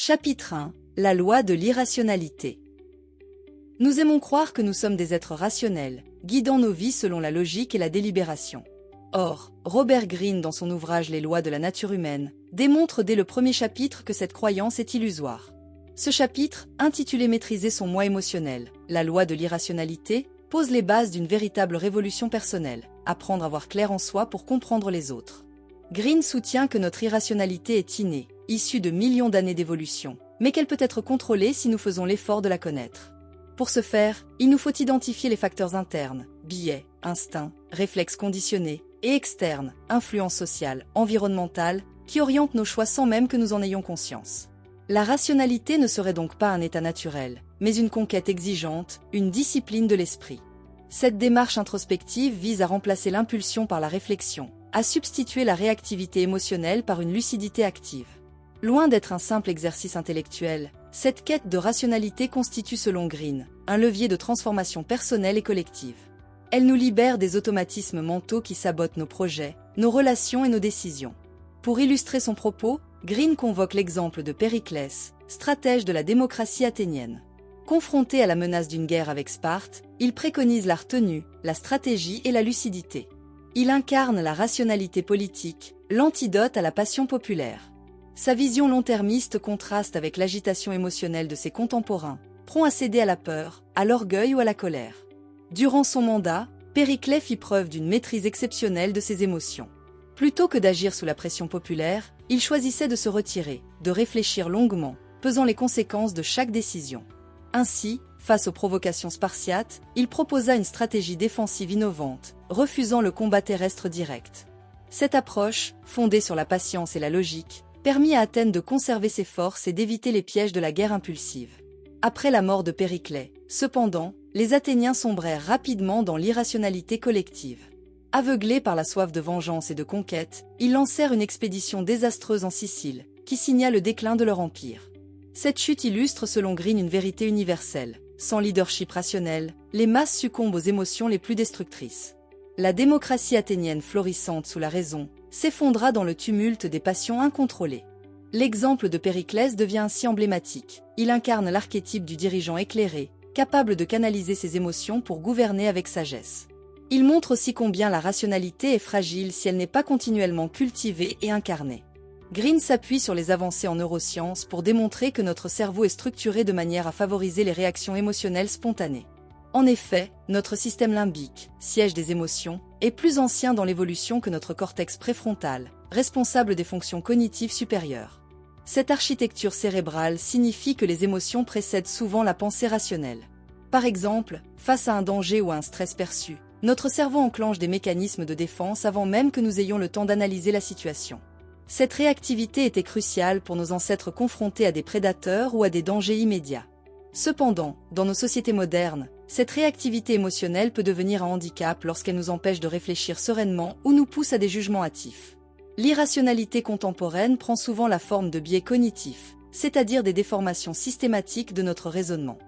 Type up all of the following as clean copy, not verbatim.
Chapitre 1. La loi de l'irrationalité. Nous aimons croire que nous sommes des êtres rationnels, guidant nos vies selon la logique et la délibération. Or, Robert Greene, dans son ouvrage Les lois de la nature humaine, démontre dès le premier chapitre que cette croyance est illusoire. Ce chapitre, intitulé Maîtriser son moi émotionnel, la loi de l'irrationalité, pose les bases d'une véritable révolution personnelle, apprendre à voir clair en soi pour comprendre les autres. Greene soutient que notre irrationalité est innée, issue de millions d'années d'évolution, mais qu'elle peut être contrôlée si nous faisons l'effort de la connaître. Pour ce faire, il nous faut identifier les facteurs internes, biais, instincts, réflexes conditionnés, et externes, influences sociales, environnementales, qui orientent nos choix sans même que nous en ayons conscience. La rationalité ne serait donc pas un état naturel, mais une conquête exigeante, une discipline de l'esprit. Cette démarche introspective vise à remplacer l'impulsion par la réflexion, à substituer la réactivité émotionnelle par une lucidité active. Loin d'être un simple exercice intellectuel, cette quête de rationalité constitue selon Greene un levier de transformation personnelle et collective. Elle nous libère des automatismes mentaux qui sabotent nos projets, nos relations et nos décisions. Pour illustrer son propos, Greene convoque l'exemple de Périclès, stratège de la démocratie athénienne. Confronté à la menace d'une guerre avec Sparte, il préconise la retenue, la stratégie et la lucidité. Il incarne la rationalité politique, l'antidote à la passion populaire. Sa vision long-termiste contraste avec l'agitation émotionnelle de ses contemporains, prompt à céder à la peur, à l'orgueil ou à la colère. Durant son mandat, Périclès fit preuve d'une maîtrise exceptionnelle de ses émotions. Plutôt que d'agir sous la pression populaire, il choisissait de se retirer, de réfléchir longuement, pesant les conséquences de chaque décision. Ainsi, face aux provocations spartiates, il proposa une stratégie défensive innovante, refusant le combat terrestre direct. Cette approche, fondée sur la patience et la logique, permit à Athènes de conserver ses forces et d'éviter les pièges de la guerre impulsive. Après la mort de Périclès, cependant, les Athéniens sombrèrent rapidement dans l'irrationalité collective. Aveuglés par la soif de vengeance et de conquête, ils lancèrent une expédition désastreuse en Sicile, qui signa le déclin de leur empire. Cette chute illustre selon Greene une vérité universelle. Sans leadership rationnel, les masses succombent aux émotions les plus destructrices. La démocratie athénienne florissante sous la raison s'effondra dans le tumulte des passions incontrôlées. L'exemple de Périclès devient ainsi emblématique. Il incarne l'archétype du dirigeant éclairé, capable de canaliser ses émotions pour gouverner avec sagesse. Il montre aussi combien la rationalité est fragile si elle n'est pas continuellement cultivée et incarnée. Greene s'appuie sur les avancées en neurosciences pour démontrer que notre cerveau est structuré de manière à favoriser les réactions émotionnelles spontanées. En effet, notre système limbique, siège des émotions, est plus ancien dans l'évolution que notre cortex préfrontal, responsable des fonctions cognitives supérieures. Cette architecture cérébrale signifie que les émotions précèdent souvent la pensée rationnelle. Par exemple, face à un danger ou à un stress perçu, notre cerveau enclenche des mécanismes de défense avant même que nous ayons le temps d'analyser la situation. Cette réactivité était cruciale pour nos ancêtres confrontés à des prédateurs ou à des dangers immédiats. Cependant, dans nos sociétés modernes, cette réactivité émotionnelle peut devenir un handicap lorsqu'elle nous empêche de réfléchir sereinement ou nous pousse à des jugements hâtifs. L'irrationalité contemporaine prend souvent la forme de biais cognitifs, c'est-à-dire des déformations systématiques de notre raisonnement.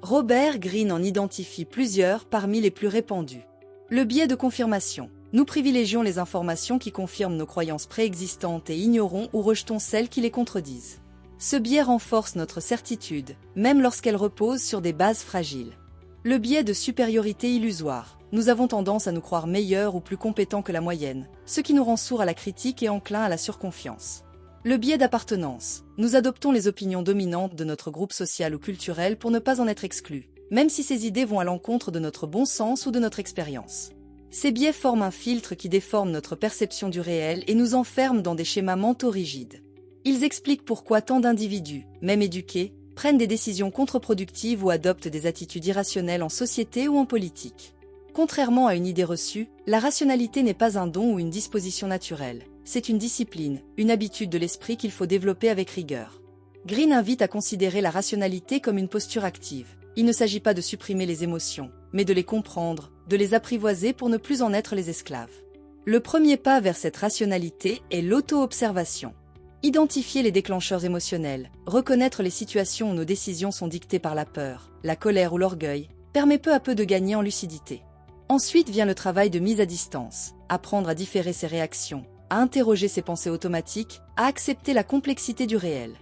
Robert Greene en identifie plusieurs parmi les plus répandus. Le biais de confirmation. Nous privilégions les informations qui confirment nos croyances préexistantes et ignorons ou rejetons celles qui les contredisent. Ce biais renforce notre certitude, même lorsqu'elle repose sur des bases fragiles. Le biais de supériorité illusoire. Nous avons tendance à nous croire meilleurs ou plus compétents que la moyenne, ce qui nous rend sourds à la critique et enclins à la surconfiance. Le biais d'appartenance. Nous adoptons les opinions dominantes de notre groupe social ou culturel pour ne pas en être exclus, même si ces idées vont à l'encontre de notre bon sens ou de notre expérience. Ces biais forment un filtre qui déforme notre perception du réel et nous enferment dans des schémas mentaux rigides. Ils expliquent pourquoi tant d'individus, même éduqués, prennent des décisions contre-productives ou adoptent des attitudes irrationnelles en société ou en politique. Contrairement à une idée reçue, la rationalité n'est pas un don ou une disposition naturelle. C'est une discipline, une habitude de l'esprit qu'il faut développer avec rigueur. Greene invite à considérer la rationalité comme une posture active. Il ne s'agit pas de supprimer les émotions, mais de les comprendre, de les apprivoiser pour ne plus en être les esclaves. Le premier pas vers cette rationalité est l'auto-observation. Identifier les déclencheurs émotionnels, reconnaître les situations où nos décisions sont dictées par la peur, la colère ou l'orgueil, permet peu à peu de gagner en lucidité. Ensuite vient le travail de mise à distance, apprendre à différer ses réactions, à interroger ses pensées automatiques, à accepter la complexité du réel.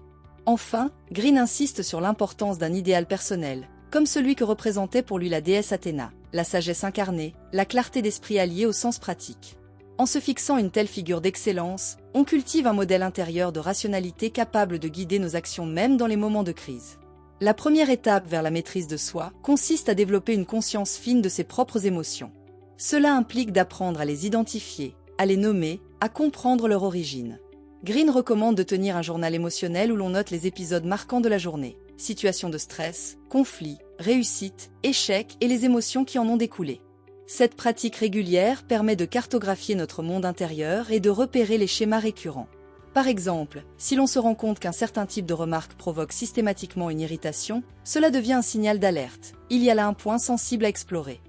Enfin, Green insiste sur l'importance d'un idéal personnel, comme celui que représentait pour lui la déesse Athéna, la sagesse incarnée, la clarté d'esprit alliée au sens pratique. En se fixant une telle figure d'excellence, on cultive un modèle intérieur de rationalité capable de guider nos actions même dans les moments de crise. La première étape vers la maîtrise de soi consiste à développer une conscience fine de ses propres émotions. Cela implique d'apprendre à les identifier, à les nommer, à comprendre leur origine. Green recommande de tenir un journal émotionnel où l'on note les épisodes marquants de la journée, situations de stress, conflits, réussites, échecs et les émotions qui en ont découlé. Cette pratique régulière permet de cartographier notre monde intérieur et de repérer les schémas récurrents. Par exemple, si l'on se rend compte qu'un certain type de remarque provoque systématiquement une irritation, cela devient un signal d'alerte. Il y a là un point sensible à explorer.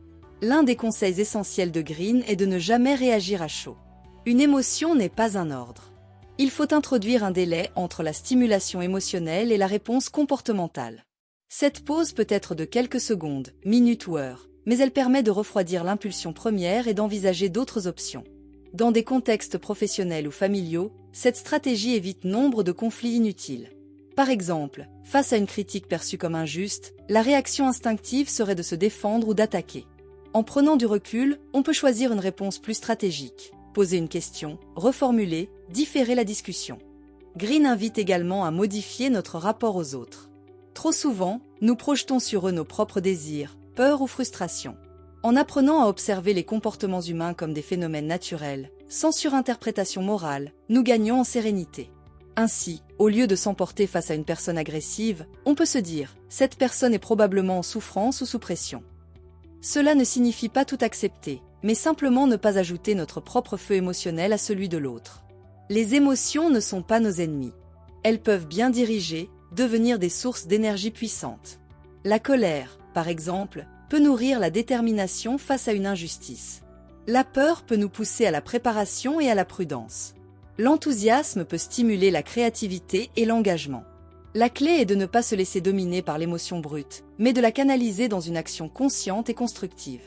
L'un des conseils essentiels de Green est de ne jamais réagir à chaud. Une émotion n'est pas un ordre. Il faut introduire un délai entre la stimulation émotionnelle et la réponse comportementale. Cette pause peut être de quelques secondes, minutes ou heures, mais elle permet de refroidir l'impulsion première et d'envisager d'autres options. Dans des contextes professionnels ou familiaux, cette stratégie évite nombre de conflits inutiles. Par exemple, face à une critique perçue comme injuste, la réaction instinctive serait de se défendre ou d'attaquer. En prenant du recul, on peut choisir une réponse plus stratégique, poser une question, reformuler, différer la discussion. Green invite également à modifier notre rapport aux autres. Trop souvent, nous projetons sur eux nos propres désirs, peurs ou frustrations. En apprenant à observer les comportements humains comme des phénomènes naturels, sans surinterprétation morale, nous gagnons en sérénité. Ainsi, au lieu de s'emporter face à une personne agressive, on peut se dire « cette personne est probablement en souffrance ou sous pression ». Cela ne signifie pas tout accepter, mais simplement ne pas ajouter notre propre feu émotionnel à celui de l'autre. Les émotions ne sont pas nos ennemis. Elles peuvent bien diriger, devenir des sources d'énergie puissantes. La colère, par exemple, peut nourrir la détermination face à une injustice. La peur peut nous pousser à la préparation et à la prudence. L'enthousiasme peut stimuler la créativité et l'engagement. La clé est de ne pas se laisser dominer par l'émotion brute, mais de la canaliser dans une action consciente et constructive.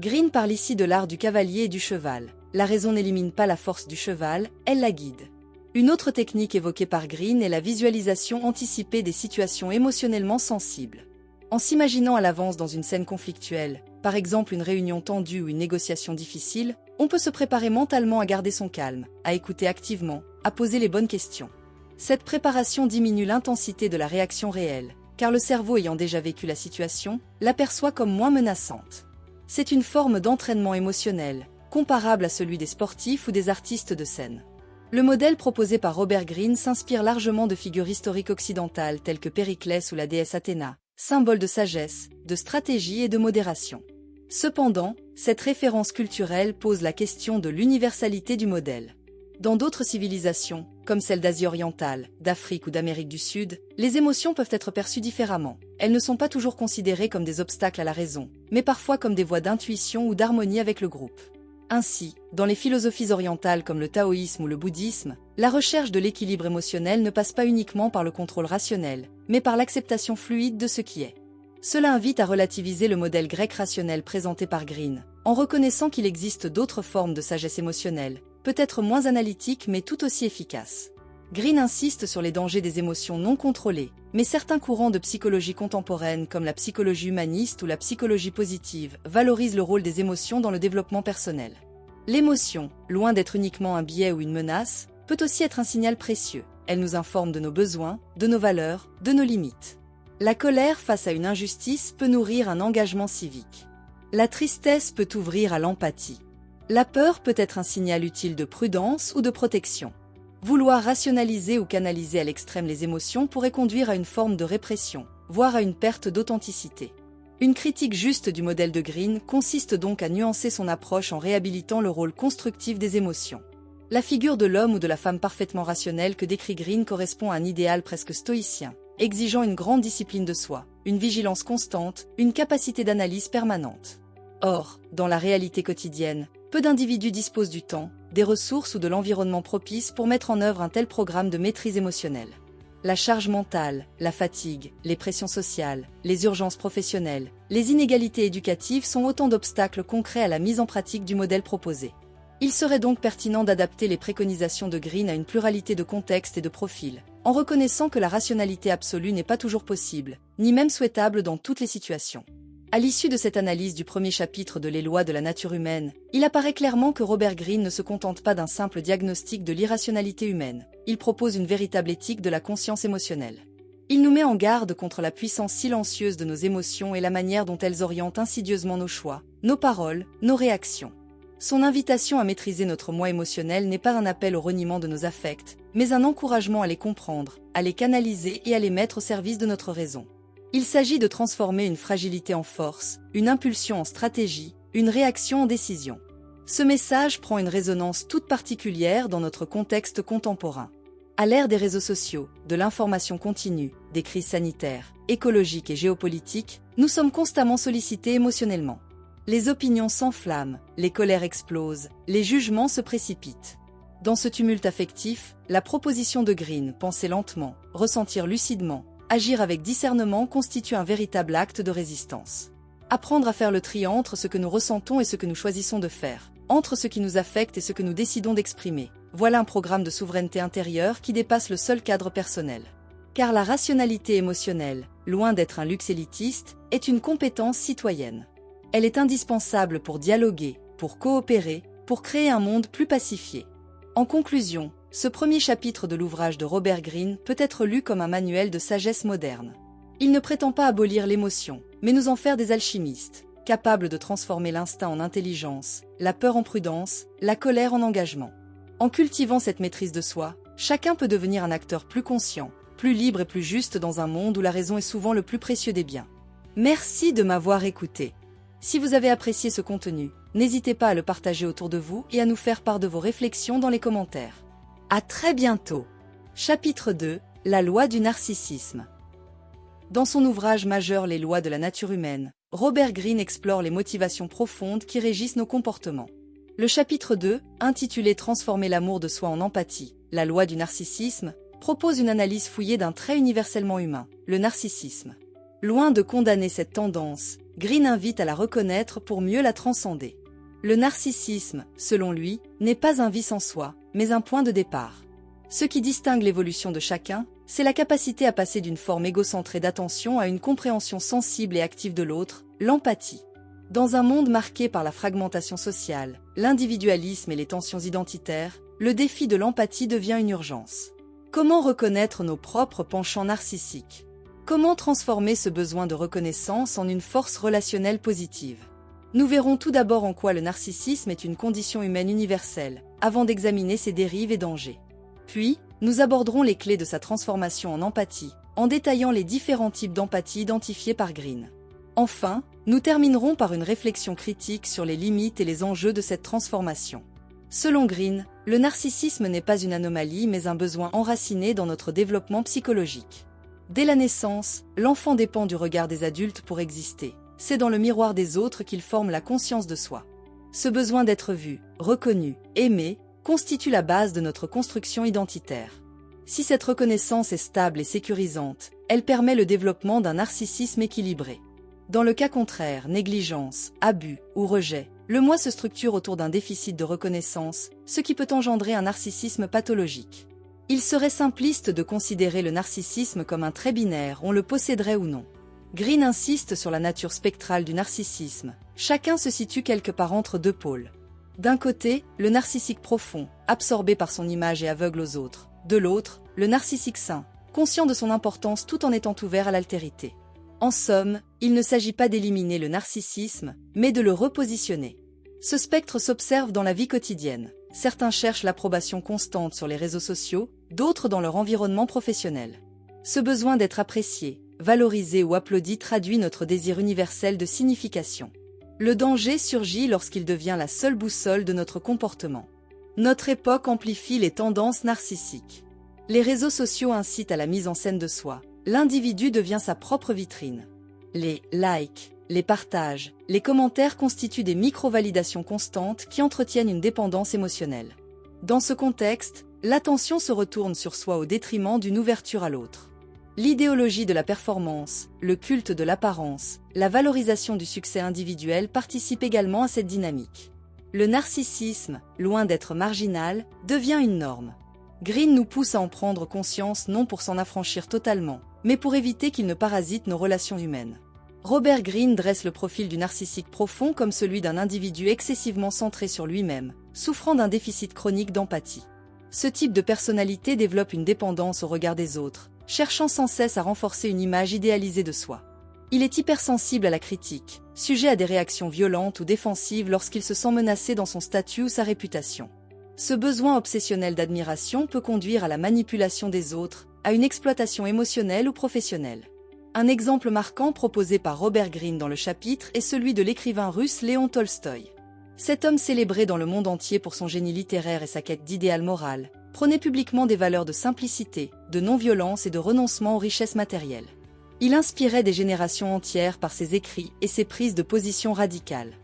Green parle ici de l'art du cavalier et du cheval. La raison n'élimine pas la force du cheval, elle la guide. Une autre technique évoquée par Green est la visualisation anticipée des situations émotionnellement sensibles. En s'imaginant à l'avance dans une scène conflictuelle, par exemple une réunion tendue ou une négociation difficile, on peut se préparer mentalement à garder son calme, à écouter activement, à poser les bonnes questions. Cette préparation diminue l'intensité de la réaction réelle, car le cerveau ayant déjà vécu la situation, l'aperçoit comme moins menaçante. C'est une forme d'entraînement émotionnel, comparable à celui des sportifs ou des artistes de scène. Le modèle proposé par Robert Greene s'inspire largement de figures historiques occidentales telles que Périclès ou la déesse Athéna, symbole de sagesse, de stratégie et de modération. Cependant, cette référence culturelle pose la question de l'universalité du modèle. Dans d'autres civilisations, comme celles d'Asie orientale, d'Afrique ou d'Amérique du Sud, les émotions peuvent être perçues différemment. Elles ne sont pas toujours considérées comme des obstacles à la raison, mais parfois comme des voies d'intuition ou d'harmonie avec le groupe. Ainsi, dans les philosophies orientales comme le taoïsme ou le bouddhisme, la recherche de l'équilibre émotionnel ne passe pas uniquement par le contrôle rationnel, mais par l'acceptation fluide de ce qui est. Cela invite à relativiser le modèle grec rationnel présenté par Greene, en reconnaissant qu'il existe d'autres formes de sagesse émotionnelle, peut-être moins analytiques mais tout aussi efficaces. Greene insiste sur les dangers des émotions non contrôlées, mais certains courants de psychologie contemporaine comme la psychologie humaniste ou la psychologie positive valorisent le rôle des émotions dans le développement personnel. L'émotion, loin d'être uniquement un biais ou une menace, peut aussi être un signal précieux. Elle nous informe de nos besoins, de nos valeurs, de nos limites. La colère face à une injustice peut nourrir un engagement civique. La tristesse peut ouvrir à l'empathie. La peur peut être un signal utile de prudence ou de protection. Vouloir rationaliser ou canaliser à l'extrême les émotions pourrait conduire à une forme de répression, voire à une perte d'authenticité. Une critique juste du modèle de Greene consiste donc à nuancer son approche en réhabilitant le rôle constructif des émotions. La figure de l'homme ou de la femme parfaitement rationnelle que décrit Greene correspond à un idéal presque stoïcien, exigeant une grande discipline de soi, une vigilance constante, une capacité d'analyse permanente. Or, dans la réalité quotidienne, peu d'individus disposent du temps, des ressources ou de l'environnement propice pour mettre en œuvre un tel programme de maîtrise émotionnelle. La charge mentale, la fatigue, les pressions sociales, les urgences professionnelles, les inégalités éducatives sont autant d'obstacles concrets à la mise en pratique du modèle proposé. Il serait donc pertinent d'adapter les préconisations de Greene à une pluralité de contextes et de profils, en reconnaissant que la rationalité absolue n'est pas toujours possible, ni même souhaitable dans toutes les situations. À l'issue de cette analyse du premier chapitre de Les lois de la nature humaine, il apparaît clairement que Robert Greene ne se contente pas d'un simple diagnostic de l'irrationalité humaine, il propose une véritable éthique de la conscience émotionnelle. Il nous met en garde contre la puissance silencieuse de nos émotions et la manière dont elles orientent insidieusement nos choix, nos paroles, nos réactions. Son invitation à maîtriser notre moi émotionnel n'est pas un appel au reniement de nos affects, mais un encouragement à les comprendre, à les canaliser et à les mettre au service de notre raison. Il s'agit de transformer une fragilité en force, une impulsion en stratégie, une réaction en décision. Ce message prend une résonance toute particulière dans notre contexte contemporain. À l'ère des réseaux sociaux, de l'information continue, des crises sanitaires, écologiques et géopolitiques, nous sommes constamment sollicités émotionnellement. Les opinions s'enflamment, les colères explosent, les jugements se précipitent. Dans ce tumulte affectif, la proposition de Greene, penser lentement, ressentir lucidement, agir avec discernement constitue un véritable acte de résistance. Apprendre à faire le tri entre ce que nous ressentons et ce que nous choisissons de faire, entre ce qui nous affecte et ce que nous décidons d'exprimer. Voilà un programme de souveraineté intérieure qui dépasse le seul cadre personnel. Car la rationalité émotionnelle, loin d'être un luxe élitiste, est une compétence citoyenne. Elle est indispensable pour dialoguer, pour coopérer, pour créer un monde plus pacifié. En conclusion, ce premier chapitre de l'ouvrage de Robert Greene peut être lu comme un manuel de sagesse moderne. Il ne prétend pas abolir l'émotion, mais nous en faire des alchimistes, capables de transformer l'instinct en intelligence, la peur en prudence, la colère en engagement. En cultivant cette maîtrise de soi, chacun peut devenir un acteur plus conscient, plus libre et plus juste dans un monde où la raison est souvent le plus précieux des biens. Merci de m'avoir écouté. Si vous avez apprécié ce contenu, n'hésitez pas à le partager autour de vous et à nous faire part de vos réflexions dans les commentaires. À très bientôt. Chapitre 2, la loi du narcissisme. Dans son ouvrage majeur Les lois de la nature humaine, Robert Greene explore les motivations profondes qui régissent nos comportements. Le chapitre 2, intitulé Transformer l'amour de soi en empathie, la loi du narcissisme, propose une analyse fouillée d'un trait universellement humain, le narcissisme. Loin de condamner cette tendance, Greene invite à la reconnaître pour mieux la transcender. Le narcissisme, selon lui, n'est pas un vice en soi, mais un point de départ. Ce qui distingue l'évolution de chacun, c'est la capacité à passer d'une forme égocentrée d'attention à une compréhension sensible et active de l'autre, l'empathie. Dans un monde marqué par la fragmentation sociale, l'individualisme et les tensions identitaires, le défi de l'empathie devient une urgence. Comment reconnaître nos propres penchants narcissiques ? Comment transformer ce besoin de reconnaissance en une force relationnelle positive ? Nous verrons tout d'abord en quoi le narcissisme est une condition humaine universelle, avant d'examiner ses dérives et dangers. Puis, nous aborderons les clés de sa transformation en empathie, en détaillant les différents types d'empathie identifiés par Greene. Enfin, nous terminerons par une réflexion critique sur les limites et les enjeux de cette transformation. Selon Greene, le narcissisme n'est pas une anomalie mais un besoin enraciné dans notre développement psychologique. Dès la naissance, l'enfant dépend du regard des adultes pour exister. C'est dans le miroir des autres qu'il forme la conscience de soi. Ce besoin d'être vu, reconnu, aimé, constitue la base de notre construction identitaire. Si cette reconnaissance est stable et sécurisante, elle permet le développement d'un narcissisme équilibré. Dans le cas contraire, négligence, abus ou rejet, le moi se structure autour d'un déficit de reconnaissance, ce qui peut engendrer un narcissisme pathologique. Il serait simpliste de considérer le narcissisme comme un trait binaire, on le posséderait ou non. Greene insiste sur la nature spectrale du narcissisme. Chacun se situe quelque part entre deux pôles. D'un côté, le narcissique profond, absorbé par son image et aveugle aux autres. De l'autre, le narcissique sain, conscient de son importance tout en étant ouvert à l'altérité. En somme, il ne s'agit pas d'éliminer le narcissisme, mais de le repositionner. Ce spectre s'observe dans la vie quotidienne. Certains cherchent l'approbation constante sur les réseaux sociaux, d'autres dans leur environnement professionnel. Ce besoin d'être apprécié, valorisé ou applaudi traduit notre désir universel de signification. Le danger surgit lorsqu'il devient la seule boussole de notre comportement. Notre époque amplifie les tendances narcissiques. Les réseaux sociaux incitent à la mise en scène de soi. L'individu devient sa propre vitrine. Les likes, les partages, les commentaires constituent des micro-validations constantes qui entretiennent une dépendance émotionnelle. Dans ce contexte, l'attention se retourne sur soi au détriment d'une ouverture à l'autre. L'idéologie de la performance, le culte de l'apparence, la valorisation du succès individuel participent également à cette dynamique. Le narcissisme, loin d'être marginal, devient une norme. Greene nous pousse à en prendre conscience non pour s'en affranchir totalement, mais pour éviter qu'il ne parasite nos relations humaines. Robert Greene dresse le profil du narcissique profond comme celui d'un individu excessivement centré sur lui-même, souffrant d'un déficit chronique d'empathie. Ce type de personnalité développe une dépendance au regard des autres, cherchant sans cesse à renforcer une image idéalisée de soi. Il est hypersensible à la critique, sujet à des réactions violentes ou défensives lorsqu'il se sent menacé dans son statut ou sa réputation. Ce besoin obsessionnel d'admiration peut conduire à la manipulation des autres, à une exploitation émotionnelle ou professionnelle. Un exemple marquant proposé par Robert Greene dans le chapitre est celui de l'écrivain russe Léon Tolstoï. Cet homme célébré dans le monde entier pour son génie littéraire et sa quête d'idéal moral, prônait publiquement des valeurs de simplicité, de non-violence et de renoncement aux richesses matérielles. Il inspirait des générations entières par ses écrits et ses prises de position radicales.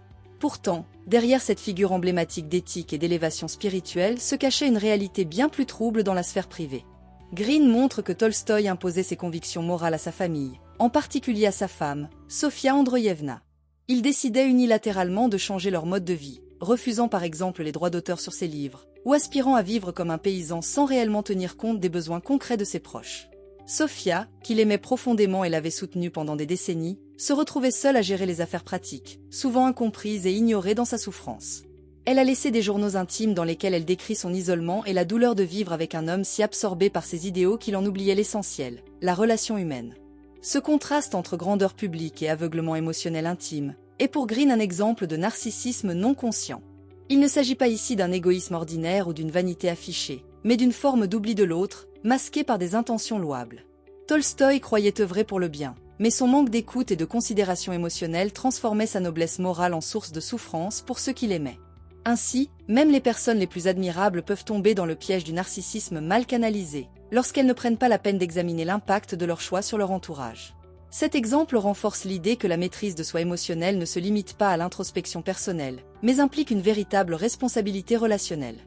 Pourtant, derrière cette figure emblématique d'éthique et d'élévation spirituelle se cachait une réalité bien plus trouble dans la sphère privée. Greene montre que Tolstoï imposait ses convictions morales à sa famille, en particulier à sa femme, Sofia Androyevna. Il décidait unilatéralement de changer leur mode de vie, refusant par exemple les droits d'auteur sur ses livres, ou aspirant à vivre comme un paysan sans réellement tenir compte des besoins concrets de ses proches. Sofia, qui l'aimait profondément et l'avait soutenue pendant des décennies, se retrouvait seule à gérer les affaires pratiques, souvent incomprise et ignorée dans sa souffrance. Elle a laissé des journaux intimes dans lesquels elle décrit son isolement et la douleur de vivre avec un homme si absorbé par ses idéaux qu'il en oubliait l'essentiel, la relation humaine. Ce contraste entre grandeur publique et aveuglement émotionnel intime est pour Greene un exemple de narcissisme non conscient. Il ne s'agit pas ici d'un égoïsme ordinaire ou d'une vanité affichée, mais d'une forme d'oubli de l'autre, masquée par des intentions louables. Tolstoï croyait œuvrer pour le bien, mais son manque d'écoute et de considération émotionnelle transformait sa noblesse morale en source de souffrance pour ceux qui l'aimaient. Ainsi, même les personnes les plus admirables peuvent tomber dans le piège du narcissisme mal canalisé, lorsqu'elles ne prennent pas la peine d'examiner l'impact de leur choix sur leur entourage. Cet exemple renforce l'idée que la maîtrise de soi émotionnelle ne se limite pas à l'introspection personnelle, mais implique une véritable responsabilité relationnelle.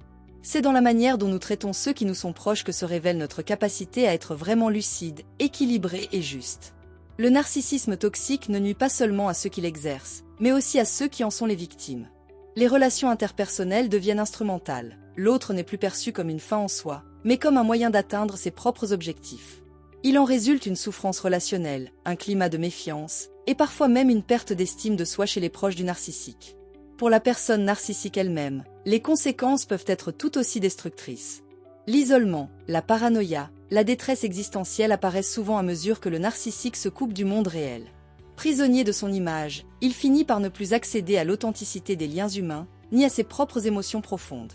C'est dans la manière dont nous traitons ceux qui nous sont proches que se révèle notre capacité à être vraiment lucide, équilibré et juste. Le narcissisme toxique ne nuit pas seulement à ceux qui l'exercent, mais aussi à ceux qui en sont les victimes. Les relations interpersonnelles deviennent instrumentales, l'autre n'est plus perçu comme une fin en soi, mais comme un moyen d'atteindre ses propres objectifs. Il en résulte une souffrance relationnelle, un climat de méfiance, et parfois même une perte d'estime de soi chez les proches du narcissique. Pour la personne narcissique elle-même, les conséquences peuvent être tout aussi destructrices. L'isolement, la paranoïa, la détresse existentielle apparaissent souvent à mesure que le narcissique se coupe du monde réel. Prisonnier de son image, il finit par ne plus accéder à l'authenticité des liens humains, ni à ses propres émotions profondes.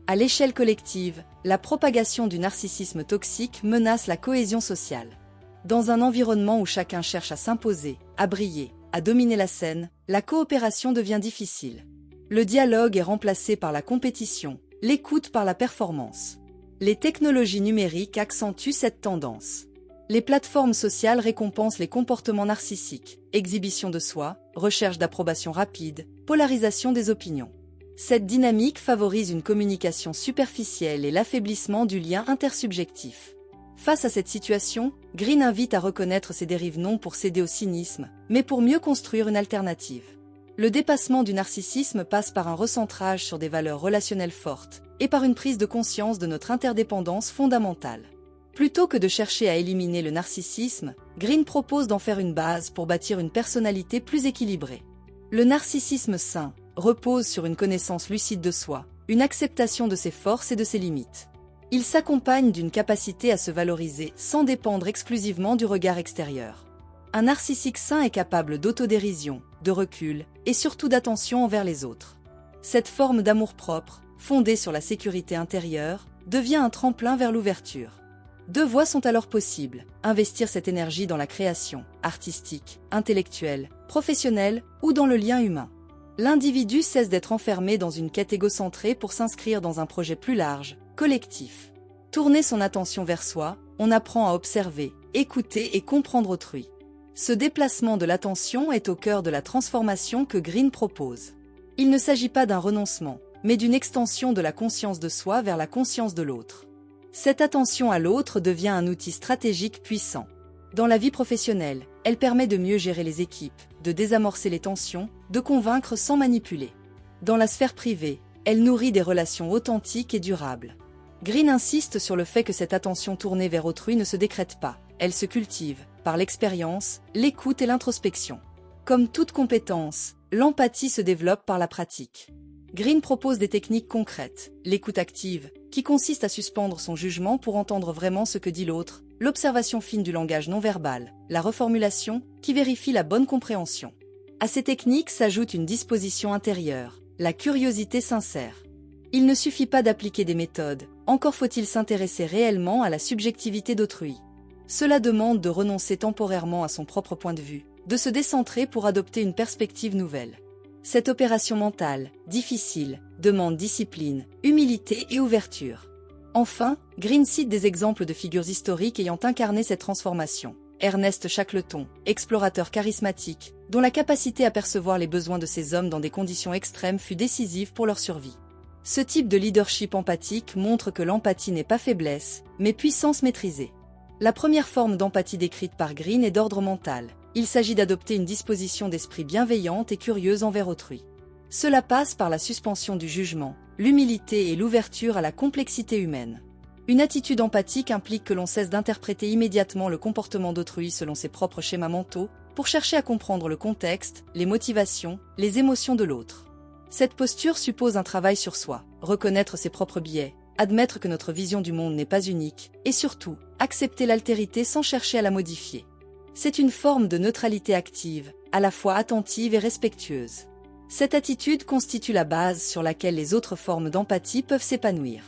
À l'échelle collective, la propagation du narcissisme toxique menace la cohésion sociale. Dans un environnement où chacun cherche à s'imposer, à briller, à dominer la scène, la coopération devient difficile. Le dialogue est remplacé par la compétition, l'écoute par la performance. Les technologies numériques accentuent cette tendance. Les plateformes sociales récompensent les comportements narcissiques, exhibition de soi, recherche d'approbation rapide, polarisation des opinions. Cette dynamique favorise une communication superficielle et l'affaiblissement du lien intersubjectif. Face à cette situation, Greene invite à reconnaître ces dérives non pour céder au cynisme, mais pour mieux construire une alternative. Le dépassement du narcissisme passe par un recentrage sur des valeurs relationnelles fortes et par une prise de conscience de notre interdépendance fondamentale. Plutôt que de chercher à éliminer le narcissisme, Greene propose d'en faire une base pour bâtir une personnalité plus équilibrée. Le narcissisme sain repose sur une connaissance lucide de soi, une acceptation de ses forces et de ses limites. Il s'accompagne d'une capacité à se valoriser sans dépendre exclusivement du regard extérieur. Un narcissique sain est capable d'autodérision, de recul et surtout d'attention envers les autres. Cette forme d'amour-propre, fondée sur la sécurité intérieure, devient un tremplin vers l'ouverture. Deux voies sont alors possibles, investir cette énergie dans la création, artistique, intellectuelle, professionnelle ou dans le lien humain. L'individu cesse d'être enfermé dans une quête égocentrée pour s'inscrire dans un projet plus large, collectif. Tourner son attention vers soi, on apprend à observer, écouter et comprendre autrui. Ce déplacement de l'attention est au cœur de la transformation que Greene propose. Il ne s'agit pas d'un renoncement, mais d'une extension de la conscience de soi vers la conscience de l'autre. Cette attention à l'autre devient un outil stratégique puissant. Dans la vie professionnelle, elle permet de mieux gérer les équipes, de désamorcer les tensions, de convaincre sans manipuler. Dans la sphère privée, elle nourrit des relations authentiques et durables. Green insiste sur le fait que cette attention tournée vers autrui ne se décrète pas, elle se cultive, par l'expérience, l'écoute et l'introspection. Comme toute compétence, l'empathie se développe par la pratique. Green propose des techniques concrètes, l'écoute active, qui consiste à suspendre son jugement pour entendre vraiment ce que dit l'autre, l'observation fine du langage non verbal, la reformulation, qui vérifie la bonne compréhension. À ces techniques s'ajoute une disposition intérieure, la curiosité sincère. Il ne suffit pas d'appliquer des méthodes, encore faut-il s'intéresser réellement à la subjectivité d'autrui. Cela demande de renoncer temporairement à son propre point de vue, de se décentrer pour adopter une perspective nouvelle. Cette opération mentale, difficile, demande discipline, humilité et ouverture. Enfin, Green cite des exemples de figures historiques ayant incarné cette transformation. Ernest Shackleton, explorateur charismatique, dont la capacité à percevoir les besoins de ces hommes dans des conditions extrêmes fut décisive pour leur survie. Ce type de leadership empathique montre que l'empathie n'est pas faiblesse, mais puissance maîtrisée. La première forme d'empathie décrite par Green est d'ordre mental. Il s'agit d'adopter une disposition d'esprit bienveillante et curieuse envers autrui. Cela passe par la suspension du jugement, l'humilité et l'ouverture à la complexité humaine. Une attitude empathique implique que l'on cesse d'interpréter immédiatement le comportement d'autrui selon ses propres schémas mentaux, pour chercher à comprendre le contexte, les motivations, les émotions de l'autre. Cette posture suppose un travail sur soi, reconnaître ses propres biais, admettre que notre vision du monde n'est pas unique, et surtout, accepter l'altérité sans chercher à la modifier. C'est une forme de neutralité active, à la fois attentive et respectueuse. Cette attitude constitue la base sur laquelle les autres formes d'empathie peuvent s'épanouir.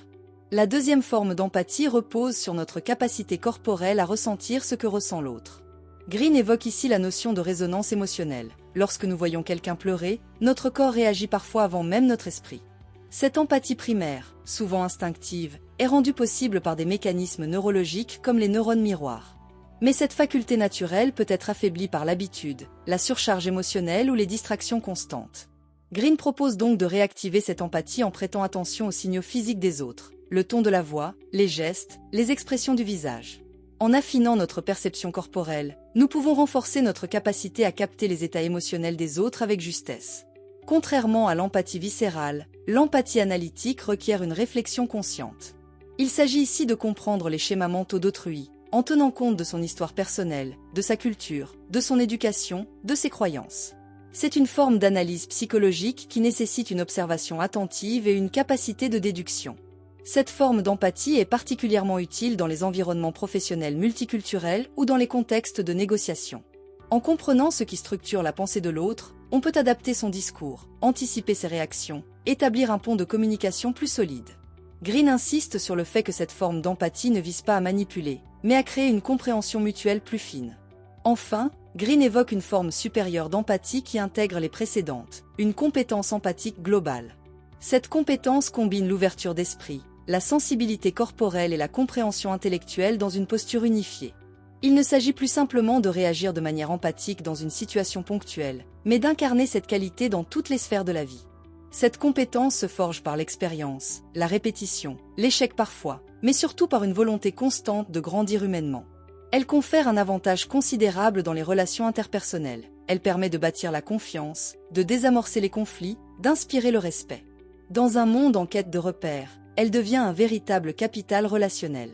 La deuxième forme d'empathie repose sur notre capacité corporelle à ressentir ce que ressent l'autre. Green évoque ici la notion de résonance émotionnelle. Lorsque nous voyons quelqu'un pleurer, notre corps réagit parfois avant même notre esprit. Cette empathie primaire, souvent instinctive, est rendue possible par des mécanismes neurologiques comme les neurones miroirs. Mais cette faculté naturelle peut être affaiblie par l'habitude, la surcharge émotionnelle ou les distractions constantes. Green propose donc de réactiver cette empathie en prêtant attention aux signaux physiques des autres, le ton de la voix, les gestes, les expressions du visage. En affinant notre perception corporelle, nous pouvons renforcer notre capacité à capter les états émotionnels des autres avec justesse. Contrairement à l'empathie viscérale, l'empathie analytique requiert une réflexion consciente. Il s'agit ici de comprendre les schémas mentaux d'autrui, en tenant compte de son histoire personnelle, de sa culture, de son éducation, de ses croyances. C'est une forme d'analyse psychologique qui nécessite une observation attentive et une capacité de déduction. Cette forme d'empathie est particulièrement utile dans les environnements professionnels multiculturels ou dans les contextes de négociation. En comprenant ce qui structure la pensée de l'autre, on peut adapter son discours, anticiper ses réactions, établir un pont de communication plus solide. Green insiste sur le fait que cette forme d'empathie ne vise pas à manipuler, mais à créer une compréhension mutuelle plus fine. Enfin, Green évoque une forme supérieure d'empathie qui intègre les précédentes, une compétence empathique globale. Cette compétence combine l'ouverture d'esprit, la sensibilité corporelle et la compréhension intellectuelle dans une posture unifiée. Il ne s'agit plus simplement de réagir de manière empathique dans une situation ponctuelle, mais d'incarner cette qualité dans toutes les sphères de la vie. Cette compétence se forge par l'expérience, la répétition, l'échec parfois, mais surtout par une volonté constante de grandir humainement. Elle confère un avantage considérable dans les relations interpersonnelles. Elle permet de bâtir la confiance, de désamorcer les conflits, d'inspirer le respect. Dans un monde en quête de repères, elle devient un véritable capital relationnel.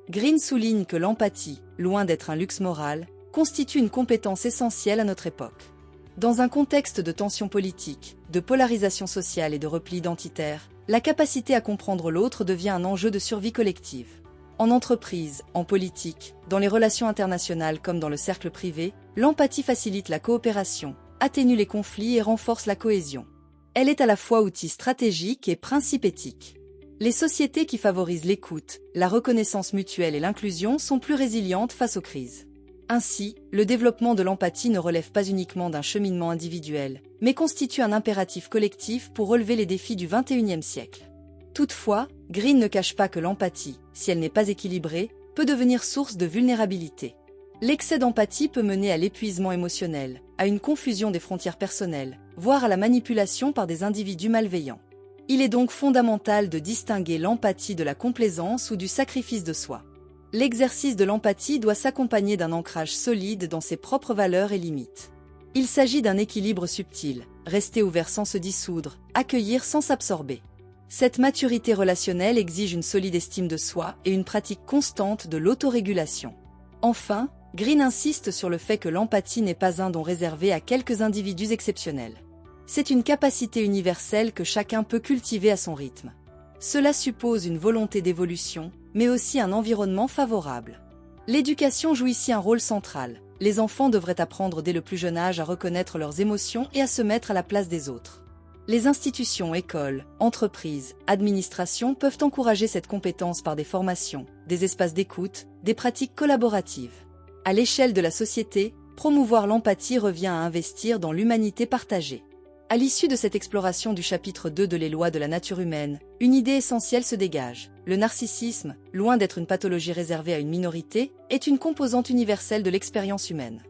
Green souligne que l'empathie, loin d'être un luxe moral, constitue une compétence essentielle à notre époque. Dans un contexte de tensions politiques, de polarisation sociale et de repli identitaire, la capacité à comprendre l'autre devient un enjeu de survie collective. En entreprise, en politique, dans les relations internationales comme dans le cercle privé, l'empathie facilite la coopération, atténue les conflits et renforce la cohésion. Elle est à la fois outil stratégique et principe éthique. Les sociétés qui favorisent l'écoute, la reconnaissance mutuelle et l'inclusion sont plus résilientes face aux crises. Ainsi, le développement de l'empathie ne relève pas uniquement d'un cheminement individuel, mais constitue un impératif collectif pour relever les défis du XXIe siècle. Toutefois, Green ne cache pas que l'empathie, si elle n'est pas équilibrée, peut devenir source de vulnérabilité. L'excès d'empathie peut mener à l'épuisement émotionnel, à une confusion des frontières personnelles, voire à la manipulation par des individus malveillants. Il est donc fondamental de distinguer l'empathie de la complaisance ou du sacrifice de soi. L'exercice de l'empathie doit s'accompagner d'un ancrage solide dans ses propres valeurs et limites. Il s'agit d'un équilibre subtil, rester ouvert sans se dissoudre, accueillir sans s'absorber. Cette maturité relationnelle exige une solide estime de soi et une pratique constante de l'autorégulation. Enfin, Green insiste sur le fait que l'empathie n'est pas un don réservé à quelques individus exceptionnels. C'est une capacité universelle que chacun peut cultiver à son rythme. Cela suppose une volonté d'évolution, mais aussi un environnement favorable. L'éducation joue ici un rôle central. Les enfants devraient apprendre dès le plus jeune âge à reconnaître leurs émotions et à se mettre à la place des autres. Les institutions, écoles, entreprises, administrations peuvent encourager cette compétence par des formations, des espaces d'écoute, des pratiques collaboratives. À l'échelle de la société, promouvoir l'empathie revient à investir dans l'humanité partagée. À l'issue de cette exploration du chapitre 2 de Les lois de la nature humaine, une idée essentielle se dégage. Le narcissisme, loin d'être une pathologie réservée à une minorité, est une composante universelle de l'expérience humaine.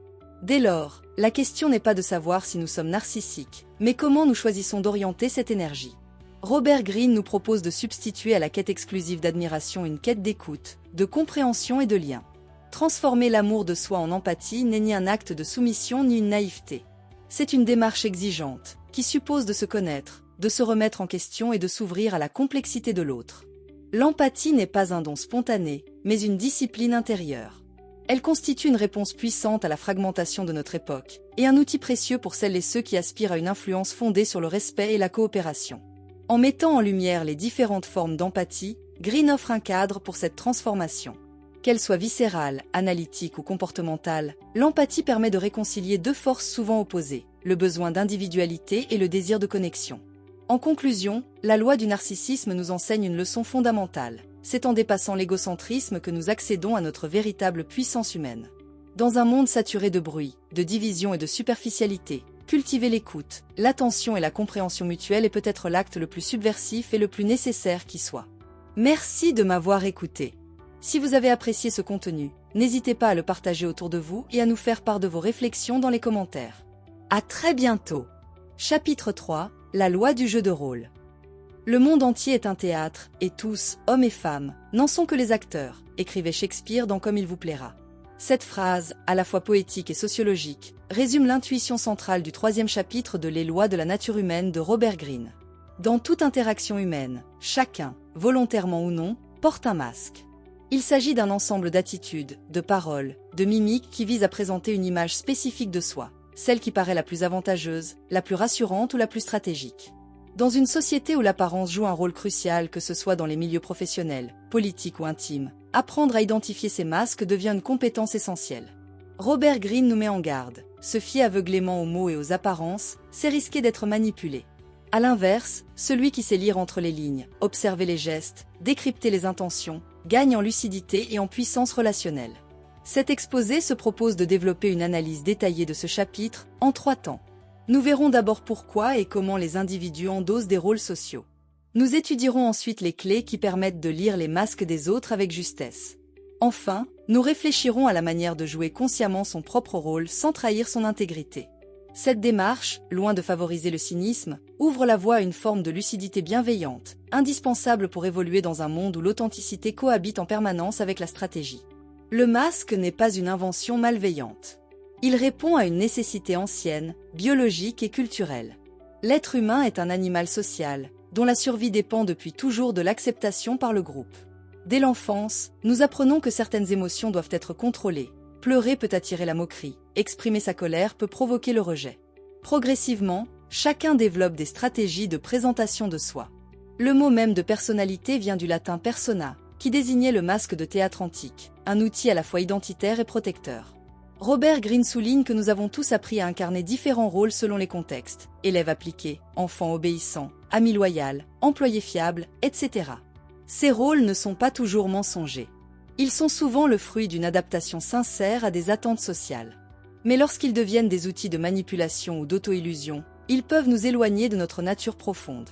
Dès lors, la question n'est pas de savoir si nous sommes narcissiques, mais comment nous choisissons d'orienter cette énergie. Robert Greene nous propose de substituer à la quête exclusive d'admiration une quête d'écoute, de compréhension et de lien. Transformer l'amour de soi en empathie n'est ni un acte de soumission ni une naïveté. C'est une démarche exigeante, qui suppose de se connaître, de se remettre en question et de s'ouvrir à la complexité de l'autre. L'empathie n'est pas un don spontané, mais une discipline intérieure. Elle constitue une réponse puissante à la fragmentation de notre époque, et un outil précieux pour celles et ceux qui aspirent à une influence fondée sur le respect et la coopération. En mettant en lumière les différentes formes d'empathie, Greene offre un cadre pour cette transformation. Qu'elle soit viscérale, analytique ou comportementale, l'empathie permet de réconcilier deux forces souvent opposées, le besoin d'individualité et le désir de connexion. En conclusion, la loi du narcissisme nous enseigne une leçon fondamentale. C'est en dépassant l'égocentrisme que nous accédons à notre véritable puissance humaine. Dans un monde saturé de bruit, de division et de superficialité, cultiver l'écoute, l'attention et la compréhension mutuelle est peut-être l'acte le plus subversif et le plus nécessaire qui soit. Merci de m'avoir écouté. Si vous avez apprécié ce contenu, n'hésitez pas à le partager autour de vous et à nous faire part de vos réflexions dans les commentaires. À très bientôt. Chapitre 3, la loi du jeu de rôle. Le monde entier est un théâtre, et tous, hommes et femmes, n'en sont que les acteurs, écrivait Shakespeare dans Comme il vous plaira. Cette phrase, à la fois poétique et sociologique, résume l'intuition centrale du 3e chapitre de Les lois de la nature humaine de Robert Greene. Dans toute interaction humaine, chacun, volontairement ou non, porte un masque. Il s'agit d'un ensemble d'attitudes, de paroles, de mimiques qui visent à présenter une image spécifique de soi, celle qui paraît la plus avantageuse, la plus rassurante ou la plus stratégique. Dans une société où l'apparence joue un rôle crucial, que ce soit dans les milieux professionnels, politiques ou intimes, apprendre à identifier ces masques devient une compétence essentielle. Robert Greene nous met en garde. Se fier aveuglément aux mots et aux apparences, c'est risquer d'être manipulé. À l'inverse, celui qui sait lire entre les lignes, observer les gestes, décrypter les intentions, gagne en lucidité et en puissance relationnelle. Cet exposé se propose de développer une analyse détaillée de ce chapitre en 3 temps. Nous verrons d'abord pourquoi et comment les individus endossent des rôles sociaux. Nous étudierons ensuite les clés qui permettent de lire les masques des autres avec justesse. Enfin, nous réfléchirons à la manière de jouer consciemment son propre rôle sans trahir son intégrité. Cette démarche, loin de favoriser le cynisme, ouvre la voie à une forme de lucidité bienveillante, indispensable pour évoluer dans un monde où l'authenticité cohabite en permanence avec la stratégie. Le masque n'est pas une invention malveillante. Il répond à une nécessité ancienne, biologique et culturelle. L'être humain est un animal social, dont la survie dépend depuis toujours de l'acceptation par le groupe. Dès l'enfance, nous apprenons que certaines émotions doivent être contrôlées. Pleurer peut attirer la moquerie, exprimer sa colère peut provoquer le rejet. Progressivement, chacun développe des stratégies de présentation de soi. Le mot même de personnalité vient du latin persona, qui désignait le masque de théâtre antique, un outil à la fois identitaire et protecteur. Robert Greene souligne que nous avons tous appris à incarner différents rôles selon les contextes, élève appliqué, enfant obéissant, ami loyal, employé fiable, etc. Ces rôles ne sont pas toujours mensongers. Ils sont souvent le fruit d'une adaptation sincère à des attentes sociales. Mais lorsqu'ils deviennent des outils de manipulation ou d'auto-illusion, ils peuvent nous éloigner de notre nature profonde.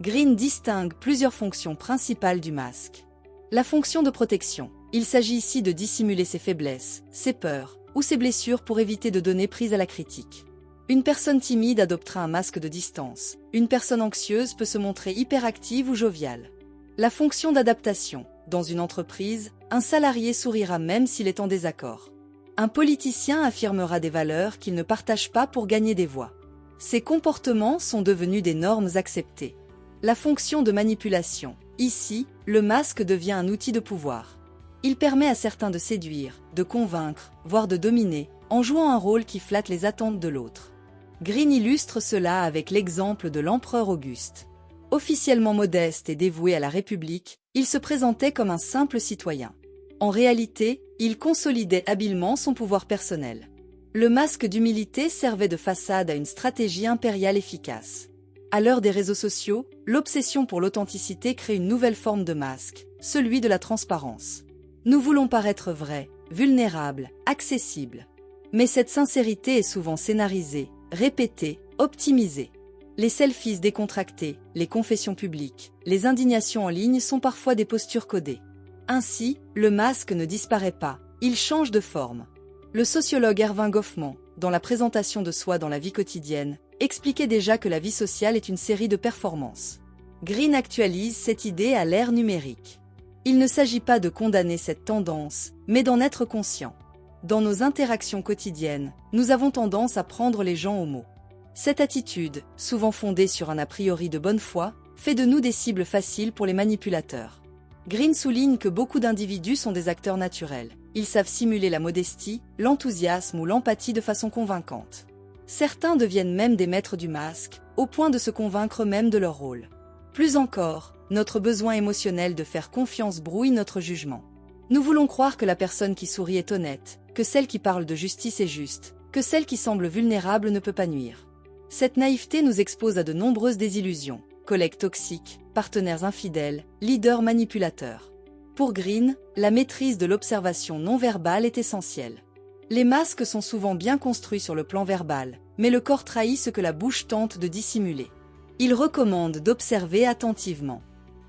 Greene distingue plusieurs fonctions principales du masque. La fonction de protection. Il s'agit ici de dissimuler ses faiblesses, ses peurs, ou ses blessures pour éviter de donner prise à la critique. Une personne timide adoptera un masque de distance. Une personne anxieuse peut se montrer hyperactive ou joviale. La fonction d'adaptation. Dans une entreprise, un salarié sourira même s'il est en désaccord. Un politicien affirmera des valeurs qu'il ne partage pas pour gagner des voix. Ces comportements sont devenus des normes acceptées. La fonction de manipulation. Ici, le masque devient un outil de pouvoir. Il permet à certains de séduire, de convaincre, voire de dominer, en jouant un rôle qui flatte les attentes de l'autre. Green illustre cela avec l'exemple de l'empereur Auguste. Officiellement modeste et dévoué à la République, il se présentait comme un simple citoyen. En réalité, il consolidait habilement son pouvoir personnel. Le masque d'humilité servait de façade à une stratégie impériale efficace. À l'heure des réseaux sociaux, l'obsession pour l'authenticité crée une nouvelle forme de masque, celui de la transparence. Nous voulons paraître vrais, vulnérables, accessibles. Mais cette sincérité est souvent scénarisée, répétée, optimisée. Les selfies décontractés, les confessions publiques, les indignations en ligne sont parfois des postures codées. Ainsi, le masque ne disparaît pas, il change de forme. Le sociologue Erving Goffman, dans la présentation de soi dans la vie quotidienne, expliquait déjà que la vie sociale est une série de performances. Green actualise cette idée à l'ère numérique. Il ne s'agit pas de condamner cette tendance, mais d'en être conscient. Dans nos interactions quotidiennes, nous avons tendance à prendre les gens au mot. Cette attitude, souvent fondée sur un a priori de bonne foi, fait de nous des cibles faciles pour les manipulateurs. Green souligne que beaucoup d'individus sont des acteurs naturels. Ils savent simuler la modestie, l'enthousiasme ou l'empathie de façon convaincante. Certains deviennent même des maîtres du masque, au point de se convaincre eux-mêmes de leur rôle. Plus encore, notre besoin émotionnel de faire confiance brouille notre jugement. Nous voulons croire que la personne qui sourit est honnête, que celle qui parle de justice est juste, que celle qui semble vulnérable ne peut pas nuire. Cette naïveté nous expose à de nombreuses désillusions, collègues toxiques, partenaires infidèles, leaders manipulateurs. Pour Green, la maîtrise de l'observation non verbale est essentielle. Les masques sont souvent bien construits sur le plan verbal, mais le corps trahit ce que la bouche tente de dissimuler. Il recommande d'observer attentivement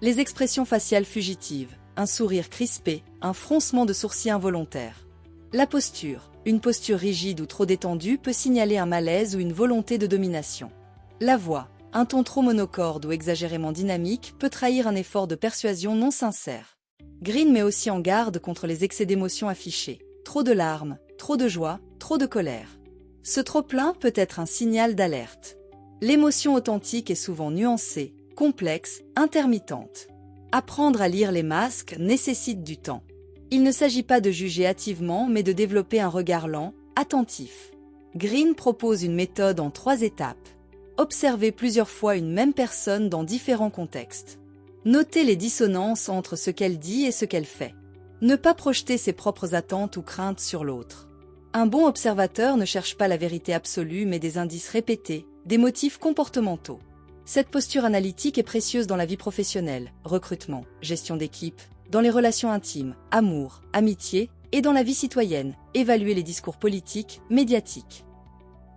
les expressions faciales fugitives, un sourire crispé, un froncement de sourcils involontaire. La posture, une posture rigide ou trop détendue peut signaler un malaise ou une volonté de domination. La voix, un ton trop monocorde ou exagérément dynamique peut trahir un effort de persuasion non sincère. Green met aussi en garde contre les excès d'émotions affichés, trop de larmes, trop de joie, trop de colère. Ce trop-plein peut être un signal d'alerte. L'émotion authentique est souvent nuancée, complexe, intermittente. Apprendre à lire les masques nécessite du temps. Il ne s'agit pas de juger hâtivement, mais de développer un regard lent, attentif. Green propose une méthode en 3 étapes. Observer plusieurs fois une même personne dans différents contextes. Noter les dissonances entre ce qu'elle dit et ce qu'elle fait. Ne pas projeter ses propres attentes ou craintes sur l'autre. Un bon observateur ne cherche pas la vérité absolue, mais des indices répétés, des motifs comportementaux. Cette posture analytique est précieuse dans la vie professionnelle, recrutement, gestion d'équipe, dans les relations intimes, amour, amitié, et dans la vie citoyenne, évaluer les discours politiques, médiatiques.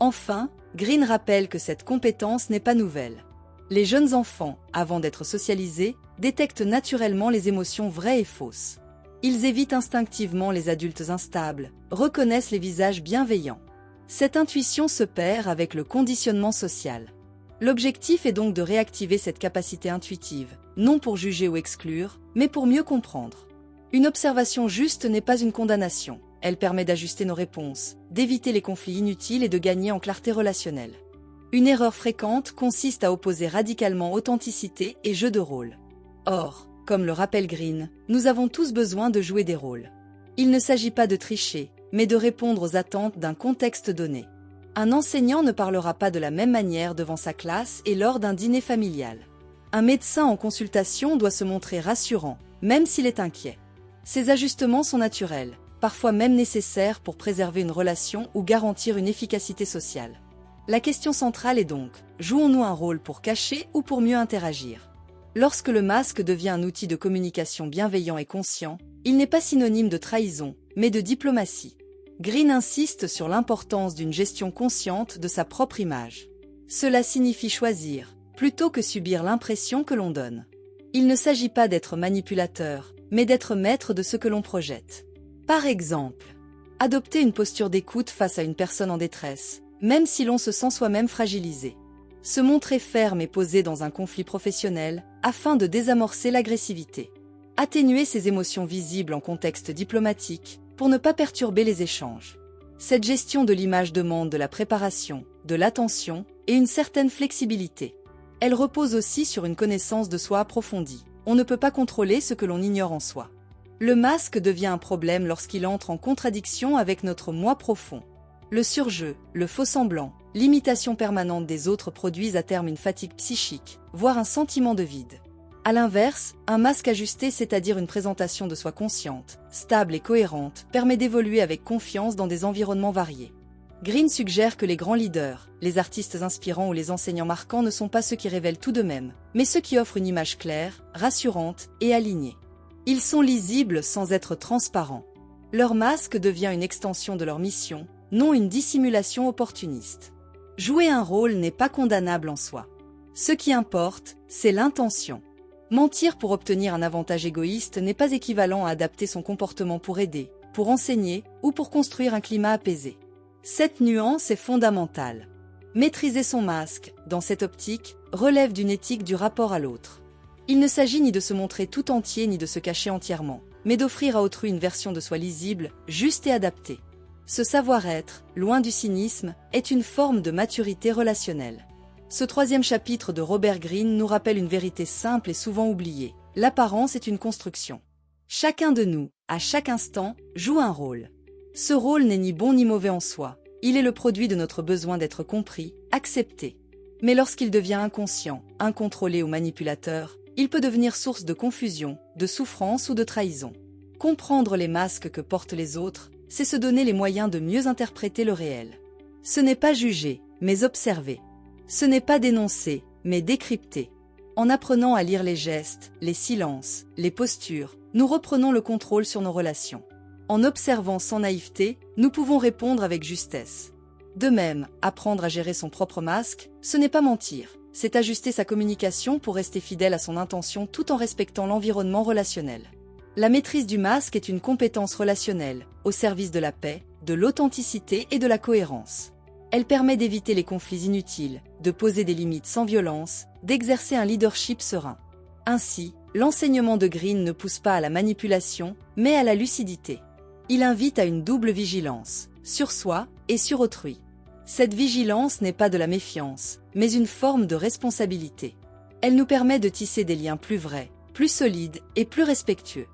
Enfin, Green rappelle que cette compétence n'est pas nouvelle. Les jeunes enfants, avant d'être socialisés, détectent naturellement les émotions vraies et fausses. Ils évitent instinctivement les adultes instables, reconnaissent les visages bienveillants. Cette intuition se perd avec le conditionnement social. L'objectif est donc de réactiver cette capacité intuitive, non pour juger ou exclure, mais pour mieux comprendre. Une observation juste n'est pas une condamnation. Elle permet d'ajuster nos réponses, d'éviter les conflits inutiles et de gagner en clarté relationnelle. Une erreur fréquente consiste à opposer radicalement authenticité et jeu de rôle. Or, comme le rappelle Green, nous avons tous besoin de jouer des rôles. Il ne s'agit pas de tricher, mais de répondre aux attentes d'un contexte donné. Un enseignant ne parlera pas de la même manière devant sa classe et lors d'un dîner familial. Un médecin en consultation doit se montrer rassurant, même s'il est inquiet. Ces ajustements sont naturels, parfois même nécessaires pour préserver une relation ou garantir une efficacité sociale. La question centrale est donc, jouons-nous un rôle pour cacher ou pour mieux interagir? Lorsque le masque devient un outil de communication bienveillant et conscient, il n'est pas synonyme de trahison, mais de diplomatie. Green insiste sur l'importance d'une gestion consciente de sa propre image. Cela signifie choisir, plutôt que subir l'impression que l'on donne. Il ne s'agit pas d'être manipulateur, mais d'être maître de ce que l'on projette. Par exemple, adopter une posture d'écoute face à une personne en détresse, même si l'on se sent soi-même fragilisé. Se montrer ferme et posé dans un conflit professionnel, afin de désamorcer l'agressivité. Atténuer ses émotions visibles en contexte diplomatique, pour ne pas perturber les échanges. Cette gestion de l'image demande de la préparation, de l'attention et une certaine flexibilité. Elle repose aussi sur une connaissance de soi approfondie. On ne peut pas contrôler ce que l'on ignore en soi. Le masque devient un problème lorsqu'il entre en contradiction avec notre moi profond. Le surjeu, le faux-semblant, l'imitation permanente des autres produisent à terme une fatigue psychique, voire un sentiment de vide. À l'inverse, un masque ajusté, c'est-à-dire une présentation de soi consciente, stable et cohérente, permet d'évoluer avec confiance dans des environnements variés. Green suggère que les grands leaders, les artistes inspirants ou les enseignants marquants ne sont pas ceux qui révèlent tout d'eux-mêmes, mais ceux qui offrent une image claire, rassurante et alignée. Ils sont lisibles sans être transparents. Leur masque devient une extension de leur mission, non une dissimulation opportuniste. Jouer un rôle n'est pas condamnable en soi. Ce qui importe, c'est l'intention. Mentir pour obtenir un avantage égoïste n'est pas équivalent à adapter son comportement pour aider, pour enseigner ou pour construire un climat apaisé. Cette nuance est fondamentale. Maîtriser son masque, dans cette optique, relève d'une éthique du rapport à l'autre. Il ne s'agit ni de se montrer tout entier ni de se cacher entièrement, mais d'offrir à autrui une version de soi lisible, juste et adaptée. Ce savoir-être, loin du cynisme, est une forme de maturité relationnelle. Ce troisième chapitre de Robert Greene nous rappelle une vérité simple et souvent oubliée. L'apparence est une construction. Chacun de nous, à chaque instant, joue un rôle. Ce rôle n'est ni bon ni mauvais en soi. Il est le produit de notre besoin d'être compris, accepté. Mais lorsqu'il devient inconscient, incontrôlé ou manipulateur, il peut devenir source de confusion, de souffrance ou de trahison. Comprendre les masques que portent les autres, c'est se donner les moyens de mieux interpréter le réel. Ce n'est pas juger, mais observer. Ce n'est pas dénoncer, mais décrypter. En apprenant à lire les gestes, les silences, les postures, nous reprenons le contrôle sur nos relations. En observant sans naïveté, nous pouvons répondre avec justesse. De même, apprendre à gérer son propre masque, ce n'est pas mentir, c'est ajuster sa communication pour rester fidèle à son intention tout en respectant l'environnement relationnel. La maîtrise du masque est une compétence relationnelle, au service de la paix, de l'authenticité et de la cohérence. Elle permet d'éviter les conflits inutiles, de poser des limites sans violence, d'exercer un leadership serein. Ainsi, l'enseignement de Greene ne pousse pas à la manipulation, mais à la lucidité. Il invite à une double vigilance, sur soi et sur autrui. Cette vigilance n'est pas de la méfiance, mais une forme de responsabilité. Elle nous permet de tisser des liens plus vrais, plus solides et plus respectueux.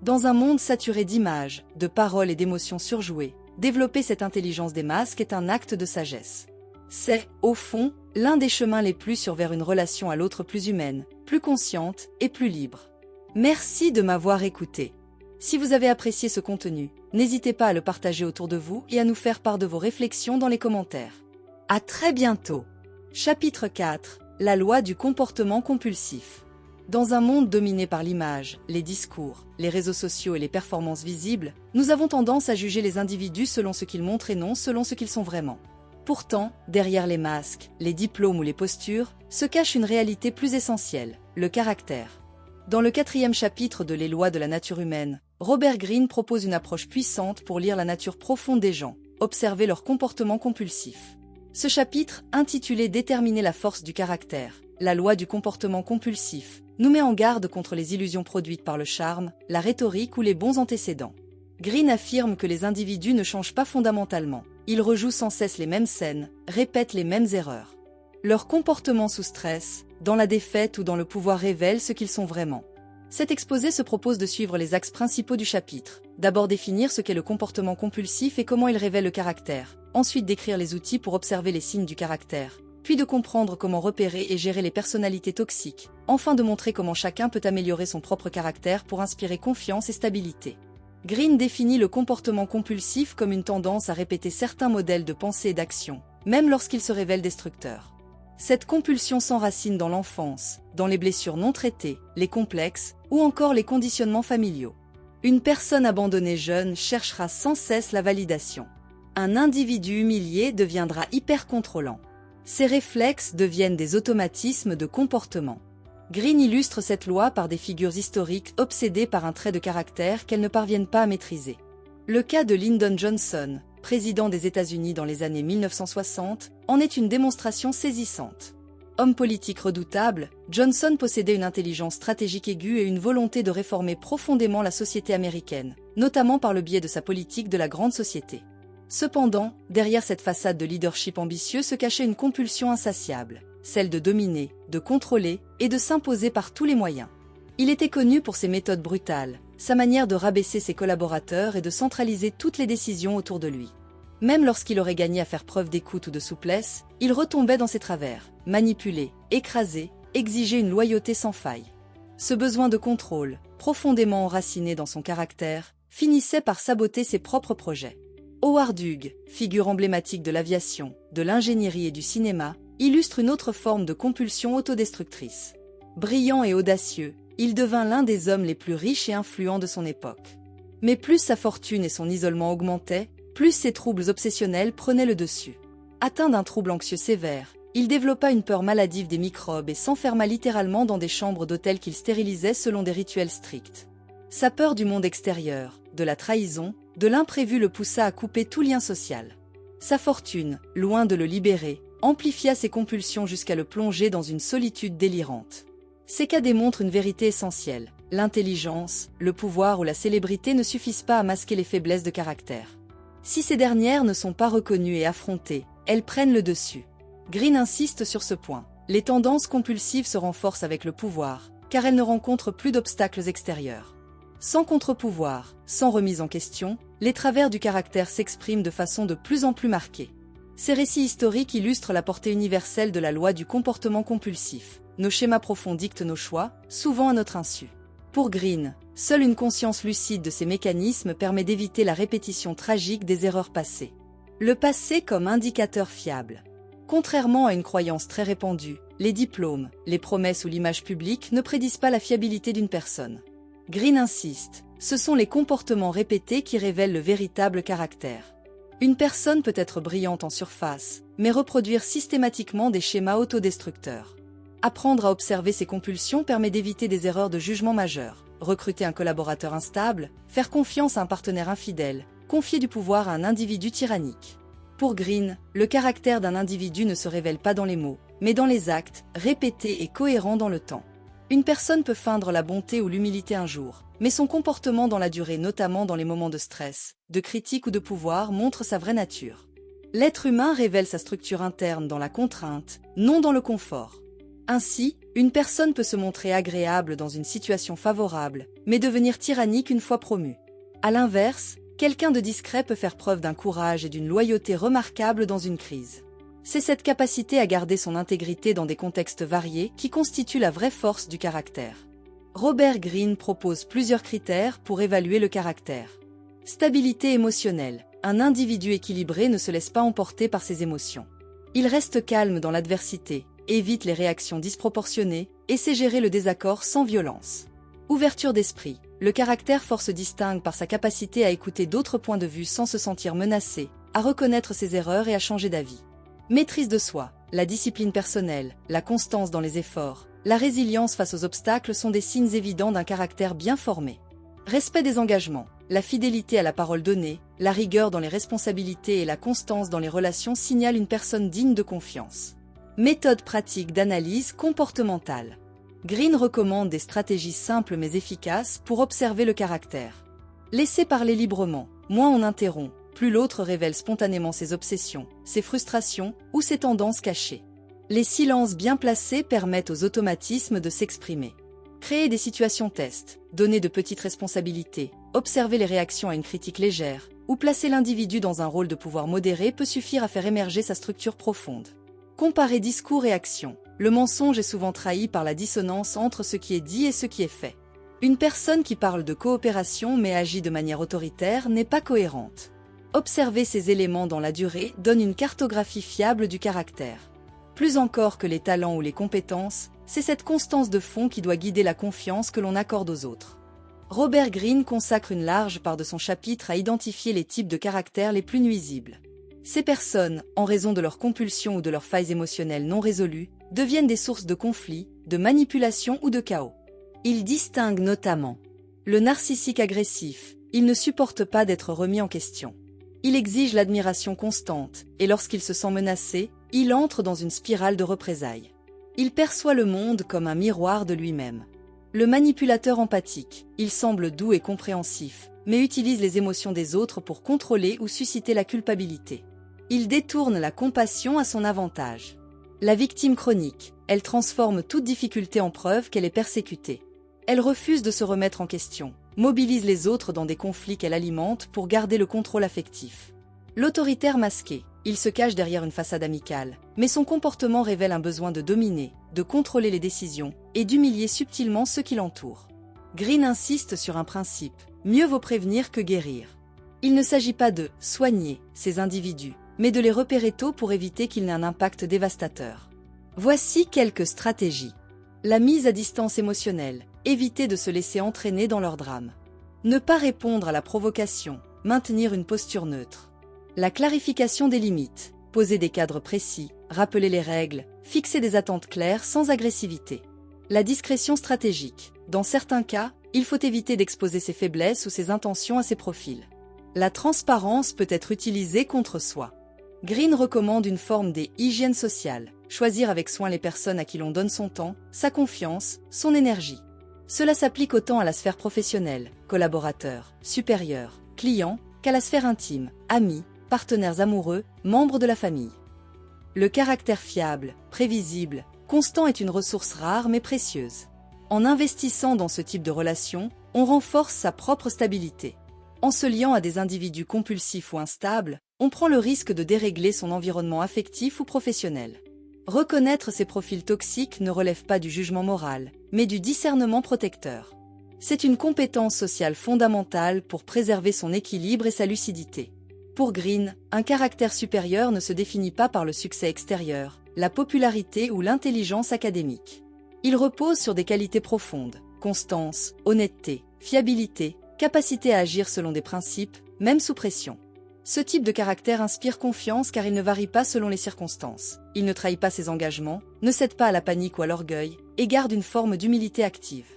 Dans un monde saturé d'images, de paroles et d'émotions surjouées, développer cette intelligence des masques est un acte de sagesse. C'est, au fond, l'un des chemins les plus sûrs vers une relation à l'autre plus humaine, plus consciente et plus libre. Merci de m'avoir écouté. Si vous avez apprécié ce contenu, n'hésitez pas à le partager autour de vous et à nous faire part de vos réflexions dans les commentaires. À très bientôt. Chapitre 4. La loi du comportement compulsif. Dans un monde dominé par l'image, les discours, les réseaux sociaux et les performances visibles, nous avons tendance à juger les individus selon ce qu'ils montrent et non selon ce qu'ils sont vraiment. Pourtant, derrière les masques, les diplômes ou les postures, se cache une réalité plus essentielle, le caractère. Dans le 4e chapitre de Les lois de la nature humaine, Robert Greene propose une approche puissante pour lire la nature profonde des gens, observer leur comportement compulsif. Ce chapitre, intitulé « Déterminer la force du caractère », la loi du comportement compulsif, nous met en garde contre les illusions produites par le charme, la rhétorique ou les bons antécédents. Greene affirme que les individus ne changent pas fondamentalement. Ils rejouent sans cesse les mêmes scènes, répètent les mêmes erreurs. Leur comportement sous stress, dans la défaite ou dans le pouvoir révèle ce qu'ils sont vraiment. Cet exposé se propose de suivre les axes principaux du chapitre. D'abord définir ce qu'est le comportement compulsif et comment il révèle le caractère. Ensuite décrire les outils pour observer les signes du caractère. Puis de comprendre comment repérer et gérer les personnalités toxiques. Enfin de montrer comment chacun peut améliorer son propre caractère pour inspirer confiance et stabilité. Greene définit le comportement compulsif comme une tendance à répéter certains modèles de pensée et d'action, même lorsqu'ils se révèlent destructeurs. Cette compulsion s'enracine dans l'enfance, dans les blessures non traitées, les complexes ou encore les conditionnements familiaux. Une personne abandonnée jeune cherchera sans cesse la validation. Un individu humilié deviendra hyper contrôlant. Ces réflexes deviennent des automatismes de comportement. Greene illustre cette loi par des figures historiques obsédées par un trait de caractère qu'elles ne parviennent pas à maîtriser. Le cas de Lyndon Johnson, président des États-Unis dans les années 1960, en est une démonstration saisissante. Homme politique redoutable, Johnson possédait une intelligence stratégique aiguë et une volonté de réformer profondément la société américaine, notamment par le biais de sa politique de la grande société. Cependant, derrière cette façade de leadership ambitieux se cachait une compulsion insatiable, celle de dominer, de contrôler et de s'imposer par tous les moyens. Il était connu pour ses méthodes brutales, sa manière de rabaisser ses collaborateurs et de centraliser toutes les décisions autour de lui. Même lorsqu'il aurait gagné à faire preuve d'écoute ou de souplesse, il retombait dans ses travers, manipuler, écraser, exiger une loyauté sans faille. Ce besoin de contrôle, profondément enraciné dans son caractère, finissait par saboter ses propres projets. Howard Hughes, figure emblématique de l'aviation, de l'ingénierie et du cinéma, illustre une autre forme de compulsion autodestructrice. Brillant et audacieux, il devint l'un des hommes les plus riches et influents de son époque. Mais plus sa fortune et son isolement augmentaient, plus ses troubles obsessionnels prenaient le dessus. Atteint d'un trouble anxieux sévère, il développa une peur maladive des microbes et s'enferma littéralement dans des chambres d'hôtel qu'il stérilisait selon des rituels stricts. Sa peur du monde extérieur, de la trahison, de l'imprévu le poussa à couper tout lien social. Sa fortune, loin de le libérer, amplifia ses compulsions jusqu'à le plonger dans une solitude délirante. Ces cas démontrent une vérité essentielle. L'intelligence, le pouvoir ou la célébrité ne suffisent pas à masquer les faiblesses de caractère. Si ces dernières ne sont pas reconnues et affrontées, elles prennent le dessus. Green insiste sur ce point. Les tendances compulsives se renforcent avec le pouvoir, car elles ne rencontrent plus d'obstacles extérieurs. Sans contre-pouvoir, sans remise en question, les travers du caractère s'expriment de façon de plus en plus marquée. Ces récits historiques illustrent la portée universelle de la loi du comportement compulsif. Nos schémas profonds dictent nos choix, souvent à notre insu. Pour Green, seule une conscience lucide de ces mécanismes permet d'éviter la répétition tragique des erreurs passées. Le passé comme indicateur fiable. Contrairement à une croyance très répandue, les diplômes, les promesses ou l'image publique ne prédisent pas la fiabilité d'une personne. Green insiste, ce sont les comportements répétés qui révèlent le véritable caractère. Une personne peut être brillante en surface, mais reproduire systématiquement des schémas autodestructeurs. Apprendre à observer ses compulsions permet d'éviter des erreurs de jugement majeures. Recruter un collaborateur instable, faire confiance à un partenaire infidèle, confier du pouvoir à un individu tyrannique. Pour Green, le caractère d'un individu ne se révèle pas dans les mots, mais dans les actes, répétés et cohérents dans le temps. Une personne peut feindre la bonté ou l'humilité un jour, mais son comportement dans la durée, notamment dans les moments de stress, de critique ou de pouvoir, montre sa vraie nature. L'être humain révèle sa structure interne dans la contrainte, non dans le confort. Ainsi, une personne peut se montrer agréable dans une situation favorable, mais devenir tyrannique une fois promue. À l'inverse, quelqu'un de discret peut faire preuve d'un courage et d'une loyauté remarquables dans une crise. C'est cette capacité à garder son intégrité dans des contextes variés qui constitue la vraie force du caractère. Robert Greene propose plusieurs critères pour évaluer le caractère. Stabilité émotionnelle. Un individu équilibré ne se laisse pas emporter par ses émotions. Il reste calme dans l'adversité, évite les réactions disproportionnées et sait gérer le désaccord sans violence. Ouverture d'esprit. Le caractère fort se distingue par sa capacité à écouter d'autres points de vue sans se sentir menacé, à reconnaître ses erreurs et à changer d'avis. Maîtrise de soi. La discipline personnelle, la constance dans les efforts, la résilience face aux obstacles sont des signes évidents d'un caractère bien formé. Respect des engagements. La fidélité à la parole donnée, la rigueur dans les responsabilités et la constance dans les relations signalent une personne digne de confiance. Méthode pratique d'analyse comportementale. Green recommande des stratégies simples mais efficaces pour observer le caractère. Laissez parler librement, moins on interrompt, plus l'autre révèle spontanément ses obsessions, ses frustrations ou ses tendances cachées. Les silences bien placés permettent aux automatismes de s'exprimer. Créer des situations tests, donner de petites responsabilités, observer les réactions à une critique légère, ou placer l'individu dans un rôle de pouvoir modéré peut suffire à faire émerger sa structure profonde. Comparer discours et actions. Le mensonge est souvent trahi par la dissonance entre ce qui est dit et ce qui est fait. Une personne qui parle de coopération mais agit de manière autoritaire n'est pas cohérente. Observer ces éléments dans la durée donne une cartographie fiable du caractère. Plus encore que les talents ou les compétences, c'est cette constance de fond qui doit guider la confiance que l'on accorde aux autres. Robert Greene consacre une large part de son chapitre à identifier les types de caractères les plus nuisibles. Ces personnes, en raison de leurs compulsions ou de leurs failles émotionnelles non résolues, deviennent des sources de conflits, de manipulation ou de chaos. Il distingue notamment le narcissique agressif. Il ne supporte pas d'être remis en question. Il exige l'admiration constante, et lorsqu'il se sent menacé, il entre dans une spirale de représailles. Il perçoit le monde comme un miroir de lui-même. Le manipulateur empathique. Il semble doux et compréhensif, mais utilise les émotions des autres pour contrôler ou susciter la culpabilité. Il détourne la compassion à son avantage. La victime chronique, elle transforme toute difficulté en preuve qu'elle est persécutée. Elle refuse de se remettre en question, mobilise les autres dans des conflits qu'elle alimente pour garder le contrôle affectif. L'autoritaire masqué, il se cache derrière une façade amicale, mais son comportement révèle un besoin de dominer, de contrôler les décisions et d'humilier subtilement ceux qui l'entourent. Green insiste sur un principe, mieux vaut prévenir que guérir. Il ne s'agit pas de « soigner » ces individus, mais de les repérer tôt pour éviter qu'ils n'aient un impact dévastateur. Voici quelques stratégies. La mise à distance émotionnelle, éviter de se laisser entraîner dans leur drame. Ne pas répondre à la provocation, maintenir une posture neutre. La clarification des limites, poser des cadres précis, rappeler les règles, fixer des attentes claires sans agressivité. La discrétion stratégique. Dans certains cas, il faut éviter d'exposer ses faiblesses ou ses intentions à ses profils. La transparence peut être utilisée contre soi. Green recommande une forme d'hygiène sociale, choisir avec soin les personnes à qui l'on donne son temps, sa confiance, son énergie. Cela s'applique autant à la sphère professionnelle, collaborateurs, supérieurs, clients, qu'à la sphère intime, amis, partenaires amoureux, membres de la famille. Le caractère fiable, prévisible, constant est une ressource rare mais précieuse. En investissant dans ce type de relation, on renforce sa propre stabilité. En se liant à des individus compulsifs ou instables, on prend le risque de dérégler son environnement affectif ou professionnel. Reconnaître ces profils toxiques ne relève pas du jugement moral, mais du discernement protecteur. C'est une compétence sociale fondamentale pour préserver son équilibre et sa lucidité. Pour Green, un caractère supérieur ne se définit pas par le succès extérieur, la popularité ou l'intelligence académique. Il repose sur des qualités profondes, constance, honnêteté, fiabilité, capacité à agir selon des principes, même sous pression. Ce type de caractère inspire confiance car il ne varie pas selon les circonstances. Il ne trahit pas ses engagements, ne cède pas à la panique ou à l'orgueil, et garde une forme d'humilité active.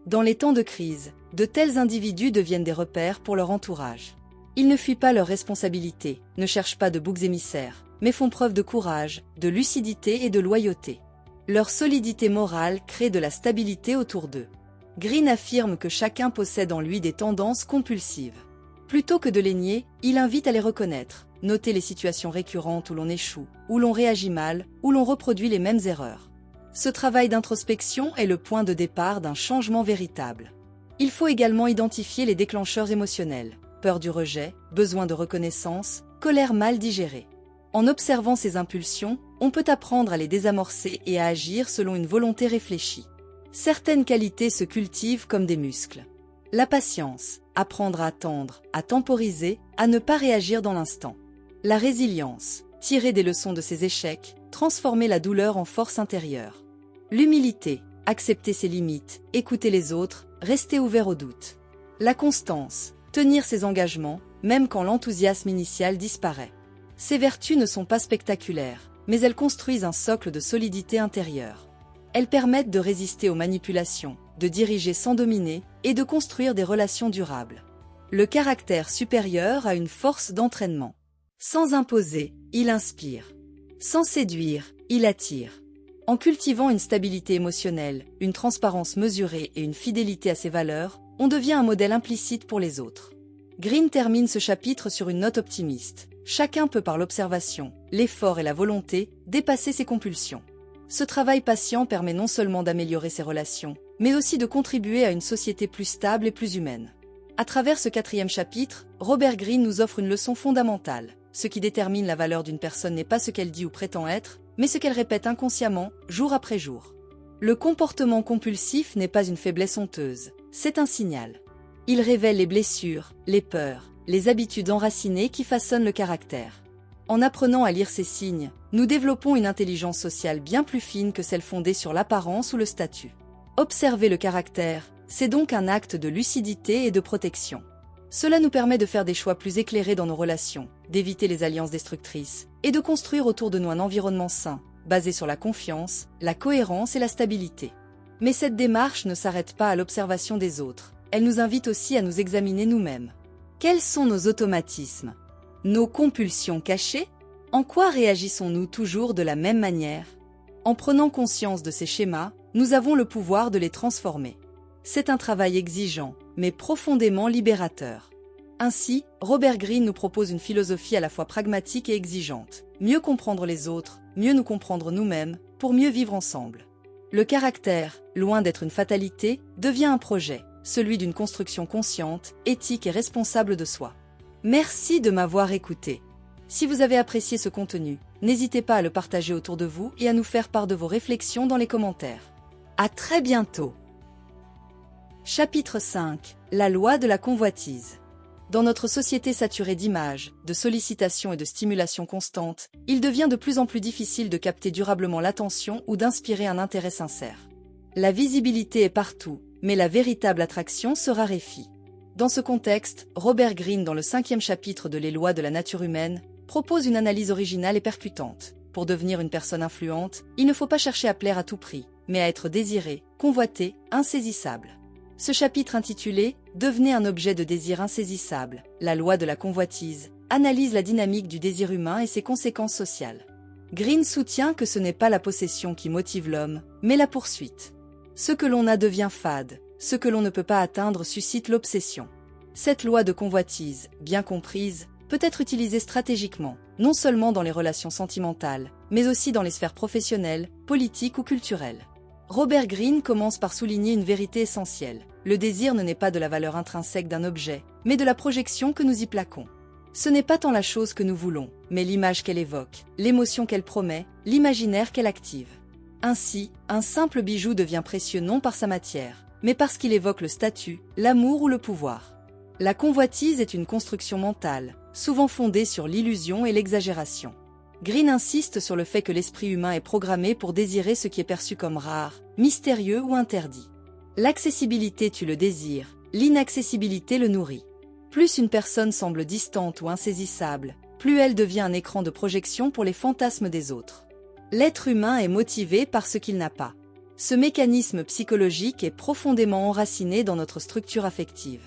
Dans les temps de crise, de tels individus deviennent des repères pour leur entourage. Ils ne fuient pas leurs responsabilités, ne cherchent pas de boucs émissaires, mais font preuve de courage, de lucidité et de loyauté. Leur solidité morale crée de la stabilité autour d'eux. Green affirme que chacun possède en lui des tendances compulsives. Plutôt que de les nier, il invite à les reconnaître, noter les situations récurrentes où l'on échoue, où l'on réagit mal, où l'on reproduit les mêmes erreurs. Ce travail d'introspection est le point de départ d'un changement véritable. Il faut également identifier les déclencheurs émotionnels, peur du rejet, besoin de reconnaissance, colère mal digérée. En observant ces impulsions, on peut apprendre à les désamorcer et à agir selon une volonté réfléchie. Certaines qualités se cultivent comme des muscles. La patience, apprendre à attendre, à temporiser, à ne pas réagir dans l'instant. La résilience, tirer des leçons de ses échecs, transformer la douleur en force intérieure. L'humilité, accepter ses limites, écouter les autres, rester ouvert au doute. La constance, tenir ses engagements, même quand l'enthousiasme initial disparaît. Ces vertus ne sont pas spectaculaires, mais elles construisent un socle de solidité intérieure. Elles permettent de résister aux manipulations, de diriger sans dominer et de construire des relations durables. Le caractère supérieur a une force d'entraînement. Sans imposer, il inspire. Sans séduire, il attire. En cultivant une stabilité émotionnelle, une transparence mesurée et une fidélité à ses valeurs, on devient un modèle implicite pour les autres. Green termine ce chapitre sur une note optimiste. Chacun peut par l'observation, l'effort et la volonté dépasser ses compulsions. Ce travail patient permet non seulement d'améliorer ses relations, mais aussi de contribuer à une société plus stable et plus humaine. À travers ce 4e chapitre, Robert Greene nous offre une leçon fondamentale. Ce qui détermine la valeur d'une personne n'est pas ce qu'elle dit ou prétend être, mais ce qu'elle répète inconsciemment, jour après jour. Le comportement compulsif n'est pas une faiblesse honteuse, c'est un signal. Il révèle les blessures, les peurs, les habitudes enracinées qui façonnent le caractère. En apprenant à lire ces signes, nous développons une intelligence sociale bien plus fine que celle fondée sur l'apparence ou le statut. Observer le caractère, c'est donc un acte de lucidité et de protection. Cela nous permet de faire des choix plus éclairés dans nos relations, d'éviter les alliances destructrices et de construire autour de nous un environnement sain, basé sur la confiance, la cohérence et la stabilité. Mais cette démarche ne s'arrête pas à l'observation des autres, elle nous invite aussi à nous examiner nous-mêmes. Quels sont nos automatismes ? Nos compulsions cachées ? En quoi réagissons-nous toujours de la même manière ? En prenant conscience de ces schémas, nous avons le pouvoir de les transformer. C'est un travail exigeant, mais profondément libérateur. Ainsi, Robert Greene nous propose une philosophie à la fois pragmatique et exigeante. Mieux comprendre les autres, mieux nous comprendre nous-mêmes, pour mieux vivre ensemble. Le caractère, loin d'être une fatalité, devient un projet, celui d'une construction consciente, éthique et responsable de soi. Merci de m'avoir écouté. Si vous avez apprécié ce contenu, n'hésitez pas à le partager autour de vous et à nous faire part de vos réflexions dans les commentaires. À très bientôt. Chapitre 5. La loi de la convoitise. Dans notre société saturée d'images, de sollicitations et de stimulations constantes, il devient de plus en plus difficile de capter durablement l'attention ou d'inspirer un intérêt sincère. La visibilité est partout, mais la véritable attraction se raréfie. Dans ce contexte, Robert Greene, dans le 5e chapitre de Les lois de la nature humaine, propose une analyse originale et percutante. Pour devenir une personne influente, il ne faut pas chercher à plaire à tout prix, mais à être désiré, convoité, insaisissable. Ce chapitre intitulé « Devenez un objet de désir insaisissable, la loi de la convoitise » analyse la dynamique du désir humain et ses conséquences sociales. Greene soutient que ce n'est pas la possession qui motive l'homme, mais la poursuite. Ce que l'on a devient fade, ce que l'on ne peut pas atteindre suscite l'obsession. Cette loi de convoitise, bien comprise, peut être utilisée stratégiquement, non seulement dans les relations sentimentales, mais aussi dans les sphères professionnelles, politiques ou culturelles. Robert Greene commence par souligner une vérité essentielle. Le désir ne naît pas de la valeur intrinsèque d'un objet, mais de la projection que nous y plaquons. Ce n'est pas tant la chose que nous voulons, mais l'image qu'elle évoque, l'émotion qu'elle promet, l'imaginaire qu'elle active. Ainsi, un simple bijou devient précieux non par sa matière, mais parce qu'il évoque le statut, l'amour ou le pouvoir. La convoitise est une construction mentale, souvent fondée sur l'illusion et l'exagération. Greene insiste sur le fait que l'esprit humain est programmé pour désirer ce qui est perçu comme rare, mystérieux ou interdit. L'accessibilité tue le désir, l'inaccessibilité le nourrit. Plus une personne semble distante ou insaisissable, plus elle devient un écran de projection pour les fantasmes des autres. L'être humain est motivé par ce qu'il n'a pas. Ce mécanisme psychologique est profondément enraciné dans notre structure affective.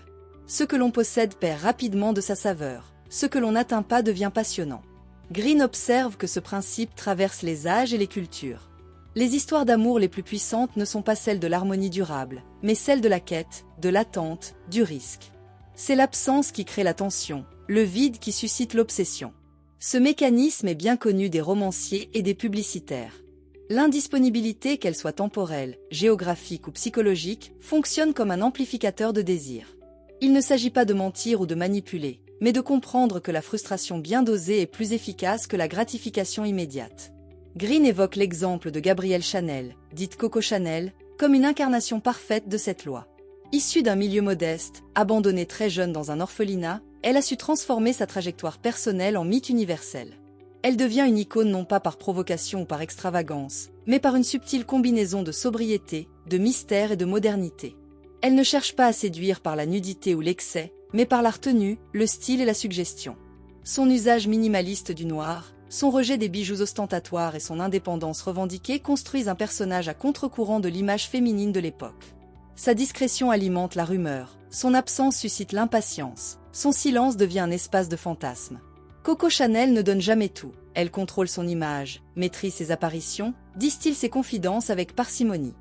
Ce que l'on possède perd rapidement de sa saveur, ce que l'on n'atteint pas devient passionnant. Greene observe que ce principe traverse les âges et les cultures. Les histoires d'amour les plus puissantes ne sont pas celles de l'harmonie durable, mais celles de la quête, de l'attente, du risque. C'est l'absence qui crée la tension, le vide qui suscite l'obsession. Ce mécanisme est bien connu des romanciers et des publicitaires. L'indisponibilité, qu'elle soit temporelle, géographique ou psychologique, fonctionne comme un amplificateur de désir. Il ne s'agit pas de mentir ou de manipuler, mais de comprendre que la frustration bien dosée est plus efficace que la gratification immédiate. Greene évoque l'exemple de Gabrielle Chanel, dite Coco Chanel, comme une incarnation parfaite de cette loi. Issue d'un milieu modeste, abandonnée très jeune dans un orphelinat, elle a su transformer sa trajectoire personnelle en mythe universel. Elle devient une icône non pas par provocation ou par extravagance, mais par une subtile combinaison de sobriété, de mystère et de modernité. Elle ne cherche pas à séduire par la nudité ou l'excès, mais par la retenue, le style et la suggestion. Son usage minimaliste du noir, son rejet des bijoux ostentatoires et son indépendance revendiquée construisent un personnage à contre-courant de l'image féminine de l'époque. Sa discrétion alimente la rumeur, son absence suscite l'impatience, son silence devient un espace de fantasme. Coco Chanel ne donne jamais tout, elle contrôle son image, maîtrise ses apparitions, distille ses confidences avec parcimonie.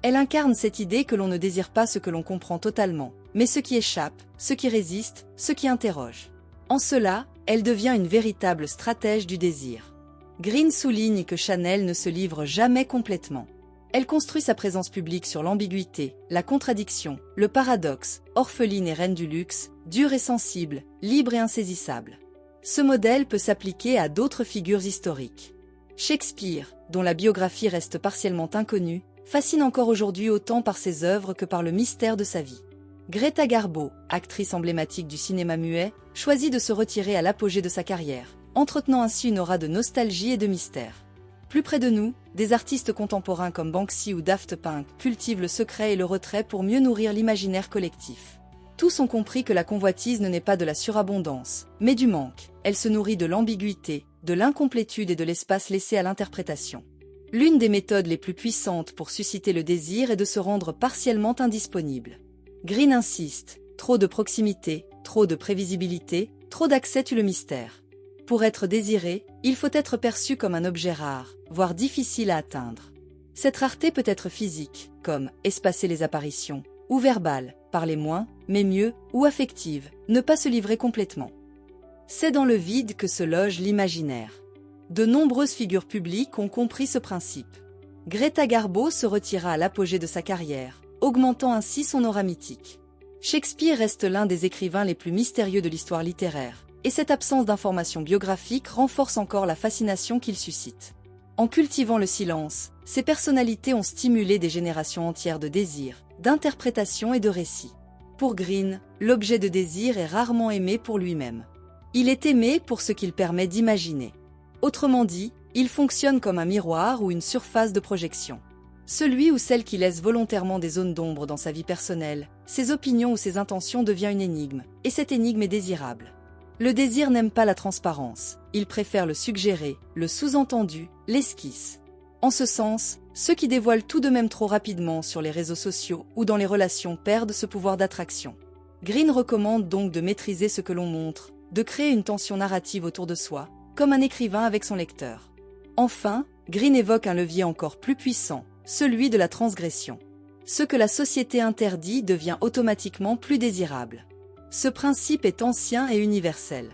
Elle incarne cette idée que l'on ne désire pas ce que l'on comprend totalement, mais ce qui échappe, ce qui résiste, ce qui interroge. En cela, elle devient une véritable stratège du désir. Greene souligne que Chanel ne se livre jamais complètement. Elle construit sa présence publique sur l'ambiguïté, la contradiction, le paradoxe, orpheline et reine du luxe, dure et sensible, libre et insaisissable. Ce modèle peut s'appliquer à d'autres figures historiques. Shakespeare, dont la biographie reste partiellement inconnue, fascine encore aujourd'hui autant par ses œuvres que par le mystère de sa vie. Greta Garbo, actrice emblématique du cinéma muet, choisit de se retirer à l'apogée de sa carrière, entretenant ainsi une aura de nostalgie et de mystère. Plus près de nous, des artistes contemporains comme Banksy ou Daft Punk cultivent le secret et le retrait pour mieux nourrir l'imaginaire collectif. Tous ont compris que la convoitise ne naît pas de la surabondance, mais du manque. Elle se nourrit de l'ambiguïté, de l'incomplétude et de l'espace laissé à l'interprétation. L'une des méthodes les plus puissantes pour susciter le désir est de se rendre partiellement indisponible. Greene insiste, trop de proximité, trop de prévisibilité, trop d'accès tue le mystère. Pour être désiré, il faut être perçu comme un objet rare, voire difficile à atteindre. Cette rareté peut être physique, comme espacer les apparitions, ou verbale, parler moins, mais mieux, ou affective, ne pas se livrer complètement. C'est dans le vide que se loge l'imaginaire. De nombreuses figures publiques ont compris ce principe. Greta Garbo se retira à l'apogée de sa carrière, augmentant ainsi son aura mythique. Shakespeare reste l'un des écrivains les plus mystérieux de l'histoire littéraire, et cette absence d'informations biographiques renforce encore la fascination qu'il suscite. En cultivant le silence, ces personnalités ont stimulé des générations entières de désirs, d'interprétations et de récits. Pour Greene, l'objet de désir est rarement aimé pour lui-même. Il est aimé pour ce qu'il permet d'imaginer. Autrement dit, il fonctionne comme un miroir ou une surface de projection. Celui ou celle qui laisse volontairement des zones d'ombre dans sa vie personnelle, ses opinions ou ses intentions devient une énigme, et cette énigme est désirable. Le désir n'aime pas la transparence, il préfère le suggéré, le sous-entendu, l'esquisse. En ce sens, ceux qui dévoilent tout de même trop rapidement sur les réseaux sociaux ou dans les relations perdent ce pouvoir d'attraction. Greene recommande donc de maîtriser ce que l'on montre, de créer une tension narrative autour de soi, comme un écrivain avec son lecteur. Enfin, Greene évoque un levier encore plus puissant, celui de la transgression. Ce que la société interdit devient automatiquement plus désirable. Ce principe est ancien et universel.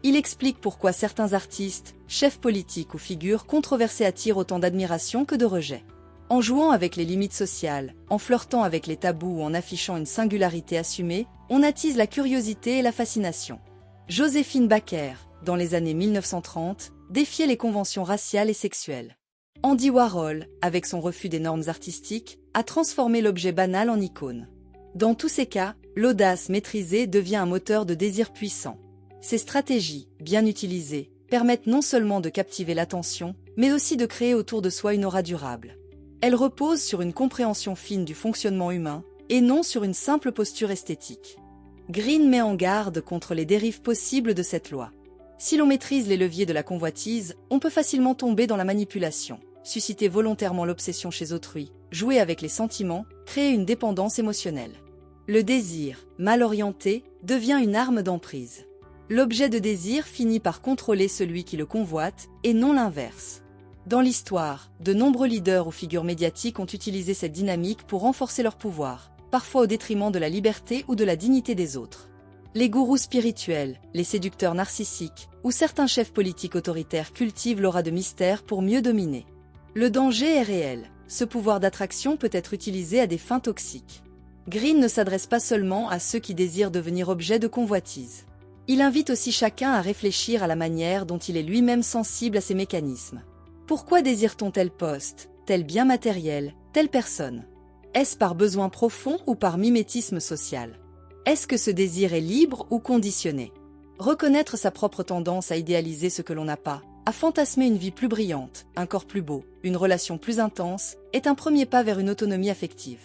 Il explique pourquoi certains artistes, chefs politiques ou figures controversées attirent autant d'admiration que de rejet. En jouant avec les limites sociales, en flirtant avec les tabous ou en affichant une singularité assumée, on attise la curiosité et la fascination. Joséphine Baker, dans les années 1930, défiait les conventions raciales et sexuelles. Andy Warhol, avec son refus des normes artistiques, a transformé l'objet banal en icône. Dans tous ces cas, l'audace maîtrisée devient un moteur de désir puissant. Ces stratégies, bien utilisées, permettent non seulement de captiver l'attention, mais aussi de créer autour de soi une aura durable. Elles reposent sur une compréhension fine du fonctionnement humain, et non sur une simple posture esthétique. Greene met en garde contre les dérives possibles de cette loi. Si l'on maîtrise les leviers de la convoitise, on peut facilement tomber dans la manipulation, susciter volontairement l'obsession chez autrui, jouer avec les sentiments, créer une dépendance émotionnelle. Le désir, mal orienté, devient une arme d'emprise. L'objet de désir finit par contrôler celui qui le convoite, et non l'inverse. Dans l'histoire, de nombreux leaders ou figures médiatiques ont utilisé cette dynamique pour renforcer leur pouvoir, parfois au détriment de la liberté ou de la dignité des autres. Les gourous spirituels, les séducteurs narcissiques, ou certains chefs politiques autoritaires cultivent l'aura de mystère pour mieux dominer. Le danger est réel, ce pouvoir d'attraction peut être utilisé à des fins toxiques. Greene ne s'adresse pas seulement à ceux qui désirent devenir objet de convoitise. Il invite aussi chacun à réfléchir à la manière dont il est lui-même sensible à ces mécanismes. Pourquoi désire-t-on tel poste, tel bien matériel, telle personne? Est-ce par besoin profond ou par mimétisme social? Est-ce que ce désir est libre ou conditionné? Reconnaître sa propre tendance à idéaliser ce que l'on n'a pas, à fantasmer une vie plus brillante, un corps plus beau, une relation plus intense, est un premier pas vers une autonomie affective.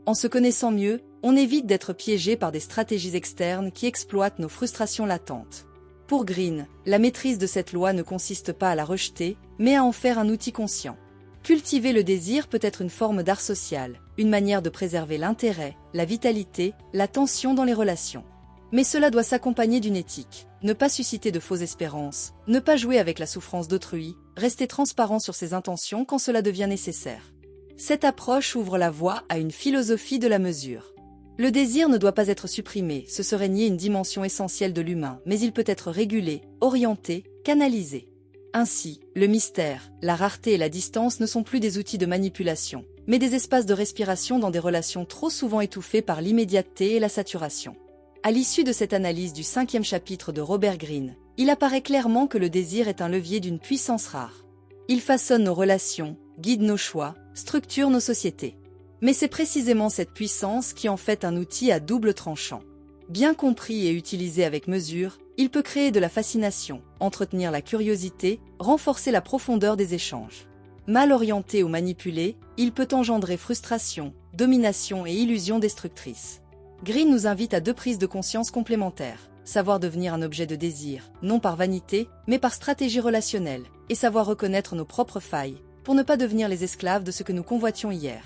En se connaissant mieux, on évite d'être piégé par des stratégies externes qui exploitent nos frustrations latentes. Pour Greene, la maîtrise de cette loi ne consiste pas à la rejeter, mais à en faire un outil conscient. Cultiver le désir peut être une forme d'art social, une manière de préserver l'intérêt, la vitalité, la tension dans les relations. Mais cela doit s'accompagner d'une éthique, ne pas susciter de fausses espérances, ne pas jouer avec la souffrance d'autrui, rester transparent sur ses intentions quand cela devient nécessaire. Cette approche ouvre la voie à une philosophie de la mesure. Le désir ne doit pas être supprimé, ce serait nier une dimension essentielle de l'humain, mais il peut être régulé, orienté, canalisé. Ainsi, le mystère, la rareté et la distance ne sont plus des outils de manipulation, mais des espaces de respiration dans des relations trop souvent étouffées par l'immédiateté et la saturation. À l'issue de cette analyse du 5e chapitre de Robert Greene, il apparaît clairement que le désir est un levier d'une puissance rare. Il façonne nos relations, guide nos choix, structure nos sociétés. Mais c'est précisément cette puissance qui en fait un outil à double tranchant. Bien compris et utilisé avec mesure, il peut créer de la fascination, entretenir la curiosité, renforcer la profondeur des échanges. Mal orienté ou manipulé, il peut engendrer frustration, domination et illusions destructrices. Greene nous invite à 2 prises de conscience complémentaires, savoir devenir un objet de désir, non par vanité, mais par stratégie relationnelle, et savoir reconnaître nos propres failles, pour ne pas devenir les esclaves de ce que nous convoitions hier.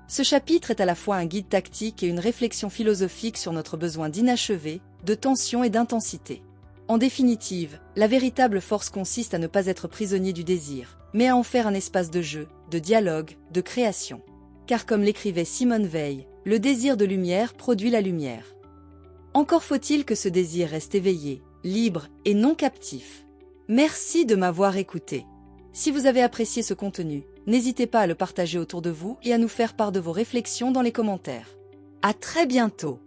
Ce chapitre est à la fois un guide tactique et une réflexion philosophique sur notre besoin d'inachevé, de tension et d'intensité. En définitive, la véritable force consiste à ne pas être prisonnier du désir, mais à en faire un espace de jeu, de dialogue, de création. Car comme l'écrivait Simone Veil, le désir de lumière produit la lumière. Encore faut-il que ce désir reste éveillé, libre et non captif. Merci de m'avoir écouté. Si vous avez apprécié ce contenu, n'hésitez pas à le partager autour de vous et à nous faire part de vos réflexions dans les commentaires. À très bientôt.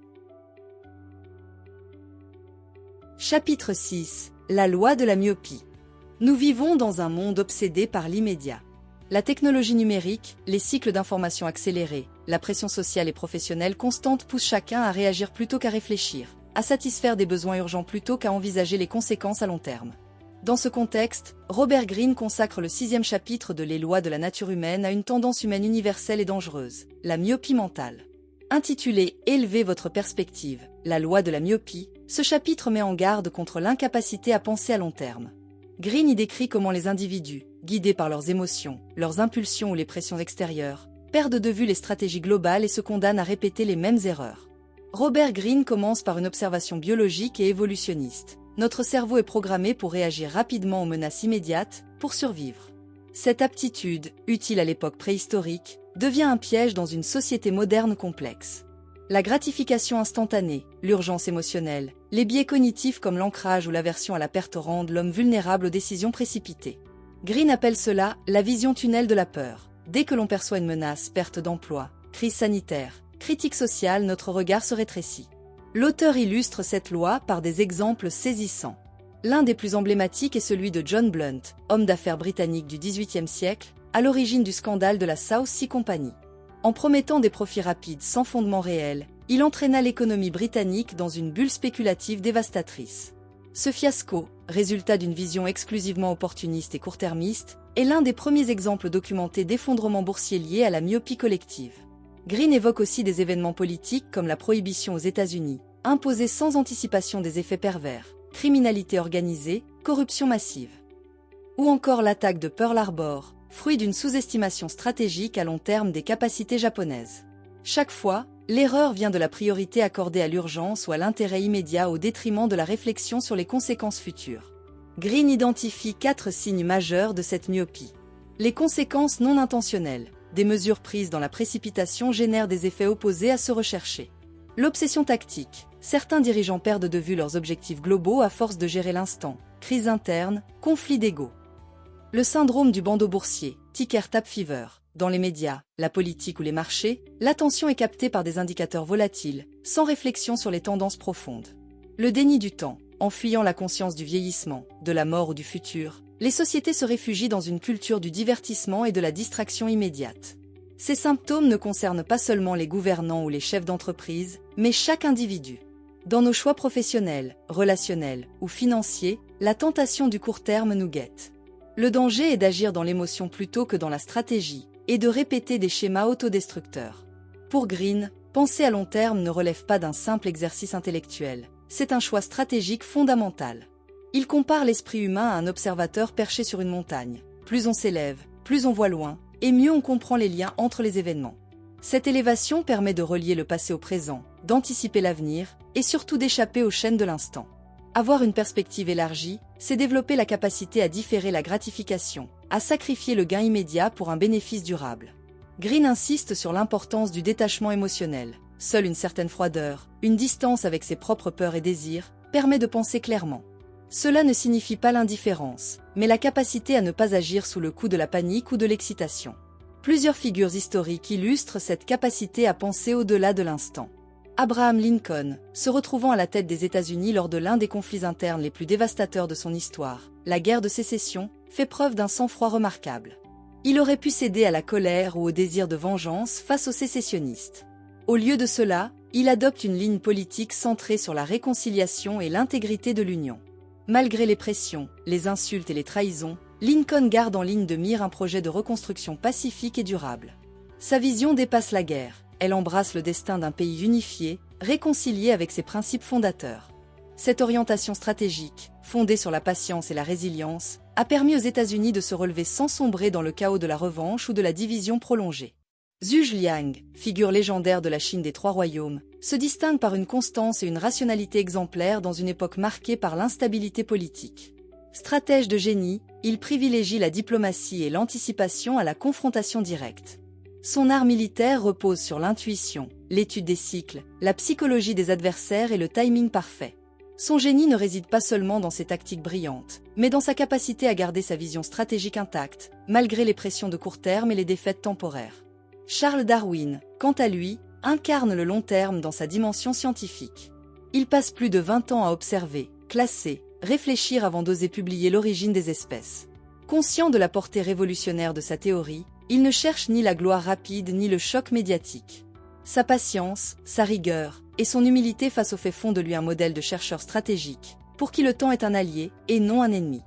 Chapitre 6. La loi de la myopie. Nous vivons dans un monde obsédé par l'immédiat. La technologie numérique, les cycles d'information accélérés, la pression sociale et professionnelle constante poussent chacun à réagir plutôt qu'à réfléchir, à satisfaire des besoins urgents plutôt qu'à envisager les conséquences à long terme. Dans ce contexte, Robert Greene consacre le 6e chapitre de Les lois de la nature humaine à une tendance humaine universelle et dangereuse, la myopie mentale. Intitulé « Élevez votre perspective, la loi de la myopie », ce chapitre met en garde contre l'incapacité à penser à long terme. Greene y décrit comment les individus, guidés par leurs émotions, leurs impulsions ou les pressions extérieures, perdent de vue les stratégies globales et se condamnent à répéter les mêmes erreurs. Robert Greene commence par une observation biologique et évolutionniste. Notre cerveau est programmé pour réagir rapidement aux menaces immédiates, pour survivre. Cette aptitude, utile à l'époque préhistorique, devient un piège dans une société moderne complexe. La gratification instantanée, l'urgence émotionnelle, les biais cognitifs comme l'ancrage ou l'aversion à la perte rendent l'homme vulnérable aux décisions précipitées. Greene appelle cela la vision tunnel de la peur. Dès que l'on perçoit une menace, perte d'emploi, crise sanitaire, critique sociale, notre regard se rétrécit. L'auteur illustre cette loi par des exemples saisissants. L'un des plus emblématiques est celui de John Blunt, homme d'affaires britannique du XVIIIe siècle, à l'origine du scandale de la South Sea Company. En promettant des profits rapides sans fondement réel, il entraîna l'économie britannique dans une bulle spéculative dévastatrice. Ce fiasco, résultat d'une vision exclusivement opportuniste et court-termiste, est l'un des premiers exemples documentés d'effondrement boursier lié à la myopie collective. Greene évoque aussi des événements politiques comme la prohibition aux États-Unis, imposée sans anticipation des effets pervers, criminalité organisée, corruption massive. Ou encore l'attaque de Pearl Harbor, fruit d'une sous-estimation stratégique à long terme des capacités japonaises. Chaque fois, l'erreur vient de la priorité accordée à l'urgence ou à l'intérêt immédiat au détriment de la réflexion sur les conséquences futures. Greene identifie 4 signes majeurs de cette myopie. Les conséquences non intentionnelles. Des mesures prises dans la précipitation génèrent des effets opposés à ceux recherchés. L'obsession tactique. Certains dirigeants perdent de vue leurs objectifs globaux à force de gérer l'instant. Crise interne, conflit d'ego. Le syndrome du bandeau boursier, ticker tape fever. Dans les médias, la politique ou les marchés, l'attention est captée par des indicateurs volatiles, sans réflexion sur les tendances profondes. Le déni du temps. En fuyant la conscience du vieillissement, de la mort ou du futur, les sociétés se réfugient dans une culture du divertissement et de la distraction immédiate. Ces symptômes ne concernent pas seulement les gouvernants ou les chefs d'entreprise, mais chaque individu. Dans nos choix professionnels, relationnels ou financiers, la tentation du court terme nous guette. Le danger est d'agir dans l'émotion plutôt que dans la stratégie, et de répéter des schémas autodestructeurs. Pour Greene, penser à long terme ne relève pas d'un simple exercice intellectuel, c'est un choix stratégique fondamental. Il compare l'esprit humain à un observateur perché sur une montagne. Plus on s'élève, plus on voit loin, et mieux on comprend les liens entre les événements. Cette élévation permet de relier le passé au présent, d'anticiper l'avenir, et surtout d'échapper aux chaînes de l'instant. Avoir une perspective élargie, c'est développer la capacité à différer la gratification, à sacrifier le gain immédiat pour un bénéfice durable. Greene insiste sur l'importance du détachement émotionnel. Seule une certaine froideur, une distance avec ses propres peurs et désirs, permet de penser clairement. Cela ne signifie pas l'indifférence, mais la capacité à ne pas agir sous le coup de la panique ou de l'excitation. Plusieurs figures historiques illustrent cette capacité à penser au-delà de l'instant. Abraham Lincoln, se retrouvant à la tête des États-Unis lors de l'un des conflits internes les plus dévastateurs de son histoire, la guerre de sécession, fait preuve d'un sang-froid remarquable. Il aurait pu céder à la colère ou au désir de vengeance face aux sécessionnistes. Au lieu de cela, il adopte une ligne politique centrée sur la réconciliation et l'intégrité de l'Union. Malgré les pressions, les insultes et les trahisons, Lincoln garde en ligne de mire un projet de reconstruction pacifique et durable. Sa vision dépasse la guerre, elle embrasse le destin d'un pays unifié, réconcilié avec ses principes fondateurs. Cette orientation stratégique, fondée sur la patience et la résilience, a permis aux États-Unis de se relever sans sombrer dans le chaos de la revanche ou de la division prolongée. Zhuge Liang, figure légendaire de la Chine des Trois Royaumes, se distingue par une constance et une rationalité exemplaires dans une époque marquée par l'instabilité politique. Stratège de génie, il privilégie la diplomatie et l'anticipation à la confrontation directe. Son art militaire repose sur l'intuition, l'étude des cycles, la psychologie des adversaires et le timing parfait. Son génie ne réside pas seulement dans ses tactiques brillantes, mais dans sa capacité à garder sa vision stratégique intacte, malgré les pressions de court terme et les défaites temporaires. Charles Darwin, quant à lui, incarne le long terme dans sa dimension scientifique. Il passe plus de 20 ans à observer, classer, réfléchir avant d'oser publier l'origine des espèces. Conscient de la portée révolutionnaire de sa théorie, il ne cherche ni la gloire rapide ni le choc médiatique. Sa patience, sa rigueur et son humilité face aux faits font de lui un modèle de chercheur stratégique, pour qui le temps est un allié et non un ennemi.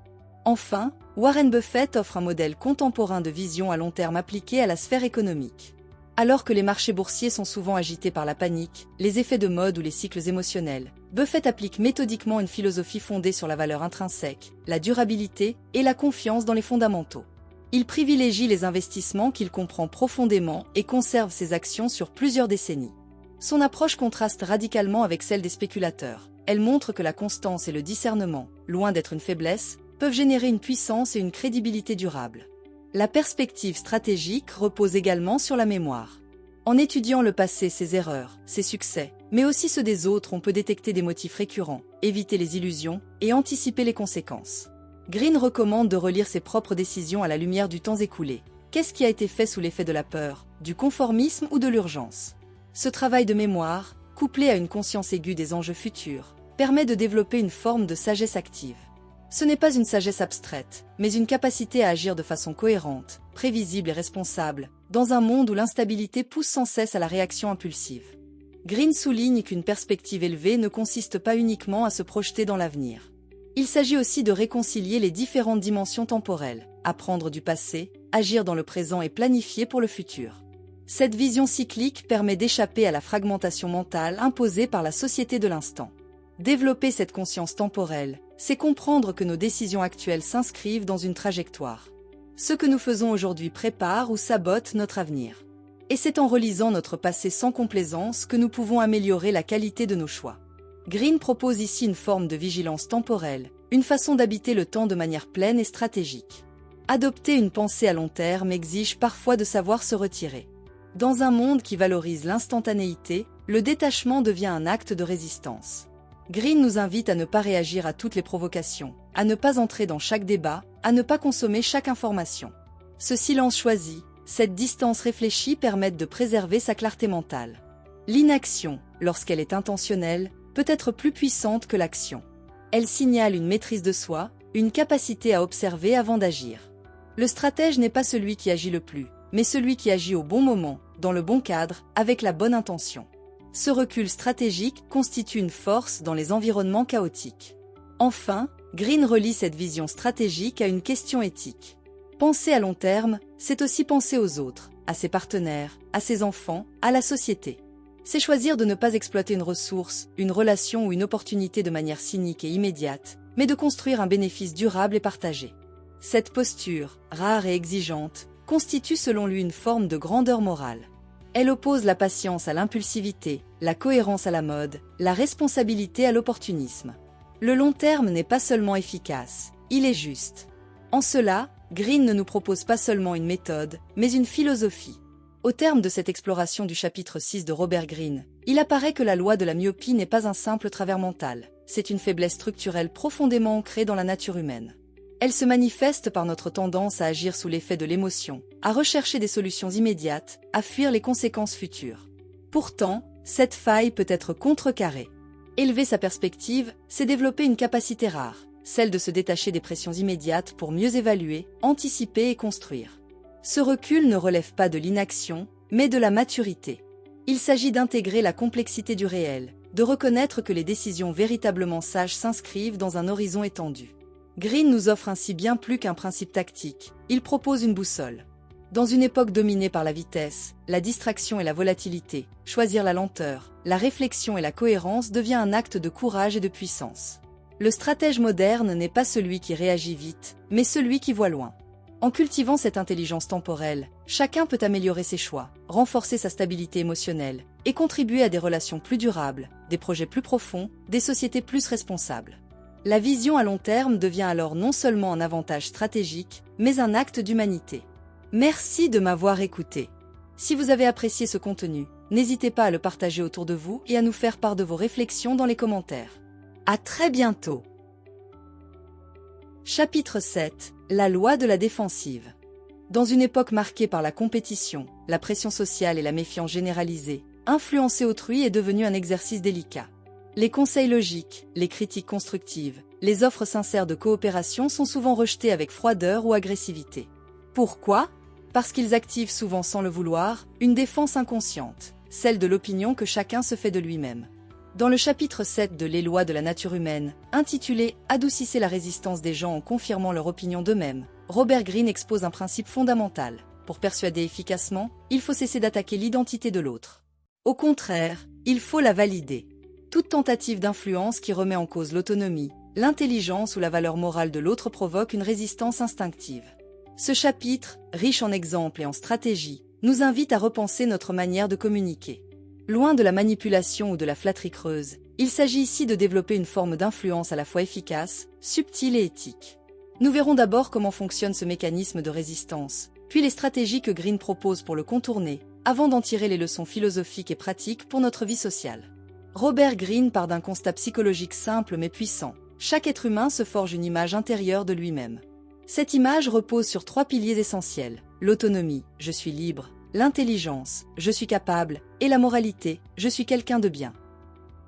Enfin, Warren Buffett offre un modèle contemporain de vision à long terme appliqué à la sphère économique. Alors que les marchés boursiers sont souvent agités par la panique, les effets de mode ou les cycles émotionnels, Buffett applique méthodiquement une philosophie fondée sur la valeur intrinsèque, la durabilité et la confiance dans les fondamentaux. Il privilégie les investissements qu'il comprend profondément et conserve ses actions sur plusieurs décennies. Son approche contraste radicalement avec celle des spéculateurs. Elle montre que la constance et le discernement, loin d'être une faiblesse, peuvent générer une puissance et une crédibilité durables. La perspective stratégique repose également sur la mémoire. En étudiant le passé, ses erreurs, ses succès, mais aussi ceux des autres, on peut détecter des motifs récurrents, éviter les illusions et anticiper les conséquences. Green recommande de relire ses propres décisions à la lumière du temps écoulé. Qu'est-ce qui a été fait sous l'effet de la peur, du conformisme ou de l'urgence? Ce travail de mémoire, couplé à une conscience aiguë des enjeux futurs, permet de développer une forme de sagesse active. Ce n'est pas une sagesse abstraite, mais une capacité à agir de façon cohérente, prévisible et responsable, dans un monde où l'instabilité pousse sans cesse à la réaction impulsive. Green souligne qu'une perspective élevée ne consiste pas uniquement à se projeter dans l'avenir. Il s'agit aussi de réconcilier les différentes dimensions temporelles, apprendre du passé, agir dans le présent et planifier pour le futur. Cette vision cyclique permet d'échapper à la fragmentation mentale imposée par la société de l'instant. Développer cette conscience temporelle, c'est comprendre que nos décisions actuelles s'inscrivent dans une trajectoire. Ce que nous faisons aujourd'hui prépare ou sabote notre avenir. Et c'est en relisant notre passé sans complaisance que nous pouvons améliorer la qualité de nos choix. Green propose ici une forme de vigilance temporelle, une façon d'habiter le temps de manière pleine et stratégique. Adopter une pensée à long terme exige parfois de savoir se retirer. Dans un monde qui valorise l'instantanéité, le détachement devient un acte de résistance. Green nous invite à ne pas réagir à toutes les provocations, à ne pas entrer dans chaque débat, à ne pas consommer chaque information. Ce silence choisi, cette distance réfléchie permettent de préserver sa clarté mentale. L'inaction, lorsqu'elle est intentionnelle, peut être plus puissante que l'action. Elle signale une maîtrise de soi, une capacité à observer avant d'agir. Le stratège n'est pas celui qui agit le plus, mais celui qui agit au bon moment, dans le bon cadre, avec la bonne intention. Ce recul stratégique constitue une force dans les environnements chaotiques. Enfin, Green relie cette vision stratégique à une question éthique. Penser à long terme, c'est aussi penser aux autres, à ses partenaires, à ses enfants, à la société. C'est choisir de ne pas exploiter une ressource, une relation ou une opportunité de manière cynique et immédiate, mais de construire un bénéfice durable et partagé. Cette posture, rare et exigeante, constitue selon lui une forme de grandeur morale. Elle oppose la patience à l'impulsivité, la cohérence à la mode, la responsabilité à l'opportunisme. Le long terme n'est pas seulement efficace, il est juste. En cela, Green ne nous propose pas seulement une méthode, mais une philosophie. Au terme de cette exploration du chapitre 6 de Robert Greene, il apparaît que la loi de la myopie n'est pas un simple travers mental, c'est une faiblesse structurelle profondément ancrée dans la nature humaine. Elle se manifeste par notre tendance à agir sous l'effet de l'émotion, à rechercher des solutions immédiates, à fuir les conséquences futures. Pourtant, cette faille peut être contrecarrée. Élever sa perspective, c'est développer une capacité rare, celle de se détacher des pressions immédiates pour mieux évaluer, anticiper et construire. Ce recul ne relève pas de l'inaction, mais de la maturité. Il s'agit d'intégrer la complexité du réel, de reconnaître que les décisions véritablement sages s'inscrivent dans un horizon étendu. Green nous offre ainsi bien plus qu'un principe tactique, il propose une boussole. Dans une époque dominée par la vitesse, la distraction et la volatilité, choisir la lenteur, la réflexion et la cohérence devient un acte de courage et de puissance. Le stratège moderne n'est pas celui qui réagit vite, mais celui qui voit loin. En cultivant cette intelligence temporelle, chacun peut améliorer ses choix, renforcer sa stabilité émotionnelle et contribuer à des relations plus durables, des projets plus profonds, des sociétés plus responsables. La vision à long terme devient alors non seulement un avantage stratégique, mais un acte d'humanité. Merci de m'avoir écouté. Si vous avez apprécié ce contenu, n'hésitez pas à le partager autour de vous et à nous faire part de vos réflexions dans les commentaires. À très bientôt! Chapitre 7. La loi de la défensive. Dans une époque marquée par la compétition, la pression sociale et la méfiance généralisée, influencer autrui est devenu un exercice délicat. Les conseils logiques, les critiques constructives, les offres sincères de coopération sont souvent rejetés avec froideur ou agressivité. Pourquoi ? Parce qu'ils activent souvent sans le vouloir une défense inconsciente, celle de l'opinion que chacun se fait de lui-même. Dans le chapitre 7 de Les lois de la nature humaine, intitulé « Adoucissez la résistance des gens en confirmant leur opinion d'eux-mêmes », Robert Greene expose un principe fondamental. Pour persuader efficacement, il faut cesser d'attaquer l'identité de l'autre. Au contraire, il faut la valider. Toute tentative d'influence qui remet en cause l'autonomie, l'intelligence ou la valeur morale de l'autre provoque une résistance instinctive. Ce chapitre, riche en exemples et en stratégies, nous invite à repenser notre manière de communiquer. Loin de la manipulation ou de la flatterie creuse, il s'agit ici de développer une forme d'influence à la fois efficace, subtile et éthique. Nous verrons d'abord comment fonctionne ce mécanisme de résistance, puis les stratégies que Greene propose pour le contourner, avant d'en tirer les leçons philosophiques et pratiques pour notre vie sociale. Robert Greene part d'un constat psychologique simple mais puissant. Chaque être humain se forge une image intérieure de lui-même. Cette image repose sur 3 piliers essentiels: l'autonomie, je suis libre; l'intelligence, je suis capable; et la moralité, je suis quelqu'un de bien.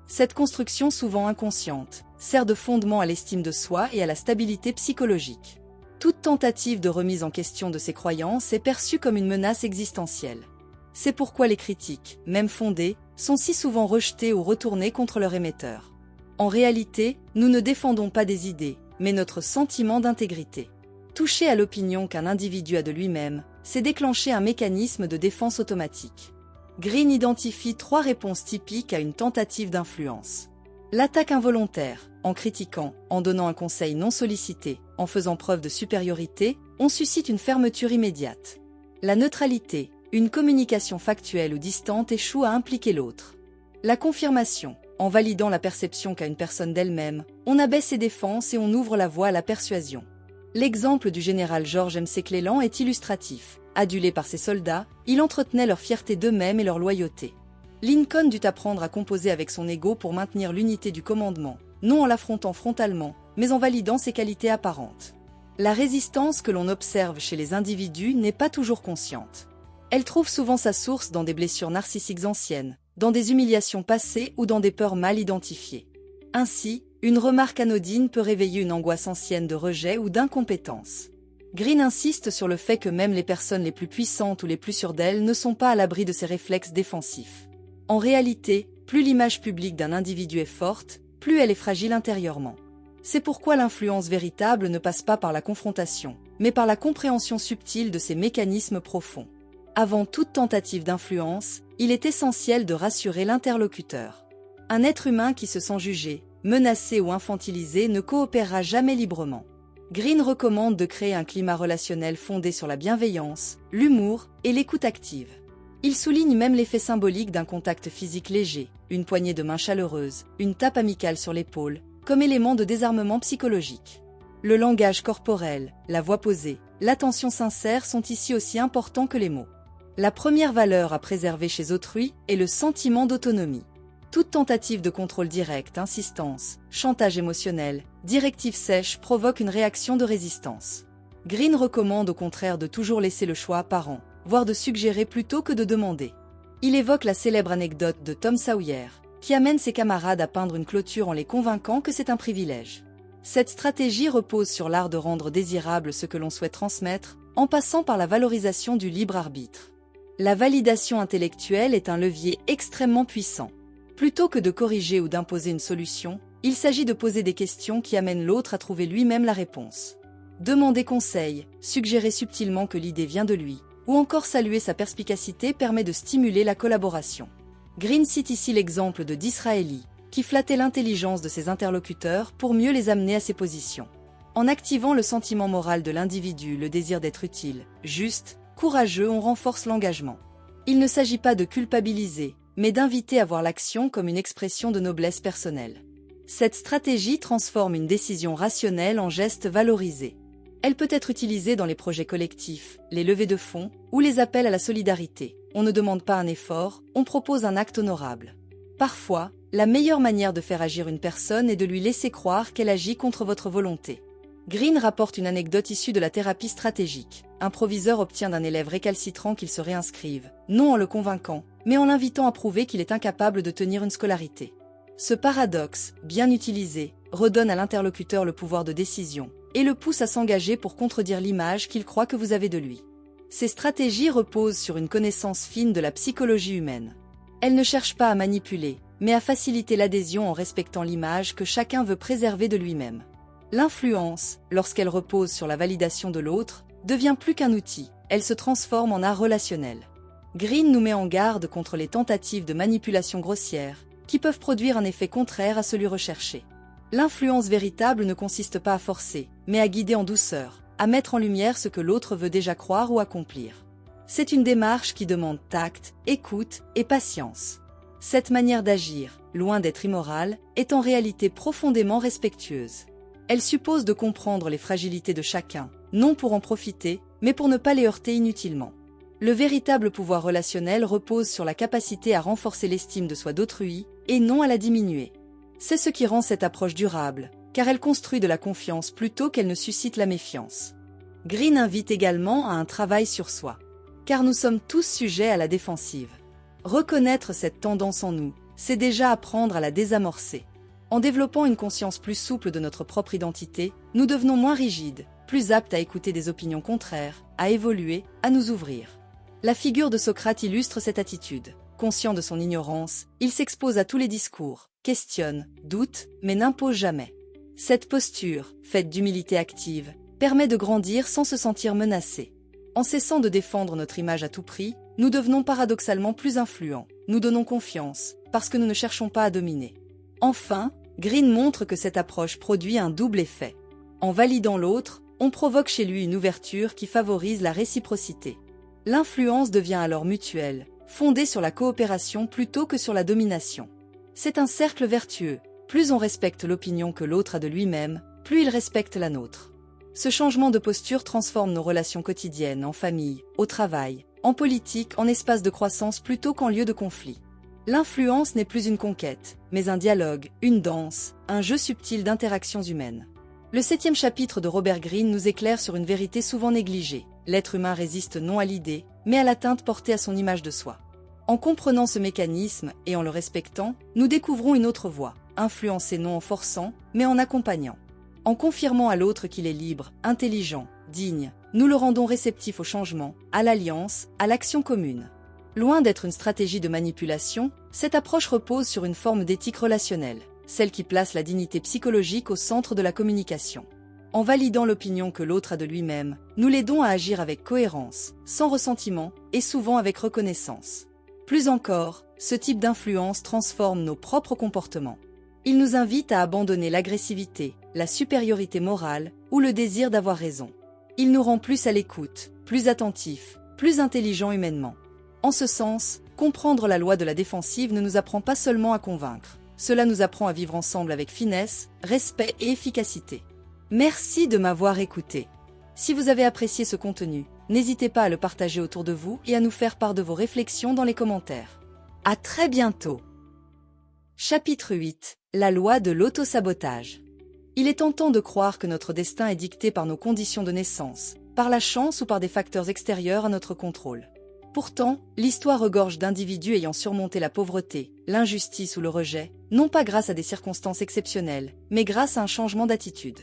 Cette construction souvent inconsciente sert de fondement à l'estime de soi et à la stabilité psychologique. Toute tentative de remise en question de ces croyances est perçue comme une menace existentielle. C'est pourquoi les critiques, même fondées, sont si souvent rejetées ou retournées contre leur émetteur. En réalité, nous ne défendons pas des idées, mais notre sentiment d'intégrité. Toucher à l'opinion qu'un individu a de lui-même, c'est déclencher un mécanisme de défense automatique. Greene identifie 3 réponses typiques à une tentative d'influence. L'attaque involontaire, en critiquant, en donnant un conseil non sollicité, en faisant preuve de supériorité, on suscite une fermeture immédiate. La neutralité, une communication factuelle ou distante échoue à impliquer l'autre. La confirmation, en validant la perception qu'a une personne d'elle-même, on abaisse ses défenses et on ouvre la voie à la persuasion. L'exemple du général George McClellan est illustratif. Adulé par ses soldats, il entretenait leur fierté d'eux-mêmes et leur loyauté. Lincoln dut apprendre à composer avec son ego pour maintenir l'unité du commandement, non en l'affrontant frontalement, mais en validant ses qualités apparentes. La résistance que l'on observe chez les individus n'est pas toujours consciente. Elle trouve souvent sa source dans des blessures narcissiques anciennes, dans des humiliations passées ou dans des peurs mal identifiées. Ainsi, une remarque anodine peut réveiller une angoisse ancienne de rejet ou d'incompétence. Greene insiste sur le fait que même les personnes les plus puissantes ou les plus sûres d'elles ne sont pas à l'abri de ces réflexes défensifs. En réalité, plus l'image publique d'un individu est forte, plus elle est fragile intérieurement. C'est pourquoi l'influence véritable ne passe pas par la confrontation, mais par la compréhension subtile de ces mécanismes profonds. Avant toute tentative d'influence, il est essentiel de rassurer l'interlocuteur. Un être humain qui se sent jugé, menacé ou infantilisé ne coopérera jamais librement. Greene recommande de créer un climat relationnel fondé sur la bienveillance, l'humour et l'écoute active. Il souligne même l'effet symbolique d'un contact physique léger, une poignée de main chaleureuse, une tape amicale sur l'épaule, comme élément de désarmement psychologique. Le langage corporel, la voix posée, l'attention sincère sont ici aussi importants que les mots. La première valeur à préserver chez autrui est le sentiment d'autonomie. Toute tentative de contrôle direct, insistance, chantage émotionnel, directive sèche provoque une réaction de résistance. Greene recommande au contraire de toujours laisser le choix apparent, voire de suggérer plutôt que de demander. Il évoque la célèbre anecdote de Tom Sawyer, qui amène ses camarades à peindre une clôture en les convainquant que c'est un privilège. Cette stratégie repose sur l'art de rendre désirable ce que l'on souhaite transmettre, en passant par la valorisation du libre arbitre. La validation intellectuelle est un levier extrêmement puissant. Plutôt que de corriger ou d'imposer une solution, il s'agit de poser des questions qui amènent l'autre à trouver lui-même la réponse. Demander conseil, suggérer subtilement que l'idée vient de lui, ou encore saluer sa perspicacité permet de stimuler la collaboration. Greene cite ici l'exemple de Disraeli, qui flattait l'intelligence de ses interlocuteurs pour mieux les amener à ses positions. En activant le sentiment moral de l'individu, le désir d'être utile, juste, courageux, on renforce l'engagement. Il ne s'agit pas de culpabiliser, mais d'inviter à voir l'action comme une expression de noblesse personnelle. Cette stratégie transforme une décision rationnelle en geste valorisé. Elle peut être utilisée dans les projets collectifs, les levées de fonds ou les appels à la solidarité, on ne demande pas un effort, on propose un acte honorable. Parfois, la meilleure manière de faire agir une personne est de lui laisser croire qu'elle agit contre votre volonté. Green rapporte une anecdote issue de la thérapie stratégique. Un proviseur obtient d'un élève récalcitrant qu'il se réinscrive, non en le convainquant, mais en l'invitant à prouver qu'il est incapable de tenir une scolarité. Ce paradoxe, bien utilisé, redonne à l'interlocuteur le pouvoir de décision et le pousse à s'engager pour contredire l'image qu'il croit que vous avez de lui. Ces stratégies reposent sur une connaissance fine de la psychologie humaine. Elles ne cherchent pas à manipuler, mais à faciliter l'adhésion en respectant l'image que chacun veut préserver de lui-même. L'influence, lorsqu'elle repose sur la validation de l'autre, devient plus qu'un outil, elle se transforme en art relationnel. Green nous met en garde contre les tentatives de manipulation grossière, qui peuvent produire un effet contraire à celui recherché. L'influence véritable ne consiste pas à forcer, mais à guider en douceur, à mettre en lumière ce que l'autre veut déjà croire ou accomplir. C'est une démarche qui demande tact, écoute et patience. Cette manière d'agir, loin d'être immorale, est en réalité profondément respectueuse. Elle suppose de comprendre les fragilités de chacun, non pour en profiter, mais pour ne pas les heurter inutilement. Le véritable pouvoir relationnel repose sur la capacité à renforcer l'estime de soi d'autrui, et non à la diminuer. C'est ce qui rend cette approche durable, car elle construit de la confiance plutôt qu'elle ne suscite la méfiance. Green invite également à un travail sur soi, car nous sommes tous sujets à la défensive. Reconnaître cette tendance en nous, c'est déjà apprendre à la désamorcer. En développant une conscience plus souple de notre propre identité, nous devenons moins rigides, plus aptes à écouter des opinions contraires, à évoluer, à nous ouvrir. La figure de Socrate illustre cette attitude. Conscient de son ignorance, il s'expose à tous les discours, questionne, doute, mais n'impose jamais. Cette posture, faite d'humilité active, permet de grandir sans se sentir menacé. En cessant de défendre notre image à tout prix, nous devenons paradoxalement plus influents. Nous donnons confiance, parce que nous ne cherchons pas à dominer. Enfin, Green montre que cette approche produit un double effet. En validant l'autre, on provoque chez lui une ouverture qui favorise la réciprocité. L'influence devient alors mutuelle, fondée sur la coopération plutôt que sur la domination. C'est un cercle vertueux. Plus on respecte l'opinion que l'autre a de lui-même, plus il respecte la nôtre. Ce changement de posture transforme nos relations quotidiennes, en famille, au travail, en politique, en espace de croissance plutôt qu'en lieu de conflit. L'influence n'est plus une conquête, mais un dialogue, une danse, un jeu subtil d'interactions humaines. Le 7e chapitre de Robert Greene nous éclaire sur une vérité souvent négligée. L'être humain résiste non à l'idée, mais à l'atteinte portée à son image de soi. En comprenant ce mécanisme et en le respectant, nous découvrons une autre voie, influencer non en forçant, mais en accompagnant. En confirmant à l'autre qu'il est libre, intelligent, digne, nous le rendons réceptif au changement, à l'alliance, à l'action commune. Loin d'être une stratégie de manipulation, cette approche repose sur une forme d'éthique relationnelle, celle qui place la dignité psychologique au centre de la communication. En validant l'opinion que l'autre a de lui-même, nous l'aidons à agir avec cohérence, sans ressentiment et souvent avec reconnaissance. Plus encore, ce type d'influence transforme nos propres comportements. Il nous invite à abandonner l'agressivité, la supériorité morale ou le désir d'avoir raison. Il nous rend plus à l'écoute, plus attentifs, plus intelligents humainement. En ce sens, comprendre la loi de la défensive ne nous apprend pas seulement à convaincre. Cela nous apprend à vivre ensemble avec finesse, respect et efficacité. Merci de m'avoir écouté. Si vous avez apprécié ce contenu, n'hésitez pas à le partager autour de vous et à nous faire part de vos réflexions dans les commentaires. À très bientôt. Chapitre 8. La loi de l'autosabotage. Il est tentant de croire que notre destin est dicté par nos conditions de naissance, par la chance ou par des facteurs extérieurs à notre contrôle. Pourtant, l'histoire regorge d'individus ayant surmonté la pauvreté, l'injustice ou le rejet, non pas grâce à des circonstances exceptionnelles, mais grâce à un changement d'attitude.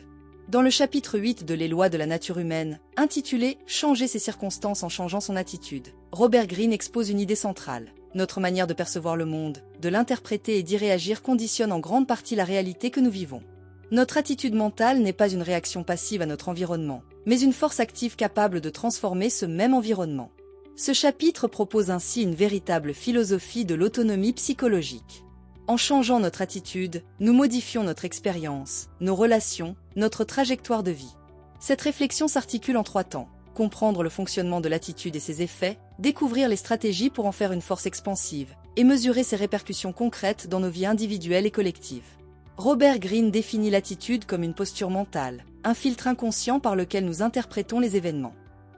Dans le chapitre 8 de Les lois de la nature humaine, intitulé « Changer ses circonstances en changeant son attitude », Robert Greene expose une idée centrale. Notre manière de percevoir le monde, de l'interpréter et d'y réagir conditionne en grande partie la réalité que nous vivons. Notre attitude mentale n'est pas une réaction passive à notre environnement, mais une force active capable de transformer ce même environnement. Ce chapitre propose ainsi une véritable philosophie de l'autonomie psychologique. En changeant notre attitude, nous modifions notre expérience, nos relations, notre trajectoire de vie. Cette réflexion s'articule en 3 temps. Comprendre le fonctionnement de l'attitude et ses effets, découvrir les stratégies pour en faire une force expansive, et mesurer ses répercussions concrètes dans nos vies individuelles et collectives. Robert Greene définit l'attitude comme une posture mentale, un filtre inconscient par lequel nous interprétons les événements.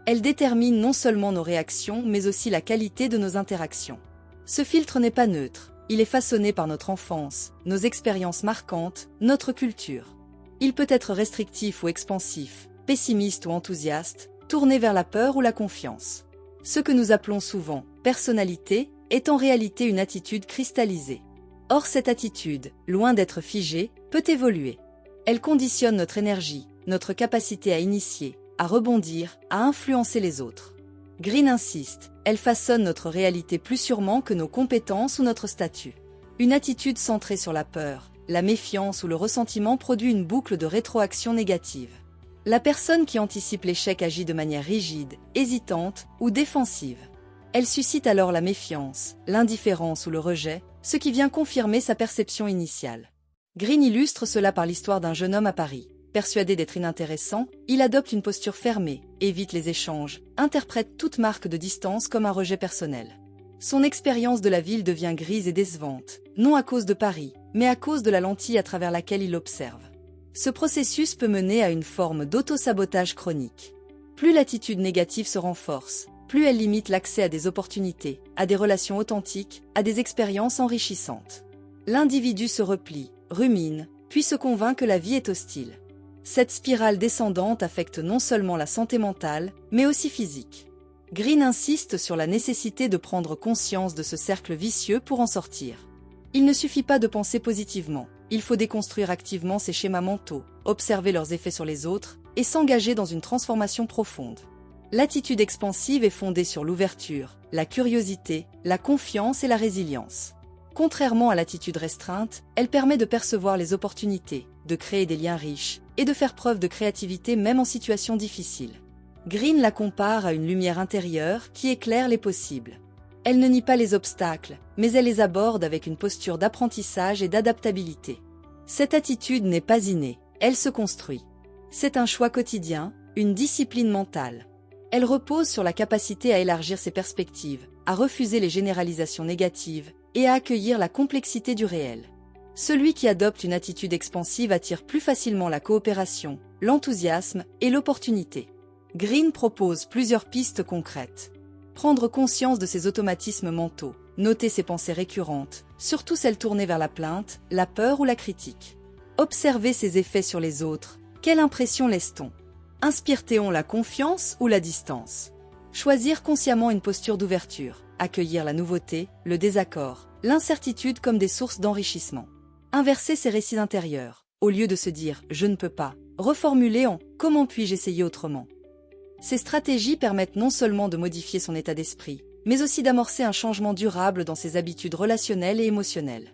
Elle détermine non seulement nos réactions, mais aussi la qualité de nos interactions. Ce filtre n'est pas neutre, il est façonné par notre enfance, nos expériences marquantes, notre culture. Il peut être restrictif ou expansif, pessimiste ou enthousiaste, tourné vers la peur ou la confiance. Ce que nous appelons souvent « personnalité » est en réalité une attitude cristallisée. Or cette attitude, loin d'être figée, peut évoluer. Elle conditionne notre énergie, notre capacité à initier, à rebondir, à influencer les autres. Green insiste, elle façonne notre réalité plus sûrement que nos compétences ou notre statut. Une attitude centrée sur la peur, la méfiance ou le ressentiment produit une boucle de rétroaction négative. La personne qui anticipe l'échec agit de manière rigide, hésitante ou défensive. Elle suscite alors la méfiance, l'indifférence ou le rejet, ce qui vient confirmer sa perception initiale. Green illustre cela par l'histoire d'un jeune homme à Paris. Persuadé d'être inintéressant, il adopte une posture fermée, évite les échanges, interprète toute marque de distance comme un rejet personnel. Son expérience de la ville devient grise et décevante, non à cause de Paris, mais à cause de la lentille à travers laquelle il observe. Ce processus peut mener à une forme d'auto-sabotage chronique. Plus l'attitude négative se renforce, plus elle limite l'accès à des opportunités, à des relations authentiques, à des expériences enrichissantes. L'individu se replie, rumine, puis se convainc que la vie est hostile. Cette spirale descendante affecte non seulement la santé mentale, mais aussi physique. Green insiste sur la nécessité de prendre conscience de ce cercle vicieux pour en sortir. Il ne suffit pas de penser positivement, il faut déconstruire activement ces schémas mentaux, observer leurs effets sur les autres et s'engager dans une transformation profonde. L'attitude expansive est fondée sur l'ouverture, la curiosité, la confiance et la résilience. Contrairement à l'attitude restreinte, elle permet de percevoir les opportunités, de créer des liens riches et de faire preuve de créativité même en situation difficile. Green la compare à une lumière intérieure qui éclaire les possibles. Elle ne nie pas les obstacles, mais elle les aborde avec une posture d'apprentissage et d'adaptabilité. Cette attitude n'est pas innée, elle se construit. C'est un choix quotidien, une discipline mentale. Elle repose sur la capacité à élargir ses perspectives, à refuser les généralisations négatives et à accueillir la complexité du réel. Celui qui adopte une attitude expansive attire plus facilement la coopération, l'enthousiasme et l'opportunité. Green propose plusieurs pistes concrètes. Prendre conscience de ses automatismes mentaux, noter ses pensées récurrentes, surtout celles tournées vers la plainte, la peur ou la critique. Observer ses effets sur les autres, quelle impression laisse-t-on? Inspire-t-on la confiance ou la distance? Choisir consciemment une posture d'ouverture, accueillir la nouveauté, le désaccord, l'incertitude comme des sources d'enrichissement. Inverser ses récits intérieurs, au lieu de se dire « je ne peux pas », reformuler en « comment puis-je essayer autrement ». Ces stratégies permettent non seulement de modifier son état d'esprit, mais aussi d'amorcer un changement durable dans ses habitudes relationnelles et émotionnelles.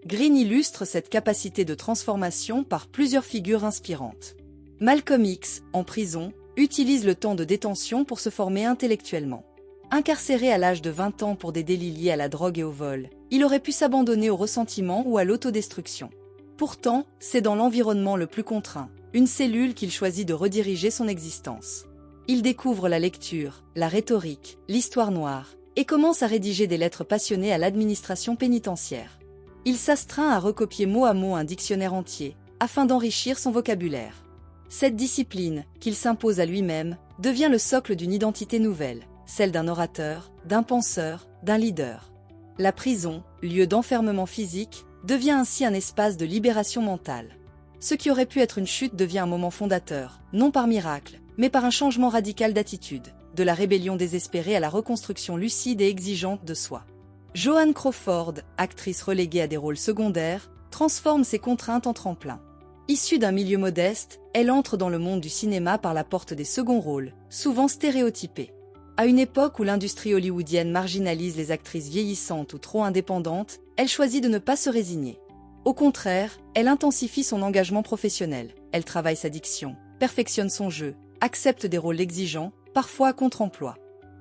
Green illustre cette capacité de transformation par plusieurs figures inspirantes. Malcolm X, en prison, utilise le temps de détention pour se former intellectuellement. Incarcéré à l'âge de 20 ans pour des délits liés à la drogue et au vol, il aurait pu s'abandonner au ressentiment ou à l'autodestruction. Pourtant, c'est dans l'environnement le plus contraint, une cellule qu'il choisit de rediriger son existence. Il découvre la lecture, la rhétorique, l'histoire noire, et commence à rédiger des lettres passionnées à l'administration pénitentiaire. Il s'astreint à recopier mot à mot un dictionnaire entier, afin d'enrichir son vocabulaire. Cette discipline, qu'il s'impose à lui-même, devient le socle d'une identité nouvelle, celle d'un orateur, d'un penseur, d'un leader. La prison, lieu d'enfermement physique, devient ainsi un espace de libération mentale. Ce qui aurait pu être une chute devient un moment fondateur, non par miracle, mais par un changement radical d'attitude, de la rébellion désespérée à la reconstruction lucide et exigeante de soi. Joan Crawford, actrice reléguée à des rôles secondaires, transforme ses contraintes en tremplin. Issue d'un milieu modeste, elle entre dans le monde du cinéma par la porte des seconds rôles, souvent stéréotypés. À une époque où l'industrie hollywoodienne marginalise les actrices vieillissantes ou trop indépendantes, elle choisit de ne pas se résigner. Au contraire, elle intensifie son engagement professionnel, elle travaille sa diction, perfectionne son jeu, accepte des rôles exigeants, parfois à contre-emploi.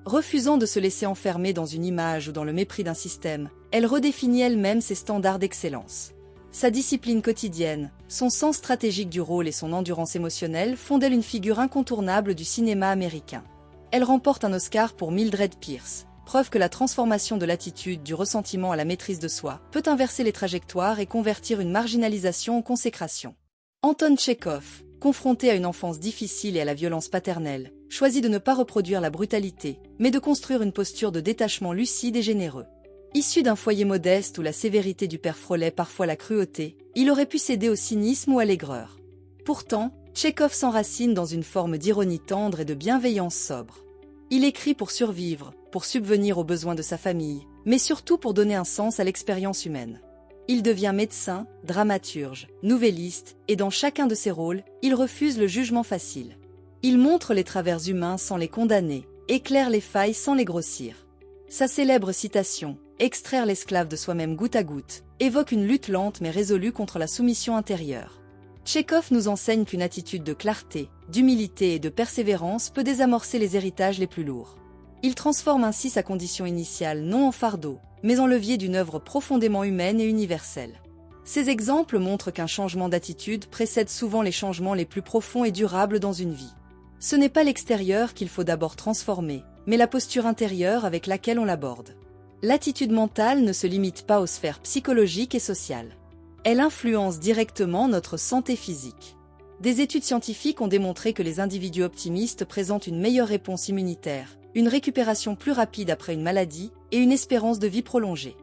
Refusant de se laisser enfermer dans une image ou dans le mépris d'un système, elle redéfinit elle-même ses standards d'excellence. Sa discipline quotidienne, son sens stratégique du rôle et son endurance émotionnelle font d'elle une figure incontournable du cinéma américain. Elle remporte un Oscar pour Mildred Pierce, preuve que la transformation de l'attitude du ressentiment à la maîtrise de soi peut inverser les trajectoires et convertir une marginalisation en consécration. Anton Tchekhov, confronté à une enfance difficile et à la violence paternelle, choisit de ne pas reproduire la brutalité, mais de construire une posture de détachement lucide et généreux. Issu d'un foyer modeste où la sévérité du père frôlait parfois la cruauté, il aurait pu céder au cynisme ou à l'aigreur. Pourtant, Tchekhov s'enracine dans une forme d'ironie tendre et de bienveillance sobre. Il écrit pour survivre, pour subvenir aux besoins de sa famille, mais surtout pour donner un sens à l'expérience humaine. Il devient médecin, dramaturge, nouvelliste, et dans chacun de ses rôles, il refuse le jugement facile. Il montre les travers humains sans les condamner, éclaire les failles sans les grossir. Sa célèbre citation « Extraire l'esclave de soi-même goutte à goutte » évoque une lutte lente mais résolue contre la soumission intérieure. Tchekhov nous enseigne qu'une attitude de clarté, d'humilité et de persévérance peut désamorcer les héritages les plus lourds. Il transforme ainsi sa condition initiale non en fardeau, mais en levier d'une œuvre profondément humaine et universelle. Ces exemples montrent qu'un changement d'attitude précède souvent les changements les plus profonds et durables dans une vie. Ce n'est pas l'extérieur qu'il faut d'abord transformer, mais la posture intérieure avec laquelle on l'aborde. L'attitude mentale ne se limite pas aux sphères psychologiques et sociales. Elle influence directement notre santé physique. Des études scientifiques ont démontré que les individus optimistes présentent une meilleure réponse immunitaire, une récupération plus rapide après une maladie et une espérance de vie prolongée.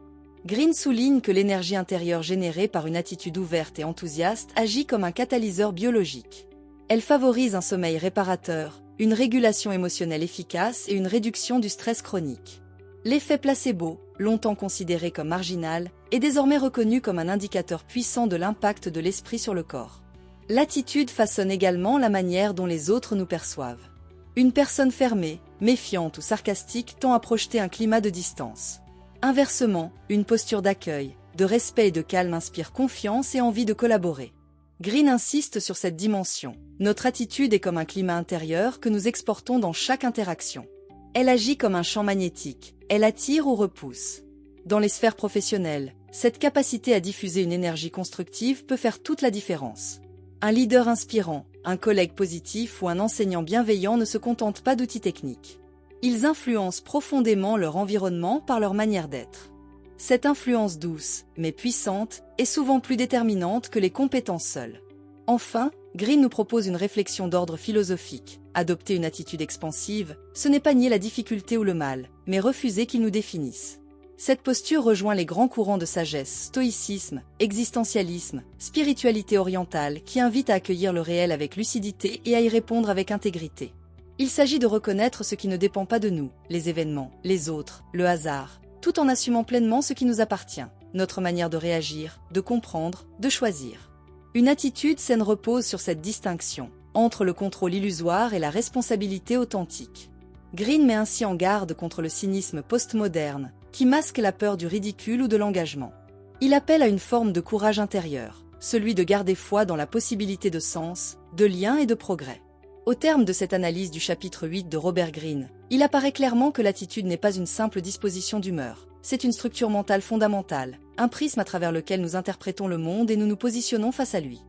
Green souligne que l'énergie intérieure générée par une attitude ouverte et enthousiaste agit comme un catalyseur biologique. Elle favorise un sommeil réparateur, une régulation émotionnelle efficace et une réduction du stress chronique. L'effet placebo, longtemps considéré comme marginal, est désormais reconnu comme un indicateur puissant de l'impact de l'esprit sur le corps. L'attitude façonne également la manière dont les autres nous perçoivent. Une personne fermée, méfiante ou sarcastique tend à projeter un climat de distance. Inversement, une posture d'accueil, de respect et de calme inspire confiance et envie de collaborer. Green insiste sur cette dimension. Notre attitude est comme un climat intérieur que nous exportons dans chaque interaction. Elle agit comme un champ magnétique, elle attire ou repousse. Dans les sphères professionnelles, cette capacité à diffuser une énergie constructive peut faire toute la différence. Un leader inspirant, un collègue positif ou un enseignant bienveillant ne se contentent pas d'outils techniques. Ils influencent profondément leur environnement par leur manière d'être. Cette influence douce, mais puissante, est souvent plus déterminante que les compétences seules. Enfin, Green nous propose une réflexion d'ordre philosophique. Adopter une attitude expansive, ce n'est pas nier la difficulté ou le mal, mais refuser qu'ils nous définissent. Cette posture rejoint les grands courants de sagesse, stoïcisme, existentialisme, spiritualité orientale qui invitent à accueillir le réel avec lucidité et à y répondre avec intégrité. Il s'agit de reconnaître ce qui ne dépend pas de nous, les événements, les autres, le hasard, tout en assumant pleinement ce qui nous appartient, notre manière de réagir, de comprendre, de choisir. Une attitude saine repose sur cette distinction, entre le contrôle illusoire et la responsabilité authentique. Green met ainsi en garde contre le cynisme postmoderne, qui masque la peur du ridicule ou de l'engagement. Il appelle à une forme de courage intérieur, celui de garder foi dans la possibilité de sens, de lien et de progrès. Au terme de cette analyse du chapitre 8 de Robert Greene, il apparaît clairement que l'attitude n'est pas une simple disposition d'humeur, c'est une structure mentale fondamentale, un prisme à travers lequel nous interprétons le monde et nous nous positionnons face à lui.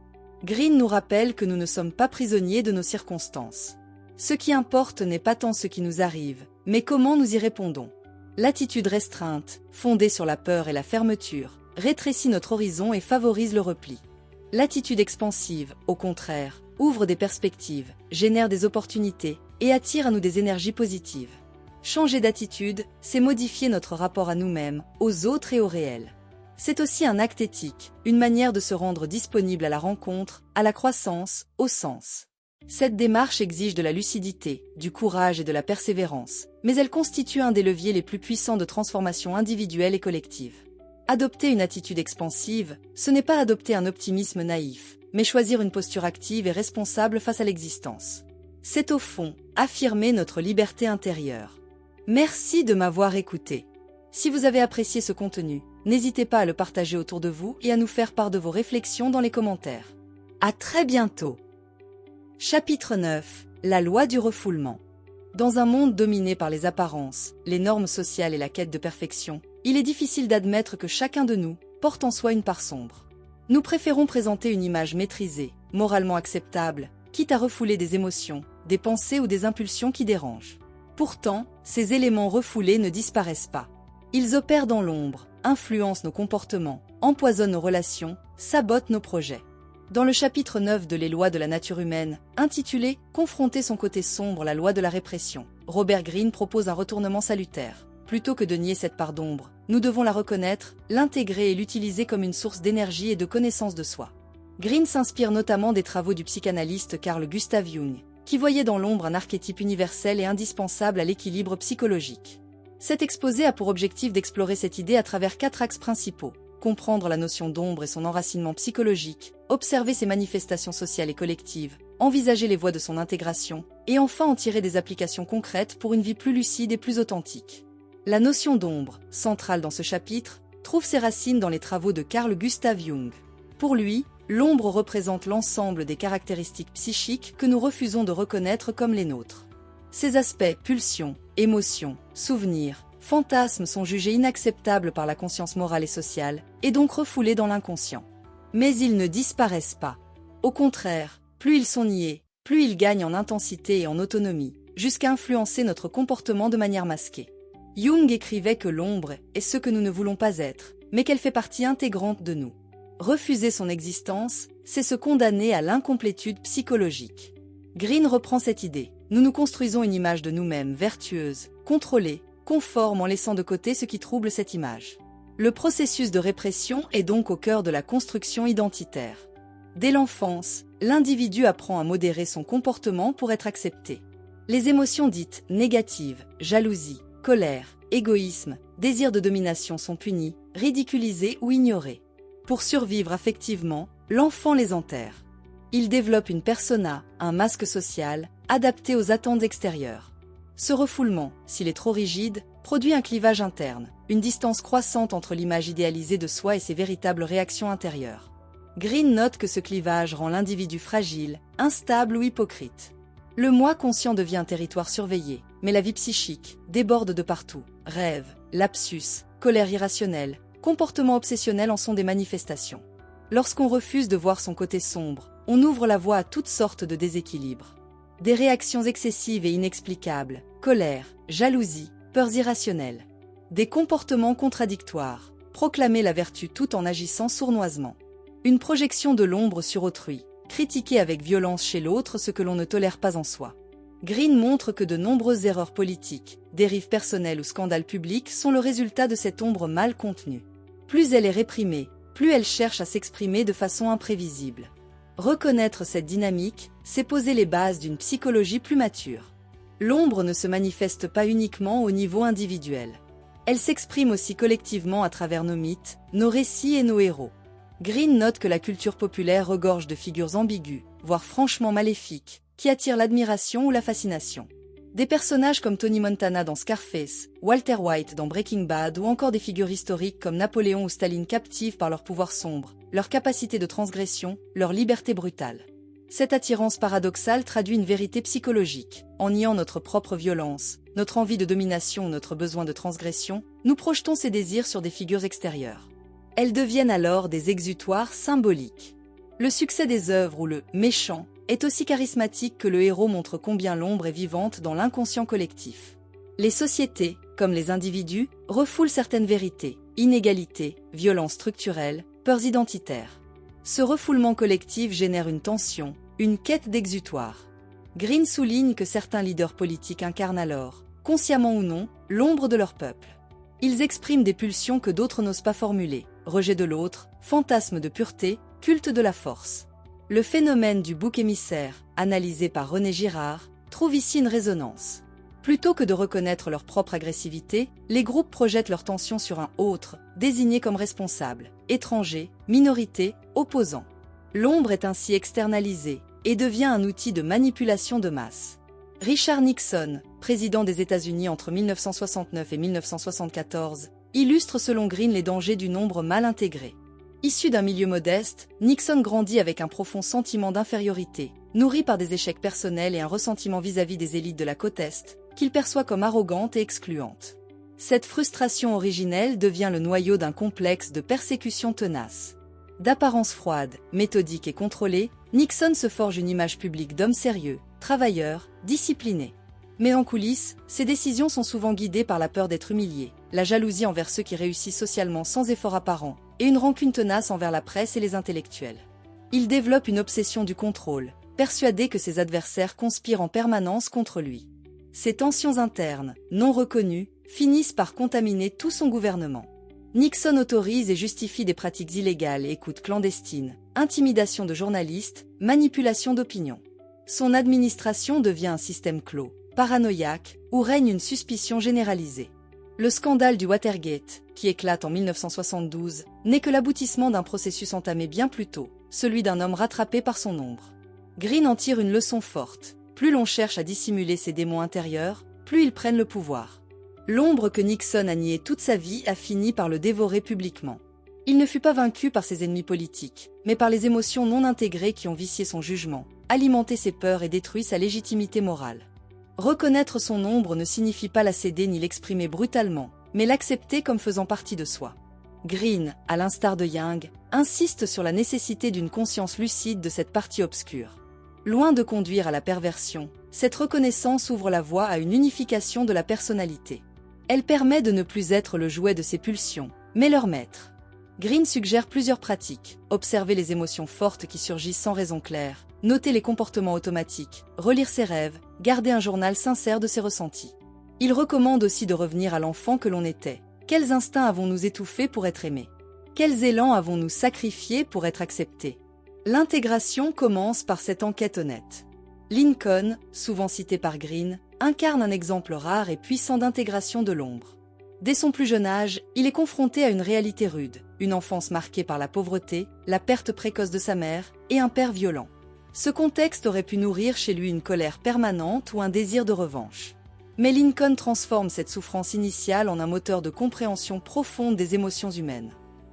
Greene nous rappelle que nous ne sommes pas prisonniers de nos circonstances. Ce qui importe n'est pas tant ce qui nous arrive, mais comment nous y répondons. L'attitude restreinte, fondée sur la peur et la fermeture, rétrécit notre horizon et favorise le repli. L'attitude expansive, au contraire, ouvre des perspectives, génère des opportunités et attire à nous des énergies positives. Changer d'attitude, c'est modifier notre rapport à nous-mêmes, aux autres et au réel. C'est aussi un acte éthique, une manière de se rendre disponible à la rencontre, à la croissance, au sens. Cette démarche exige de la lucidité, du courage et de la persévérance, mais elle constitue un des leviers les plus puissants de transformation individuelle et collective. Adopter une attitude expansive, ce n'est pas adopter un optimisme naïf, mais choisir une posture active et responsable face à l'existence. C'est au fond, affirmer notre liberté intérieure. Merci de m'avoir écouté. Si vous avez apprécié ce contenu, n'hésitez pas à le partager autour de vous et à nous faire part de vos réflexions dans les commentaires. À très bientôt! Chapitre 9. La loi du refoulement. Dans un monde dominé par les apparences, les normes sociales et la quête de perfection, il est difficile d'admettre que chacun de nous porte en soi une part sombre. Nous préférons présenter une image maîtrisée, moralement acceptable, quitte à refouler des émotions, des pensées ou des impulsions qui dérangent. Pourtant, ces éléments refoulés ne disparaissent pas. Ils opèrent dans l'ombre, influencent nos comportements, empoisonnent nos relations, sabotent nos projets. Dans le chapitre 9 de Les lois de la nature humaine, intitulé « Confronter son côté sombre, la loi de la répression », Robert Greene propose un retournement salutaire. Plutôt que de nier cette part d'ombre, nous devons la reconnaître, l'intégrer et l'utiliser comme une source d'énergie et de connaissance de soi. Greene s'inspire notamment des travaux du psychanalyste Carl Gustav Jung, qui voyait dans l'ombre un archétype universel et indispensable à l'équilibre psychologique. Cet exposé a pour objectif d'explorer cette idée à travers 4 axes principaux: comprendre la notion d'ombre et son enracinement psychologique, observer ses manifestations sociales et collectives, envisager les voies de son intégration, et enfin en tirer des applications concrètes pour une vie plus lucide et plus authentique. La notion d'ombre, centrale dans ce chapitre, trouve ses racines dans les travaux de Carl Gustav Jung. Pour lui, l'ombre représente l'ensemble des caractéristiques psychiques que nous refusons de reconnaître comme les nôtres. Ces aspects, pulsions, émotions, souvenirs, fantasmes sont jugés inacceptables par la conscience morale et sociale, et donc refoulés dans l'inconscient. Mais ils ne disparaissent pas. Au contraire, plus ils sont niés, plus ils gagnent en intensité et en autonomie, jusqu'à influencer notre comportement de manière masquée. Jung écrivait que l'ombre est ce que nous ne voulons pas être, mais qu'elle fait partie intégrante de nous. Refuser son existence, c'est se condamner à l'incomplétude psychologique. Greene reprend cette idée. Nous nous construisons une image de nous-mêmes vertueuse, contrôlée, conforme en laissant de côté ce qui trouble cette image. Le processus de répression est donc au cœur de la construction identitaire. Dès l'enfance, l'individu apprend à modérer son comportement pour être accepté. Les émotions dites négatives, jalousie, colère, égoïsme, désir de domination sont punies, ridiculisées ou ignorées. Pour survivre affectivement, l'enfant les enterre. Il développe une persona, un masque social, adapté aux attentes extérieures. Ce refoulement, s'il est trop rigide, produit un clivage interne, une distance croissante entre l'image idéalisée de soi et ses véritables réactions intérieures. Greene note que ce clivage rend l'individu fragile, instable ou hypocrite. Le moi conscient devient un territoire surveillé, mais la vie psychique déborde de partout. Rêves, lapsus, colère irrationnelle, comportements obsessionnels en sont des manifestations. Lorsqu'on refuse de voir son côté sombre, on ouvre la voie à toutes sortes de déséquilibres. Des réactions excessives et inexplicables, colère, jalousie, peurs irrationnelles. Des comportements contradictoires, proclamer la vertu tout en agissant sournoisement. Une projection de l'ombre sur autrui, critiquer avec violence chez l'autre ce que l'on ne tolère pas en soi. Greene montre que de nombreuses erreurs politiques, dérives personnelles ou scandales publics sont le résultat de cette ombre mal contenue. Plus elle est réprimée, plus elle cherche à s'exprimer de façon imprévisible. Reconnaître cette dynamique, c'est poser les bases d'une psychologie plus mature. L'ombre ne se manifeste pas uniquement au niveau individuel. Elle s'exprime aussi collectivement à travers nos mythes, nos récits et nos héros. Greene note que la culture populaire regorge de figures ambiguës, voire franchement maléfiques, qui attirent l'admiration ou la fascination. Des personnages comme Tony Montana dans Scarface, Walter White dans Breaking Bad ou encore des figures historiques comme Napoléon ou Staline captivent par leur pouvoir sombre, leur capacité de transgression, leur liberté brutale. Cette attirance paradoxale traduit une vérité psychologique. En niant notre propre violence, notre envie de domination ou notre besoin de transgression, nous projetons ces désirs sur des figures extérieures. Elles deviennent alors des exutoires symboliques. Le succès des œuvres où le « méchant » est aussi charismatique que le héros montre combien l'ombre est vivante dans l'inconscient collectif. Les sociétés, comme les individus, refoulent certaines vérités, inégalités, violences structurelles, peurs identitaires. Ce refoulement collectif génère une tension, une quête d'exutoire. Greene souligne que certains leaders politiques incarnent alors, consciemment ou non, l'ombre de leur peuple. Ils expriment des pulsions que d'autres n'osent pas formuler, rejet de l'autre, fantasme de pureté, culte de la force. Le phénomène du bouc émissaire, analysé par René Girard, trouve ici une résonance. Plutôt que de reconnaître leur propre agressivité, les groupes projettent leur tension sur un autre, désigné comme responsable, étranger, minorité, opposant. L'ombre est ainsi externalisée et devient un outil de manipulation de masse. Richard Nixon, président des États-Unis entre 1969 et 1974, illustre selon Greene les dangers du nombre mal intégré. Issu d'un milieu modeste, Nixon grandit avec un profond sentiment d'infériorité, nourri par des échecs personnels et un ressentiment vis-à-vis des élites de la côte Est, qu'il perçoit comme arrogantes et excluantes. Cette frustration originelle devient le noyau d'un complexe de persécution tenace. D'apparence froide, méthodique et contrôlée, Nixon se forge une image publique d'homme sérieux, travailleur, discipliné. Mais en coulisses, ses décisions sont souvent guidées par la peur d'être humilié, la jalousie envers ceux qui réussissent socialement sans effort apparent, et une rancune tenace envers la presse et les intellectuels. Il développe une obsession du contrôle, persuadé que ses adversaires conspirent en permanence contre lui. Ces tensions internes, non reconnues, finissent par contaminer tout son gouvernement. Nixon autorise et justifie des pratiques illégales et écoutes clandestines, intimidation de journalistes, manipulation d'opinion. Son administration devient un système clos, paranoïaque, où règne une suspicion généralisée. Le scandale du Watergate, qui éclate en 1972, n'est que l'aboutissement d'un processus entamé bien plus tôt, celui d'un homme rattrapé par son ombre. Greene en tire une leçon forte. Plus l'on cherche à dissimuler ses démons intérieurs, plus ils prennent le pouvoir. L'ombre que Nixon a niée toute sa vie a fini par le dévorer publiquement. Il ne fut pas vaincu par ses ennemis politiques, mais par les émotions non intégrées qui ont vicié son jugement, alimenté ses peurs et détruit sa légitimité morale. Reconnaître son ombre ne signifie pas la céder ni l'exprimer brutalement, mais l'accepter comme faisant partie de soi. Greene, à l'instar de Jung, insiste sur la nécessité d'une conscience lucide de cette partie obscure. Loin de conduire à la perversion, cette reconnaissance ouvre la voie à une unification de la personnalité. Elle permet de ne plus être le jouet de ses pulsions, mais leur maître. Greene suggère plusieurs pratiques: observer les émotions fortes qui surgissent sans raison claire, noter les comportements automatiques, relire ses rêves, garder un journal sincère de ses ressentis. Il recommande aussi de revenir à l'enfant que l'on était. Quels instincts avons-nous étouffés pour être aimés? Quels élans avons-nous sacrifiés pour être acceptés? L'intégration commence par cette enquête honnête. Lincoln, souvent cité par Greene, incarne un exemple rare et puissant d'intégration de l'ombre. Dès son plus jeune âge, il est confronté à une réalité rude, une enfance marquée par la pauvreté, la perte précoce de sa mère et un père violent. Ce contexte aurait pu nourrir chez lui une colère permanente ou un désir de revanche. Mais Lincoln transforme cette souffrance initiale en un moteur de compréhension profonde des émotions humaines.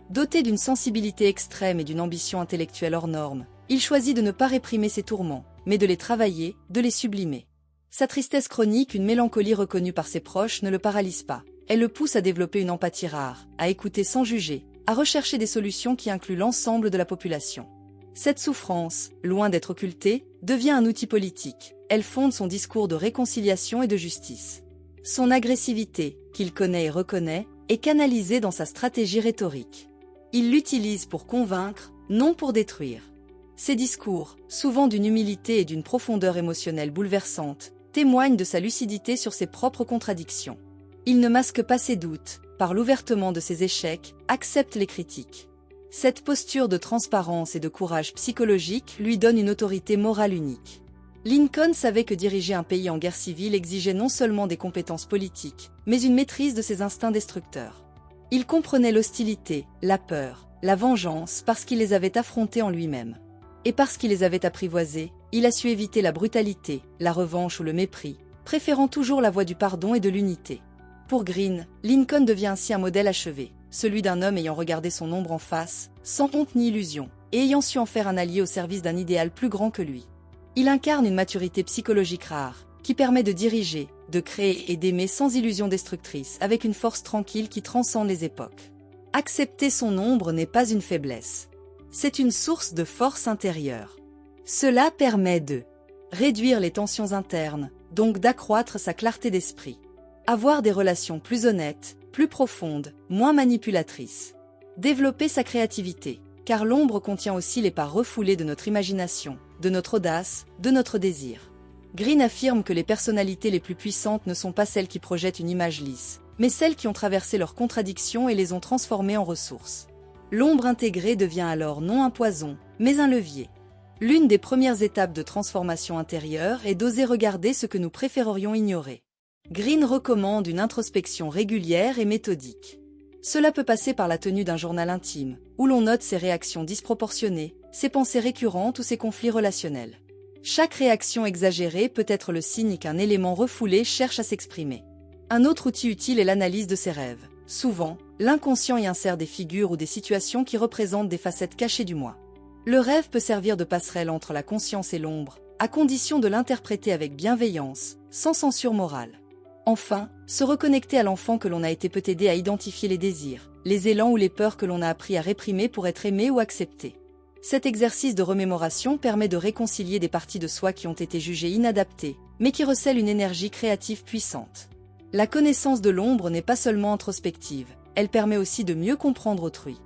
Doté d'une sensibilité extrême et d'une ambition intellectuelle hors norme, il choisit de ne pas réprimer ses tourments, mais de les travailler, de les sublimer. Sa tristesse chronique, une mélancolie reconnue par ses proches, ne le paralyse pas. Elle le pousse à développer une empathie rare, à écouter sans juger, à rechercher des solutions qui incluent l'ensemble de la population. Cette souffrance, loin d'être occultée, devient un outil politique. Elle fonde son discours de réconciliation et de justice. Son agressivité, qu'il connaît et reconnaît, est canalisée dans sa stratégie rhétorique. Il l'utilise pour convaincre, non pour détruire. Ses discours, souvent d'une humilité et d'une profondeur émotionnelle bouleversante, témoignent de sa lucidité sur ses propres contradictions. Il ne masque pas ses doutes, parle ouvertement de ses échecs, accepte les critiques. Cette posture de transparence et de courage psychologique lui donne une autorité morale unique. Lincoln savait que diriger un pays en guerre civile exigeait non seulement des compétences politiques, mais une maîtrise de ses instincts destructeurs. Il comprenait l'hostilité, la peur, la vengeance parce qu'il les avait affrontés en lui-même. Et parce qu'il les avait apprivoisés, il a su éviter la brutalité, la revanche ou le mépris, préférant toujours la voie du pardon et de l'unité. Pour Greene, Lincoln devient ainsi un modèle achevé, celui d'un homme ayant regardé son ombre en face, sans honte ni illusion, et ayant su en faire un allié au service d'un idéal plus grand que lui. Il incarne une maturité psychologique rare, qui permet de diriger, de créer et d'aimer sans illusion destructrice, avec une force tranquille qui transcende les époques. Accepter son ombre n'est pas une faiblesse. C'est une source de force intérieure. Cela permet de réduire les tensions internes, donc d'accroître sa clarté d'esprit. Avoir des relations plus honnêtes, plus profondes, moins manipulatrices. Développer sa créativité, car l'ombre contient aussi les parts refoulées de notre imagination, de notre audace, de notre désir. Greene affirme que les personnalités les plus puissantes ne sont pas celles qui projettent une image lisse, mais celles qui ont traversé leurs contradictions et les ont transformées en ressources. L'ombre intégrée devient alors non un poison, mais un levier. L'une des premières étapes de transformation intérieure est d'oser regarder ce que nous préférerions ignorer. Greene recommande une introspection régulière et méthodique. Cela peut passer par la tenue d'un journal intime, où l'on note ses réactions disproportionnées, ses pensées récurrentes ou ses conflits relationnels. Chaque réaction exagérée peut être le signe qu'un élément refoulé cherche à s'exprimer. Un autre outil utile est l'analyse de ses rêves. Souvent, l'inconscient y insère des figures ou des situations qui représentent des facettes cachées du moi. Le rêve peut servir de passerelle entre la conscience et l'ombre, à condition de l'interpréter avec bienveillance, sans censure morale. Enfin, se reconnecter à l'enfant que l'on a été peut aider à identifier les désirs, les élans ou les peurs que l'on a appris à réprimer pour être aimé ou accepté. Cet exercice de remémoration permet de réconcilier des parties de soi qui ont été jugées inadaptées, mais qui recèlent une énergie créative puissante. La connaissance de l'ombre n'est pas seulement introspective, elle permet aussi de mieux comprendre autrui.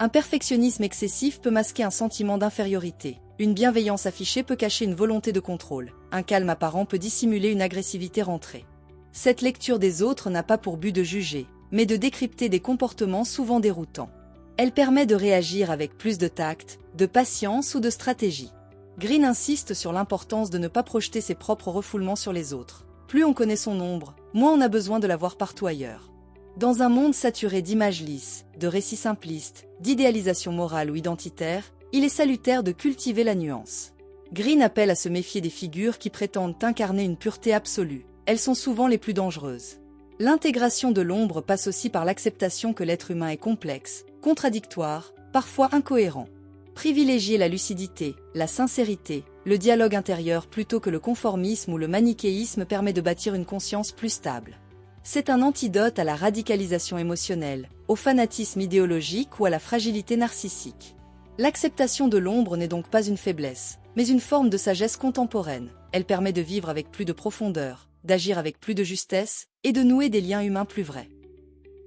Un perfectionnisme excessif peut masquer un sentiment d'infériorité. Une bienveillance affichée peut cacher une volonté de contrôle. Un calme apparent peut dissimuler une agressivité rentrée. Cette lecture des autres n'a pas pour but de juger, mais de décrypter des comportements souvent déroutants. Elle permet de réagir avec plus de tact, de patience ou de stratégie. Green insiste sur l'importance de ne pas projeter ses propres refoulements sur les autres. Plus on connaît son ombre, moins on a besoin de la voir partout ailleurs. Dans un monde saturé d'images lisses, de récits simplistes, d'idéalisation morale ou identitaire, il est salutaire de cultiver la nuance. Green appelle à se méfier des figures qui prétendent incarner une pureté absolue. Elles sont souvent les plus dangereuses. L'intégration de l'ombre passe aussi par l'acceptation que l'être humain est complexe, contradictoire, parfois incohérent. Privilégier la lucidité, la sincérité, le dialogue intérieur plutôt que le conformisme ou le manichéisme permet de bâtir une conscience plus stable. C'est un antidote à la radicalisation émotionnelle, au fanatisme idéologique ou à la fragilité narcissique. L'acceptation de l'ombre n'est donc pas une faiblesse, mais une forme de sagesse contemporaine. Elle permet de vivre avec plus de profondeur, d'agir avec plus de justesse et de nouer des liens humains plus vrais.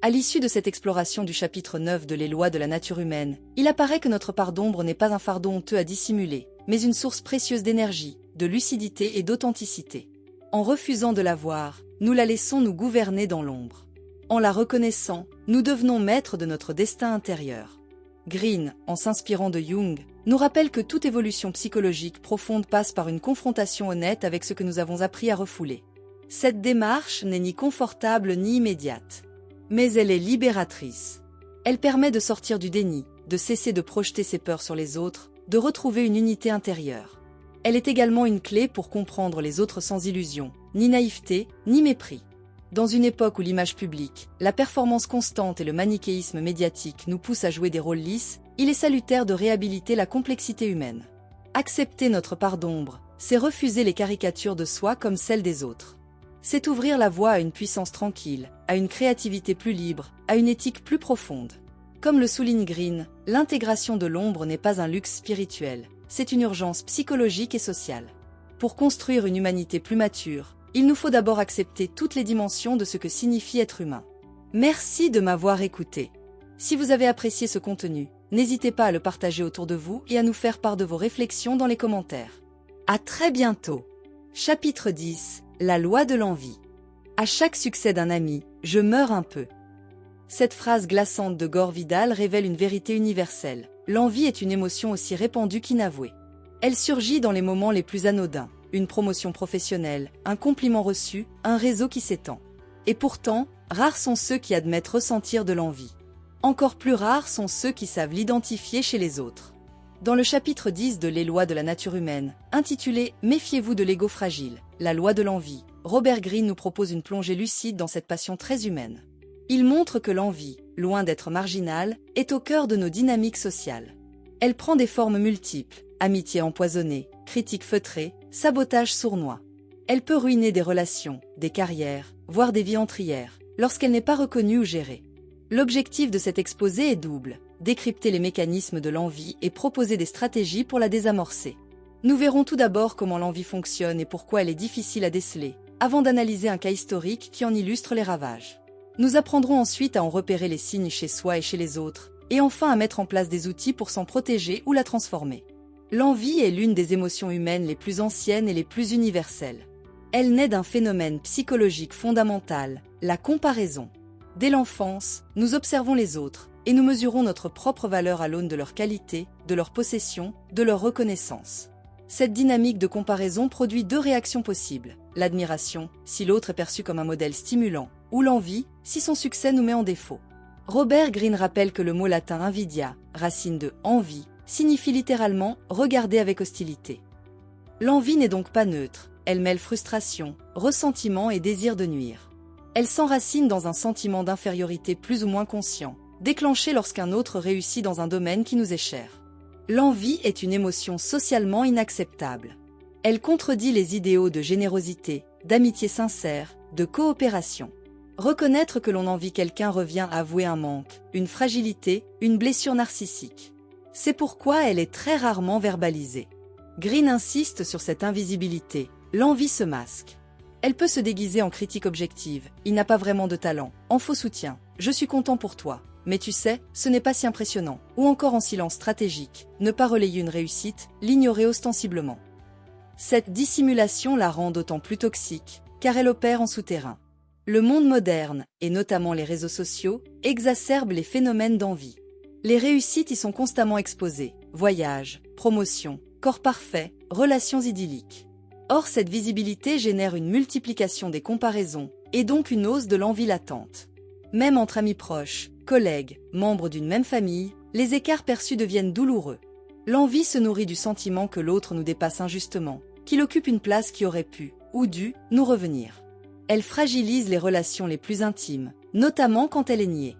À l'issue de cette exploration du chapitre 9 de Les lois de la nature humaine, il apparaît que notre part d'ombre n'est pas un fardeau honteux à dissimuler, mais une source précieuse d'énergie, de lucidité et d'authenticité. En refusant de la voir, nous la laissons nous gouverner dans l'ombre. En la reconnaissant, nous devenons maîtres de notre destin intérieur. Green, en s'inspirant de Jung, nous rappelle que toute évolution psychologique profonde passe par une confrontation honnête avec ce que nous avons appris à refouler. Cette démarche n'est ni confortable ni immédiate. Mais elle est libératrice. Elle permet de sortir du déni, de cesser de projeter ses peurs sur les autres, de retrouver une unité intérieure. Elle est également une clé pour comprendre les autres sans illusion, ni naïveté, ni mépris. Dans une époque où l'image publique, la performance constante et le manichéisme médiatique nous poussent à jouer des rôles lisses, il est salutaire de réhabiliter la complexité humaine. Accepter notre part d'ombre, c'est refuser les caricatures de soi comme celles des autres. C'est ouvrir la voie à une puissance tranquille, à une créativité plus libre, à une éthique plus profonde. Comme le souligne Green, l'intégration de l'ombre n'est pas un luxe spirituel, c'est une urgence psychologique et sociale. Pour construire une humanité plus mature, il nous faut d'abord accepter toutes les dimensions de ce que signifie être humain. Merci de m'avoir écouté. Si vous avez apprécié ce contenu, n'hésitez pas à le partager autour de vous et à nous faire part de vos réflexions dans les commentaires. À très bientôt. Chapitre 10. La loi de l'envie. À chaque succès d'un ami, je meurs un peu. Cette phrase glaçante de Gore Vidal révèle une vérité universelle. L'envie est une émotion aussi répandue qu'inavouée. Elle surgit dans les moments les plus anodins. Une promotion professionnelle, un compliment reçu, un réseau qui s'étend. Et pourtant, rares sont ceux qui admettent ressentir de l'envie. Encore plus rares sont ceux qui savent l'identifier chez les autres. Dans le chapitre 10 de Les lois de la nature humaine, intitulé « Méfiez-vous de l'ego fragile, la loi de l'envie », Robert Greene nous propose une plongée lucide dans cette passion très humaine. Il montre que l'envie, loin d'être marginale, est au cœur de nos dynamiques sociales. Elle prend des formes multiples, amitié empoisonnée, critique feutrée, sabotage sournois. Elle peut ruiner des relations, des carrières, voire des vies entières, lorsqu'elle n'est pas reconnue ou gérée. L'objectif de cet exposé est double, décrypter les mécanismes de l'envie et proposer des stratégies pour la désamorcer. Nous verrons tout d'abord comment l'envie fonctionne et pourquoi elle est difficile à déceler, avant d'analyser un cas historique qui en illustre les ravages. Nous apprendrons ensuite à en repérer les signes chez soi et chez les autres, et enfin à mettre en place des outils pour s'en protéger ou la transformer. L'envie est l'une des émotions humaines les plus anciennes et les plus universelles. Elle naît d'un phénomène psychologique fondamental, la comparaison. Dès l'enfance, nous observons les autres, et nous mesurons notre propre valeur à l'aune de leur qualité, de leur possession, de leur reconnaissance. Cette dynamique de comparaison produit deux réactions possibles. L'admiration, si l'autre est perçu comme un modèle stimulant, ou l'envie, si son succès nous met en défaut. Robert Greene rappelle que le mot latin invidia, racine de envie, signifie littéralement « regarder avec hostilité ». L'envie n'est donc pas neutre, elle mêle frustration, ressentiment et désir de nuire. Elle s'enracine dans un sentiment d'infériorité plus ou moins conscient, déclenché lorsqu'un autre réussit dans un domaine qui nous est cher. L'envie est une émotion socialement inacceptable. Elle contredit les idéaux de générosité, d'amitié sincère, de coopération. Reconnaître que l'on envie quelqu'un revient à avouer un manque, une fragilité, une blessure narcissique. C'est pourquoi elle est très rarement verbalisée. Greene insiste sur cette invisibilité. L'envie se masque. Elle peut se déguiser en critique objective. Il n'a pas vraiment de talent. En faux soutien. Je suis content pour toi. mais tu sais, ce n'est pas si impressionnant. Ou encore en silence stratégique, ne pas relayer une réussite, l'ignorer ostensiblement. Cette dissimulation la rend d'autant plus toxique, car elle opère en souterrain. Le monde moderne, et notamment les réseaux sociaux, exacerbent les phénomènes d'envie. Les réussites y sont constamment exposées, voyages, promotions, corps parfaits, relations idylliques. Or, cette visibilité génère une multiplication des comparaisons, et donc une hausse de l'envie latente. Même entre amis proches, collègues, membres d'une même famille, les écarts perçus deviennent douloureux. L'envie se nourrit du sentiment que l'autre nous dépasse injustement, qu'il occupe une place qui aurait pu, ou dû, nous revenir. Elle fragilise les relations les plus intimes, notamment quand elle est niée.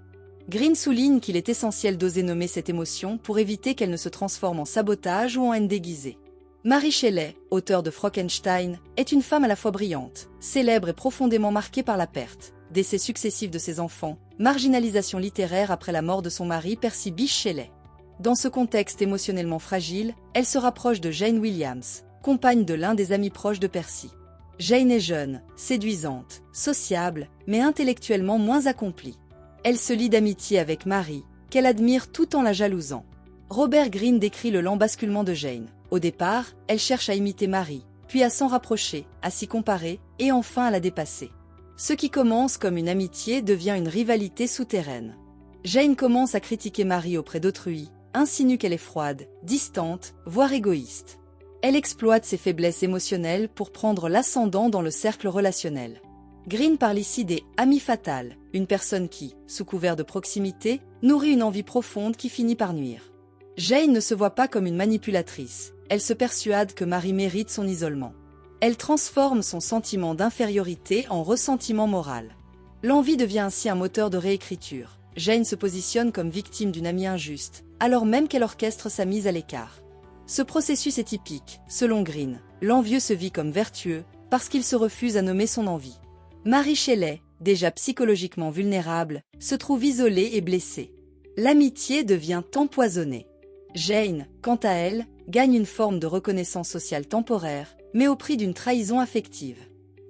Green souligne qu'il est essentiel d'oser nommer cette émotion pour éviter qu'elle ne se transforme en sabotage ou en haine déguisée. Mary Shelley, auteure de Frankenstein, est une femme à la fois brillante, célèbre et profondément marquée par la perte, décès successifs de ses enfants, marginalisation littéraire après la mort de son mari Percy Bysshe Shelley. Dans ce contexte émotionnellement fragile, elle se rapproche de Jane Williams, compagne de l'un des amis proches de Percy. Jane est jeune, séduisante, sociable, mais intellectuellement moins accomplie. Elle se lie d'amitié avec Mary, qu'elle admire tout en la jalousant. Robert Greene décrit le lent basculement de Jane. Au départ, elle cherche à imiter Mary, puis à s'en rapprocher, à s'y comparer, et enfin à la dépasser. Ce qui commence comme une amitié devient une rivalité souterraine. Jane commence à critiquer Mary auprès d'autrui, insinue qu'elle est froide, distante, voire égoïste. Elle exploite ses faiblesses émotionnelles pour prendre l'ascendant dans le cercle relationnel. Greene parle ici des « amis fatales », une personne qui, sous couvert de proximité, nourrit une envie profonde qui finit par nuire. Jane ne se voit pas comme une manipulatrice, elle se persuade que Mary mérite son isolement. Elle transforme son sentiment d'infériorité en ressentiment moral. L'envie devient ainsi un moteur de réécriture. Jane se positionne comme victime d'une amie injuste, alors même qu'elle orchestre sa mise à l'écart. Ce processus est typique, selon Greene. L'envieux se vit comme vertueux parce qu'il se refuse à nommer son envie. Mary Shelley, déjà psychologiquement vulnérable, se trouve isolée et blessée. L'amitié devient empoisonnée. Jane, quant à elle, gagne une forme de reconnaissance sociale temporaire, mais au prix d'une trahison affective.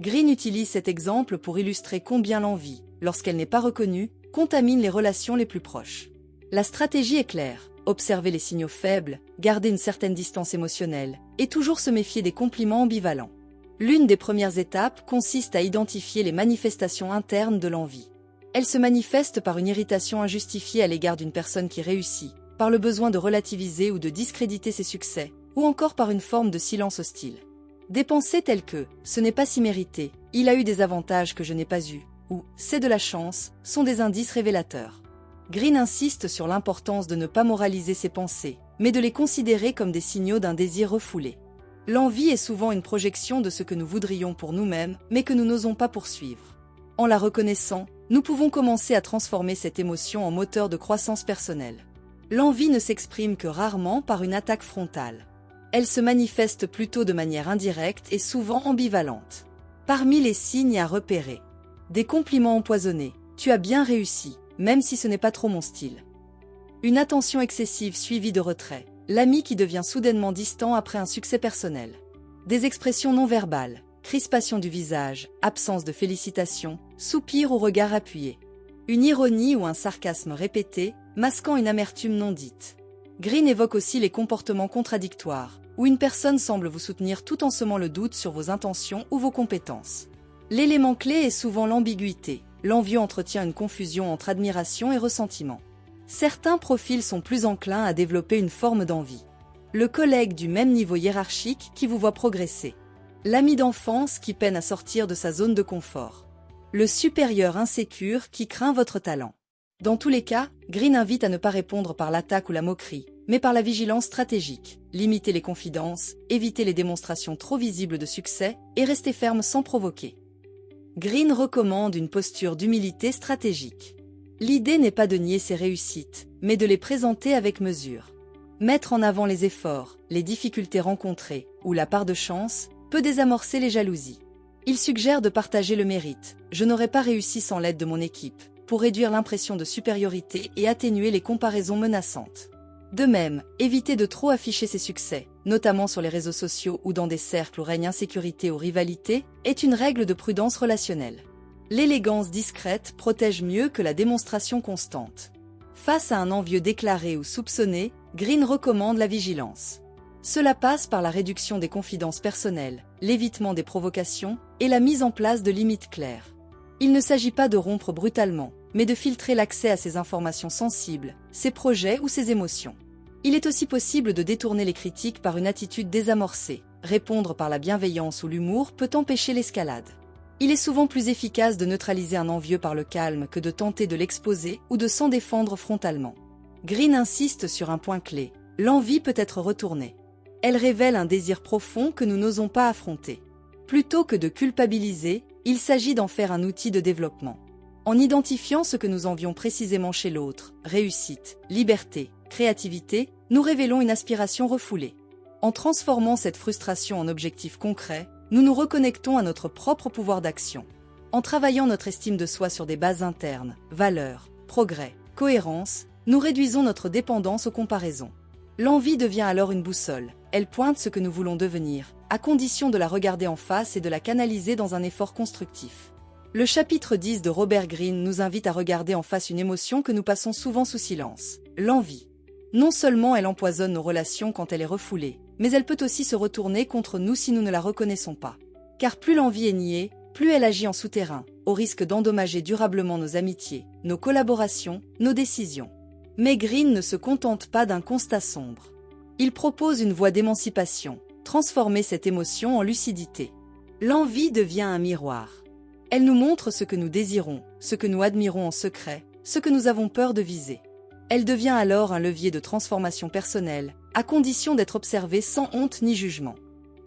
Greene utilise cet exemple pour illustrer combien l'envie, lorsqu'elle n'est pas reconnue, contamine les relations les plus proches. La stratégie est claire. Observer les signaux faibles, garder une certaine distance émotionnelle, et toujours se méfier des compliments ambivalents. L'une des premières étapes consiste à identifier les manifestations internes de l'envie. Elle se manifeste par une irritation injustifiée à l'égard d'une personne qui réussit, par le besoin de relativiser ou de discréditer ses succès, ou encore par une forme de silence hostile. Des pensées telles que « ce n'est pas si mérité »,« il a eu des avantages que je n'ai pas eus » ou « c'est de la chance » sont des indices révélateurs. Greene insiste sur l'importance de ne pas moraliser ses pensées, mais de les considérer comme des signaux d'un désir refoulé. L'envie est souvent une projection de ce que nous voudrions pour nous-mêmes, mais que nous n'osons pas poursuivre. En la reconnaissant, nous pouvons commencer à transformer cette émotion en moteur de croissance personnelle. L'envie ne s'exprime que rarement par une attaque frontale. Elle se manifeste plutôt de manière indirecte et souvent ambivalente. Parmi les signes à repérer: des compliments empoisonnés, tu as bien réussi, même si ce n'est pas trop mon style. Une attention excessive suivie de retrait, l'ami qui devient soudainement distant après un succès personnel. Des expressions non verbales, crispation du visage, absence de félicitations, soupir ou regard appuyé. Une ironie ou un sarcasme répété, masquant une amertume non dite. Greene évoque aussi les comportements contradictoires, où une personne semble vous soutenir tout en semant le doute sur vos intentions ou vos compétences. L'élément clé est souvent l'ambiguïté. L'envieux entretient une confusion entre admiration et ressentiment. Certains profils sont plus enclins à développer une forme d'envie. Le collègue du même niveau hiérarchique qui vous voit progresser. L'ami d'enfance qui peine à sortir de sa zone de confort. Le supérieur insécure qui craint votre talent. Dans tous les cas, Greene invite à ne pas répondre par l'attaque ou la moquerie, mais par la vigilance stratégique. Limiter les confidences, éviter les démonstrations trop visibles de succès et rester ferme sans provoquer. Greene recommande une posture d'humilité stratégique. L'idée n'est pas de nier ses réussites, mais de les présenter avec mesure. Mettre en avant les efforts, les difficultés rencontrées ou la part de chance peut désamorcer les jalousies. Il suggère de partager le mérite. Je n'aurais pas réussi sans l'aide de mon équipe, pour réduire l'impression de supériorité et atténuer les comparaisons menaçantes. De même, éviter de trop afficher ses succès, notamment sur les réseaux sociaux ou dans des cercles où règne insécurité ou rivalité, est une règle de prudence relationnelle. L'élégance discrète protège mieux que la démonstration constante. Face à un envieux déclaré ou soupçonné, Green recommande la vigilance. Cela passe par la réduction des confidences personnelles, l'évitement des provocations et la mise en place de limites claires. Il ne s'agit pas de rompre brutalement, mais de filtrer l'accès à ses informations sensibles, ses projets ou ses émotions. Il est aussi possible de détourner les critiques par une attitude désamorcée. Répondre par la bienveillance ou l'humour peut empêcher l'escalade. Il est souvent plus efficace de neutraliser un envieux par le calme que de tenter de l'exposer ou de s'en défendre frontalement. Green insiste sur un point clé. L'envie peut être retournée. Elle révèle un désir profond que nous n'osons pas affronter. Plutôt que de culpabiliser, il s'agit d'en faire un outil de développement. En identifiant ce que nous envions précisément chez l'autre, réussite, liberté, créativité, nous révélons une aspiration refoulée. En transformant cette frustration en objectif concret, nous nous reconnectons à notre propre pouvoir d'action. En travaillant notre estime de soi sur des bases internes, valeurs, progrès, cohérence, nous réduisons notre dépendance aux comparaisons. L'envie devient alors une boussole. Elle pointe ce que nous voulons devenir, à condition de la regarder en face et de la canaliser dans un effort constructif. Le chapitre 10 de Robert Greene nous invite à regarder en face une émotion que nous passons souvent sous silence, l'envie. Non seulement elle empoisonne nos relations quand elle est refoulée, mais elle peut aussi se retourner contre nous si nous ne la reconnaissons pas. Car plus l'envie est niée, plus elle agit en souterrain, au risque d'endommager durablement nos amitiés, nos collaborations, nos décisions. Mais Greene ne se contente pas d'un constat sombre. Il propose une voie d'émancipation, transformer cette émotion en lucidité. L'envie devient un miroir. Elle nous montre ce que nous désirons, ce que nous admirons en secret, ce que nous avons peur de viser. Elle devient alors un levier de transformation personnelle, à condition d'être observée sans honte ni jugement.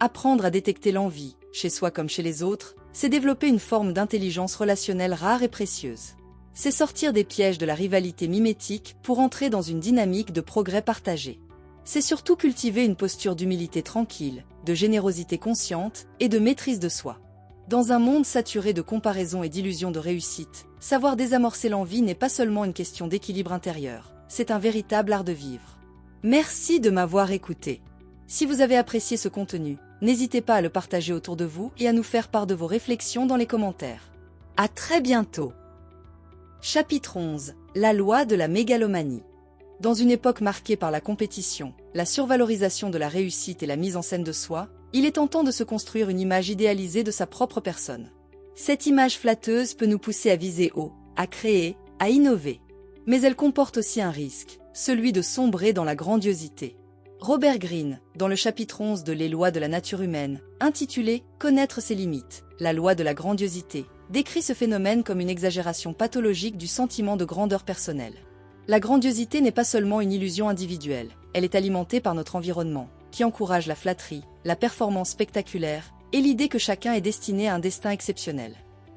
Apprendre à détecter l'envie, chez soi comme chez les autres, c'est développer une forme d'intelligence relationnelle rare et précieuse. C'est sortir des pièges de la rivalité mimétique pour entrer dans une dynamique de progrès partagé. C'est surtout cultiver une posture d'humilité tranquille, de générosité consciente et de maîtrise de soi. Dans un monde saturé de comparaisons et d'illusions de réussite, savoir désamorcer l'envie n'est pas seulement une question d'équilibre intérieur, c'est un véritable art de vivre. Merci de m'avoir écouté. Si vous avez apprécié ce contenu, n'hésitez pas à le partager autour de vous et à nous faire part de vos réflexions dans les commentaires. À très bientôt. Chapitre 11. La loi de la mégalomanie. Dans une époque marquée par la compétition, la survalorisation de la réussite et la mise en scène de soi, il est tentant de se construire une image idéalisée de sa propre personne. Cette image flatteuse peut nous pousser à viser haut, à créer, à innover. Mais elle comporte aussi un risque, celui de sombrer dans la grandiosité. Robert Greene, dans le chapitre 11 de Les lois de la nature humaine, intitulé « Connaître ses limites, la loi de la grandiosité », décrit ce phénomène comme une exagération pathologique du sentiment de grandeur personnelle. La grandiosité n'est pas seulement une illusion individuelle, elle est alimentée par notre environnement, qui encourage la flatterie, la performance spectaculaire et l'idée que chacun est destiné à un destin exceptionnel.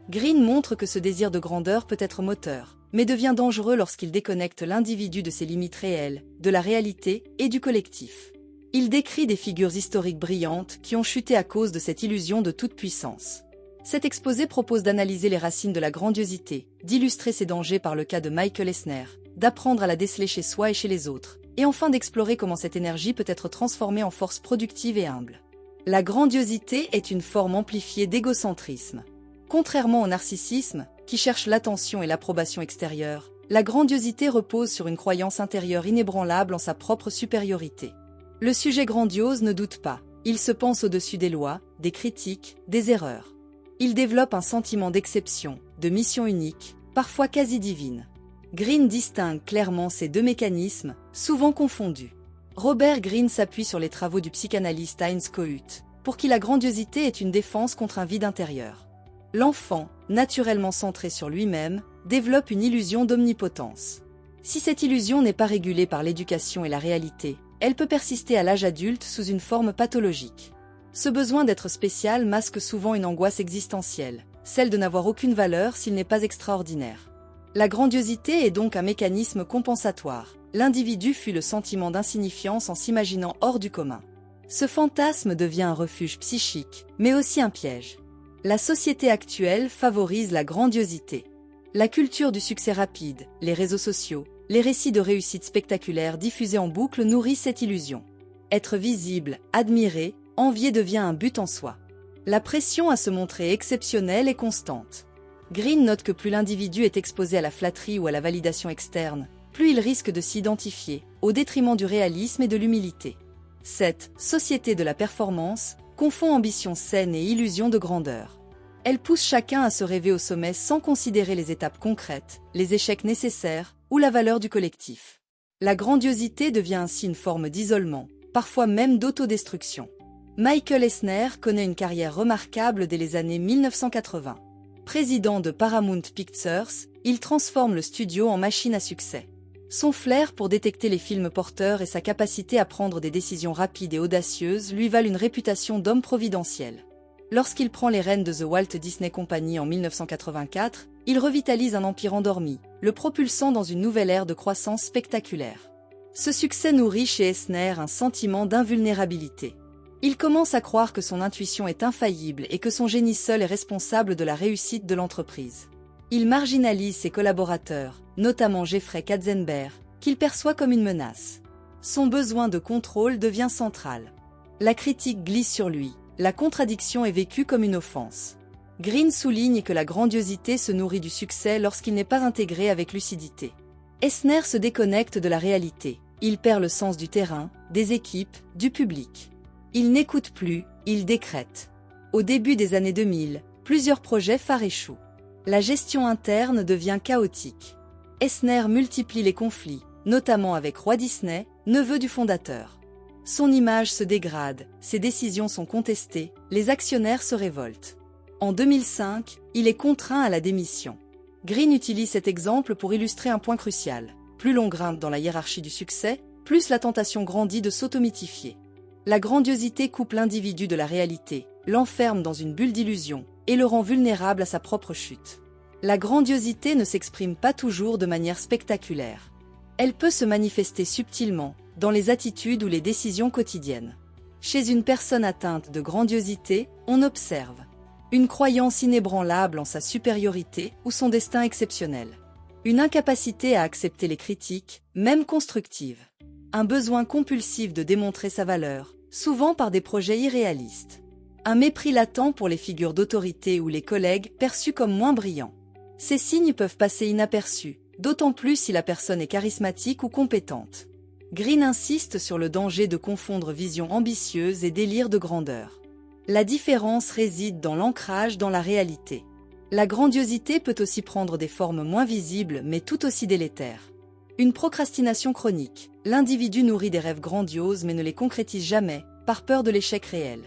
Greene montre que ce désir de grandeur peut être moteur, mais devient dangereux lorsqu'il déconnecte l'individu de ses limites réelles, de la réalité et du collectif. Il décrit des figures historiques brillantes qui ont chuté à cause de cette illusion de toute puissance. Cet exposé propose d'analyser les racines de la grandiosité, d'illustrer ses dangers par le cas de Michael Eisner, d'apprendre à la déceler chez soi et chez les autres, et enfin d'explorer comment cette énergie peut être transformée en force productive et humble. La grandiosité est une forme amplifiée d'égocentrisme. Contrairement au narcissisme, qui cherche l'attention et l'approbation extérieure, la grandiosité repose sur une croyance intérieure inébranlable en sa propre supériorité. Le sujet grandiose ne doute pas, il se pense au-dessus des lois, des critiques, des erreurs. Il développe un sentiment d'exception, de mission unique, parfois quasi divine. Greene distingue clairement ces deux mécanismes, souvent confondus. Robert Greene s'appuie sur les travaux du psychanalyste Heinz Kohut, pour qui la grandiosité est une défense contre un vide intérieur. L'enfant, naturellement centré sur lui-même, développe une illusion d'omnipotence. Si cette illusion n'est pas régulée par l'éducation et la réalité, elle peut persister à l'âge adulte sous une forme pathologique. Ce besoin d'être spécial masque souvent une angoisse existentielle, celle de n'avoir aucune valeur s'il n'est pas extraordinaire. La grandiosité est donc un mécanisme compensatoire. L'individu fuit le sentiment d'insignifiance en s'imaginant hors du commun. Ce fantasme devient un refuge psychique, mais aussi un piège. La société actuelle favorise la grandiosité. La culture du succès rapide, les réseaux sociaux, les récits de réussite spectaculaires diffusés en boucle nourrissent cette illusion. Être visible, admiré, envié devient un but en soi. La pression à se montrer exceptionnel est constante. Greene note que plus l'individu est exposé à la flatterie ou à la validation externe, plus il risque de s'y identifier, au détriment du réalisme et de l'humilité. Cette société de la performance confond ambition saine et illusion de grandeur. Elle pousse chacun à se rêver au sommet sans considérer les étapes concrètes, les échecs nécessaires ou la valeur du collectif. La grandiosité devient ainsi une forme d'isolement, parfois même d'autodestruction. Michael Eisner connaît une carrière remarquable dès les années 1980. Président de Paramount Pictures, il transforme le studio en machine à succès. Son flair pour détecter les films porteurs et sa capacité à prendre des décisions rapides et audacieuses lui valent une réputation d'homme providentiel. Lorsqu'il prend les rênes de The Walt Disney Company en 1984, il revitalise un empire endormi, le propulsant dans une nouvelle ère de croissance spectaculaire. Ce succès nourrit chez Eisner un sentiment d'invulnérabilité. Il commence à croire que son intuition est infaillible et que son génie seul est responsable de la réussite de l'entreprise. Il marginalise ses collaborateurs, notamment Jeffrey Katzenberg, qu'il perçoit comme une menace. Son besoin de contrôle devient central. La critique glisse sur lui, la contradiction est vécue comme une offense. Green souligne que la grandiosité se nourrit du succès lorsqu'il n'est pas intégré avec lucidité. Eisner se déconnecte de la réalité, il perd le sens du terrain, des équipes, du public. Il n'écoute plus, il décrète. Au début des années 2000, plusieurs projets phares échouent. La gestion interne devient chaotique. Eisner multiplie les conflits, notamment avec Roy Disney, neveu du fondateur. Son image se dégrade, ses décisions sont contestées, les actionnaires se révoltent. En 2005, il est contraint à la démission. Green utilise cet exemple pour illustrer un point crucial. Plus l'on grimpe dans la hiérarchie du succès, plus la tentation grandit de s'automythifier. La grandiosité coupe l'individu de la réalité, l'enferme dans une bulle d'illusion et le rend vulnérable à sa propre chute. La grandiosité ne s'exprime pas toujours de manière spectaculaire. Elle peut se manifester subtilement, dans les attitudes ou les décisions quotidiennes. Chez une personne atteinte de grandiosité, on observe une croyance inébranlable en sa supériorité ou son destin exceptionnel. Une incapacité à accepter les critiques, même constructives. Un besoin compulsif de démontrer sa valeur, souvent par des projets irréalistes. Un mépris latent pour les figures d'autorité ou les collègues perçus comme moins brillants. Ces signes peuvent passer inaperçus, d'autant plus si la personne est charismatique ou compétente. Green insiste sur le danger de confondre vision ambitieuse et délire de grandeur. La différence réside dans l'ancrage dans la réalité. La grandiosité peut aussi prendre des formes moins visibles mais tout aussi délétères. Une procrastination chronique. L'individu nourrit des rêves grandioses mais ne les concrétise jamais, par peur de l'échec réel.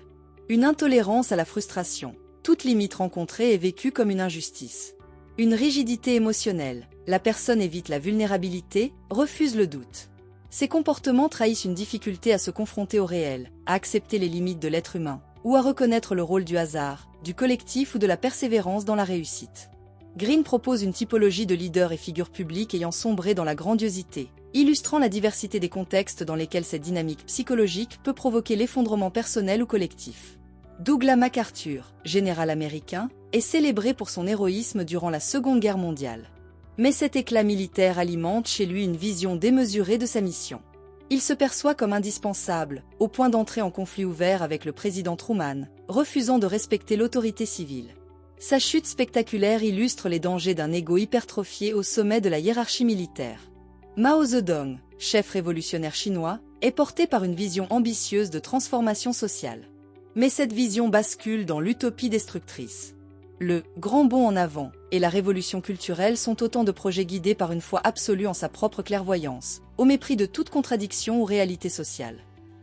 Une intolérance à la frustration. Toute limite rencontrée est vécue comme une injustice. Une rigidité émotionnelle. La personne évite la vulnérabilité, refuse le doute. Ces comportements trahissent une difficulté à se confronter au réel, à accepter les limites de l'être humain, ou à reconnaître le rôle du hasard, du collectif ou de la persévérance dans la réussite. Green propose une typologie de leaders et figures publiques ayant sombré dans la grandiosité, illustrant la diversité des contextes dans lesquels cette dynamique psychologique peut provoquer l'effondrement personnel ou collectif. Douglas MacArthur, général américain, est célébré pour son héroïsme durant la Seconde Guerre mondiale. Mais cet éclat militaire alimente chez lui une vision démesurée de sa mission. Il se perçoit comme indispensable, au point d'entrer en conflit ouvert avec le président Truman, refusant de respecter l'autorité civile. Sa chute spectaculaire illustre les dangers d'un ego hypertrophié au sommet de la hiérarchie militaire. Mao Zedong, chef révolutionnaire chinois, est porté par une vision ambitieuse de transformation sociale. Mais cette vision bascule dans l'utopie destructrice. Le « grand bond en avant » et la révolution culturelle sont autant de projets guidés par une foi absolue en sa propre clairvoyance, au mépris de toute contradiction ou réalité sociale.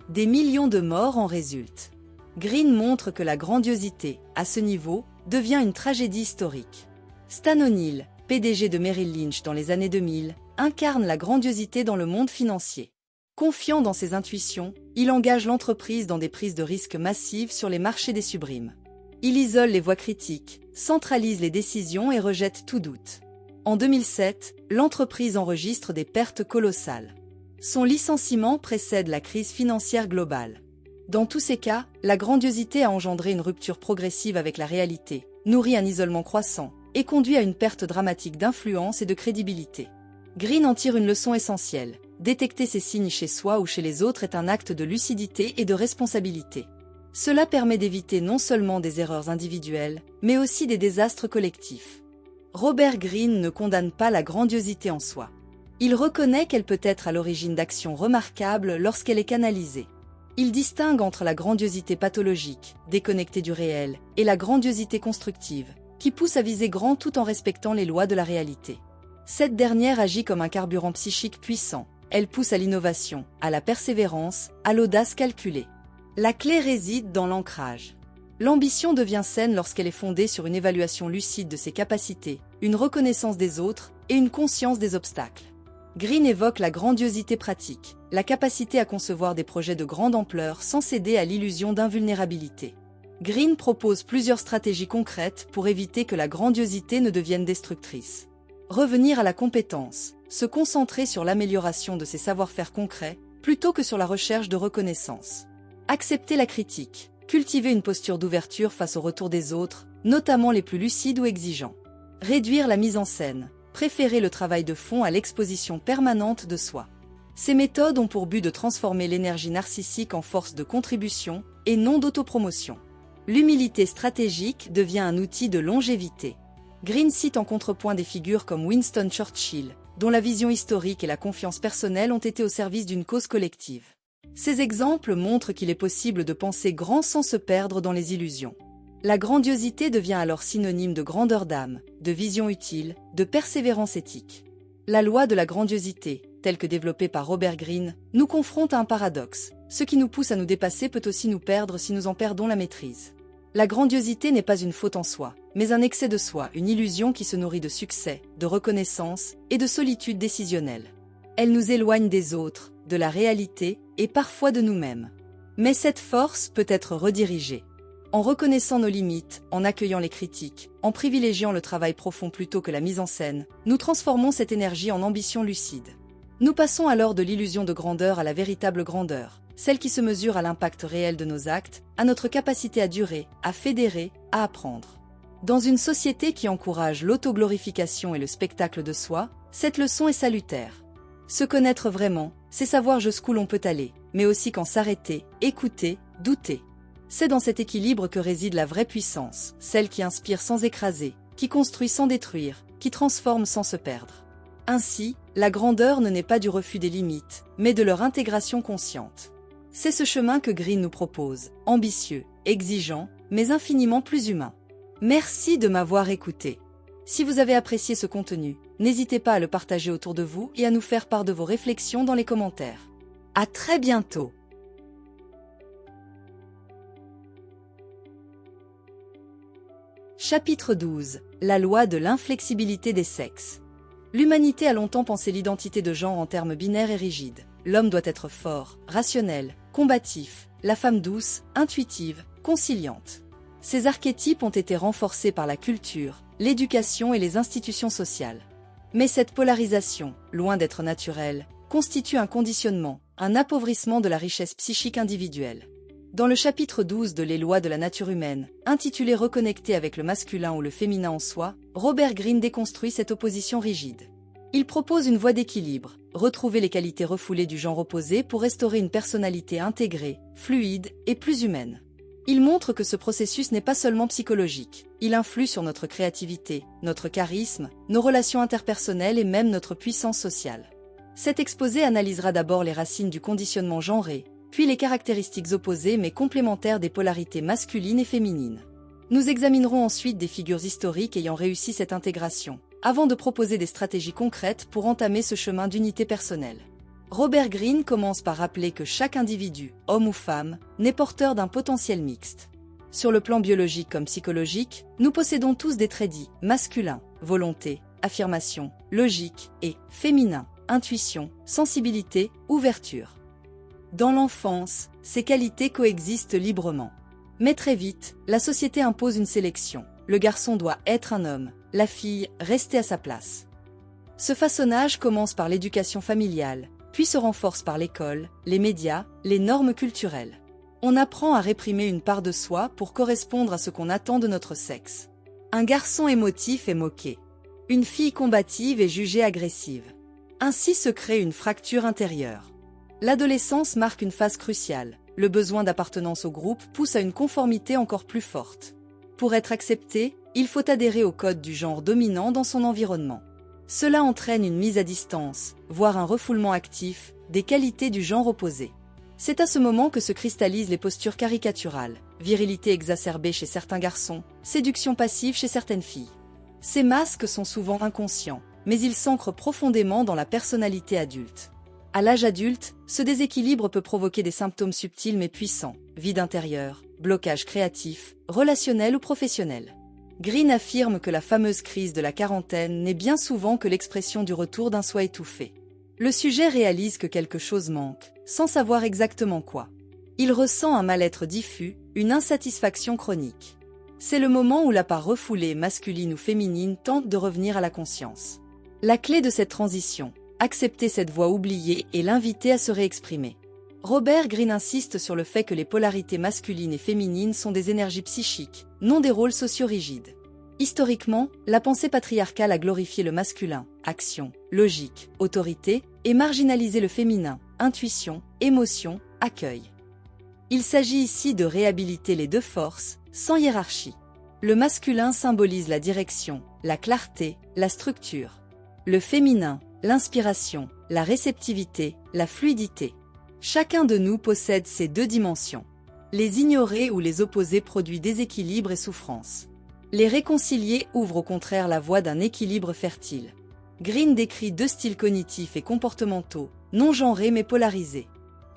Des millions de morts en résultent. Green montre que la grandiosité, à ce niveau, devient une tragédie historique. Stan O'Neill, PDG de Merrill Lynch dans les années 2000, incarne la grandiosité dans le monde financier. Confiant dans ses intuitions, il engage l'entreprise dans des prises de risques massives sur les marchés des subrimes. Il isole les voix critiques, centralise les décisions et rejette tout doute. En 2007, l'entreprise enregistre des pertes colossales. Son licenciement précède la crise financière globale. Dans tous ces cas, la grandiosité a engendré une rupture progressive avec la réalité, nourri un isolement croissant, et conduit à une perte dramatique d'influence et de crédibilité. Green en tire une leçon essentielle. Détecter ces signes chez soi ou chez les autres est un acte de lucidité et de responsabilité. Cela permet d'éviter non seulement des erreurs individuelles, mais aussi des désastres collectifs. Robert Greene ne condamne pas la grandiosité en soi. Il reconnaît qu'elle peut être à l'origine d'actions remarquables lorsqu'elle est canalisée. Il distingue entre la grandiosité pathologique, déconnectée du réel, et la grandiosité constructive, qui pousse à viser grand tout en respectant les lois de la réalité. Cette dernière agit comme un carburant psychique puissant. Elle pousse à l'innovation, à la persévérance, à l'audace calculée. La clé réside dans l'ancrage. L'ambition devient saine lorsqu'elle est fondée sur une évaluation lucide de ses capacités, une reconnaissance des autres et une conscience des obstacles. Green évoque la grandiosité pratique, la capacité à concevoir des projets de grande ampleur sans céder à l'illusion d'invulnérabilité. Green propose plusieurs stratégies concrètes pour éviter que la grandiosité ne devienne destructrice. Revenir à la compétence, se concentrer sur l'amélioration de ses savoir-faire concrets, plutôt que sur la recherche de reconnaissance. Accepter la critique, cultiver une posture d'ouverture face au retour des autres, notamment les plus lucides ou exigeants. Réduire la mise en scène, préférer le travail de fond à l'exposition permanente de soi. Ces méthodes ont pour but de transformer l'énergie narcissique en force de contribution et non d'autopromotion. L'humilité stratégique devient un outil de longévité. Green cite en contrepoint des figures comme Winston Churchill, dont la vision historique et la confiance personnelle ont été au service d'une cause collective. Ces exemples montrent qu'il est possible de penser grand sans se perdre dans les illusions. La grandiosité devient alors synonyme de grandeur d'âme, de vision utile, de persévérance éthique. La loi de la grandiosité, telle que développée par Robert Greene, nous confronte à un paradoxe. Ce qui nous pousse à nous dépasser peut aussi nous perdre si nous en perdons la maîtrise. La grandiosité n'est pas une faute en soi, mais un excès de soi, une illusion qui se nourrit de succès, de reconnaissance et de solitude décisionnelle. Elle nous éloigne des autres, de la réalité et parfois de nous-mêmes. Mais cette force peut être redirigée. En reconnaissant nos limites, en accueillant les critiques, en privilégiant le travail profond plutôt que la mise en scène, nous transformons cette énergie en ambition lucide. Nous passons alors de l'illusion de grandeur à la véritable grandeur, celle qui se mesure à l'impact réel de nos actes, à notre capacité à durer, à fédérer, à apprendre. Dans une société qui encourage l'autoglorification et le spectacle de soi, cette leçon est salutaire. Se connaître vraiment, c'est savoir jusqu'où l'on peut aller, mais aussi quand s'arrêter, écouter, douter. C'est dans cet équilibre que réside la vraie puissance, celle qui inspire sans écraser, qui construit sans détruire, qui transforme sans se perdre. Ainsi, la grandeur ne naît pas du refus des limites, mais de leur intégration consciente. C'est ce chemin que Green nous propose, ambitieux, exigeant, mais infiniment plus humain. Merci de m'avoir écouté. Si vous avez apprécié ce contenu, n'hésitez pas à le partager autour de vous et à nous faire part de vos réflexions dans les commentaires. À très bientôt! Chapitre 12. La loi de l'inflexibilité des sexes. L'humanité a longtemps pensé l'identité de genre en termes binaires et rigides. L'homme doit être fort, rationnel, combatif, la femme douce, intuitive, conciliante. Ces archétypes ont été renforcés par la culture, l'éducation et les institutions sociales. Mais cette polarisation, loin d'être naturelle, constitue un conditionnement, un appauvrissement de la richesse psychique individuelle. Dans le chapitre 12 de Les lois de la nature humaine, intitulé Reconnecter avec le masculin ou le féminin en soi, Robert Greene déconstruit cette opposition rigide. Il propose une voie d'équilibre, retrouver les qualités refoulées du genre opposé pour restaurer une personnalité intégrée, fluide et plus humaine. Il montre que ce processus n'est pas seulement psychologique, il influe sur notre créativité, notre charisme, nos relations interpersonnelles et même notre puissance sociale. Cet exposé analysera d'abord les racines du conditionnement genré, puis les caractéristiques opposées mais complémentaires des polarités masculines et féminines. Nous examinerons ensuite des figures historiques ayant réussi cette intégration, avant de proposer des stratégies concrètes pour entamer ce chemin d'unité personnelle. Robert Greene commence par rappeler que chaque individu, homme ou femme, n'est porteur d'un potentiel mixte. Sur le plan biologique comme psychologique, nous possédons tous des traits dits masculins, volonté, affirmation, logique, et féminin, intuition, sensibilité, ouverture. Dans l'enfance, ces qualités coexistent librement. Mais très vite, la société impose une sélection. Le garçon doit être un homme, la fille rester à sa place. Ce façonnage commence par l'éducation familiale, puis se renforce par l'école, les médias, les normes culturelles. On apprend à réprimer une part de soi pour correspondre à ce qu'on attend de notre sexe. Un garçon émotif est moqué. Une fille combative est jugée agressive. Ainsi se crée une fracture intérieure. L'adolescence marque une phase cruciale. Le besoin d'appartenance au groupe pousse à une conformité encore plus forte. Pour être accepté, il faut adhérer au code du genre dominant dans son environnement. Cela entraîne une mise à distance, voire un refoulement actif, des qualités du genre opposé. C'est à ce moment que se cristallisent les postures caricaturales, virilité exacerbée chez certains garçons, séduction passive chez certaines filles. Ces masques sont souvent inconscients, mais ils s'ancrent profondément dans la personnalité adulte. À l'âge adulte, ce déséquilibre peut provoquer des symptômes subtils mais puissants, vide intérieur, blocage créatif, relationnel ou professionnel. Green affirme que la fameuse crise de la quarantaine n'est bien souvent que l'expression du retour d'un soi étouffé. Le sujet réalise que quelque chose manque, sans savoir exactement quoi. Il ressent un mal-être diffus, une insatisfaction chronique. C'est le moment où la part refoulée, masculine ou féminine, tente de revenir à la conscience. La clé de cette transition, accepter cette voix oubliée et l'inviter à se réexprimer. Robert Greene insiste sur le fait que les polarités masculines et féminines sont des énergies psychiques, non des rôles sociaux rigides. Historiquement, la pensée patriarcale a glorifié le masculin, action, logique, autorité, et marginalisé le féminin, intuition, émotion, accueil. Il s'agit ici de réhabiliter les deux forces, sans hiérarchie. Le masculin symbolise la direction, la clarté, la structure. Le féminin, l'inspiration, la réceptivité, la fluidité. Chacun de nous possède ces deux dimensions. Les ignorer ou les opposer produit déséquilibre et souffrance. Les réconcilier ouvre au contraire la voie d'un équilibre fertile. Greene décrit deux styles cognitifs et comportementaux, non genrés mais polarisés.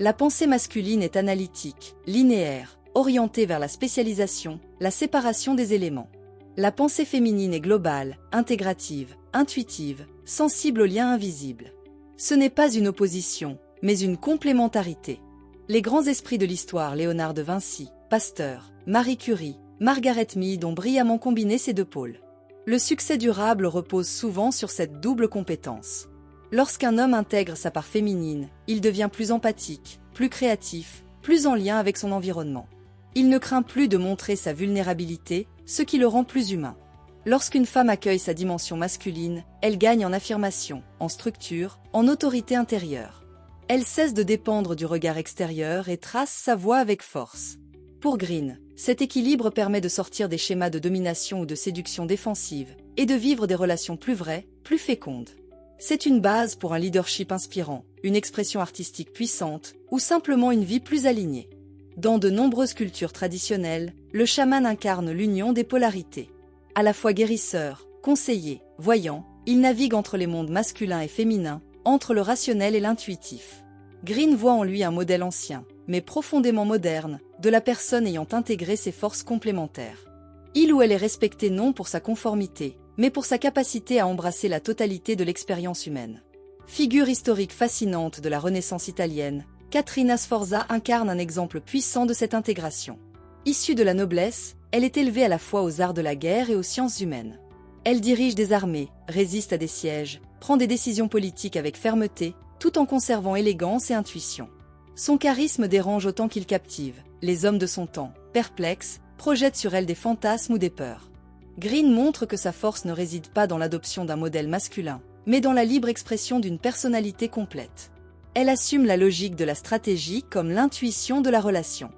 La pensée masculine est analytique, linéaire, orientée vers la spécialisation, la séparation des éléments. La pensée féminine est globale, intégrative, intuitive, sensible aux liens invisibles. Ce n'est pas une opposition, mais une complémentarité. Les grands esprits de l'histoire, Léonard de Vinci, Pasteur, Marie Curie, Margaret Mead ont brillamment combiné ces deux pôles. Le succès durable repose souvent sur cette double compétence. Lorsqu'un homme intègre sa part féminine, il devient plus empathique, plus créatif, plus en lien avec son environnement. Il ne craint plus de montrer sa vulnérabilité, ce qui le rend plus humain. Lorsqu'une femme accueille sa dimension masculine, elle gagne en affirmation, en structure, en autorité intérieure. Elle cesse de dépendre du regard extérieur et trace sa voie avec force. Pour Greene, cet équilibre permet de sortir des schémas de domination ou de séduction défensive et de vivre des relations plus vraies, plus fécondes. C'est une base pour un leadership inspirant, une expression artistique puissante ou simplement une vie plus alignée. Dans de nombreuses cultures traditionnelles, le chaman incarne l'union des polarités. À la fois guérisseur, conseiller, voyant, il navigue entre les mondes masculins et féminins, entre le rationnel et l'intuitif. Greene voit en lui un modèle ancien, mais profondément moderne, de la personne ayant intégré ses forces complémentaires. Il ou elle est respecté non pour sa conformité, mais pour sa capacité à embrasser la totalité de l'expérience humaine. Figure historique fascinante de la Renaissance italienne, Caterina Sforza incarne un exemple puissant de cette intégration. Issue de la noblesse, elle est élevée à la fois aux arts de la guerre et aux sciences humaines. Elle dirige des armées, résiste à des sièges, prend des décisions politiques avec fermeté, tout en conservant élégance et intuition. Son charisme dérange autant qu'il captive. Les hommes de son temps, perplexes, projettent sur elle des fantasmes ou des peurs. Greene montre que sa force ne réside pas dans l'adoption d'un modèle masculin, mais dans la libre expression d'une personnalité complète. Elle assume la logique de la stratégie comme l'intuition de la relation.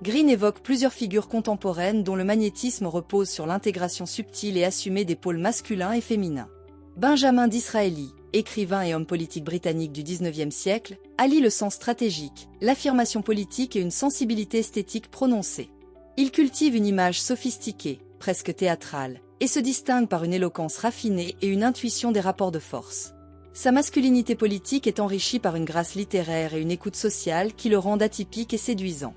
Greene évoque plusieurs figures contemporaines dont le magnétisme repose sur l'intégration subtile et assumée des pôles masculins et féminins. Benjamin Disraeli, écrivain et homme politique britannique du XIXe siècle, allie le sens stratégique, l'affirmation politique et une sensibilité esthétique prononcée. Il cultive une image sophistiquée, presque théâtrale, et se distingue par une éloquence raffinée et une intuition des rapports de force. Sa masculinité politique est enrichie par une grâce littéraire et une écoute sociale qui le rendent atypique et séduisant.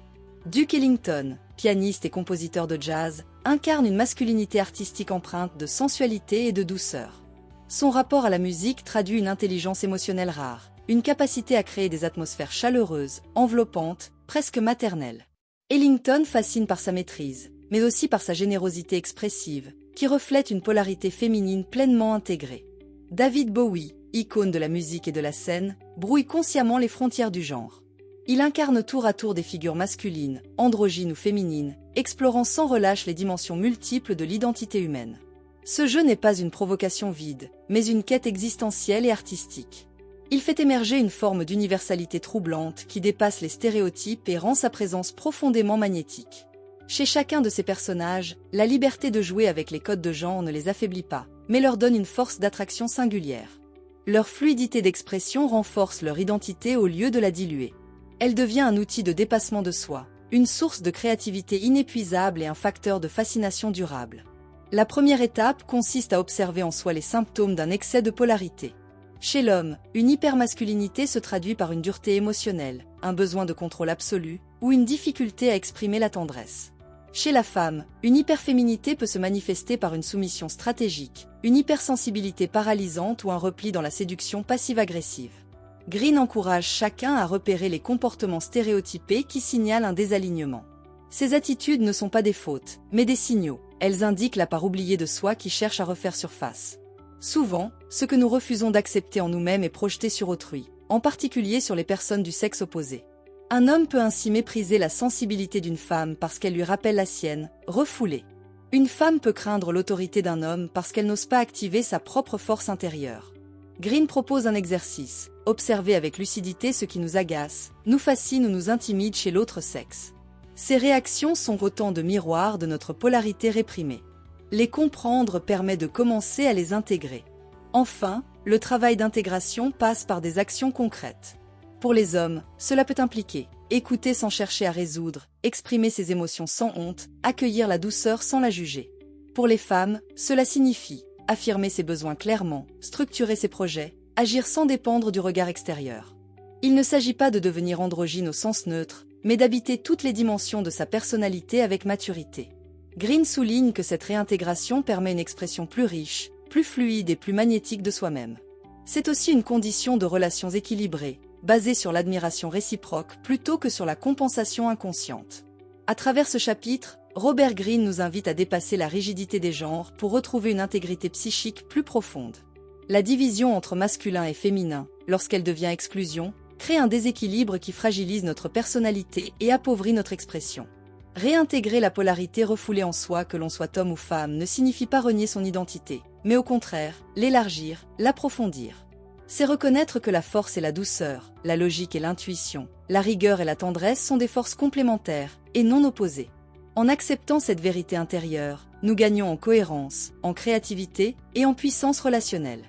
Duke Ellington, pianiste et compositeur de jazz, incarne une masculinité artistique empreinte de sensualité et de douceur. Son rapport à la musique traduit une intelligence émotionnelle rare, une capacité à créer des atmosphères chaleureuses, enveloppantes, presque maternelles. Ellington fascine par sa maîtrise, mais aussi par sa générosité expressive, qui reflète une polarité féminine pleinement intégrée. David Bowie, icône de la musique et de la scène, brouille consciemment les frontières du genre. Il incarne tour à tour des figures masculines, androgynes ou féminines, explorant sans relâche les dimensions multiples de l'identité humaine. Ce jeu n'est pas une provocation vide, mais une quête existentielle et artistique. Il fait émerger une forme d'universalité troublante qui dépasse les stéréotypes et rend sa présence profondément magnétique. Chez chacun de ces personnages, la liberté de jouer avec les codes de genre ne les affaiblit pas, mais leur donne une force d'attraction singulière. Leur fluidité d'expression renforce leur identité au lieu de la diluer. Elle devient un outil de dépassement de soi, une source de créativité inépuisable et un facteur de fascination durable. La première étape consiste à observer en soi les symptômes d'un excès de polarité. Chez l'homme, une hypermasculinité se traduit par une dureté émotionnelle, un besoin de contrôle absolu, ou une difficulté à exprimer la tendresse. Chez la femme, une hyperféminité peut se manifester par une soumission stratégique, une hypersensibilité paralysante ou un repli dans la séduction passive-agressive. Green encourage chacun à repérer les comportements stéréotypés qui signalent un désalignement. Ces attitudes ne sont pas des fautes, mais des signaux. Elles indiquent la part oubliée de soi qui cherche à refaire surface. Souvent, ce que nous refusons d'accepter en nous-mêmes est projeté sur autrui, en particulier sur les personnes du sexe opposé. Un homme peut ainsi mépriser la sensibilité d'une femme parce qu'elle lui rappelle la sienne, refoulée. Une femme peut craindre l'autorité d'un homme parce qu'elle n'ose pas activer sa propre force intérieure. Green propose un exercice, observer avec lucidité ce qui nous agace, nous fascine ou nous intimide chez l'autre sexe. Ces réactions sont autant de miroirs de notre polarité réprimée. Les comprendre permet de commencer à les intégrer. Enfin, le travail d'intégration passe par des actions concrètes. Pour les hommes, cela peut impliquer écouter sans chercher à résoudre, exprimer ses émotions sans honte, accueillir la douceur sans la juger. Pour les femmes, cela signifie affirmer ses besoins clairement, structurer ses projets, agir sans dépendre du regard extérieur. Il ne s'agit pas de devenir androgyne au sens neutre, mais d'habiter toutes les dimensions de sa personnalité avec maturité. Green souligne que cette réintégration permet une expression plus riche, plus fluide et plus magnétique de soi-même. C'est aussi une condition de relations équilibrées, basées sur l'admiration réciproque plutôt que sur la compensation inconsciente. À travers ce chapitre, Robert Greene nous invite à dépasser la rigidité des genres pour retrouver une intégrité psychique plus profonde. La division entre masculin et féminin, lorsqu'elle devient exclusion, crée un déséquilibre qui fragilise notre personnalité et appauvrit notre expression. Réintégrer la polarité refoulée en soi, que l'on soit homme ou femme, ne signifie pas renier son identité, mais au contraire, l'élargir, l'approfondir. C'est reconnaître que la force et la douceur, la logique et l'intuition, la rigueur et la tendresse sont des forces complémentaires et non opposées. En acceptant cette vérité intérieure, nous gagnons en cohérence, en créativité et en puissance relationnelle.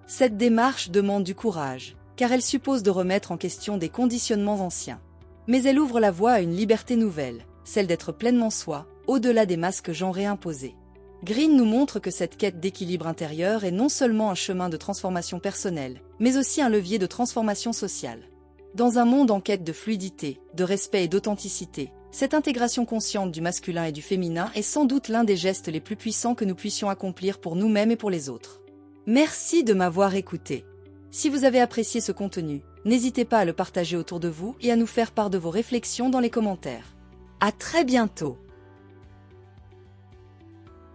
Cette démarche demande du courage, car elle suppose de remettre en question des conditionnements anciens. Mais elle ouvre la voie à une liberté nouvelle, celle d'être pleinement soi, au-delà des masques genrés imposés. Green nous montre que cette quête d'équilibre intérieur est non seulement un chemin de transformation personnelle, mais aussi un levier de transformation sociale. Dans un monde en quête de fluidité, de respect et d'authenticité, cette intégration consciente du masculin et du féminin est sans doute l'un des gestes les plus puissants que nous puissions accomplir pour nous-mêmes et pour les autres. Merci de m'avoir écouté. Si vous avez apprécié ce contenu, n'hésitez pas à le partager autour de vous et à nous faire part de vos réflexions dans les commentaires. À très bientôt.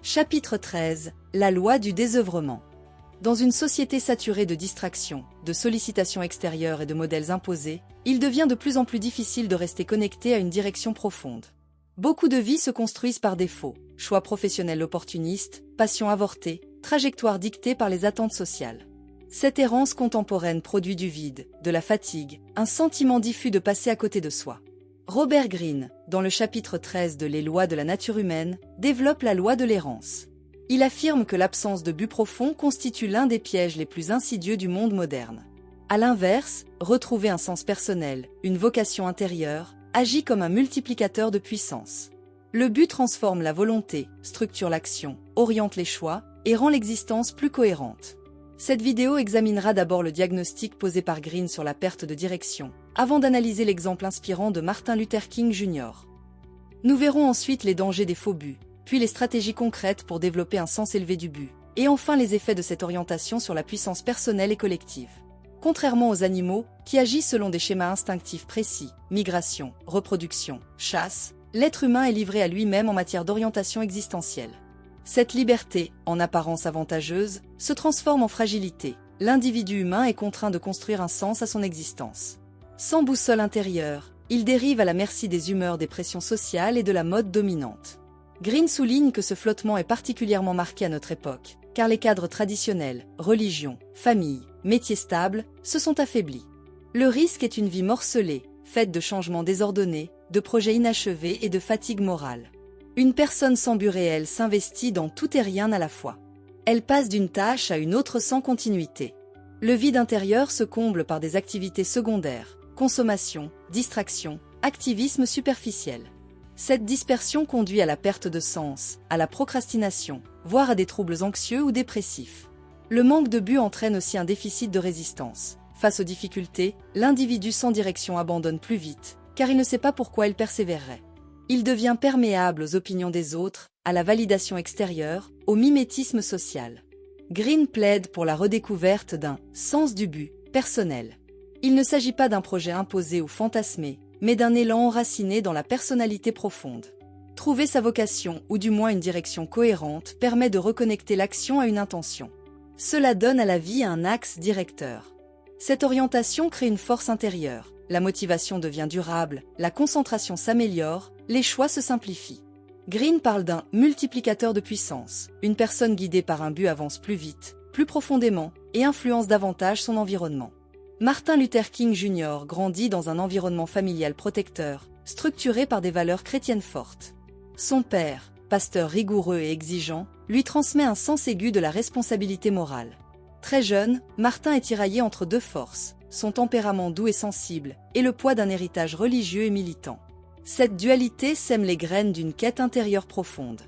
Chapitre 13. La loi du désœuvrement. Dans une société saturée de distractions, de sollicitations extérieures et de modèles imposés, il devient de plus en plus difficile de rester connecté à une direction profonde. Beaucoup de vies se construisent par défaut, choix professionnels opportunistes, passions avortées, trajectoires dictées par les attentes sociales. Cette errance contemporaine produit du vide, de la fatigue, un sentiment diffus de passer à côté de soi. Robert Greene, dans le chapitre 13 de Les lois de la nature humaine, développe la loi de l'errance. Il affirme que l'absence de but profond constitue l'un des pièges les plus insidieux du monde moderne. À l'inverse, retrouver un sens personnel, une vocation intérieure, agit comme un multiplicateur de puissance. Le but transforme la volonté, structure l'action, oriente les choix et rend l'existence plus cohérente. Cette vidéo examinera d'abord le diagnostic posé par Greene sur la perte de direction, avant d'analyser l'exemple inspirant de Martin Luther King Jr. Nous verrons ensuite les dangers des faux buts, puis les stratégies concrètes pour développer un sens élevé du but, et enfin les effets de cette orientation sur la puissance personnelle et collective. Contrairement aux animaux, qui agissent selon des schémas instinctifs précis, migration, reproduction, chasse, l'être humain est livré à lui-même en matière d'orientation existentielle. Cette liberté, en apparence avantageuse, se transforme en fragilité. L'individu humain est contraint de construire un sens à son existence. Sans boussole intérieure, il dérive à la merci des humeurs, des pressions sociales et de la mode dominante. Greene souligne que ce flottement est particulièrement marqué à notre époque, car les cadres traditionnels, religion, famille, métiers stables, se sont affaiblis. Le risque est une vie morcelée, faite de changements désordonnés, de projets inachevés et de fatigue morale. Une personne sans but réel s'investit dans tout et rien à la fois. Elle passe d'une tâche à une autre sans continuité. Le vide intérieur se comble par des activités secondaires, consommation, distraction, activisme superficiel. Cette dispersion conduit à la perte de sens, à la procrastination, voire à des troubles anxieux ou dépressifs. Le manque de but entraîne aussi un déficit de résistance. Face aux difficultés, l'individu sans direction abandonne plus vite, car il ne sait pas pourquoi il persévérerait. Il devient perméable aux opinions des autres, à la validation extérieure, au mimétisme social. Green plaide pour la redécouverte d'un « sens du but » personnel. Il ne s'agit pas d'un projet imposé ou fantasmé, mais d'un élan enraciné dans la personnalité profonde. Trouver sa vocation, ou du moins une direction cohérente, permet de reconnecter l'action à une intention. Cela donne à la vie un axe directeur. Cette orientation crée une force intérieure, la motivation devient durable, la concentration s'améliore, les choix se simplifient. Green parle d'un « multiplicateur de puissance ». Une personne guidée par un but avance plus vite, plus profondément, et influence davantage son environnement. Martin Luther King Jr. grandit dans un environnement familial protecteur, structuré par des valeurs chrétiennes fortes. Son père, pasteur rigoureux et exigeant, lui transmet un sens aigu de la responsabilité morale. Très jeune, Martin est tiraillé entre deux forces, son tempérament doux et sensible, et le poids d'un héritage religieux et militant. Cette dualité sème les graines d'une quête intérieure profonde.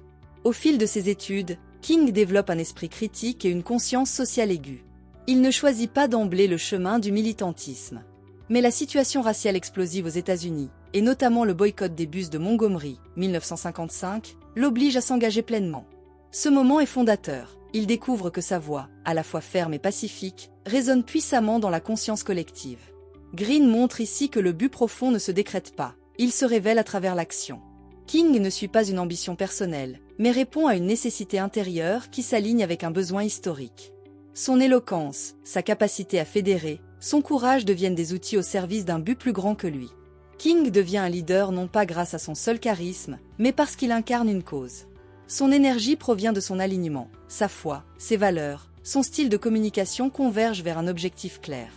Au fil de ses études, King développe un esprit critique et une conscience sociale aiguë. Il ne choisit pas d'emblée le chemin du militantisme. Mais la situation raciale explosive aux États-Unis, et notamment le boycott des bus de Montgomery, 1955, l'oblige à s'engager pleinement. Ce moment est fondateur. Il découvre que sa voix, à la fois ferme et pacifique, résonne puissamment dans la conscience collective. Green montre ici que le but profond ne se décrète pas, il se révèle à travers l'action. King ne suit pas une ambition personnelle, mais répond à une nécessité intérieure qui s'aligne avec un besoin historique. Son éloquence, sa capacité à fédérer, son courage deviennent des outils au service d'un but plus grand que lui. King devient un leader non pas grâce à son seul charisme, mais parce qu'il incarne une cause. Son énergie provient de son alignement, sa foi, ses valeurs, son style de communication convergent vers un objectif clair.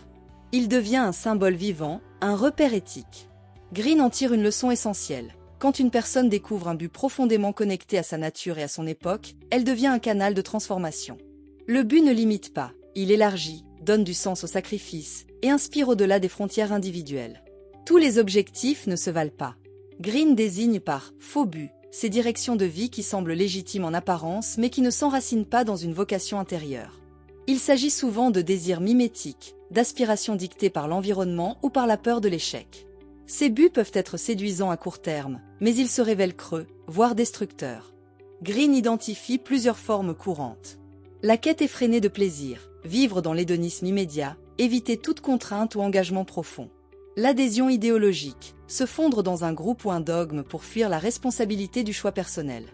Il devient un symbole vivant, un repère éthique. Green en tire une leçon essentielle. Quand une personne découvre un but profondément connecté à sa nature et à son époque, elle devient un canal de transformation. Le but ne limite pas, il élargit, donne du sens au sacrifice et inspire au-delà des frontières individuelles. Tous les objectifs ne se valent pas. Green désigne par « faux but » ces directions de vie qui semblent légitimes en apparence mais qui ne s'enracinent pas dans une vocation intérieure. Il s'agit souvent de désirs mimétiques, d'aspirations dictées par l'environnement ou par la peur de l'échec. Ces buts peuvent être séduisants à court terme, mais ils se révèlent creux, voire destructeurs. Green identifie plusieurs formes courantes. La quête effrénée de plaisir, vivre dans l'hédonisme immédiat, éviter toute contrainte ou engagement profond. L'adhésion idéologique, se fondre dans un groupe ou un dogme pour fuir la responsabilité du choix personnel.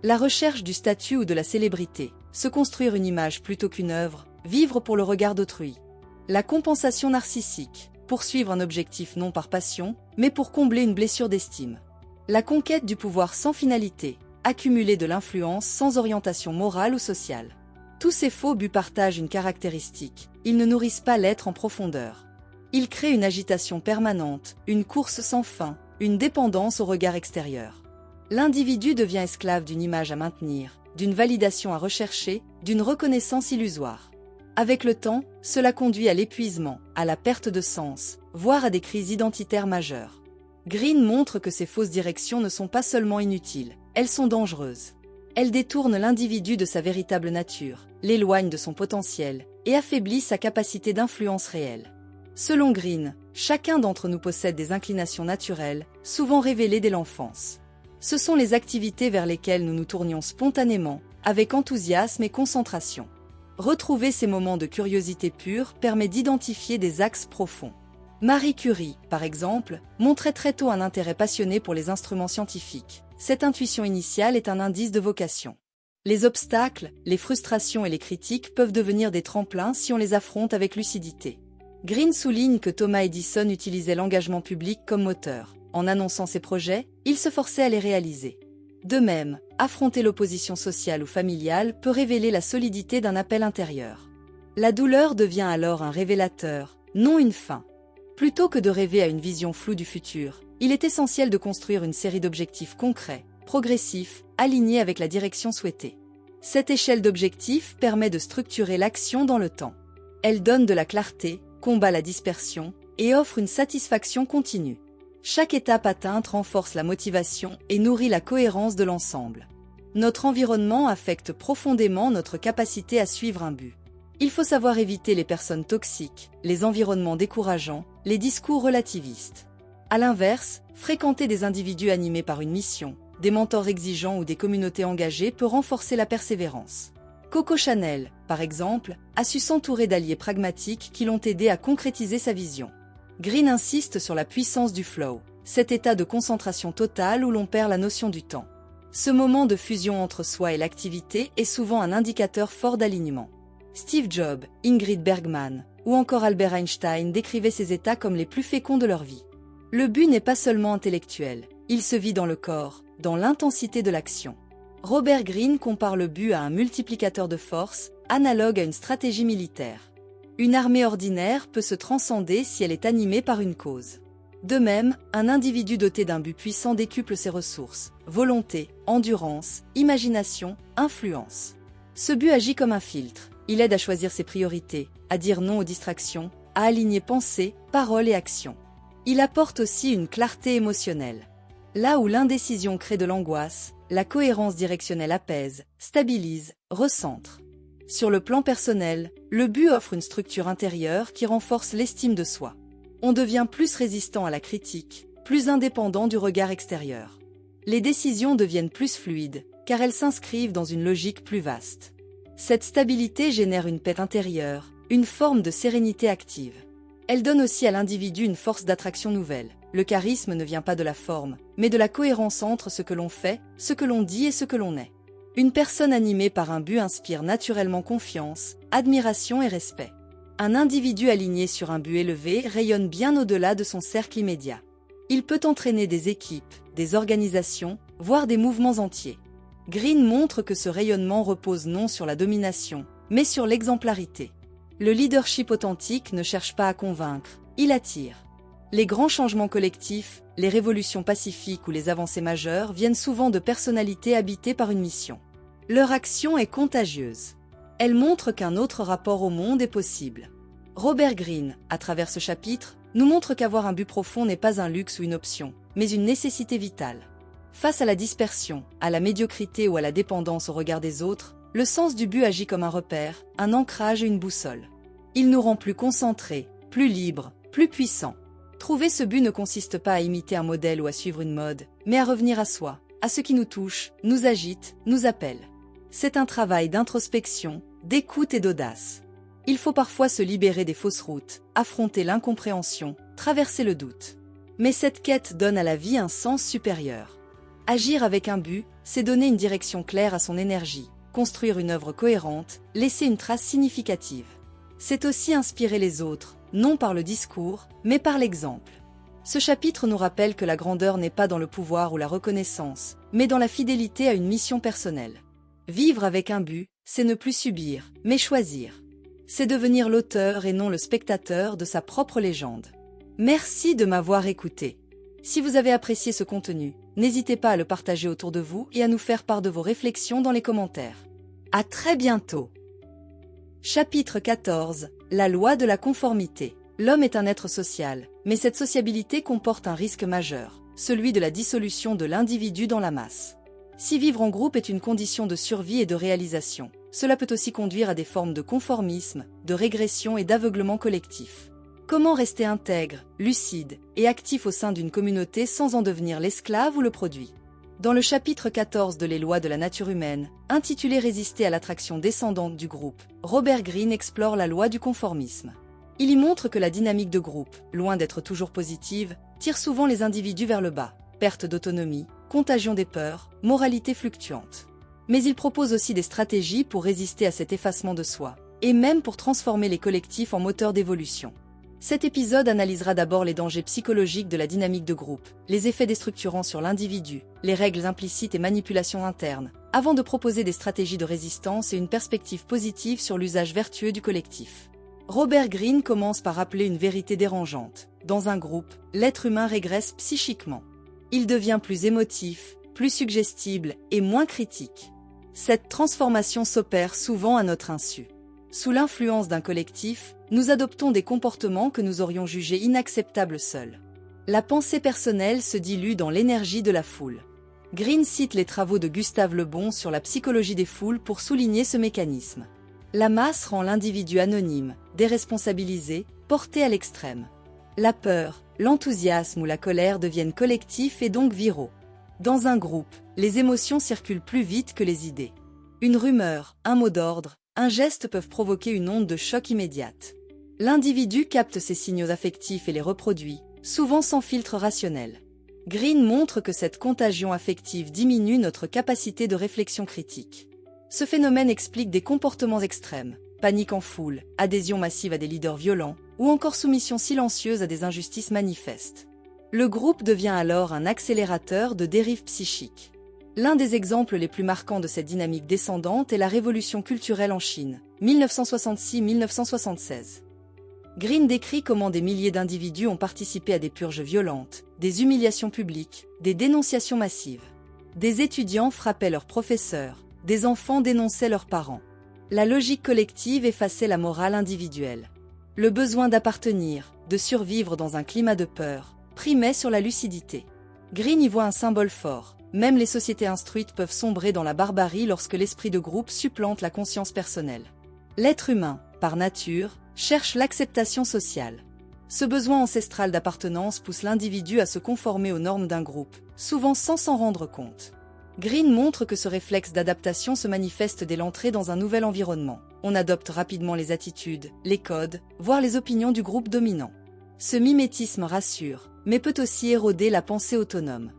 La recherche du statut ou de la célébrité, se construire une image plutôt qu'une œuvre, vivre pour le regard d'autrui. La compensation narcissique, poursuivre un objectif non par passion, mais pour combler une blessure d'estime. La conquête du pouvoir sans finalité, accumuler de l'influence sans orientation morale ou sociale. Tous ces faux buts partagent une caractéristique, ils ne nourrissent pas l'être en profondeur. Ils créent une agitation permanente, une course sans fin, une dépendance au regard extérieur. L'individu devient esclave d'une image à maintenir, d'une validation à rechercher, d'une reconnaissance illusoire. Avec le temps, cela conduit à l'épuisement, à la perte de sens, voire à des crises identitaires majeures. Green montre que ces fausses directions ne sont pas seulement inutiles, elles sont dangereuses. Elles détournent l'individu de sa véritable nature, l'éloignent de son potentiel et affaiblissent sa capacité d'influence réelle. Selon Green, chacun d'entre nous possède des inclinations naturelles, souvent révélées dès l'enfance. Ce sont les activités vers lesquelles nous nous tournions spontanément, avec enthousiasme et concentration. Retrouver ces moments de curiosité pure permet d'identifier des axes profonds. Marie Curie, par exemple, montrait très tôt un intérêt passionné pour les instruments scientifiques. Cette intuition initiale est un indice de vocation. Les obstacles, les frustrations et les critiques peuvent devenir des tremplins si on les affronte avec lucidité. Green souligne que Thomas Edison utilisait l'engagement public comme moteur. En annonçant ses projets, il se forçait à les réaliser. De même, affronter l'opposition sociale ou familiale peut révéler la solidité d'un appel intérieur. La douleur devient alors un révélateur, non une fin. Plutôt que de rêver à une vision floue du futur, il est essentiel de construire une série d'objectifs concrets, progressifs, alignés avec la direction souhaitée. Cette échelle d'objectifs permet de structurer l'action dans le temps. Elle donne de la clarté, combat la dispersion et offre une satisfaction continue. Chaque étape atteinte renforce la motivation et nourrit la cohérence de l'ensemble. Notre environnement affecte profondément notre capacité à suivre un but. Il faut savoir éviter les personnes toxiques, les environnements décourageants, les discours relativistes. À l'inverse, fréquenter des individus animés par une mission, des mentors exigeants ou des communautés engagées peut renforcer la persévérance. Coco Chanel, par exemple, a su s'entourer d'alliés pragmatiques qui l'ont aidé à concrétiser sa vision. Green insiste sur la puissance du flow, cet état de concentration totale où l'on perd la notion du temps. Ce moment de fusion entre soi et l'activité est souvent un indicateur fort d'alignement. Steve Jobs, Ingrid Bergman ou encore Albert Einstein décrivaient ces états comme les plus féconds de leur vie. Le but n'est pas seulement intellectuel, il se vit dans le corps, dans l'intensité de l'action. Robert Greene compare le but à un multiplicateur de force, analogue à une stratégie militaire. Une armée ordinaire peut se transcender si elle est animée par une cause. De même, un individu doté d'un but puissant décuple ses ressources, volonté, endurance, imagination, influence. Ce but agit comme un filtre, il aide à choisir ses priorités, à dire non aux distractions, à aligner pensée, parole et action. Il apporte aussi une clarté émotionnelle. Là où l'indécision crée de l'angoisse, la cohérence directionnelle apaise, stabilise, recentre. Sur le plan personnel, le but offre une structure intérieure qui renforce l'estime de soi. On devient plus résistant à la critique, plus indépendant du regard extérieur. Les décisions deviennent plus fluides, car elles s'inscrivent dans une logique plus vaste. Cette stabilité génère une paix intérieure, une forme de sérénité active. Elle donne aussi à l'individu une force d'attraction nouvelle. Le charisme ne vient pas de la forme, mais de la cohérence entre ce que l'on fait, ce que l'on dit et ce que l'on est. Une personne animée par un but inspire naturellement confiance, admiration et respect. Un individu aligné sur un but élevé rayonne bien au-delà de son cercle immédiat. Il peut entraîner des équipes, des organisations, voire des mouvements entiers. Green montre que ce rayonnement repose non sur la domination, mais sur l'exemplarité. Le leadership authentique ne cherche pas à convaincre, il attire. Les grands changements collectifs, les révolutions pacifiques ou les avancées majeures viennent souvent de personnalités habitées par une mission. Leur action est contagieuse. Elle montre qu'un autre rapport au monde est possible. Robert Greene, à travers ce chapitre, nous montre qu'avoir un but profond n'est pas un luxe ou une option, mais une nécessité vitale. Face à la dispersion, à la médiocrité ou à la dépendance au regard des autres, le sens du but agit comme un repère, un ancrage et une boussole. Il nous rend plus concentrés, plus libres, plus puissants. Trouver ce but ne consiste pas à imiter un modèle ou à suivre une mode, mais à revenir à soi, à ce qui nous touche, nous agite, nous appelle. C'est un travail d'introspection, d'écoute et d'audace. Il faut parfois se libérer des fausses routes, affronter l'incompréhension, traverser le doute. Mais cette quête donne à la vie un sens supérieur. Agir avec un but, c'est donner une direction claire à son énergie, construire une œuvre cohérente, laisser une trace significative. C'est aussi inspirer les autres, non par le discours, mais par l'exemple. Ce chapitre nous rappelle que la grandeur n'est pas dans le pouvoir ou la reconnaissance, mais dans la fidélité à une mission personnelle. Vivre avec un but, c'est ne plus subir, mais choisir. C'est devenir l'auteur et non le spectateur de sa propre légende. Merci de m'avoir écouté. Si vous avez apprécié ce contenu, n'hésitez pas à le partager autour de vous et à nous faire part de vos réflexions dans les commentaires. À très bientôt. Chapitre 14. La loi de la conformité. L'homme est un être social, mais cette sociabilité comporte un risque majeur, celui de la dissolution de l'individu dans la masse. Si vivre en groupe est une condition de survie et de réalisation, cela peut aussi conduire à des formes de conformisme, de régression et d'aveuglement collectif. Comment rester intègre, lucide et actif au sein d'une communauté sans en devenir l'esclave ou le produit? Dans le chapitre 14 de Les lois de la nature humaine, intitulé Résister à l'attraction descendante du groupe, Robert Greene explore la loi du conformisme. Il y montre que la dynamique de groupe, loin d'être toujours positive, tire souvent les individus vers le bas, perte d'autonomie, contagion des peurs, moralité fluctuante. Mais il propose aussi des stratégies pour résister à cet effacement de soi, et même pour transformer les collectifs en moteurs d'évolution. Cet épisode analysera d'abord les dangers psychologiques de la dynamique de groupe, les effets déstructurants sur l'individu, les règles implicites et manipulations internes, avant de proposer des stratégies de résistance et une perspective positive sur l'usage vertueux du collectif. Robert Greene commence par rappeler une vérité dérangeante. Dans un groupe, l'être humain régresse psychiquement. Il devient plus émotif, plus suggestible et moins critique. Cette transformation s'opère souvent à notre insu. Sous l'influence d'un collectif, nous adoptons des comportements que nous aurions jugés inacceptables seuls. La pensée personnelle se dilue dans l'énergie de la foule. Green cite les travaux de Gustave Le Bon sur la psychologie des foules pour souligner ce mécanisme. La masse rend l'individu anonyme, déresponsabilisé, porté à l'extrême. La peur, l'enthousiasme ou la colère deviennent collectifs et donc viraux. Dans un groupe, les émotions circulent plus vite que les idées. Une rumeur, un mot d'ordre, un geste peuvent provoquer une onde de choc immédiate. L'individu capte ces signaux affectifs et les reproduit, souvent sans filtre rationnel. Green montre que cette contagion affective diminue notre capacité de réflexion critique. Ce phénomène explique des comportements extrêmes, panique en foule, adhésion massive à des leaders violents, ou encore soumission silencieuse à des injustices manifestes. Le groupe devient alors un accélérateur de dérives psychiques. L'un des exemples les plus marquants de cette dynamique descendante est la révolution culturelle en Chine, 1966-1976. Green décrit comment des milliers d'individus ont participé à des purges violentes, des humiliations publiques, des dénonciations massives. Des étudiants frappaient leurs professeurs, des enfants dénonçaient leurs parents. La logique collective effaçait la morale individuelle. Le besoin d'appartenir, de survivre dans un climat de peur, primait sur la lucidité. Green y voit un symbole fort. Même les sociétés instruites peuvent sombrer dans la barbarie lorsque l'esprit de groupe supplante la conscience personnelle. L'être humain, par nature, cherche l'acceptation sociale. Ce besoin ancestral d'appartenance pousse l'individu à se conformer aux normes d'un groupe, souvent sans s'en rendre compte. Green montre que ce réflexe d'adaptation se manifeste dès l'entrée dans un nouvel environnement. On adopte rapidement les attitudes, les codes, voire les opinions du groupe dominant. Ce mimétisme rassure, mais peut aussi éroder la pensée autonome.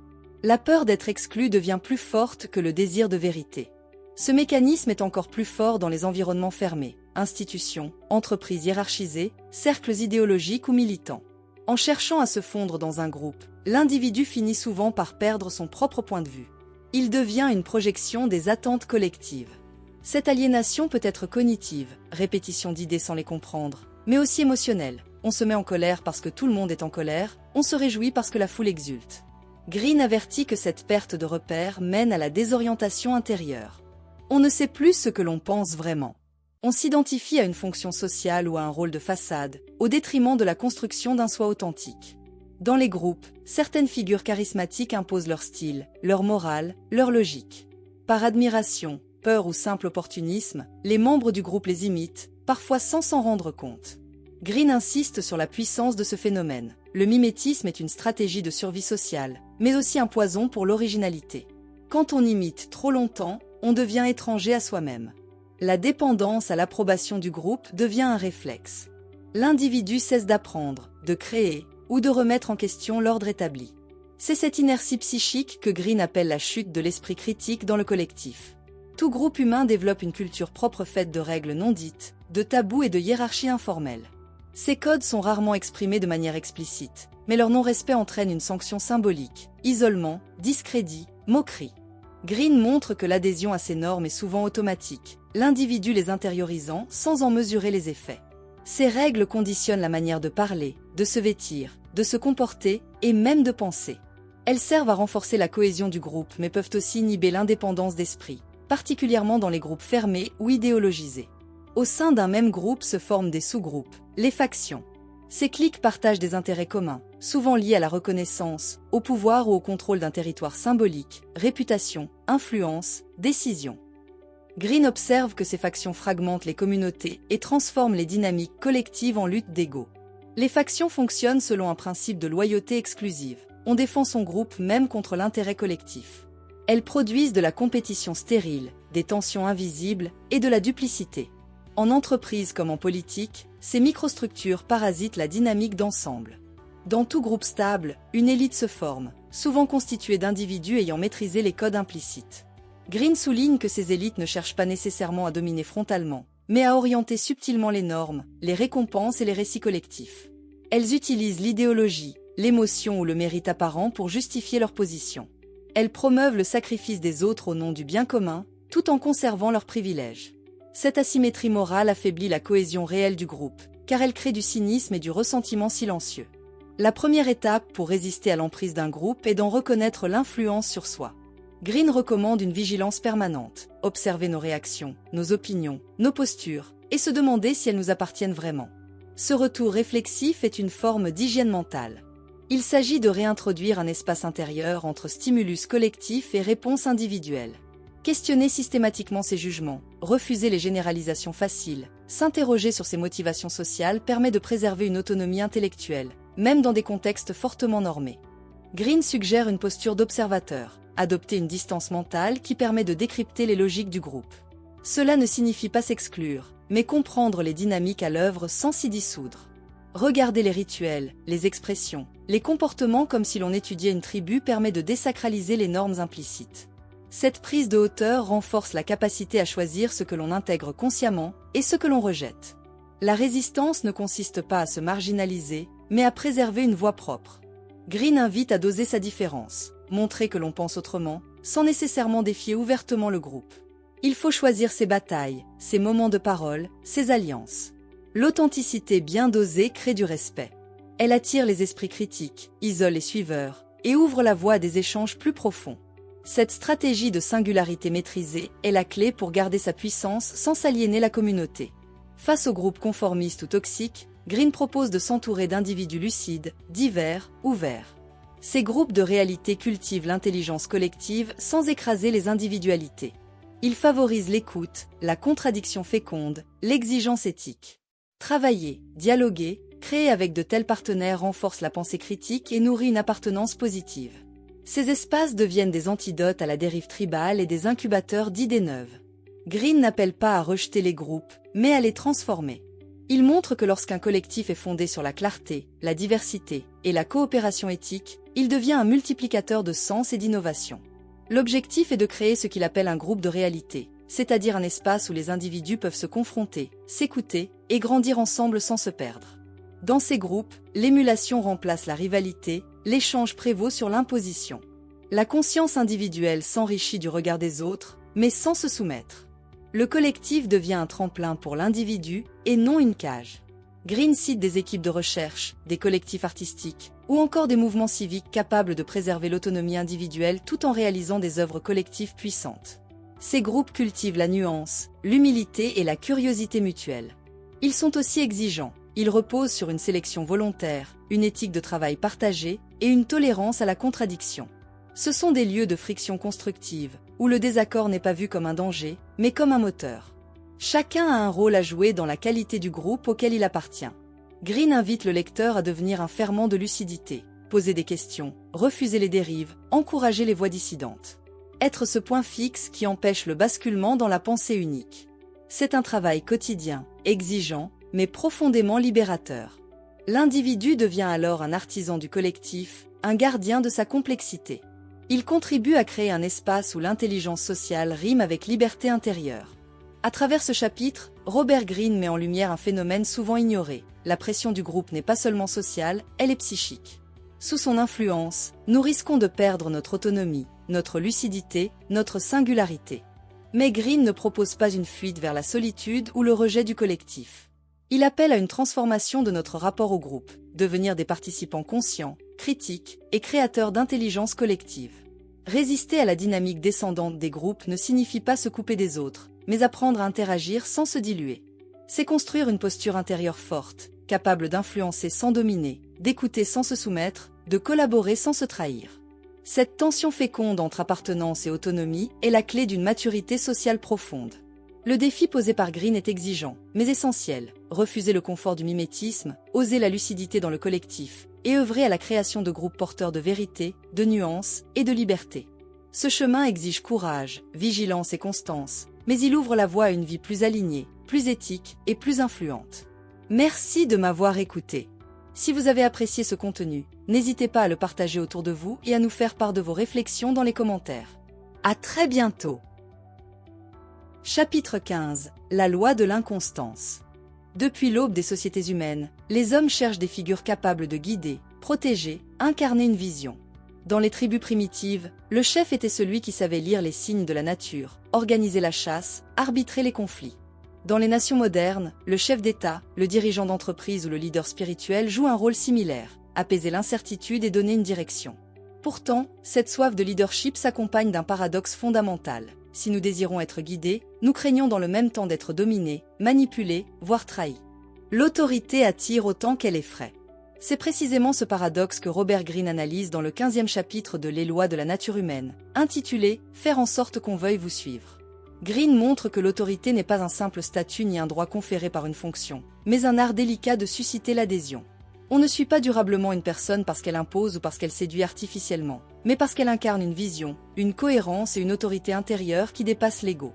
La peur d'être exclu devient plus forte que le désir de vérité. Ce mécanisme est encore plus fort dans les environnements fermés, institutions, entreprises hiérarchisées, cercles idéologiques ou militants. En cherchant à se fondre dans un groupe, l'individu finit souvent par perdre son propre point de vue. Il devient une projection des attentes collectives. Cette aliénation peut être cognitive, répétition d'idées sans les comprendre, mais aussi émotionnelle. On se met en colère parce que tout le monde est en colère, on se réjouit parce que la foule exulte. Green avertit que cette perte de repère mène à la désorientation intérieure. On ne sait plus ce que l'on pense vraiment. On s'identifie à une fonction sociale ou à un rôle de façade, au détriment de la construction d'un soi authentique. Dans les groupes, certaines figures charismatiques imposent leur style, leur morale, leur logique. Par admiration, peur ou simple opportunisme, les membres du groupe les imitent, parfois sans s'en rendre compte. Green insiste sur la puissance de ce phénomène. Le mimétisme est une stratégie de survie sociale, mais aussi un poison pour l'originalité. Quand on imite trop longtemps, on devient étranger à soi-même. La dépendance à l'approbation du groupe devient un réflexe. L'individu cesse d'apprendre, de créer ou de remettre en question l'ordre établi. C'est cette inertie psychique que Green appelle la chute de l'esprit critique dans le collectif. Tout groupe humain développe une culture propre faite de règles non dites, de tabous et de hiérarchies informelles. Ces codes sont rarement exprimés de manière explicite, mais leur non-respect entraîne une sanction symbolique, isolement, discrédit, moquerie. Green montre que l'adhésion à ces normes est souvent automatique, l'individu les intériorisant sans en mesurer les effets. Ces règles conditionnent la manière de parler, de se vêtir, de se comporter et même de penser. Elles servent à renforcer la cohésion du groupe mais peuvent aussi inhiber l'indépendance d'esprit, particulièrement dans les groupes fermés ou idéologisés. Au sein d'un même groupe se forment des sous-groupes, les factions. Ces cliques partagent des intérêts communs, souvent liés à la reconnaissance, au pouvoir ou au contrôle d'un territoire symbolique, réputation, influence, décision. Green observe que ces factions fragmentent les communautés et transforment les dynamiques collectives en lutte d'ego. Les factions fonctionnent selon un principe de loyauté exclusive. On défend son groupe même contre l'intérêt collectif. Elles produisent de la compétition stérile, des tensions invisibles et de la duplicité. En entreprise comme en politique, ces microstructures parasitent la dynamique d'ensemble. Dans tout groupe stable, une élite se forme, souvent constituée d'individus ayant maîtrisé les codes implicites. Green souligne que ces élites ne cherchent pas nécessairement à dominer frontalement, mais à orienter subtilement les normes, les récompenses et les récits collectifs. Elles utilisent l'idéologie, l'émotion ou le mérite apparent pour justifier leur position. Elles promeuvent le sacrifice des autres au nom du bien commun, tout en conservant leurs privilèges. Cette asymétrie morale affaiblit la cohésion réelle du groupe, car elle crée du cynisme et du ressentiment silencieux. La première étape pour résister à l'emprise d'un groupe est d'en reconnaître l'influence sur soi. Green recommande une vigilance permanente, observer nos réactions, nos opinions, nos postures, et se demander si elles nous appartiennent vraiment. Ce retour réflexif est une forme d'hygiène mentale. Il s'agit de réintroduire un espace intérieur entre stimulus collectif et réponse individuelle. Questionner systématiquement ses jugements, refuser les généralisations faciles, s'interroger sur ses motivations sociales permet de préserver une autonomie intellectuelle, même dans des contextes fortement normés. Green suggère une posture d'observateur, adopter une distance mentale qui permet de décrypter les logiques du groupe. Cela ne signifie pas s'exclure, mais comprendre les dynamiques à l'œuvre sans s'y dissoudre. Regarder les rituels, les expressions, les comportements comme si l'on étudiait une tribu permet de désacraliser les normes implicites. Cette prise de hauteur renforce la capacité à choisir ce que l'on intègre consciemment et ce que l'on rejette. La résistance ne consiste pas à se marginaliser, mais à préserver une voix propre. Green invite à doser sa différence, montrer que l'on pense autrement, sans nécessairement défier ouvertement le groupe. Il faut choisir ses batailles, ses moments de parole, ses alliances. L'authenticité bien dosée crée du respect. Elle attire les esprits critiques, isole les suiveurs, et ouvre la voie à des échanges plus profonds. Cette stratégie de singularité maîtrisée est la clé pour garder sa puissance sans s'aliéner la communauté. Face aux groupes conformistes ou toxiques, Green propose de s'entourer d'individus lucides, divers, ouverts. Ces groupes de réalité cultivent l'intelligence collective sans écraser les individualités. Ils favorisent l'écoute, la contradiction féconde, l'exigence éthique. Travailler, dialoguer, créer avec de tels partenaires renforce la pensée critique et nourrit une appartenance positive. Ces espaces deviennent des antidotes à la dérive tribale et des incubateurs d'idées neuves. Green n'appelle pas à rejeter les groupes, mais à les transformer. Il montre que lorsqu'un collectif est fondé sur la clarté, la diversité et la coopération éthique, il devient un multiplicateur de sens et d'innovation. L'objectif est de créer ce qu'il appelle un groupe de réalité, c'est-à-dire un espace où les individus peuvent se confronter, s'écouter et grandir ensemble sans se perdre. Dans ces groupes, l'émulation remplace la rivalité, l'échange prévaut sur l'imposition. La conscience individuelle s'enrichit du regard des autres, mais sans se soumettre. Le collectif devient un tremplin pour l'individu et non une cage. Green cite des équipes de recherche, des collectifs artistiques, ou encore des mouvements civiques capables de préserver l'autonomie individuelle tout en réalisant des œuvres collectives puissantes. Ces groupes cultivent la nuance, l'humilité et la curiosité mutuelle. Ils sont aussi exigeants. Ils reposent sur une sélection volontaire, une éthique de travail partagée et une tolérance à la contradiction. Ce sont des lieux de friction constructive, où le désaccord n'est pas vu comme un danger, mais comme un moteur. Chacun a un rôle à jouer dans la qualité du groupe auquel il appartient. Green invite le lecteur à devenir un ferment de lucidité, poser des questions, refuser les dérives, encourager les voix dissidentes. Être ce point fixe qui empêche le basculement dans la pensée unique. C'est un travail quotidien, exigeant, mais profondément libérateur. L'individu devient alors un artisan du collectif, un gardien de sa complexité. Il contribue à créer un espace où l'intelligence sociale rime avec liberté intérieure. À travers ce chapitre, Robert Greene met en lumière un phénomène souvent ignoré. La pression du groupe n'est pas seulement sociale, elle est psychique. Sous son influence, nous risquons de perdre notre autonomie, notre lucidité, notre singularité. Mais Greene ne propose pas une fuite vers la solitude ou le rejet du collectif. Il appelle à une transformation de notre rapport au groupe, devenir des participants conscients, critiques et créateurs d'intelligence collective. Résister à la dynamique descendante des groupes ne signifie pas se couper des autres, mais apprendre à interagir sans se diluer. C'est construire une posture intérieure forte, capable d'influencer sans dominer, d'écouter sans se soumettre, de collaborer sans se trahir. Cette tension féconde entre appartenance et autonomie est la clé d'une maturité sociale profonde. Le défi posé par Greene est exigeant, mais essentiel. Refuser le confort du mimétisme, oser la lucidité dans le collectif, et œuvrer à la création de groupes porteurs de vérité, de nuances et de liberté. Ce chemin exige courage, vigilance et constance, mais il ouvre la voie à une vie plus alignée, plus éthique et plus influente. Merci de m'avoir écouté. Si vous avez apprécié ce contenu, n'hésitez pas à le partager autour de vous et à nous faire part de vos réflexions dans les commentaires. À très bientôt! Chapitre 15. La loi de l'inconstance. Depuis l'aube des sociétés humaines, les hommes cherchent des figures capables de guider, protéger, incarner une vision. Dans les tribus primitives, le chef était celui qui savait lire les signes de la nature, organiser la chasse, arbitrer les conflits. Dans les nations modernes, le chef d'État, le dirigeant d'entreprise ou le leader spirituel joue un rôle similaire, apaiser l'incertitude et donner une direction. Pourtant, cette soif de leadership s'accompagne d'un paradoxe fondamental. Si nous désirons être guidés, nous craignons dans le même temps d'être dominés, manipulés, voire trahis. L'autorité attire autant qu'elle effraie. C'est précisément ce paradoxe que Robert Greene analyse dans le 15e chapitre de Les lois de la nature humaine, intitulé « Faire en sorte qu'on veuille vous suivre ». Greene montre que l'autorité n'est pas un simple statut ni un droit conféré par une fonction, mais un art délicat de susciter l'adhésion. On ne suit pas durablement une personne parce qu'elle impose ou parce qu'elle séduit artificiellement, mais parce qu'elle incarne une vision, une cohérence et une autorité intérieure qui dépassent l'ego.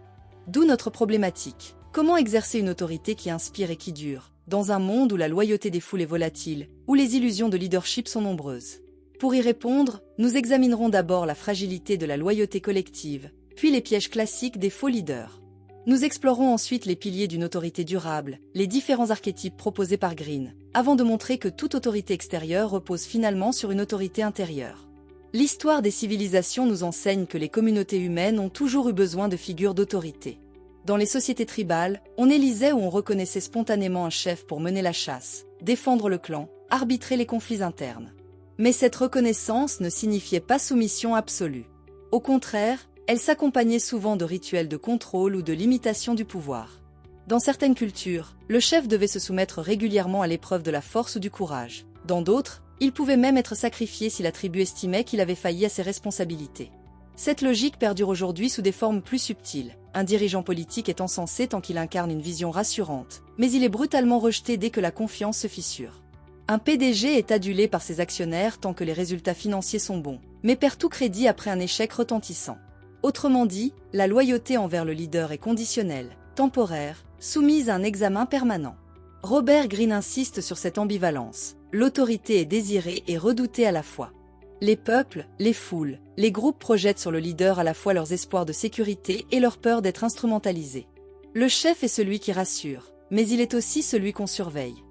D'où notre problématique. Comment exercer une autorité qui inspire et qui dure, dans un monde où la loyauté des foules est volatile, où les illusions de leadership sont nombreuses? Pour y répondre, nous examinerons d'abord la fragilité de la loyauté collective, puis les pièges classiques des faux leaders. Nous explorons ensuite les piliers d'une autorité durable, les différents archétypes proposés par Greene, avant de montrer que toute autorité extérieure repose finalement sur une autorité intérieure. L'histoire des civilisations nous enseigne que les communautés humaines ont toujours eu besoin de figures d'autorité. Dans les sociétés tribales, on élisait ou on reconnaissait spontanément un chef pour mener la chasse, défendre le clan, arbitrer les conflits internes. Mais cette reconnaissance ne signifiait pas soumission absolue. Au contraire, elle s'accompagnait souvent de rituels de contrôle ou de limitation du pouvoir. Dans certaines cultures, le chef devait se soumettre régulièrement à l'épreuve de la force ou du courage. Dans d'autres, il pouvait même être sacrifié si la tribu estimait qu'il avait failli à ses responsabilités. Cette logique perdure aujourd'hui sous des formes plus subtiles. Un dirigeant politique est encensé tant qu'il incarne une vision rassurante, mais il est brutalement rejeté dès que la confiance se fissure. Un PDG est adulé par ses actionnaires tant que les résultats financiers sont bons, mais perd tout crédit après un échec retentissant. Autrement dit, la loyauté envers le leader est conditionnelle, temporaire, soumise à un examen permanent. Robert Greene insiste sur cette ambivalence. L'autorité est désirée et redoutée à la fois. Les peuples, les foules, les groupes projettent sur le leader à la fois leurs espoirs de sécurité et leur peur d'être instrumentalisés. Le chef est celui qui rassure, mais il est aussi celui qu'on surveille.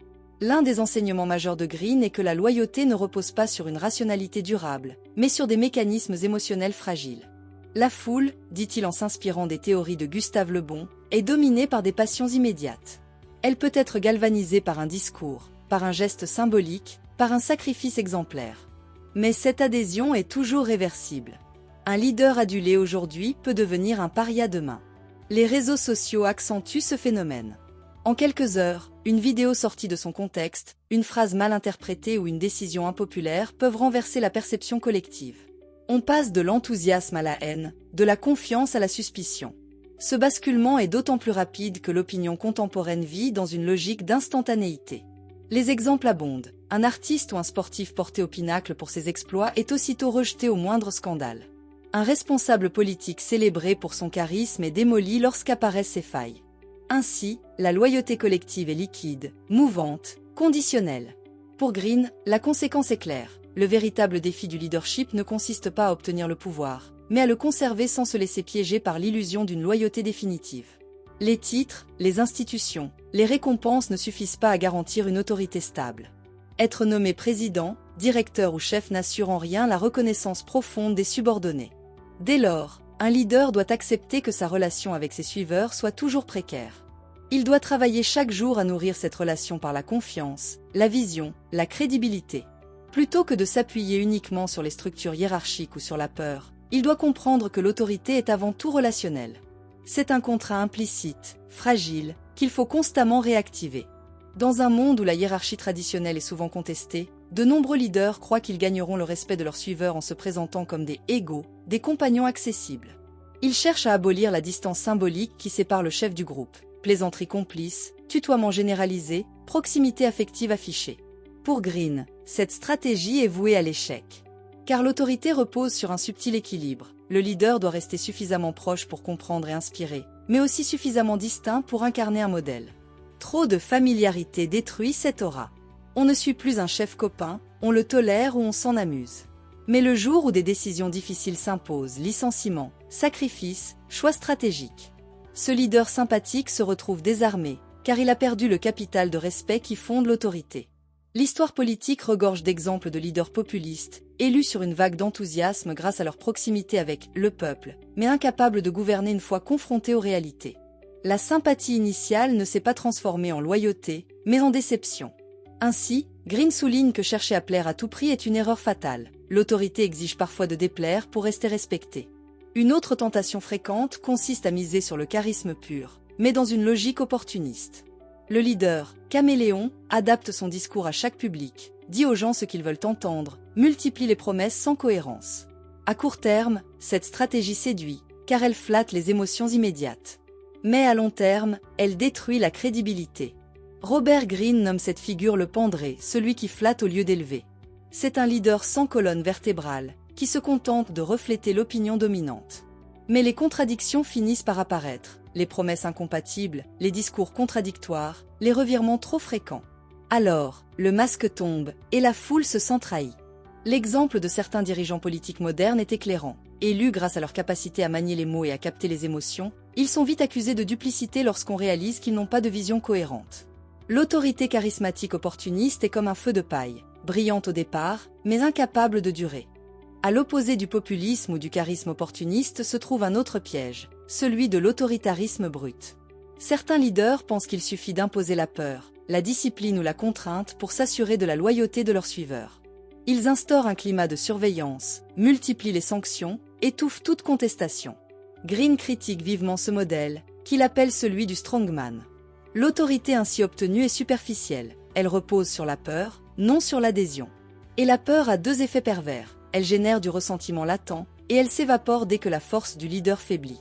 L'un des enseignements majeurs de Greene est que la loyauté ne repose pas sur une rationalité durable, mais sur des mécanismes émotionnels fragiles. La foule, dit-il en s'inspirant des théories de Gustave Le Bon, est dominée par des passions immédiates. Elle peut être galvanisée par un discours, par un geste symbolique, par un sacrifice exemplaire. Mais cette adhésion est toujours réversible. Un leader adulé aujourd'hui peut devenir un paria demain. Les réseaux sociaux accentuent ce phénomène. En quelques heures, une vidéo sortie de son contexte, une phrase mal interprétée ou une décision impopulaire peuvent renverser la perception collective. On passe de l'enthousiasme à la haine, de la confiance à la suspicion. Ce basculement est d'autant plus rapide que l'opinion contemporaine vit dans une logique d'instantanéité. Les exemples abondent. Un artiste ou un sportif porté au pinacle pour ses exploits est aussitôt rejeté au moindre scandale. Un responsable politique célébré pour son charisme est démoli lorsqu'apparaissent ses failles. Ainsi, la loyauté collective est liquide, mouvante, conditionnelle. Pour Greene, la conséquence est claire. Le véritable défi du leadership ne consiste pas à obtenir le pouvoir, mais à le conserver sans se laisser piéger par l'illusion d'une loyauté définitive. Les titres, les institutions, les récompenses ne suffisent pas à garantir une autorité stable. Être nommé président, directeur ou chef n'assure en rien la reconnaissance profonde des subordonnés. Dès lors, un leader doit accepter que sa relation avec ses suiveurs soit toujours précaire. Il doit travailler chaque jour à nourrir cette relation par la confiance, la vision, la crédibilité. Plutôt que de s'appuyer uniquement sur les structures hiérarchiques ou sur la peur, il doit comprendre que l'autorité est avant tout relationnelle. C'est un contrat implicite, fragile, qu'il faut constamment réactiver. Dans un monde où la hiérarchie traditionnelle est souvent contestée, de nombreux leaders croient qu'ils gagneront le respect de leurs suiveurs en se présentant comme des égaux, des compagnons accessibles. Ils cherchent à abolir la distance symbolique qui sépare le chef du groupe. Plaisanterie complice, tutoiement généralisé, proximité affective affichée. Pour Greene, cette stratégie est vouée à l'échec. Car l'autorité repose sur un subtil équilibre. Le leader doit rester suffisamment proche pour comprendre et inspirer, mais aussi suffisamment distinct pour incarner un modèle. Trop de familiarité détruit cette aura. On ne suit plus un chef copain, on le tolère ou on s'en amuse. Mais le jour où des décisions difficiles s'imposent, licenciement, sacrifice, choix stratégiques, ce leader sympathique se retrouve désarmé, car il a perdu le capital de respect qui fonde l'autorité. L'histoire politique regorge d'exemples de leaders populistes, élus sur une vague d'enthousiasme grâce à leur proximité avec le peuple, mais incapables de gouverner une fois confrontés aux réalités. La sympathie initiale ne s'est pas transformée en loyauté, mais en déception. Ainsi, Greene souligne que chercher à plaire à tout prix est une erreur fatale. l'autorité exige parfois de déplaire pour rester respectée. Une autre tentation fréquente consiste à miser sur le charisme pur, mais dans une logique opportuniste. Le leader, caméléon, adapte son discours à chaque public, dit aux gens ce qu'ils veulent entendre, multiplie les promesses sans cohérence. À court terme, cette stratégie séduit, car elle flatte les émotions immédiates. Mais à long terme, elle détruit la crédibilité. Robert Greene nomme cette figure le pendré, celui qui flatte au lieu d'élever. C'est un leader sans colonne vertébrale, qui se contente de refléter l'opinion dominante. Mais les contradictions finissent par apparaître, les promesses incompatibles, les discours contradictoires, les revirements trop fréquents. Alors, le masque tombe, et la foule se sent trahie. L'exemple de certains dirigeants politiques modernes est éclairant. Élus grâce à leur capacité à manier les mots et à capter les émotions, ils sont vite accusés de duplicité lorsqu'on réalise qu'ils n'ont pas de vision cohérente. L'autorité charismatique opportuniste est comme un feu de paille, brillante au départ, mais incapable de durer. À l'opposé du populisme ou du charisme opportuniste se trouve un autre piège, celui de l'autoritarisme brut. Certains leaders pensent qu'il suffit d'imposer la peur, la discipline ou la contrainte pour s'assurer de la loyauté de leurs suiveurs. Ils instaurent un climat de surveillance, multiplient les sanctions, étouffent toute contestation. Greene critique vivement ce modèle, qu'il appelle celui du strongman. L'autorité ainsi obtenue est superficielle, elle repose sur la peur, non sur l'adhésion. Et la peur a deux effets pervers, elle génère du ressentiment latent, et elle s'évapore dès que la force du leader faiblit.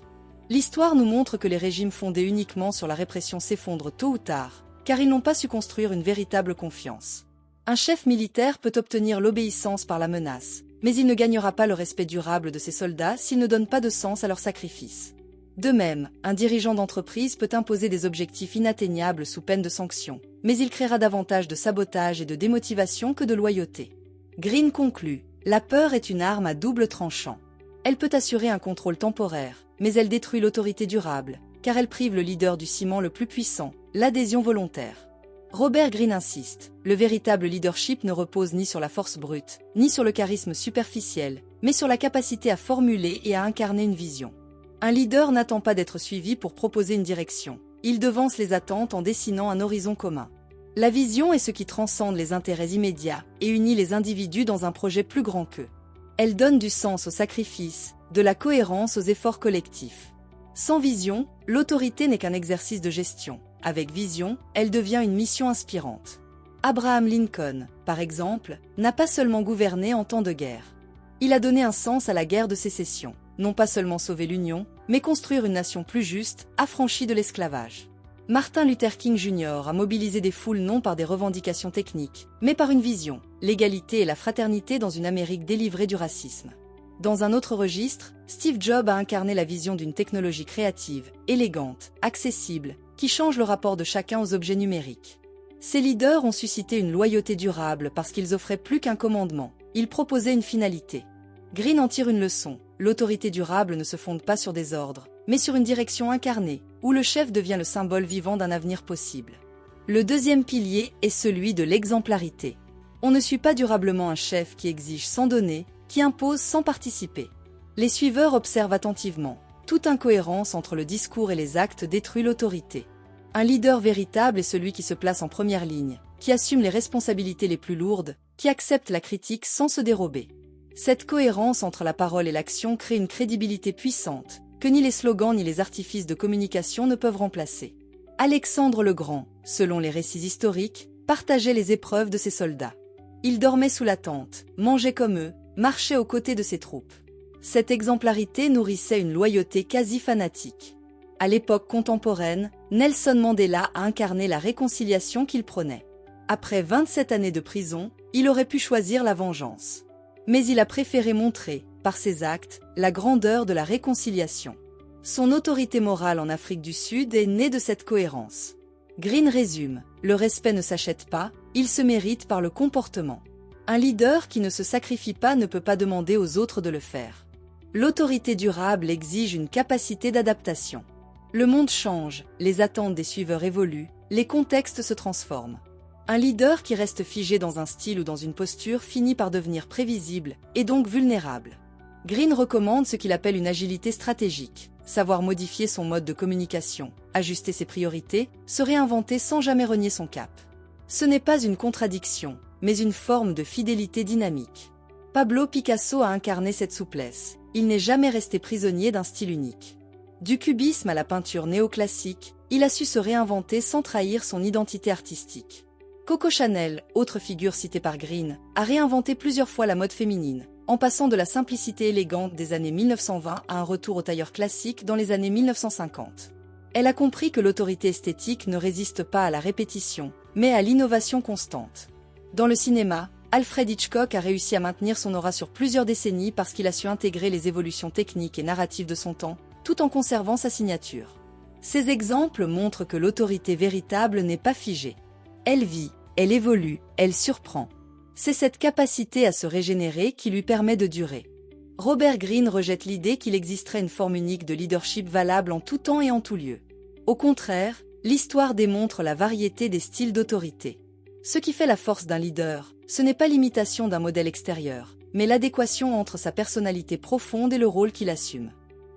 L'histoire nous montre que les régimes fondés uniquement sur la répression s'effondrent tôt ou tard, car ils n'ont pas su construire une véritable confiance. Un chef militaire peut obtenir l'obéissance par la menace, mais il ne gagnera pas le respect durable de ses soldats s'il ne donne pas de sens à leur sacrifice. De même, un dirigeant d'entreprise peut imposer des objectifs inatteignables sous peine de sanctions, mais il créera davantage de sabotage et de démotivation que de loyauté. Greene conclut, la peur est une arme à double tranchant. Elle peut assurer un contrôle temporaire, mais elle détruit l'autorité durable, car elle prive le leader du ciment le plus puissant, l'adhésion volontaire. Robert Greene insiste, le véritable leadership ne repose ni sur la force brute, ni sur le charisme superficiel, mais sur la capacité à formuler et à incarner une vision. Un leader n'attend pas d'être suivi pour proposer une direction, il devance les attentes en dessinant un horizon commun. La vision est ce qui transcende les intérêts immédiats et unit les individus dans un projet plus grand qu'eux. Elle donne du sens au sacrifice, de la cohérence aux efforts collectifs. Sans vision, l'autorité n'est qu'un exercice de gestion. Avec vision, elle devient une mission inspirante. Abraham Lincoln, par exemple, n'a pas seulement gouverné en temps de guerre. Il a donné un sens à la guerre de sécession, non pas seulement sauver l'Union, mais construire une nation plus juste, affranchie de l'esclavage. Martin Luther King Jr. a mobilisé des foules non par des revendications techniques, mais par une vision, l'égalité et la fraternité dans une Amérique délivrée du racisme. Dans un autre registre, Steve Jobs a incarné la vision d'une technologie créative, élégante, accessible, qui change le rapport de chacun aux objets numériques. Ces leaders ont suscité une loyauté durable parce qu'ils offraient plus qu'un commandement, ils proposaient une finalité. Greene en tire une leçon, l'autorité durable ne se fonde pas sur des ordres, mais sur une direction incarnée, où le chef devient le symbole vivant d'un avenir possible. Le deuxième pilier est celui de l'exemplarité. On ne suit pas durablement un chef qui exige sans donner, qui impose sans participer. Les suiveurs observent attentivement. Toute incohérence entre le discours et les actes détruit l'autorité. Un leader véritable est celui qui se place en première ligne, qui assume les responsabilités les plus lourdes, qui accepte la critique sans se dérober. Cette cohérence entre la parole et l'action crée une crédibilité puissante, que ni les slogans ni les artifices de communication ne peuvent remplacer. Alexandre le Grand, selon les récits historiques, partageait les épreuves de ses soldats. Il dormait sous la tente, mangeait comme eux, marchait aux côtés de ses troupes. Cette exemplarité nourrissait une loyauté quasi fanatique. À l'époque contemporaine, Nelson Mandela a incarné la réconciliation qu'il prônait. Après 27 années de prison, il aurait pu choisir la vengeance. Mais il a préféré montrer, par ses actes, la grandeur de la réconciliation. Son autorité morale en Afrique du Sud est née de cette cohérence. Greene résume, le respect ne s'achète pas, il se mérite par le comportement. Un leader qui ne se sacrifie pas ne peut pas demander aux autres de le faire. L'autorité durable exige une capacité d'adaptation. Le monde change, les attentes des suiveurs évoluent, les contextes se transforment. Un leader qui reste figé dans un style ou dans une posture finit par devenir prévisible et donc vulnérable. Greene recommande ce qu'il appelle une agilité stratégique, savoir modifier son mode de communication, ajuster ses priorités, se réinventer sans jamais renier son cap. Ce n'est pas une contradiction, mais une forme de fidélité dynamique. Pablo Picasso a incarné cette souplesse. Il n'est jamais resté prisonnier d'un style unique. Du cubisme à la peinture néoclassique, il a su se réinventer sans trahir son identité artistique. Coco Chanel, autre figure citée par Green, a réinventé plusieurs fois la mode féminine, en passant de la simplicité élégante des années 1920 à un retour au tailleur classique dans les années 1950. Elle a compris que l'autorité esthétique ne résiste pas à la répétition, mais à l'innovation constante. Dans le cinéma, Alfred Hitchcock a réussi à maintenir son aura sur plusieurs décennies parce qu'il a su intégrer les évolutions techniques et narratives de son temps, tout en conservant sa signature. Ces exemples montrent que l'autorité véritable n'est pas figée. Elle vit, elle évolue, elle surprend. C'est cette capacité à se régénérer qui lui permet de durer. Robert Greene rejette l'idée qu'il existerait une forme unique de leadership valable en tout temps et en tout lieu. Au contraire, l'histoire démontre la variété des styles d'autorité. Ce qui fait la force d'un leader, ce n'est pas l'imitation d'un modèle extérieur, mais l'adéquation entre sa personnalité profonde et le rôle qu'il assume.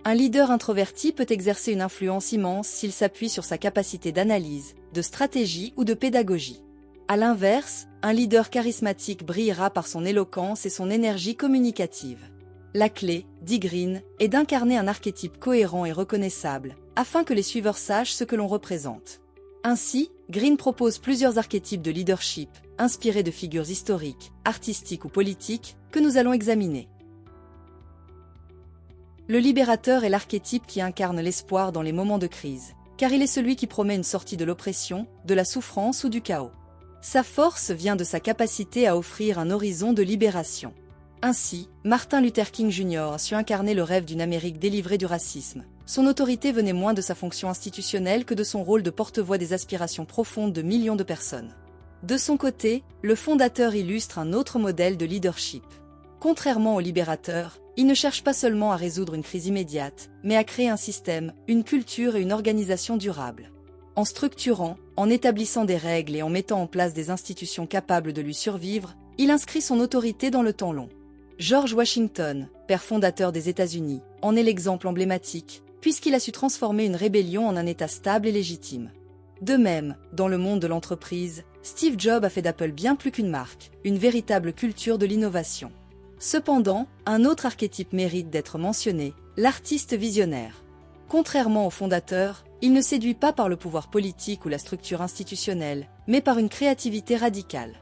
Un leader introverti peut exercer une influence immense s'il s'appuie sur sa capacité d'analyse, de stratégie ou de pédagogie. À l'inverse, un leader charismatique brillera par son éloquence et son énergie communicative. La clé, dit Greene, est d'incarner un archétype cohérent et reconnaissable, afin que les suiveurs sachent ce que l'on représente. Ainsi, Greene propose plusieurs archétypes de leadership, inspirés de figures historiques, artistiques ou politiques, que nous allons examiner. Le libérateur est l'archétype qui incarne l'espoir dans les moments de crise, car il est celui qui promet une sortie de l'oppression, de la souffrance ou du chaos. Sa force vient de sa capacité à offrir un horizon de libération. Ainsi, Martin Luther King Jr. a su incarner le rêve d'une Amérique délivrée du racisme. Son autorité venait moins de sa fonction institutionnelle que de son rôle de porte-voix des aspirations profondes de millions de personnes. De son côté, le fondateur illustre un autre modèle de leadership. Contrairement au libérateur, il ne cherche pas seulement à résoudre une crise immédiate, mais à créer un système, une culture et une organisation durable. En structurant, en établissant des règles et en mettant en place des institutions capables de lui survivre, il inscrit son autorité dans le temps long. George Washington, père fondateur des États-Unis, en est l'exemple emblématique, puisqu'il a su transformer une rébellion en un État stable et légitime. De même, dans le monde de l'entreprise, Steve Jobs a fait d'Apple bien plus qu'une marque, une véritable culture de l'innovation. Cependant, un autre archétype mérite d'être mentionné, l'artiste visionnaire. Contrairement au fondateur, il ne séduit pas par le pouvoir politique ou la structure institutionnelle, mais par une créativité radicale.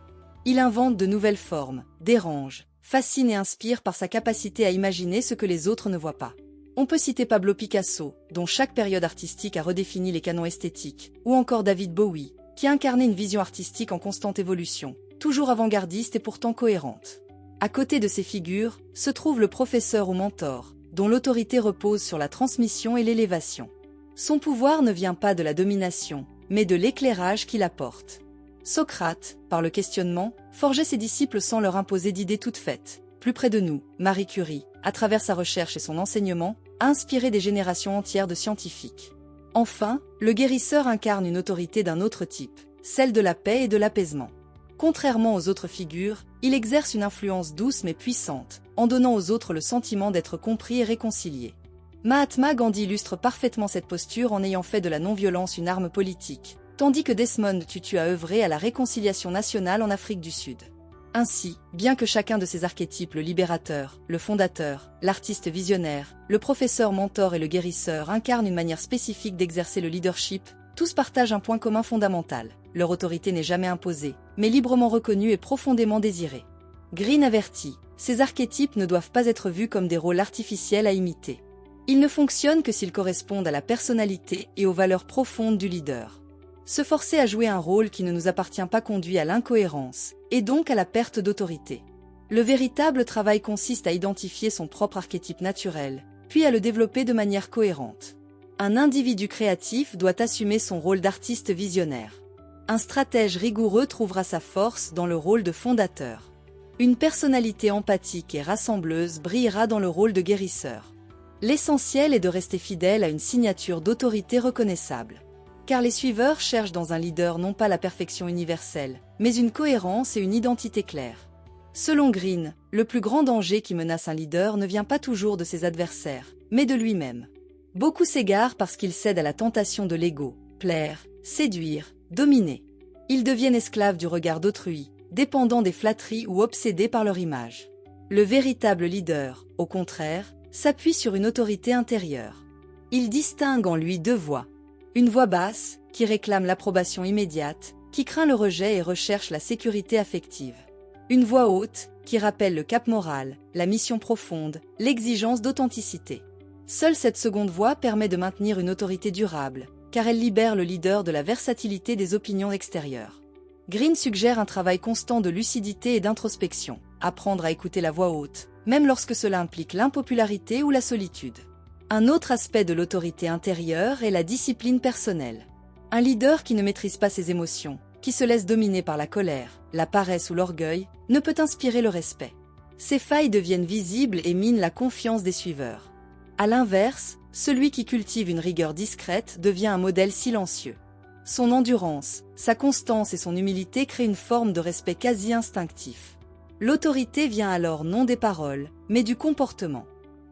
Il invente de nouvelles formes, dérange, fascine et inspire par sa capacité à imaginer ce que les autres ne voient pas. On peut citer Pablo Picasso, dont chaque période artistique a redéfini les canons esthétiques, ou encore David Bowie, qui a incarné une vision artistique en constante évolution, toujours avant-gardiste et pourtant cohérente. À côté de ces figures, se trouve le professeur ou mentor, dont l'autorité repose sur la transmission et l'élévation. Son pouvoir ne vient pas de la domination, mais de l'éclairage qu'il apporte. Socrate, par le questionnement, forgeait ses disciples sans leur imposer d'idées toutes faites. Plus près de nous, Marie Curie, à travers sa recherche et son enseignement, a inspiré des générations entières de scientifiques. Enfin, le guérisseur incarne une autorité d'un autre type, celle de la paix et de l'apaisement. Contrairement aux autres figures, il exerce une influence douce mais puissante, en donnant aux autres le sentiment d'être compris et réconciliés. Mahatma Gandhi illustre parfaitement cette posture en ayant fait de la non-violence une arme politique, tandis que Desmond Tutu a œuvré à la réconciliation nationale en Afrique du Sud. Ainsi, bien que chacun de ces archétypes, le libérateur, le fondateur, l'artiste visionnaire, le professeur mentor et le guérisseur incarnent une manière spécifique d'exercer le leadership, tous partagent un point commun fondamental. Leur autorité n'est jamais imposée, mais librement reconnue et profondément désirée. Greene avertit, ces archétypes ne doivent pas être vus comme des rôles artificiels à imiter. Ils ne fonctionnent que s'ils correspondent à la personnalité et aux valeurs profondes du leader. Se forcer à jouer un rôle qui ne nous appartient pas conduit à l'incohérence, et donc à la perte d'autorité. Le véritable travail consiste à identifier son propre archétype naturel, puis à le développer de manière cohérente. Un individu créatif doit assumer son rôle d'artiste visionnaire. Un stratège rigoureux trouvera sa force dans le rôle de fondateur. Une personnalité empathique et rassembleuse brillera dans le rôle de guérisseur. L'essentiel est de rester fidèle à une signature d'autorité reconnaissable. Car les suiveurs cherchent dans un leader non pas la perfection universelle, mais une cohérence et une identité claire. Selon Greene, le plus grand danger qui menace un leader ne vient pas toujours de ses adversaires, mais de lui-même. Beaucoup s'égarent parce qu'ils cèdent à la tentation de l'ego, plaire, séduire, dominer. Ils deviennent esclaves du regard d'autrui, dépendants des flatteries ou obsédés par leur image. Le véritable leader, au contraire, s'appuie sur une autorité intérieure. Il distingue en lui deux voix. Une voix basse, qui réclame l'approbation immédiate, qui craint le rejet et recherche la sécurité affective. Une voix haute, qui rappelle le cap moral, la mission profonde, l'exigence d'authenticité. Seule cette seconde voix permet de maintenir une autorité durable, car elle libère le leader de la versatilité des opinions extérieures. Green suggère un travail constant de lucidité et d'introspection, apprendre à écouter la voix haute, même lorsque cela implique l'impopularité ou la solitude. Un autre aspect de l'autorité intérieure est la discipline personnelle. Un leader qui ne maîtrise pas ses émotions, qui se laisse dominer par la colère, la paresse ou l'orgueil, ne peut inspirer le respect. Ses failles deviennent visibles et minent la confiance des suiveurs. À l'inverse, celui qui cultive une rigueur discrète devient un modèle silencieux. Son endurance, sa constance et son humilité créent une forme de respect quasi instinctif. L'autorité vient alors non des paroles, mais du comportement.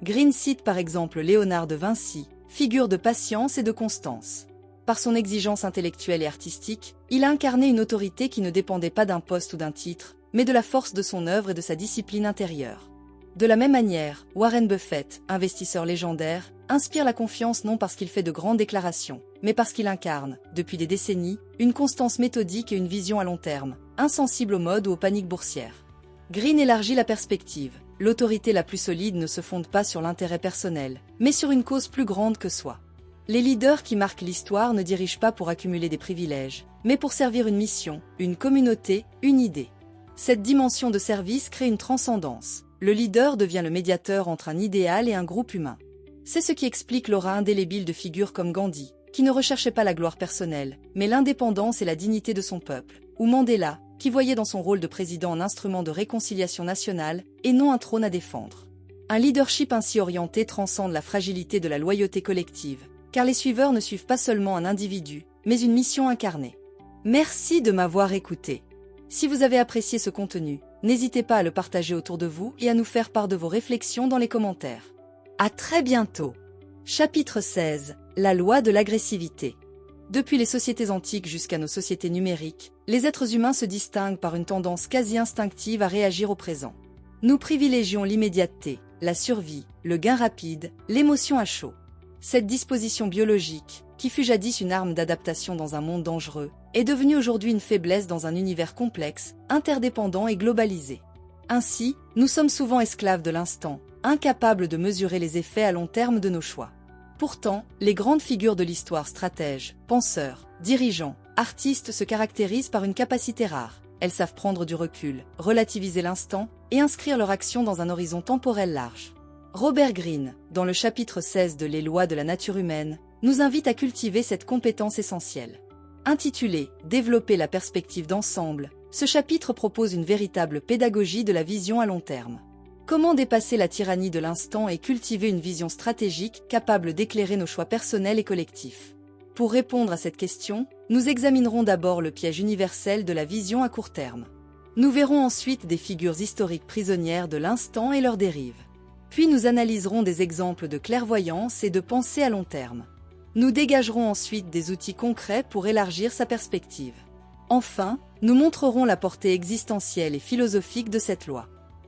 Green cite par exemple Léonard de Vinci, figure de patience et de constance. Par son exigence intellectuelle et artistique, il a incarné une autorité qui ne dépendait pas d'un poste ou d'un titre, mais de la force de son œuvre et de sa discipline intérieure. De la même manière, Warren Buffett, investisseur légendaire, inspire la confiance non parce qu'il fait de grandes déclarations, mais parce qu'il incarne, depuis des décennies, une constance méthodique et une vision à long terme, insensible aux modes ou aux paniques boursières. Green élargit la perspective. L'autorité la plus solide ne se fonde pas sur l'intérêt personnel, mais sur une cause plus grande que soi. Les leaders qui marquent l'histoire ne dirigent pas pour accumuler des privilèges, mais pour servir une mission, une communauté, une idée. Cette dimension de service crée une transcendance. Le leader devient le médiateur entre un idéal et un groupe humain. C'est ce qui explique l'aura indélébile de figures comme Gandhi, qui ne recherchait pas la gloire personnelle, mais l'indépendance et la dignité de son peuple, ou Mandela, qui voyait dans son rôle de président un instrument de réconciliation nationale et non un trône à défendre. Un leadership ainsi orienté transcende la fragilité de la loyauté collective, car les suiveurs ne suivent pas seulement un individu, mais une mission incarnée. Merci de m'avoir écouté. Si vous avez apprécié ce contenu, n'hésitez pas à le partager autour de vous et à nous faire part de vos réflexions dans les commentaires. À très bientôt. Chapitre 16. La loi de l'agressivité. Depuis les sociétés antiques jusqu'à nos sociétés numériques, les êtres humains se distinguent par une tendance quasi instinctive à réagir au présent. Nous privilégions l'immédiateté, la survie, le gain rapide, l'émotion à chaud. Cette disposition biologique, qui fut jadis une arme d'adaptation dans un monde dangereux, est devenue aujourd'hui une faiblesse dans un univers complexe, interdépendant et globalisé. Ainsi, nous sommes souvent esclaves de l'instant, incapables de mesurer les effets à long terme de nos choix. Pourtant, les grandes figures de l'histoire, stratèges, penseurs, dirigeants, artistes se caractérisent par une capacité rare. Elles savent prendre du recul, relativiser l'instant et inscrire leur action dans un horizon temporel large. Robert Greene, dans le chapitre 16 de Les lois de la nature humaine, nous invite à cultiver cette compétence essentielle. Intitulé « Développer la perspective d'ensemble », ce chapitre propose une véritable pédagogie de la vision à long terme. Comment dépasser la tyrannie de l'instant et cultiver une vision stratégique capable d'éclairer nos choix personnels et collectifs? Pour répondre à cette question, nous examinerons d'abord le piège universel de la vision à court terme. Nous verrons ensuite des figures historiques prisonnières de l'instant et leurs dérives. Puis nous analyserons des exemples de clairvoyance et de pensée à long terme. Nous dégagerons ensuite des outils concrets pour élargir sa perspective. Enfin, nous montrerons la portée existentielle et philosophique de cette loi.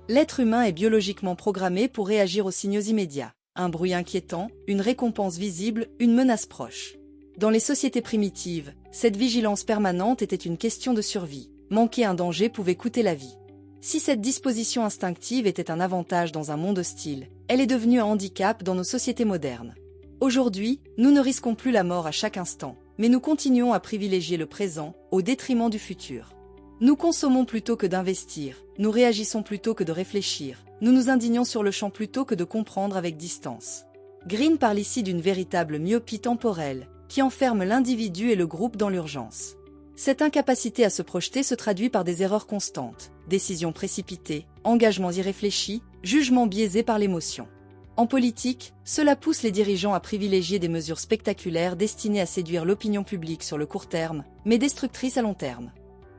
L'être humain est biologiquement programmé pour réagir aux signaux immédiats. Un bruit inquiétant, une récompense visible, une menace proche. Dans les sociétés primitives, cette vigilance permanente était une question de survie. Manquer un danger pouvait coûter la vie. Si cette disposition instinctive était un avantage dans un monde hostile, elle est devenue un handicap dans nos sociétés modernes. Aujourd'hui, nous ne risquons plus la mort à chaque instant, mais nous continuons à privilégier le présent au détriment du futur. Nous consommons plutôt que d'investir, nous réagissons plutôt que de réfléchir, nous nous indignons sur le champ plutôt que de comprendre avec distance. Greene parle ici d'une véritable myopie temporelle, qui enferme l'individu et le groupe dans l'urgence. Cette incapacité à se projeter se traduit par des erreurs constantes, décisions précipitées, engagements irréfléchis, jugements biaisés par l'émotion. En politique, cela pousse les dirigeants à privilégier des mesures spectaculaires destinées à séduire l'opinion publique sur le court terme, mais destructrices à long terme.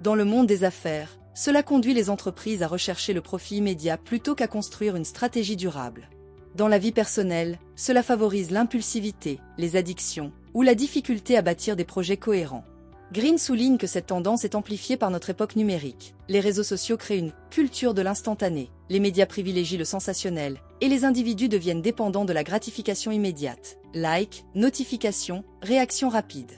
Dans le monde des affaires, cela conduit les entreprises à rechercher le profit immédiat plutôt qu'à construire une stratégie durable. Dans la vie personnelle, cela favorise l'impulsivité, les addictions ou la difficulté à bâtir des projets cohérents. Green souligne que cette tendance est amplifiée par notre époque numérique. Les réseaux sociaux créent une culture de l'instantané, les médias privilégient le sensationnel, et les individus deviennent dépendants de la gratification immédiate. Like, notifications, réactions rapides.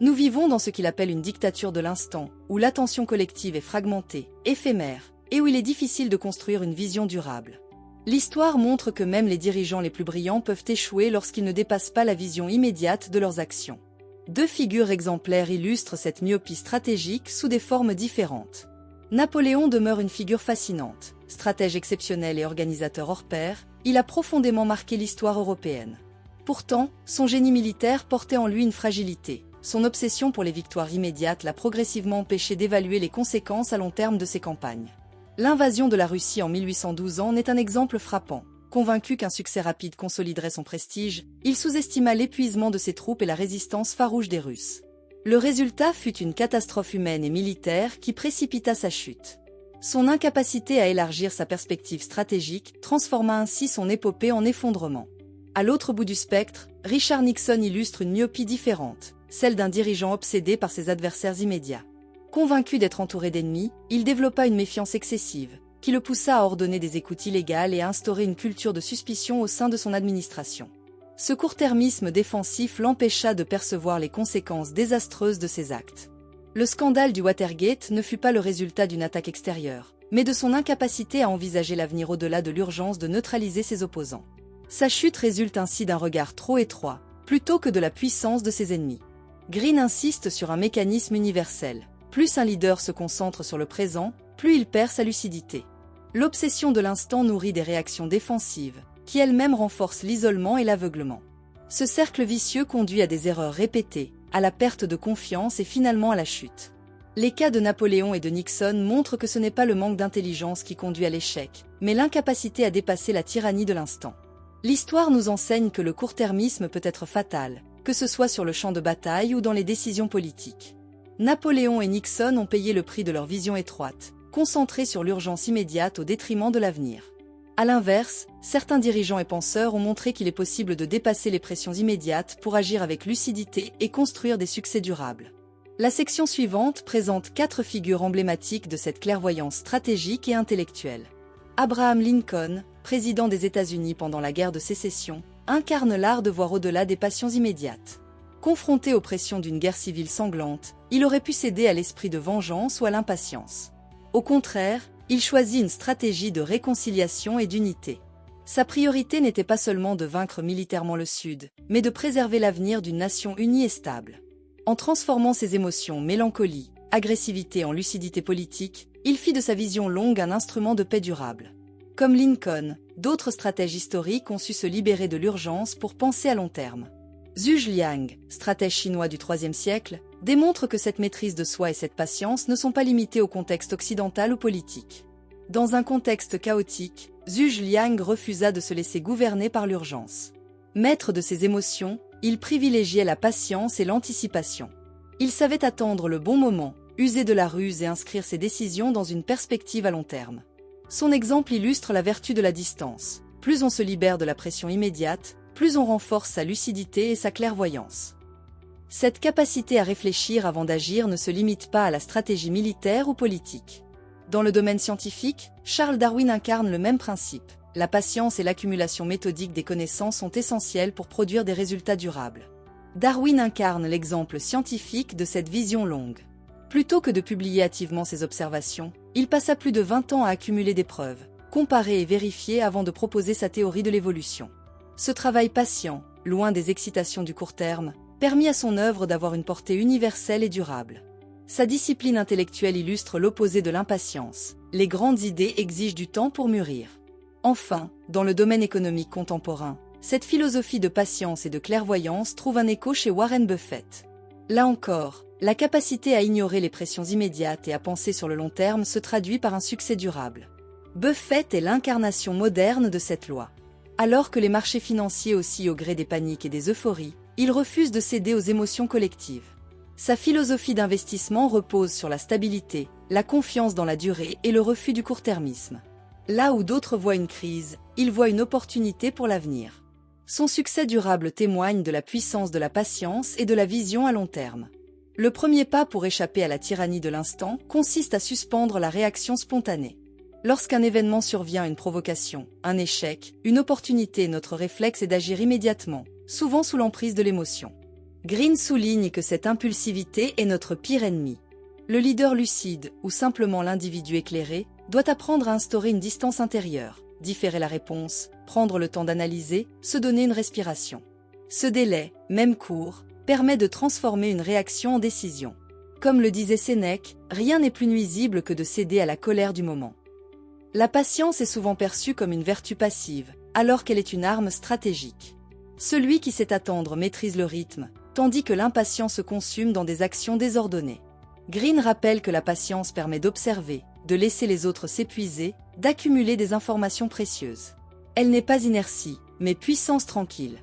Nous vivons dans ce qu'il appelle une dictature de l'instant, où l'attention collective est fragmentée, éphémère, et où il est difficile de construire une vision durable. L'histoire montre que même les dirigeants les plus brillants peuvent échouer lorsqu'ils ne dépassent pas la vision immédiate de leurs actions. Deux figures exemplaires illustrent cette myopie stratégique sous des formes différentes. Napoléon demeure une figure fascinante. Stratège exceptionnel et organisateur hors pair, il a profondément marqué l'histoire européenne. Pourtant, son génie militaire portait en lui une fragilité. Son obsession pour les victoires immédiates l'a progressivement empêché d'évaluer les conséquences à long terme de ses campagnes. L'invasion de la Russie en 1812 en est un exemple frappant. Convaincu qu'un succès rapide consoliderait son prestige, il sous-estima l'épuisement de ses troupes et la résistance farouche des Russes. Le résultat fut une catastrophe humaine et militaire qui précipita sa chute. Son incapacité à élargir sa perspective stratégique transforma ainsi son épopée en effondrement. À l'autre bout du spectre, Richard Nixon illustre une myopie différente, celle d'un dirigeant obsédé par ses adversaires immédiats. Convaincu d'être entouré d'ennemis, il développa une méfiance excessive, qui le poussa à ordonner des écoutes illégales et à instaurer une culture de suspicion au sein de son administration. Ce court-termisme défensif l'empêcha de percevoir les conséquences désastreuses de ses actes. Le scandale du Watergate ne fut pas le résultat d'une attaque extérieure, mais de son incapacité à envisager l'avenir au-delà de l'urgence de neutraliser ses opposants. Sa chute résulte ainsi d'un regard trop étroit, plutôt que de la puissance de ses ennemis. Green insiste sur un mécanisme universel. Plus un leader se concentre sur le présent, plus il perd sa lucidité. L'obsession de l'instant nourrit des réactions défensives, qui elles-mêmes renforcent l'isolement et l'aveuglement. Ce cercle vicieux conduit à des erreurs répétées, à la perte de confiance et finalement à la chute. Les cas de Napoléon et de Nixon montrent que ce n'est pas le manque d'intelligence qui conduit à l'échec, mais l'incapacité à dépasser la tyrannie de l'instant. L'histoire nous enseigne que le court-termisme peut être fatal, que ce soit sur le champ de bataille ou dans les décisions politiques. Napoléon et Nixon ont payé le prix de leur vision étroite, concentrée sur l'urgence immédiate au détriment de l'avenir. À l'inverse, certains dirigeants et penseurs ont montré qu'il est possible de dépasser les pressions immédiates pour agir avec lucidité et construire des succès durables. La section suivante présente 4 figures emblématiques de cette clairvoyance stratégique et intellectuelle. Abraham Lincoln, président des États-Unis pendant la guerre de sécession, incarne l'art de voir au-delà des passions immédiates. Confronté aux pressions d'une guerre civile sanglante, il aurait pu céder à l'esprit de vengeance ou à l'impatience. Au contraire, il choisit une stratégie de réconciliation et d'unité. Sa priorité n'était pas seulement de vaincre militairement le Sud, mais de préserver l'avenir d'une nation unie et stable. En transformant ses émotions mélancolie, agressivité en lucidité politique, il fit de sa vision longue un instrument de paix durable. Comme Lincoln, d'autres stratèges historiques ont su se libérer de l'urgence pour penser à long terme. Zhu Liang, stratège chinois du IIIe siècle, démontre que cette maîtrise de soi et cette patience ne sont pas limitées au contexte occidental ou politique. Dans un contexte chaotique, Zhu Liang refusa de se laisser gouverner par l'urgence. Maître de ses émotions, il privilégiait la patience et l'anticipation. Il savait attendre le bon moment, user de la ruse et inscrire ses décisions dans une perspective à long terme. Son exemple illustre la vertu de la distance. Plus on se libère de la pression immédiate, plus on renforce sa lucidité et sa clairvoyance. Cette capacité à réfléchir avant d'agir ne se limite pas à la stratégie militaire ou politique. Dans le domaine scientifique, Charles Darwin incarne le même principe. La patience et l'accumulation méthodique des connaissances sont essentielles pour produire des résultats durables. Darwin incarne l'exemple scientifique de cette vision longue. Plutôt que de publier hâtivement ses observations, il passa plus de 20 ans à accumuler des preuves, comparer et vérifier avant de proposer sa théorie de l'évolution. Ce travail patient, loin des excitations du court terme, permit à son œuvre d'avoir une portée universelle et durable. Sa discipline intellectuelle illustre l'opposé de l'impatience. Les grandes idées exigent du temps pour mûrir. Enfin, dans le domaine économique contemporain, cette philosophie de patience et de clairvoyance trouve un écho chez Warren Buffett. Là encore, la capacité à ignorer les pressions immédiates et à penser sur le long terme se traduit par un succès durable. Buffett est l'incarnation moderne de cette loi. Alors que les marchés financiers oscillent au gré des paniques et des euphories, il refuse de céder aux émotions collectives. Sa philosophie d'investissement repose sur la stabilité, la confiance dans la durée et le refus du court-termisme. Là où d'autres voient une crise, il voit une opportunité pour l'avenir. Son succès durable témoigne de la puissance de la patience et de la vision à long terme. Le premier pas pour échapper à la tyrannie de l'instant consiste à suspendre la réaction spontanée. Lorsqu'un événement survient, une provocation, un échec, une opportunité, notre réflexe est d'agir immédiatement, souvent sous l'emprise de l'émotion. Green souligne que cette impulsivité est notre pire ennemi. Le leader lucide, ou simplement l'individu éclairé, doit apprendre à instaurer une distance intérieure, différer la réponse, prendre le temps d'analyser, se donner une respiration. Ce délai, même court, permet de transformer une réaction en décision. Comme le disait Sénèque, rien n'est plus nuisible que de céder à la colère du moment. La patience est souvent perçue comme une vertu passive, alors qu'elle est une arme stratégique. Celui qui sait attendre maîtrise le rythme, tandis que l'impatience se consume dans des actions désordonnées. Green rappelle que la patience permet d'observer, de laisser les autres s'épuiser, d'accumuler des informations précieuses. Elle n'est pas inertie, mais puissance tranquille.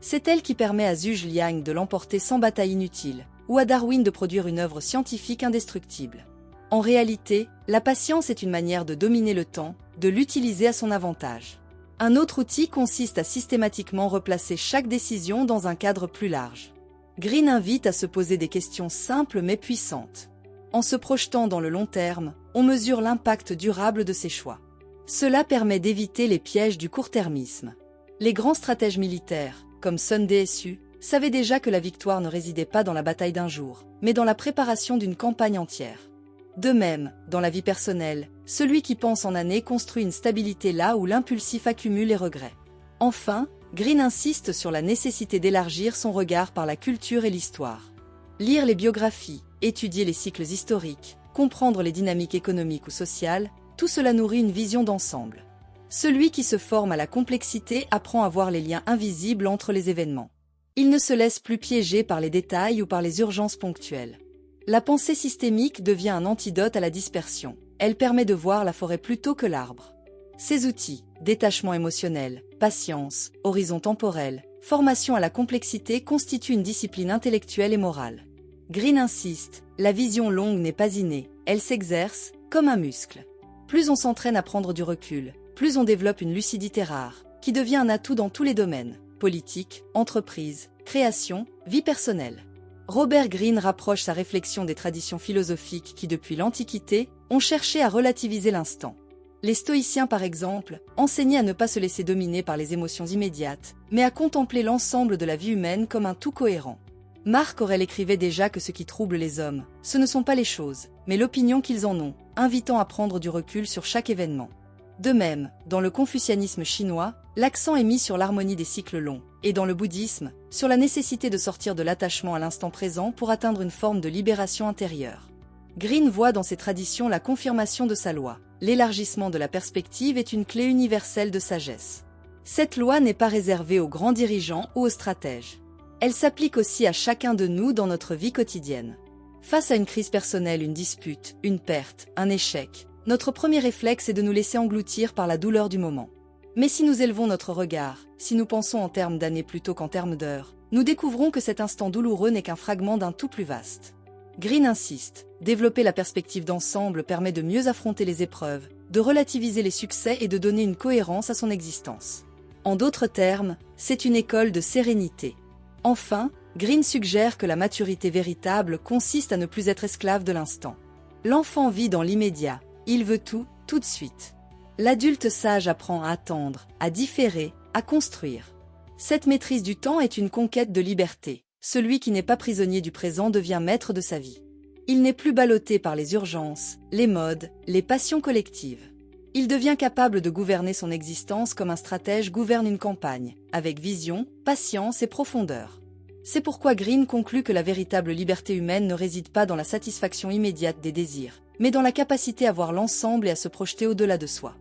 C'est elle qui permet à Zhuge Liang de l'emporter sans bataille inutile, ou à Darwin de produire une œuvre scientifique indestructible. En réalité, la patience est une manière de dominer le temps, de l'utiliser à son avantage. Un autre outil consiste à systématiquement replacer chaque décision dans un cadre plus large. Green invite à se poser des questions simples mais puissantes. En se projetant dans le long terme, on mesure l'impact durable de ses choix. Cela permet d'éviter les pièges du court-termisme. Les grands stratèges militaires, comme Sun Tzu, savaient déjà que la victoire ne résidait pas dans la bataille d'un jour, mais dans la préparation d'une campagne entière. De même, dans la vie personnelle, celui qui pense en années construit une stabilité là où l'impulsif accumule les regrets. Enfin, Green insiste sur la nécessité d'élargir son regard par la culture et l'histoire. Lire les biographies, étudier les cycles historiques, comprendre les dynamiques économiques ou sociales, tout cela nourrit une vision d'ensemble. Celui qui se forme à la complexité apprend à voir les liens invisibles entre les événements. Il ne se laisse plus piéger par les détails ou par les urgences ponctuelles. La pensée systémique devient un antidote à la dispersion. Elle permet de voir la forêt plutôt que l'arbre. Ces outils, détachement émotionnel, patience, horizon temporel, formation à la complexité constituent une discipline intellectuelle et morale. Green insiste, la vision longue n'est pas innée, elle s'exerce, comme un muscle. Plus on s'entraîne à prendre du recul, plus on développe une lucidité rare, qui devient un atout dans tous les domaines, politique, entreprise, création, vie personnelle. Robert Greene rapproche sa réflexion des traditions philosophiques qui, depuis l'Antiquité, ont cherché à relativiser l'instant. Les stoïciens, par exemple, enseignaient à ne pas se laisser dominer par les émotions immédiates, mais à contempler l'ensemble de la vie humaine comme un tout cohérent. Marc Aurèle écrivait déjà que ce qui trouble les hommes, ce ne sont pas les choses, mais l'opinion qu'ils en ont, invitant à prendre du recul sur chaque événement. De même, dans le confucianisme chinois, l'accent est mis sur l'harmonie des cycles longs, et dans le bouddhisme, sur la nécessité de sortir de l'attachement à l'instant présent pour atteindre une forme de libération intérieure. Green voit dans ces traditions la confirmation de sa loi. L'élargissement de la perspective est une clé universelle de sagesse. Cette loi n'est pas réservée aux grands dirigeants ou aux stratèges. Elle s'applique aussi à chacun de nous dans notre vie quotidienne. Face à une crise personnelle, une dispute, une perte, un échec, notre premier réflexe est de nous laisser engloutir par la douleur du moment. Mais si nous élevons notre regard, si nous pensons en termes d'années plutôt qu'en termes d'heures, nous découvrons que cet instant douloureux n'est qu'un fragment d'un tout plus vaste. Green insiste, développer la perspective d'ensemble permet de mieux affronter les épreuves, de relativiser les succès et de donner une cohérence à son existence. En d'autres termes, c'est une école de sérénité. Enfin, Green suggère que la maturité véritable consiste à ne plus être esclave de l'instant. L'enfant vit dans l'immédiat, il veut tout, tout de suite. L'adulte sage apprend à attendre, à différer, à construire. Cette maîtrise du temps est une conquête de liberté. Celui qui n'est pas prisonnier du présent devient maître de sa vie. Il n'est plus ballotté par les urgences, les modes, les passions collectives. Il devient capable de gouverner son existence comme un stratège gouverne une campagne, avec vision, patience et profondeur. C'est pourquoi Green conclut que la véritable liberté humaine ne réside pas dans la satisfaction immédiate des désirs, mais dans la capacité à voir l'ensemble et à se projeter au-delà de soi.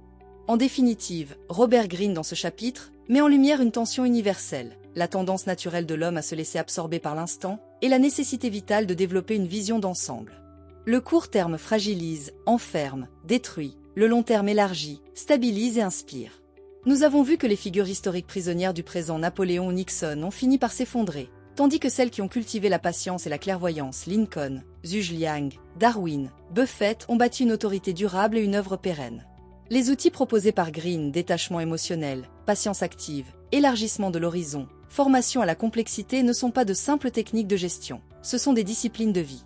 En définitive, Robert Greene dans ce chapitre met en lumière une tension universelle, la tendance naturelle de l'homme à se laisser absorber par l'instant et la nécessité vitale de développer une vision d'ensemble. Le court terme fragilise, enferme, détruit, le long terme élargit, stabilise et inspire. Nous avons vu que les figures historiques prisonnières du présent, Napoléon ou Nixon, ont fini par s'effondrer, tandis que celles qui ont cultivé la patience et la clairvoyance, Lincoln, Zhuge Liang, Darwin, Buffett, ont bâti une autorité durable et une œuvre pérenne. Les outils proposés par Green, détachement émotionnel, patience active, élargissement de l'horizon, formation à la complexité ne sont pas de simples techniques de gestion, ce sont des disciplines de vie.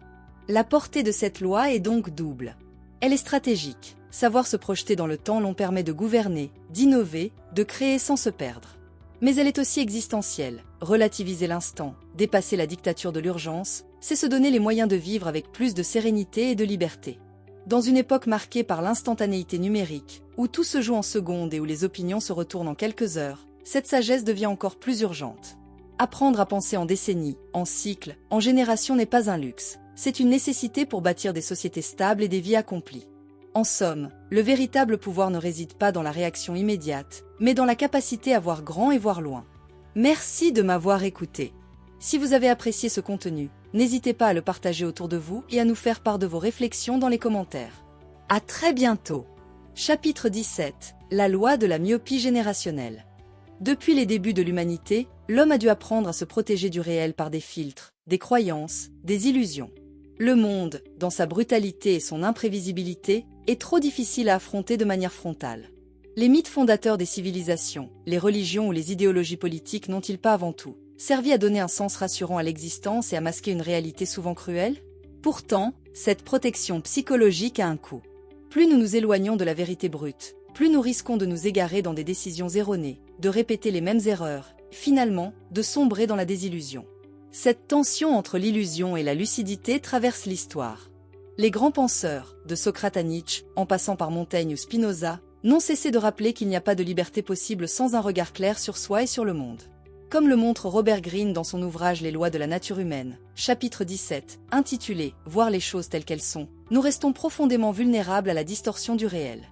La portée de cette loi est donc double. Elle est stratégique. Savoir se projeter dans le temps l'on permet de gouverner, d'innover, de créer sans se perdre. Mais elle est aussi existentielle. Relativiser l'instant, dépasser la dictature de l'urgence, c'est se donner les moyens de vivre avec plus de sérénité et de liberté. Dans une époque marquée par l'instantanéité numérique, où tout se joue en secondes et où les opinions se retournent en quelques heures, cette sagesse devient encore plus urgente. Apprendre à penser en décennies, en cycles, en générations n'est pas un luxe, c'est une nécessité pour bâtir des sociétés stables et des vies accomplies. En somme, le véritable pouvoir ne réside pas dans la réaction immédiate, mais dans la capacité à voir grand et voir loin. Merci de m'avoir écouté. Si vous avez apprécié ce contenu, n'hésitez pas à le partager autour de vous et à nous faire part de vos réflexions dans les commentaires. À très bientôt. Chapitre 17. La loi de la myopie générationnelle. Depuis les débuts de l'humanité, l'homme a dû apprendre à se protéger du réel par des filtres, des croyances, des illusions. Le monde, dans sa brutalité et son imprévisibilité, est trop difficile à affronter de manière frontale. Les mythes fondateurs des civilisations, les religions ou les idéologies politiques n'ont-ils pas avant tout servi à donner un sens rassurant à l'existence et à masquer une réalité souvent cruelle? Pourtant, cette protection psychologique a un coût. Plus nous nous éloignons de la vérité brute, plus nous risquons de nous égarer dans des décisions erronées, de répéter les mêmes erreurs, finalement, de sombrer dans la désillusion. Cette tension entre l'illusion et la lucidité traverse l'histoire. Les grands penseurs, de Socrate à Nietzsche, en passant par Montaigne ou Spinoza, n'ont cessé de rappeler qu'il n'y a pas de liberté possible sans un regard clair sur soi et sur le monde. Comme le montre Robert Greene dans son ouvrage Les lois de la nature humaine, chapitre 17, intitulé « Voir les choses telles qu'elles sont », nous restons profondément vulnérables à la distorsion du réel.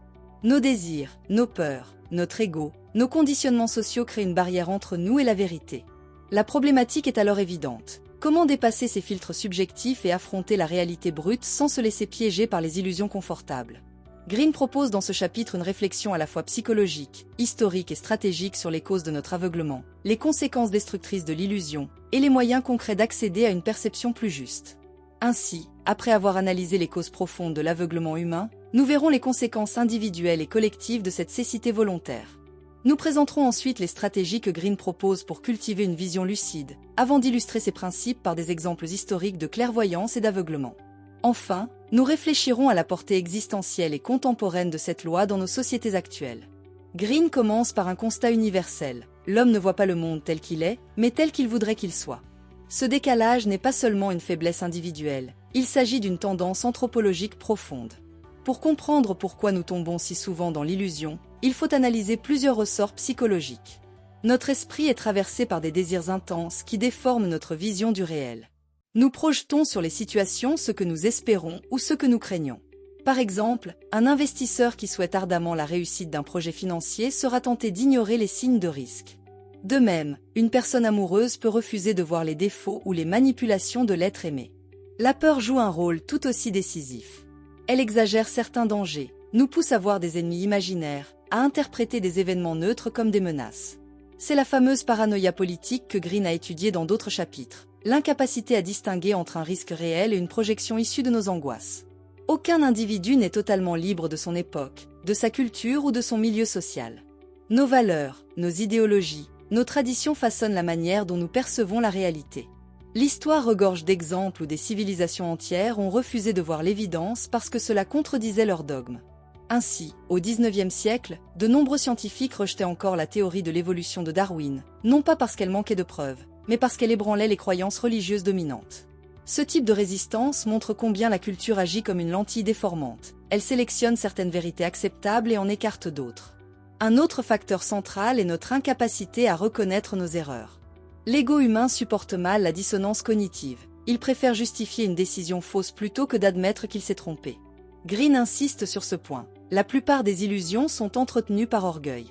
Nos désirs, nos peurs, notre ego, nos conditionnements sociaux créent une barrière entre nous et la vérité. La problématique est alors évidente. Comment dépasser ces filtres subjectifs et affronter la réalité brute sans se laisser piéger par les illusions confortables? Greene propose dans ce chapitre une réflexion à la fois psychologique, historique et stratégique sur les causes de notre aveuglement, les conséquences destructrices de l'illusion et les moyens concrets d'accéder à une perception plus juste. Ainsi, après avoir analysé les causes profondes de l'aveuglement humain, nous verrons les conséquences individuelles et collectives de cette cécité volontaire. Nous présenterons ensuite les stratégies que Greene propose pour cultiver une vision lucide, avant d'illustrer ses principes par des exemples historiques de clairvoyance et d'aveuglement. Enfin, nous réfléchirons à la portée existentielle et contemporaine de cette loi dans nos sociétés actuelles. Greene commence par un constat universel. L'homme ne voit pas le monde tel qu'il est, mais tel qu'il voudrait qu'il soit. Ce décalage n'est pas seulement une faiblesse individuelle, il s'agit d'une tendance anthropologique profonde. Pour comprendre pourquoi nous tombons si souvent dans l'illusion, il faut analyser plusieurs ressorts psychologiques. Notre esprit est traversé par des désirs intenses qui déforment notre vision du réel. Nous projetons sur les situations ce que nous espérons ou ce que nous craignons. Par exemple, un investisseur qui souhaite ardemment la réussite d'un projet financier sera tenté d'ignorer les signes de risque. De même, une personne amoureuse peut refuser de voir les défauts ou les manipulations de l'être aimé. La peur joue un rôle tout aussi décisif. Elle exagère certains dangers, nous pousse à voir des ennemis imaginaires, à interpréter des événements neutres comme des menaces. C'est la fameuse paranoïa politique que Greene a étudiée dans d'autres chapitres. L'incapacité à distinguer entre un risque réel et une projection issue de nos angoisses. Aucun individu n'est totalement libre de son époque, de sa culture ou de son milieu social. Nos valeurs, nos idéologies, nos traditions façonnent la manière dont nous percevons la réalité. L'histoire regorge d'exemples où des civilisations entières ont refusé de voir l'évidence parce que cela contredisait leurs dogmes. Ainsi, au XIXe siècle, de nombreux scientifiques rejetaient encore la théorie de l'évolution de Darwin, non pas parce qu'elle manquait de preuves, mais parce qu'elle ébranlait les croyances religieuses dominantes. Ce type de résistance montre combien la culture agit comme une lentille déformante. Elle sélectionne certaines vérités acceptables et en écarte d'autres. Un autre facteur central est notre incapacité à reconnaître nos erreurs. L'ego humain supporte mal la dissonance cognitive. Il préfère justifier une décision fausse plutôt que d'admettre qu'il s'est trompé. Greene insiste sur ce point. La plupart des illusions sont entretenues par orgueil.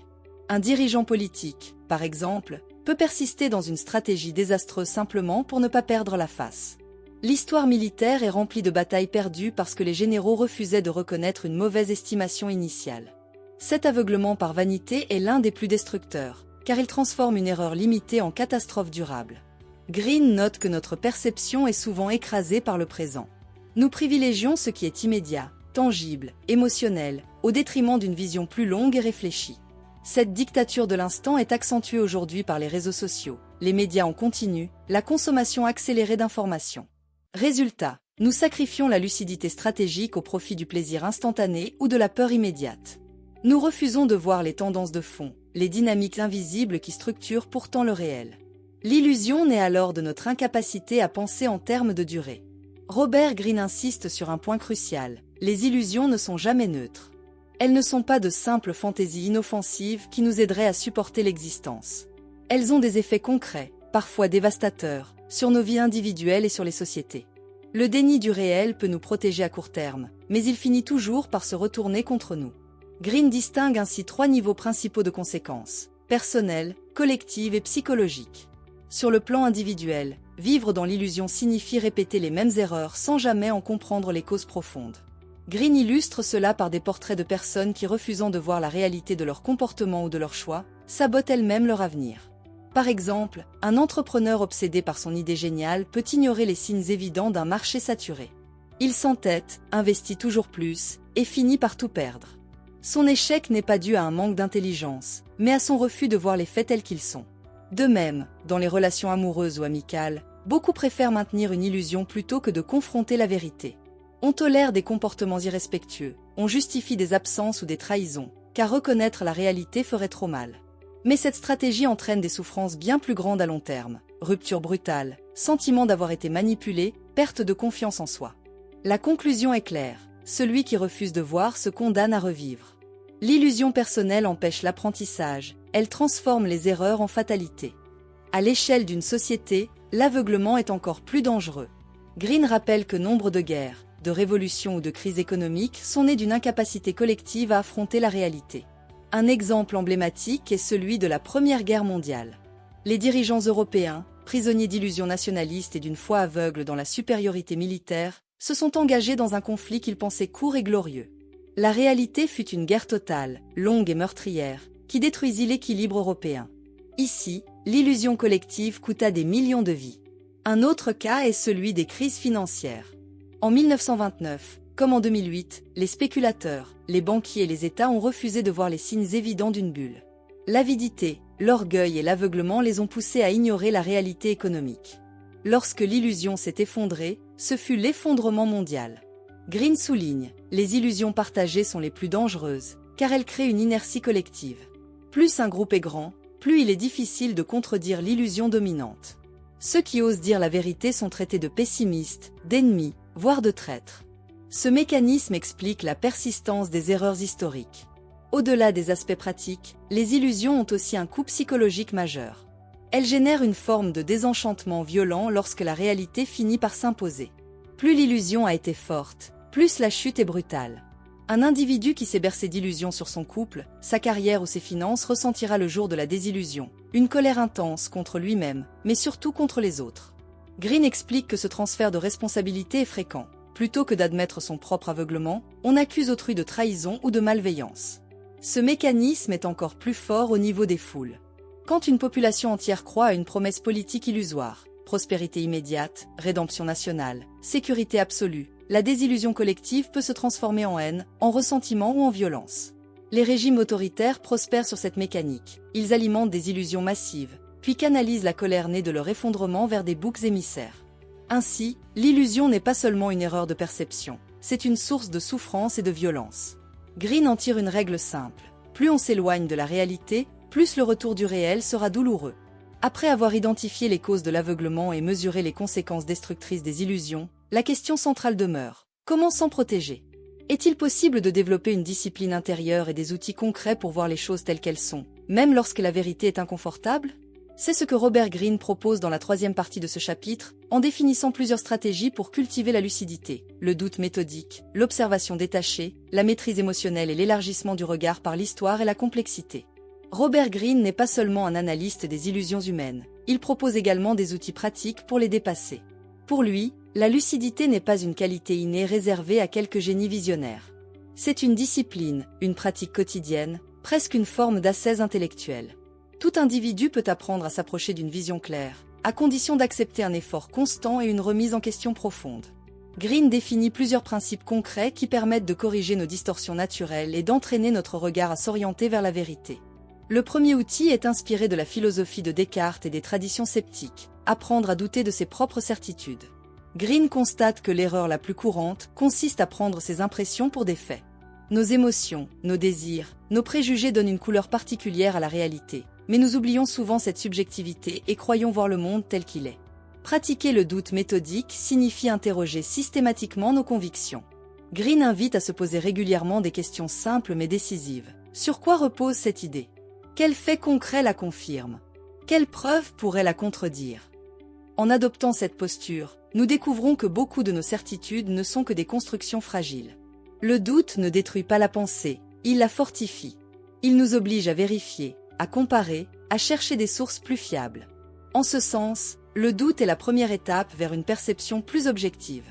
Un dirigeant politique, par exemple, peut persister dans une stratégie désastreuse simplement pour ne pas perdre la face. L'histoire militaire est remplie de batailles perdues parce que les généraux refusaient de reconnaître une mauvaise estimation initiale. Cet aveuglement par vanité est l'un des plus destructeurs, car il transforme une erreur limitée en catastrophe durable. Greene note que notre perception est souvent écrasée par le présent. Nous privilégions ce qui est immédiat, tangible, émotionnel, au détriment d'une vision plus longue et réfléchie. Cette dictature de l'instant est accentuée aujourd'hui par les réseaux sociaux, les médias en continu, la consommation accélérée d'informations. Résultat, nous sacrifions la lucidité stratégique au profit du plaisir instantané ou de la peur immédiate. Nous refusons de voir les tendances de fond, les dynamiques invisibles qui structurent pourtant le réel. L'illusion naît alors de notre incapacité à penser en termes de durée. Robert Greene insiste sur un point crucial, les illusions ne sont jamais neutres. Elles ne sont pas de simples fantaisies inoffensives qui nous aideraient à supporter l'existence. Elles ont des effets concrets, parfois dévastateurs, sur nos vies individuelles et sur les sociétés. Le déni du réel peut nous protéger à court terme, mais il finit toujours par se retourner contre nous. Greene distingue ainsi 3 niveaux principaux de conséquences, personnelles, collectives et psychologiques. Sur le plan individuel, vivre dans l'illusion signifie répéter les mêmes erreurs sans jamais en comprendre les causes profondes. Greene illustre cela par des portraits de personnes qui, refusant de voir la réalité de leur comportement ou de leur choix, sabotent elles-mêmes leur avenir. Par exemple, un entrepreneur obsédé par son idée géniale peut ignorer les signes évidents d'un marché saturé. Il s'entête, investit toujours plus, et finit par tout perdre. Son échec n'est pas dû à un manque d'intelligence, mais à son refus de voir les faits tels qu'ils sont. De même, dans les relations amoureuses ou amicales, beaucoup préfèrent maintenir une illusion plutôt que de confronter la vérité. On tolère des comportements irrespectueux, on justifie des absences ou des trahisons, car reconnaître la réalité ferait trop mal. Mais cette stratégie entraîne des souffrances bien plus grandes à long terme, rupture brutale, sentiment d'avoir été manipulé, perte de confiance en soi. La conclusion est claire, celui qui refuse de voir se condamne à revivre. L'illusion personnelle empêche l'apprentissage, elle transforme les erreurs en fatalité. À l'échelle d'une société, l'aveuglement est encore plus dangereux. Greene rappelle que nombre de guerres, de révolutions ou de crises économiques sont nées d'une incapacité collective à affronter la réalité. Un exemple emblématique est celui de la Première Guerre mondiale. Les dirigeants européens, prisonniers d'illusions nationalistes et d'une foi aveugle dans la supériorité militaire, se sont engagés dans un conflit qu'ils pensaient court et glorieux. La réalité fut une guerre totale, longue et meurtrière, qui détruisit l'équilibre européen. Ici, l'illusion collective coûta des millions de vies. Un autre cas est celui des crises financières. En 1929, comme en 2008, les spéculateurs, les banquiers et les États ont refusé de voir les signes évidents d'une bulle. L'avidité, l'orgueil et l'aveuglement les ont poussés à ignorer la réalité économique. Lorsque l'illusion s'est effondrée, ce fut l'effondrement mondial. Greene souligne, les illusions partagées sont les plus dangereuses, car elles créent une inertie collective. Plus un groupe est grand, plus il est difficile de contredire l'illusion dominante. Ceux qui osent dire la vérité sont traités de pessimistes, d'ennemis, voire de traîtres. Ce mécanisme explique la persistance des erreurs historiques. Au-delà des aspects pratiques, les illusions ont aussi un coût psychologique majeur. Elles génèrent une forme de désenchantement violent lorsque la réalité finit par s'imposer. Plus l'illusion a été forte, plus la chute est brutale. Un individu qui s'est bercé d'illusions sur son couple, sa carrière ou ses finances ressentira le jour de la désillusion, une colère intense contre lui-même, mais surtout contre les autres. Greene explique que ce transfert de responsabilité est fréquent. Plutôt que d'admettre son propre aveuglement, on accuse autrui de trahison ou de malveillance. Ce mécanisme est encore plus fort au niveau des foules. Quand une population entière croit à une promesse politique illusoire, prospérité immédiate, rédemption nationale, sécurité absolue, la désillusion collective peut se transformer en haine, en ressentiment ou en violence. Les régimes autoritaires prospèrent sur cette mécanique. Ils alimentent des illusions massives, puis canalisent la colère née de leur effondrement vers des boucs émissaires. Ainsi, l'illusion n'est pas seulement une erreur de perception, c'est une source de souffrance et de violence. Greene en tire une règle simple. Plus on s'éloigne de la réalité, plus le retour du réel sera douloureux. Après avoir identifié les causes de l'aveuglement et mesuré les conséquences destructrices des illusions, la question centrale demeure. Comment s'en protéger ? Est-il possible de développer une discipline intérieure et des outils concrets pour voir les choses telles qu'elles sont, même lorsque la vérité est inconfortable ? C'est ce que Robert Greene propose dans la 3e partie de ce chapitre, en définissant plusieurs stratégies pour cultiver la lucidité, le doute méthodique, l'observation détachée, la maîtrise émotionnelle et l'élargissement du regard par l'histoire et la complexité. Robert Greene n'est pas seulement un analyste des illusions humaines, il propose également des outils pratiques pour les dépasser. Pour lui, la lucidité n'est pas une qualité innée réservée à quelques génies visionnaires. C'est une discipline, une pratique quotidienne, presque une forme d'ascèse intellectuelle. Tout individu peut apprendre à s'approcher d'une vision claire, à condition d'accepter un effort constant et une remise en question profonde. Greene définit plusieurs principes concrets qui permettent de corriger nos distorsions naturelles et d'entraîner notre regard à s'orienter vers la vérité. Le premier outil est inspiré de la philosophie de Descartes et des traditions sceptiques, apprendre à douter de ses propres certitudes. Green constate que l'erreur la plus courante consiste à prendre ses impressions pour des faits. Nos émotions, nos désirs, nos préjugés donnent une couleur particulière à la réalité, mais nous oublions souvent cette subjectivité et croyons voir le monde tel qu'il est. Pratiquer le doute méthodique signifie interroger systématiquement nos convictions. Green invite à se poser régulièrement des questions simples mais décisives. Sur quoi repose cette idée? Quel fait concret la confirme? Quelle preuve pourrait la contredire? En adoptant cette posture, nous découvrons que beaucoup de nos certitudes ne sont que des constructions fragiles. Le doute ne détruit pas la pensée, il la fortifie. Il nous oblige à vérifier, à comparer, à chercher des sources plus fiables. En ce sens, le doute est la première étape vers une perception plus objective.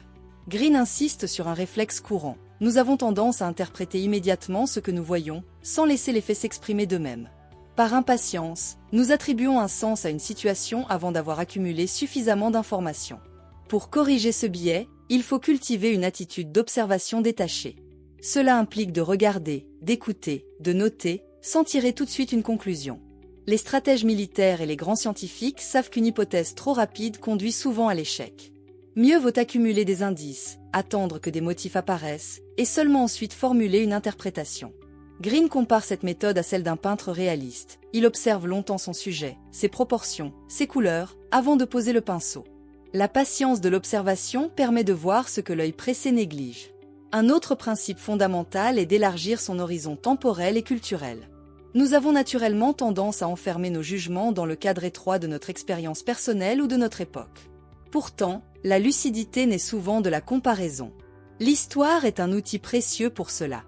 Green insiste sur un réflexe courant. Nous avons tendance à interpréter immédiatement ce que nous voyons, sans laisser les faits s'exprimer d'eux-mêmes. Par impatience, nous attribuons un sens à une situation avant d'avoir accumulé suffisamment d'informations. Pour corriger ce biais, il faut cultiver une attitude d'observation détachée. Cela implique de regarder, d'écouter, de noter, sans tirer tout de suite une conclusion. Les stratèges militaires et les grands scientifiques savent qu'une hypothèse trop rapide conduit souvent à l'échec. Mieux vaut accumuler des indices, attendre que des motifs apparaissent, et seulement ensuite formuler une interprétation. Green compare cette méthode à celle d'un peintre réaliste. Il observe longtemps son sujet, ses proportions, ses couleurs, avant de poser le pinceau. La patience de l'observation permet de voir ce que l'œil pressé néglige. Un autre principe fondamental est d'élargir son horizon temporel et culturel. Nous avons naturellement tendance à enfermer nos jugements dans le cadre étroit de notre expérience personnelle ou de notre époque. Pourtant, la lucidité naît souvent de la comparaison. L'histoire est un outil précieux pour cela.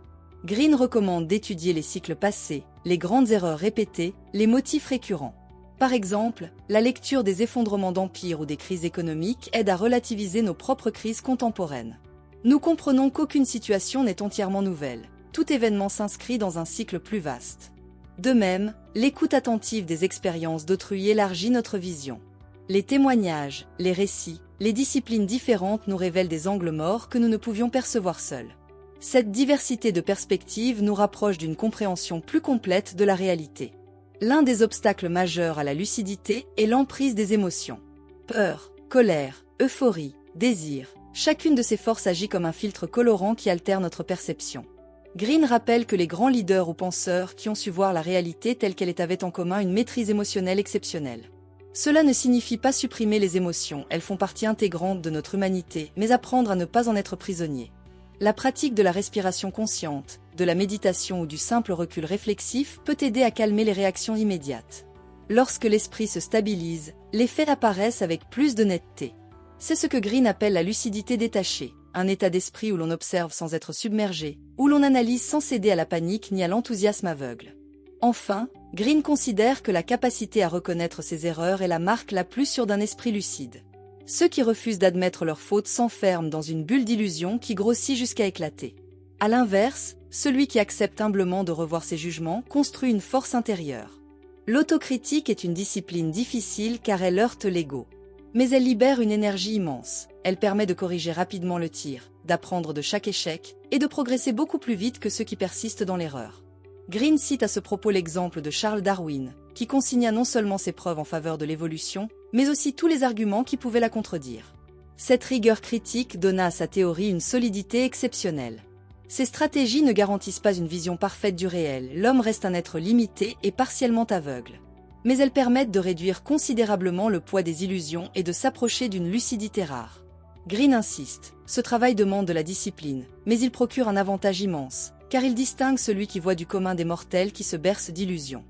Green recommande d'étudier les cycles passés, les grandes erreurs répétées, les motifs récurrents. Par exemple, la lecture des effondrements d'empires ou des crises économiques aide à relativiser nos propres crises contemporaines. Nous comprenons qu'aucune situation n'est entièrement nouvelle. Tout événement s'inscrit dans un cycle plus vaste. De même, l'écoute attentive des expériences d'autrui élargit notre vision. Les témoignages, les récits, les disciplines différentes nous révèlent des angles morts que nous ne pouvions percevoir seuls. Cette diversité de perspectives nous rapproche d'une compréhension plus complète de la réalité. L'un des obstacles majeurs à la lucidité est l'emprise des émotions. Peur, colère, euphorie, désir, chacune de ces forces agit comme un filtre colorant qui altère notre perception. Green rappelle que les grands leaders ou penseurs qui ont su voir la réalité telle qu'elle est avaient en commun une maîtrise émotionnelle exceptionnelle. Cela ne signifie pas supprimer les émotions, elles font partie intégrante de notre humanité, mais apprendre à ne pas en être prisonnier. La pratique de la respiration consciente, de la méditation ou du simple recul réflexif peut aider à calmer les réactions immédiates. Lorsque l'esprit se stabilise, les faits apparaissent avec plus de netteté. C'est ce que Green appelle la lucidité détachée, un état d'esprit où l'on observe sans être submergé, où l'on analyse sans céder à la panique ni à l'enthousiasme aveugle. Enfin, Green considère que la capacité à reconnaître ses erreurs est la marque la plus sûre d'un esprit lucide. Ceux qui refusent d'admettre leurs fautes s'enferment dans une bulle d'illusion qui grossit jusqu'à éclater. À l'inverse, celui qui accepte humblement de revoir ses jugements construit une force intérieure. L'autocritique est une discipline difficile car elle heurte l'ego. Mais elle libère une énergie immense. Elle permet de corriger rapidement le tir, d'apprendre de chaque échec et de progresser beaucoup plus vite que ceux qui persistent dans l'erreur. Green cite à ce propos l'exemple de Charles Darwin, qui consigna non seulement ses preuves en faveur de l'évolution, mais aussi tous les arguments qui pouvaient la contredire. Cette rigueur critique donna à sa théorie une solidité exceptionnelle. Ces stratégies ne garantissent pas une vision parfaite du réel, l'homme reste un être limité et partiellement aveugle. Mais elles permettent de réduire considérablement le poids des illusions et de s'approcher d'une lucidité rare. Green insiste, ce travail demande de la discipline, mais il procure un avantage immense, car il distingue celui qui voit du commun des mortels qui se bercent d'illusions.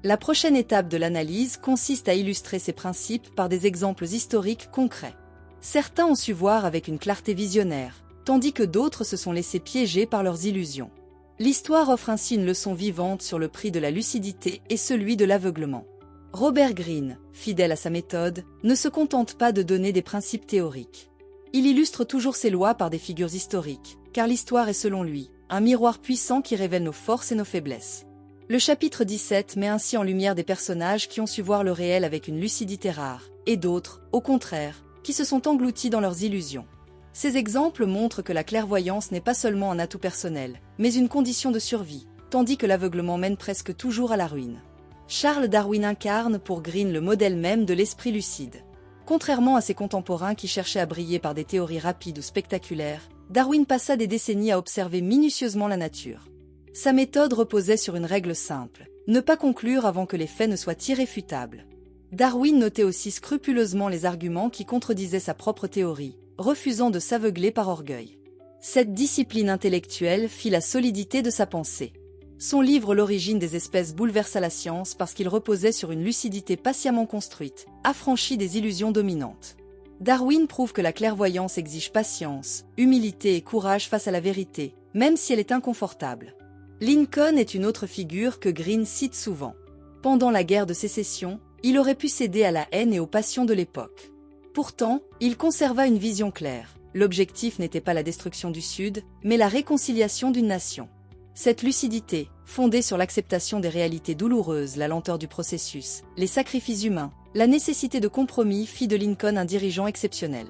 La prochaine étape de l'analyse consiste à illustrer ces principes par des exemples historiques concrets. Certains ont su voir avec une clarté visionnaire, tandis que d'autres se sont laissés piéger par leurs illusions. L'histoire offre ainsi une leçon vivante sur le prix de la lucidité et celui de l'aveuglement. Robert Greene, fidèle à sa méthode, ne se contente pas de donner des principes théoriques. Il illustre toujours ses lois par des figures historiques, car l'histoire est selon lui, un miroir puissant qui révèle nos forces et nos faiblesses. Le chapitre 17 met ainsi en lumière des personnages qui ont su voir le réel avec une lucidité rare, et d'autres, au contraire, qui se sont engloutis dans leurs illusions. Ces exemples montrent que la clairvoyance n'est pas seulement un atout personnel, mais une condition de survie, tandis que l'aveuglement mène presque toujours à la ruine. Charles Darwin incarne pour Greene le modèle même de l'esprit lucide. Contrairement à ses contemporains qui cherchaient à briller par des théories rapides ou spectaculaires, Darwin passa des décennies à observer minutieusement la nature. Sa méthode reposait sur une règle simple, ne pas conclure avant que les faits ne soient irréfutables. Darwin notait aussi scrupuleusement les arguments qui contredisaient sa propre théorie, refusant de s'aveugler par orgueil. Cette discipline intellectuelle fit la solidité de sa pensée. Son livre L'origine des espèces bouleversa la science parce qu'il reposait sur une lucidité patiemment construite, affranchie des illusions dominantes. Darwin prouve que la clairvoyance exige patience, humilité et courage face à la vérité, même si elle est inconfortable. Lincoln est une autre figure que Greene cite souvent. Pendant la guerre de sécession, il aurait pu céder à la haine et aux passions de l'époque. Pourtant, il conserva une vision claire. L'objectif n'était pas la destruction du Sud, mais la réconciliation d'une nation. Cette lucidité, fondée sur l'acceptation des réalités douloureuses, la lenteur du processus, les sacrifices humains, la nécessité de compromis fit de Lincoln un dirigeant exceptionnel.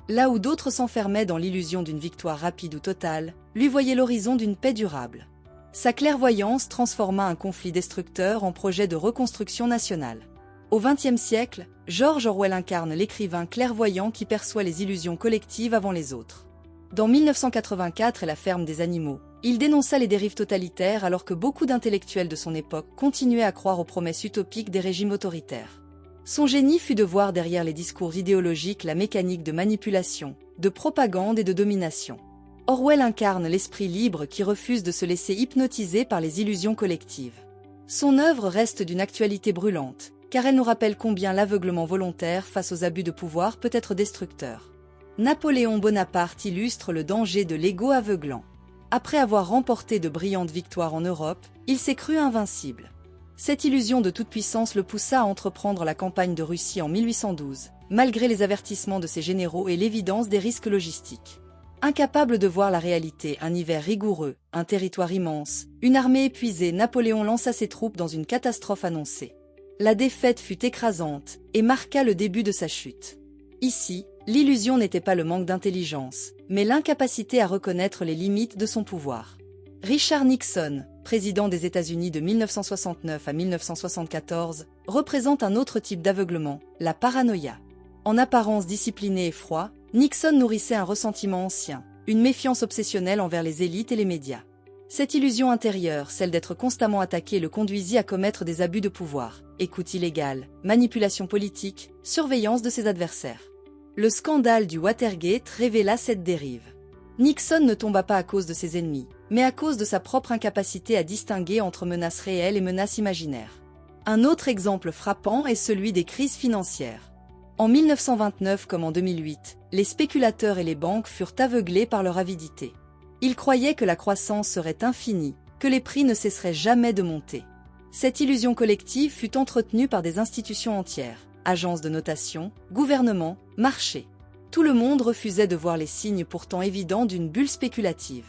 Là où d'autres s'enfermaient dans l'illusion d'une victoire rapide ou totale, lui voyait l'horizon d'une paix durable. Sa clairvoyance transforma un conflit destructeur en projet de reconstruction nationale. Au XXe siècle, George Orwell incarne l'écrivain clairvoyant qui perçoit les illusions collectives avant les autres. Dans 1984 et La ferme des animaux, il dénonça les dérives totalitaires alors que beaucoup d'intellectuels de son époque continuaient à croire aux promesses utopiques des régimes autoritaires. Son génie fut de voir derrière les discours idéologiques la mécanique de manipulation, de propagande et de domination. Orwell incarne l'esprit libre qui refuse de se laisser hypnotiser par les illusions collectives. Son œuvre reste d'une actualité brûlante, car elle nous rappelle combien l'aveuglement volontaire face aux abus de pouvoir peut être destructeur. Napoléon Bonaparte illustre le danger de l'ego aveuglant. Après avoir remporté de brillantes victoires en Europe, il s'est cru invincible. Cette illusion de toute-puissance le poussa à entreprendre la campagne de Russie en 1812, malgré les avertissements de ses généraux et l'évidence des risques logistiques. Incapable de voir la réalité, un hiver rigoureux, un territoire immense, une armée épuisée, Napoléon lança ses troupes dans une catastrophe annoncée. La défaite fut écrasante et marqua le début de sa chute. Ici, l'illusion n'était pas le manque d'intelligence, mais l'incapacité à reconnaître les limites de son pouvoir. Richard Nixon, président des États-Unis de 1969 à 1974, représente un autre type d'aveuglement, la paranoïa. En apparence discipliné et froid, Nixon nourrissait un ressentiment ancien, une méfiance obsessionnelle envers les élites et les médias. Cette illusion intérieure, celle d'être constamment attaqué, le conduisit à commettre des abus de pouvoir, écoute illégale, manipulation politique, surveillance de ses adversaires. Le scandale du Watergate révéla cette dérive. Nixon ne tomba pas à cause de ses ennemis, mais à cause de sa propre incapacité à distinguer entre menaces réelles et menaces imaginaires. Un autre exemple frappant est celui des crises financières. En 1929 comme en 2008, les spéculateurs et les banques furent aveuglés par leur avidité. Ils croyaient que la croissance serait infinie, que les prix ne cesseraient jamais de monter. Cette illusion collective fut entretenue par des institutions entières, agences de notation, gouvernements, marchés. Tout le monde refusait de voir les signes pourtant évidents d'une bulle spéculative.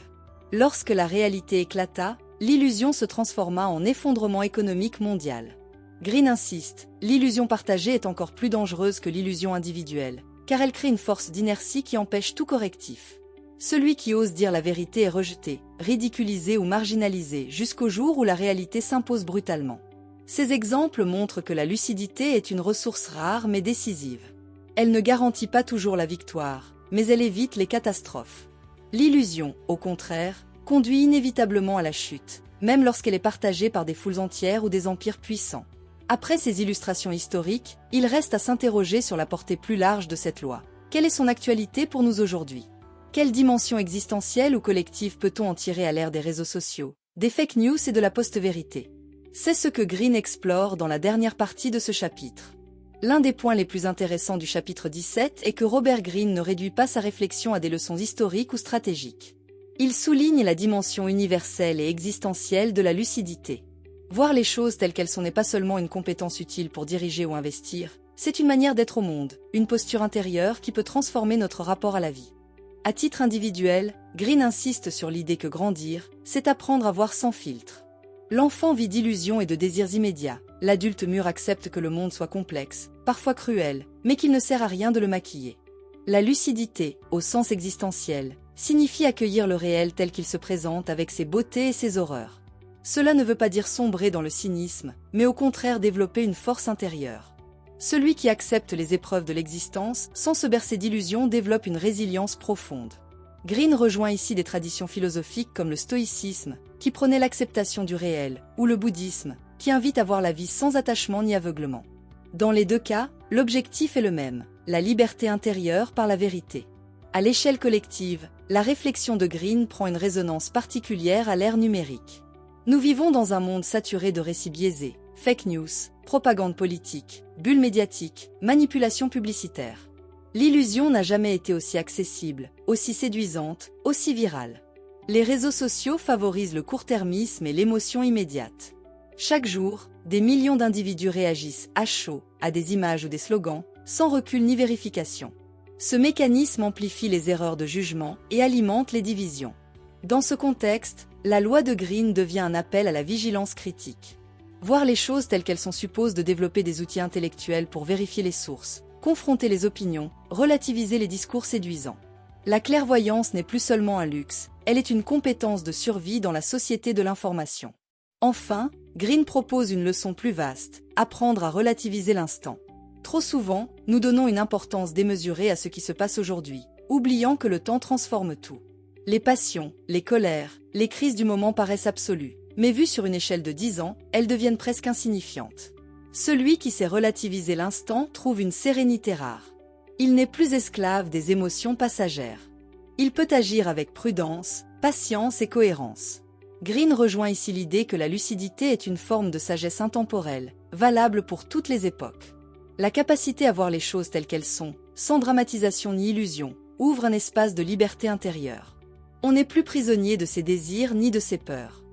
Lorsque la réalité éclata, l'illusion se transforma en effondrement économique mondial. Greene insiste, l'illusion partagée est encore plus dangereuse que l'illusion individuelle, car elle crée une force d'inertie qui empêche tout correctif. Celui qui ose dire la vérité est rejeté, ridiculisé ou marginalisé jusqu'au jour où la réalité s'impose brutalement. Ces exemples montrent que la lucidité est une ressource rare mais décisive. Elle ne garantit pas toujours la victoire, mais elle évite les catastrophes. L'illusion, au contraire, conduit inévitablement à la chute, même lorsqu'elle est partagée par des foules entières ou des empires puissants. Après ces illustrations historiques, il reste à s'interroger sur la portée plus large de cette loi. Quelle est son actualité pour nous aujourd'hui ? Quelle dimension existentielle ou collective peut-on en tirer à l'ère des réseaux sociaux, des fake news et de la post-vérité ? C'est ce que Greene explore dans la dernière partie de ce chapitre. L'un des points les plus intéressants du chapitre 17 est que Robert Greene ne réduit pas sa réflexion à des leçons historiques ou stratégiques. Il souligne la dimension universelle et existentielle de la lucidité. Voir les choses telles qu'elles sont n'est pas seulement une compétence utile pour diriger ou investir, c'est une manière d'être au monde, une posture intérieure qui peut transformer notre rapport à la vie. À titre individuel, Greene insiste sur l'idée que grandir, c'est apprendre à voir sans filtre. L'enfant vit d'illusions et de désirs immédiats. L'adulte mûr accepte que le monde soit complexe, parfois cruel, mais qu'il ne sert à rien de le maquiller. La lucidité, au sens existentiel, signifie accueillir le réel tel qu'il se présente avec ses beautés et ses horreurs. Cela ne veut pas dire sombrer dans le cynisme, mais au contraire développer une force intérieure. Celui qui accepte les épreuves de l'existence sans se bercer d'illusions développe une résilience profonde. Green rejoint ici des traditions philosophiques comme le stoïcisme, qui prônait l'acceptation du réel, ou le bouddhisme, qui invite à voir la vie sans attachement ni aveuglement. Dans les deux cas, l'objectif est le même, la liberté intérieure par la vérité. À l'échelle collective, la réflexion de Green prend une résonance particulière à l'ère numérique. Nous vivons dans un monde saturé de récits biaisés, fake news, propagande politique, bulles médiatiques, manipulation publicitaire. L'illusion n'a jamais été aussi accessible, aussi séduisante, aussi virale. Les réseaux sociaux favorisent le court-termisme et l'émotion immédiate. Chaque jour, des millions d'individus réagissent à chaud à des images ou des slogans, sans recul ni vérification. Ce mécanisme amplifie les erreurs de jugement et alimente les divisions. Dans ce contexte, la loi de Green devient un appel à la vigilance critique. Voir les choses telles qu'elles sont suppose de développer des outils intellectuels pour vérifier les sources, confronter les opinions, relativiser les discours séduisants. La clairvoyance n'est plus seulement un luxe, elle est une compétence de survie dans la société de l'information. Enfin, Green propose une leçon plus vaste, apprendre à relativiser l'instant. Trop souvent, nous donnons une importance démesurée à ce qui se passe aujourd'hui, oubliant que le temps transforme tout. Les passions, les colères, les crises du moment paraissent absolues, mais vues sur une échelle de 10 ans, elles deviennent presque insignifiantes. Celui qui sait relativiser l'instant trouve une sérénité rare. Il n'est plus esclave des émotions passagères. Il peut agir avec prudence, patience et cohérence. Green rejoint ici l'idée que la lucidité est une forme de sagesse intemporelle, valable pour toutes les époques. La capacité à voir les choses telles qu'elles sont, sans dramatisation ni illusion, ouvre un espace de liberté intérieure. On n'est plus prisonnier de ses désirs ni de ses peurs.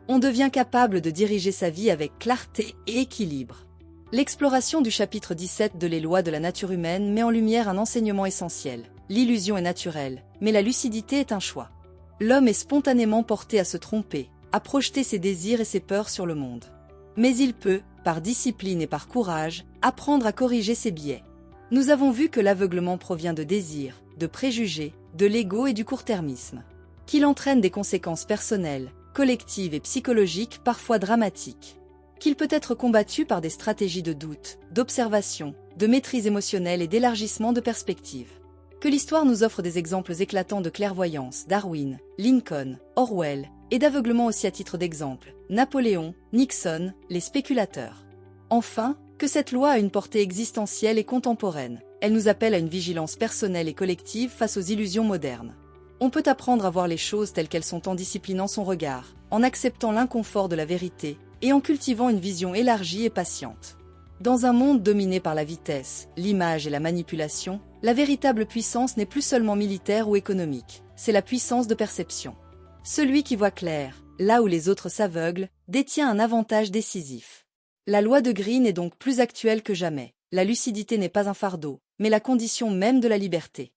On devient capable de diriger sa vie avec clarté et équilibre. L'exploration du chapitre 17 de Les lois de la nature humaine met en lumière un enseignement essentiel. L'illusion est naturelle, mais la lucidité est un choix. L'homme est spontanément porté à se tromper, à projeter ses désirs et ses peurs sur le monde. Mais il peut, par discipline et par courage, apprendre à corriger ses biais. Nous avons vu que l'aveuglement provient de désirs, de préjugés, de l'ego et du court-termisme. Qu'il entraîne des conséquences personnelles, collectives et psychologiques parfois dramatiques. Qu'il peut être combattu par des stratégies de doute, d'observation, de maîtrise émotionnelle et d'élargissement de perspective. Que l'histoire nous offre des exemples éclatants de clairvoyance, Darwin, Lincoln, Orwell, et d'aveuglement aussi à titre d'exemple, Napoléon, Nixon, les spéculateurs. Enfin, que cette loi a une portée existentielle et contemporaine. Elle nous appelle à une vigilance personnelle et collective face aux illusions modernes. On peut apprendre à voir les choses telles qu'elles sont en disciplinant son regard, en acceptant l'inconfort de la vérité, et en cultivant une vision élargie et patiente. Dans un monde dominé par la vitesse, l'image et la manipulation, la véritable puissance n'est plus seulement militaire ou économique, c'est la puissance de perception. Celui qui voit clair, là où les autres s'aveuglent, détient un avantage décisif. La loi de Green est donc plus actuelle que jamais. La lucidité n'est pas un fardeau, mais la condition même de la liberté.